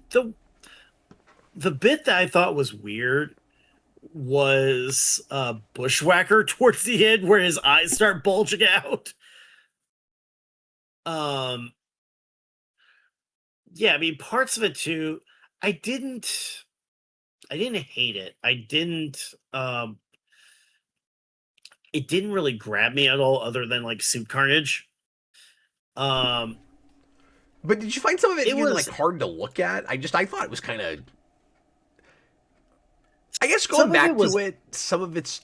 The bit that I thought was weird was Bushwhacker towards the end, where his eyes start bulging out. Yeah, I mean, parts of it too. I didn't hate it. It didn't really grab me at all, other than like Suit Carnage. But did you find some of it even like hard to look at? I thought it was kind of. I guess going back to it, some of it's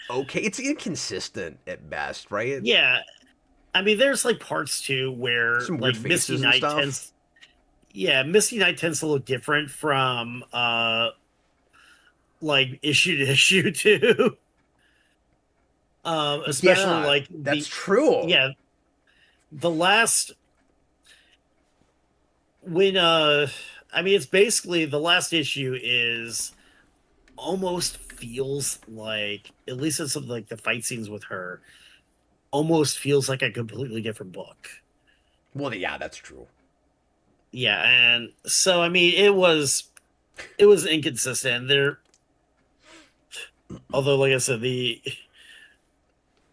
okay. It's inconsistent at best, right? Yeah, I mean, there's like parts too where some like Misty Knight tends. Yeah, Misty Knight tends to look different from like issue to issue too. Especially like that's true. Yeah, the last when I mean, it's basically the last issue is almost feels like, at least in some of like the fight scenes with her, almost feels like a completely different book. Well, yeah, that's true. Yeah, and so I mean, it was inconsistent there. Although, like I said, the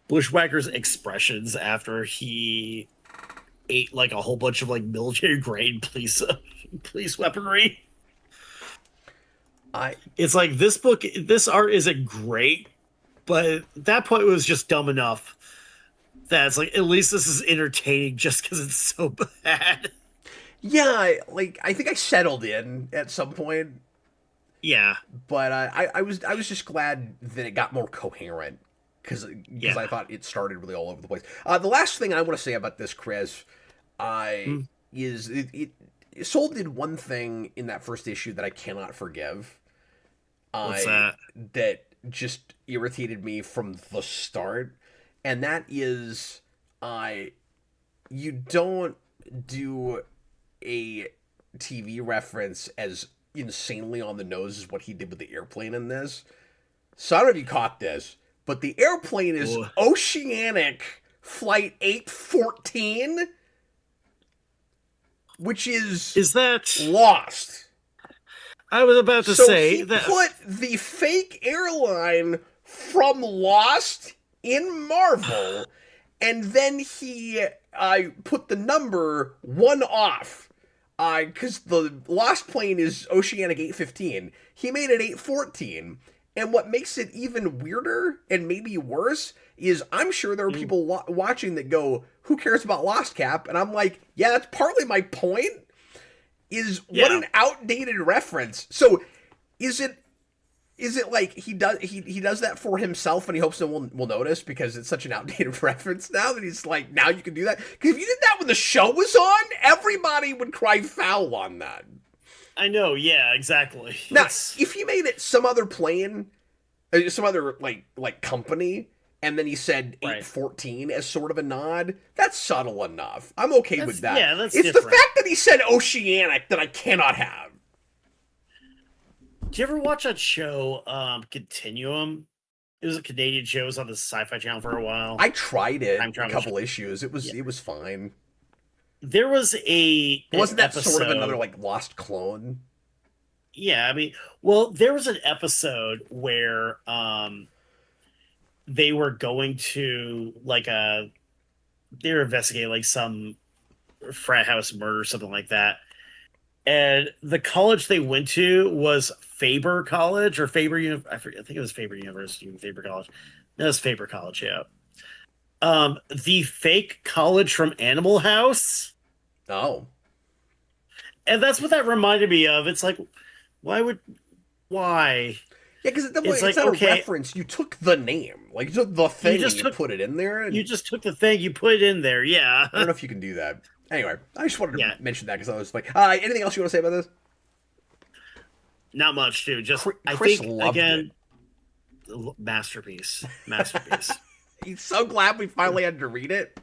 Bushwhacker's expressions after he ate like a whole bunch of like military grade police weaponry. It's like this art isn't great, but at that point it was just dumb enough that it's like, at least this is entertaining just because it's so bad. Yeah, like I think I settled in at some point. Yeah, but I was just glad that it got more coherent because I thought it started really all over the place. The last thing I want to say about this, Chris, is it Soul did one thing in that first issue that I cannot forgive. What's that? That just irritated me from the start, and that is, you don't do a TV reference as insanely on the nose as what he did with the airplane in this. So I don't know if you caught this, but the airplane is Oceanic Flight 814, which is that Lost. I was about to say that put the fake airline from Lost in Marvel, and then he put the number 1 off Because the Lost Plane is Oceanic 815. He made it 814. And what makes it even weirder and maybe worse is I'm sure there are people watching that go, who cares about Lost Cap? And I'm like, yeah, that's partly my point, is what an outdated reference. So is it like he does that for himself and he hopes no one will notice because it's such an outdated reference now that he's like, now you can do that? Because if you did that when the show was on, everybody would cry foul on that. I know, yeah, exactly. Now, if he made it some other plane, some other like company, and then he said 814 as sort of a nod, that's subtle enough. I'm okay with that. Yeah, that's it's different. The fact that he said Oceanic that I cannot have. Do you ever watch that show, Continuum? It was a Canadian show. It was on the Sci-Fi Channel for a while. I tried it, a couple issues. It was fine. There was wasn't that episode, sort of another like Lost clone? Yeah, I mean, well, there was an episode where they were going to they were investigating like some frat house murder or something like that. And the college they went to was Faber College or Faber I think it was Faber University, Faber College. No, it was Faber College, yeah. The fake college from Animal House. Oh. And that's what that reminded me of. It's like, why? Yeah, because it's not a reference. You took the name. Like, you took the thing and you put it in there. And you just took the thing, you put it in there, yeah. I don't know if you can do that. Anyway, I just wanted to mention that because I was like, anything else you want to say about this? Not much, dude. Just, Chris I think, loved again, masterpiece. He's so glad we finally had to read it.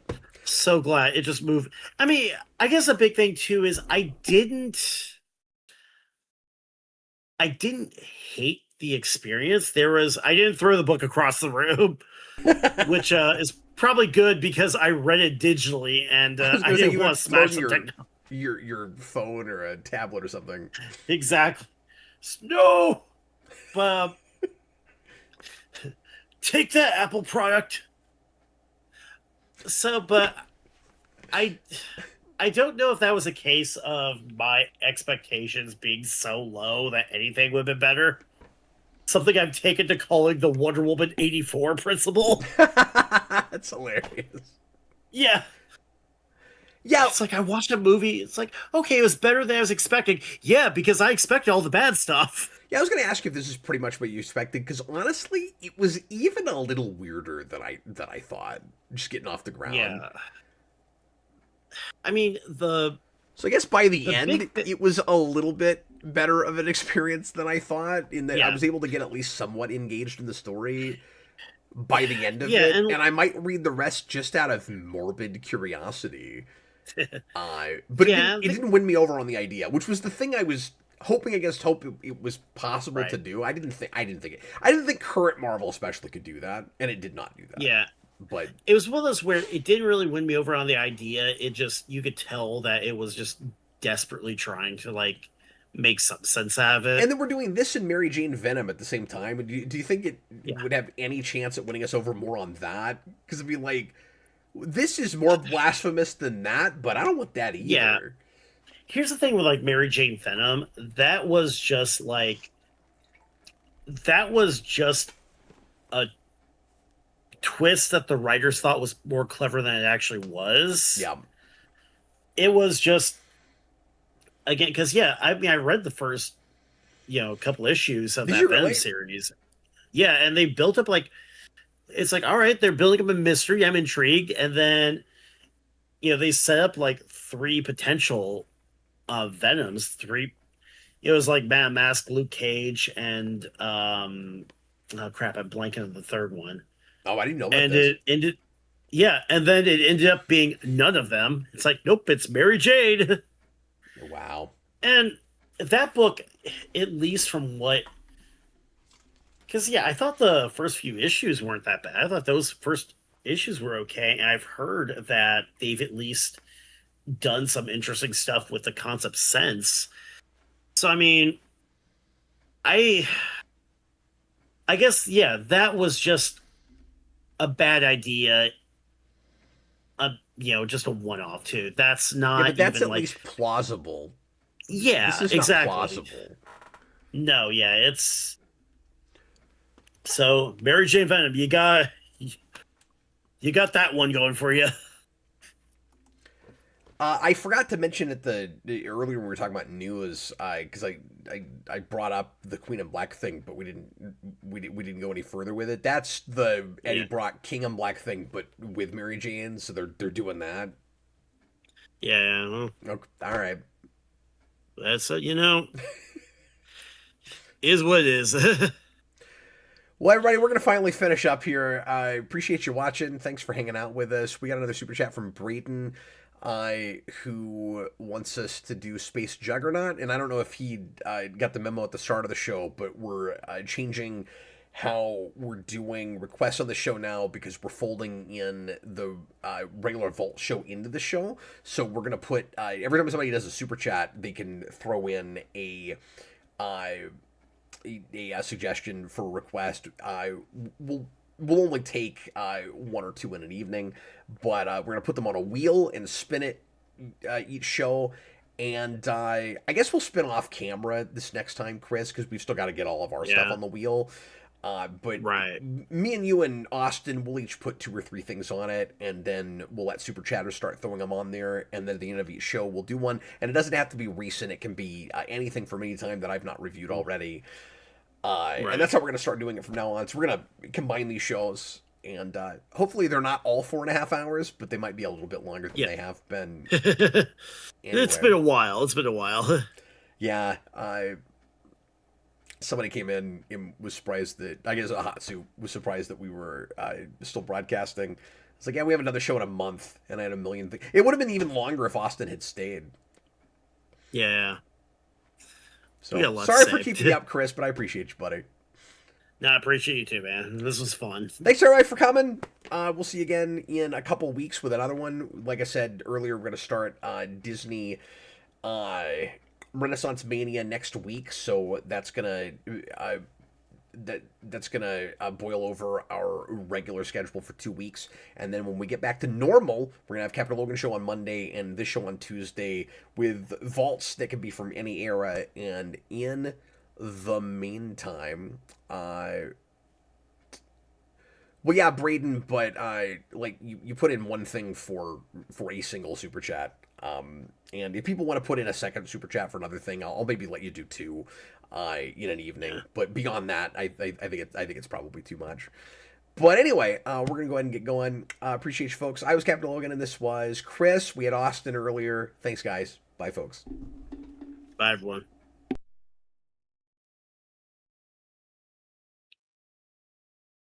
So glad it just moved. I mean, I guess a big thing too is I didn't hate the experience. I didn't throw the book across the room, which is probably good because I read it digitally and I didn't want to smash your phone or a tablet or something. Exactly. No, take that Apple product. So, but I don't know if that was a case of my expectations being so low that anything would have been better. Something I've taken to calling the Wonder Woman 84 principle. That's hilarious. Yeah. Yeah, it's like I watched a movie. It's like, okay, it was better than I was expecting. Yeah, because I expected all the bad stuff. Yeah, I was going to ask you if this is pretty much what you expected, because honestly, it was even a little weirder than I thought, just getting off the ground. Yeah. I mean, So I guess by the end, it was a little bit better of an experience than I thought, in that I was able to get at least somewhat engaged in the story by the end of it, and I might read the rest just out of morbid curiosity. But it didn't win me over on the idea, which was the thing I was hoping against hope it was possible to do. I didn't think current Marvel especially could do that, and it did not do that. Yeah. But it was one of those where it didn't really win me over on the idea. It just, you could tell that it was just desperately trying to like make some sense out of it. And then we're doing this and Mary Jane Venom at the same time. Do you think it would have any chance at winning us over more on that? Because it'd be like, this is more blasphemous than that, but I don't want that either. Yeah. Here's the thing with like Mary Jane Venom. That was just a twist that the writers thought was more clever than it actually was. Yeah. It was just, again, because I mean, I read the first, couple issues of that Venom series. Yeah, and they built up it's like, all right, they're building up a mystery. I'm intrigued. And then, they set up like 3 potential Venoms. It was like Matt Mask, Luke Cage, and oh crap, I'm blanking on the third one. Oh, I didn't know about this. And then it ended up being none of them. It's like, nope, it's Mary Jane. Wow. And that book, at least from what... Because, I thought the first few issues weren't that bad. I thought those first issues were okay. And I've heard that they've at least done some interesting stuff with the concept since. So, I mean, I guess, that was just a bad idea. Just a one-off too. That's not. But that's at least plausible Yeah, This is exactly. not plausible. No, yeah, it's so Mary Jane Venom. You got that one going for you. I forgot to mention earlier when we were talking about news, because I brought up the Queen in Black thing, but we didn't go any further with it. That's the Eddie Yeah. Brock King in Black thing, but with Mary Jane, so they're doing that. Yeah, well, Okay, all right. that's is what it is. Well, everybody, we're going to finally finish up here. I appreciate you watching. Thanks for hanging out with us. We got another super chat from Braden, who wants us to do Space Juggernaut. And I don't know if he got the memo at the start of the show, but we're changing how we're doing requests on the show now because we're folding in the regular Vault show into the show. So we're going to put, every time somebody does a super chat, they can throw in a suggestion for a request. We'll only take one or two in an evening, but we're gonna put them on a wheel and spin it each show. And I guess we'll spin off camera this next time, Chris, because we've still got to get all of our stuff on the wheel. But Right. me and you and Austin will each put 2 or 3 things on it, and then we'll let super chatters start throwing them on there, and then at the end of each show we'll do one. And it doesn't have to be recent; it can be anything from any time that I've not reviewed already. Right. And that's how we're going to start doing it from now on. So we're going to combine these shows, and hopefully they're not all 4.5 hours, but they might be a little bit longer than they have been. It's been a while. It's been a while. Yeah. Somebody came in and was surprised that, I guess Ahatsu was surprised that we were still broadcasting. It's like, yeah, we have another show in a month, and I had a million things. It would have been even longer if Austin had stayed. Yeah. So sorry for keeping you up, Chris, but I appreciate you, buddy. No, I appreciate you too, man. This was fun. Thanks, everybody, for coming. We'll see you again in a couple weeks with another one. Like I said earlier, we're going to start Disney Renaissance Mania next week, so that's gonna boil over our regular schedule for 2 weeks, and then when we get back to normal, we're gonna have Captain Logan show on Monday and this show on Tuesday with vaults that can be from any era. And in the meantime, well, yeah, Braden, but like you put in one thing for a single super chat. And if people want to put in a second super chat for another thing, I'll maybe let you do 2 in an evening. But beyond that, I think it's probably too much. But anyway, we're gonna go ahead and get going. Appreciate you folks. I was Captain Logan, and this was Chris. We had Austin earlier. Thanks, guys. Bye, folks. Bye, everyone.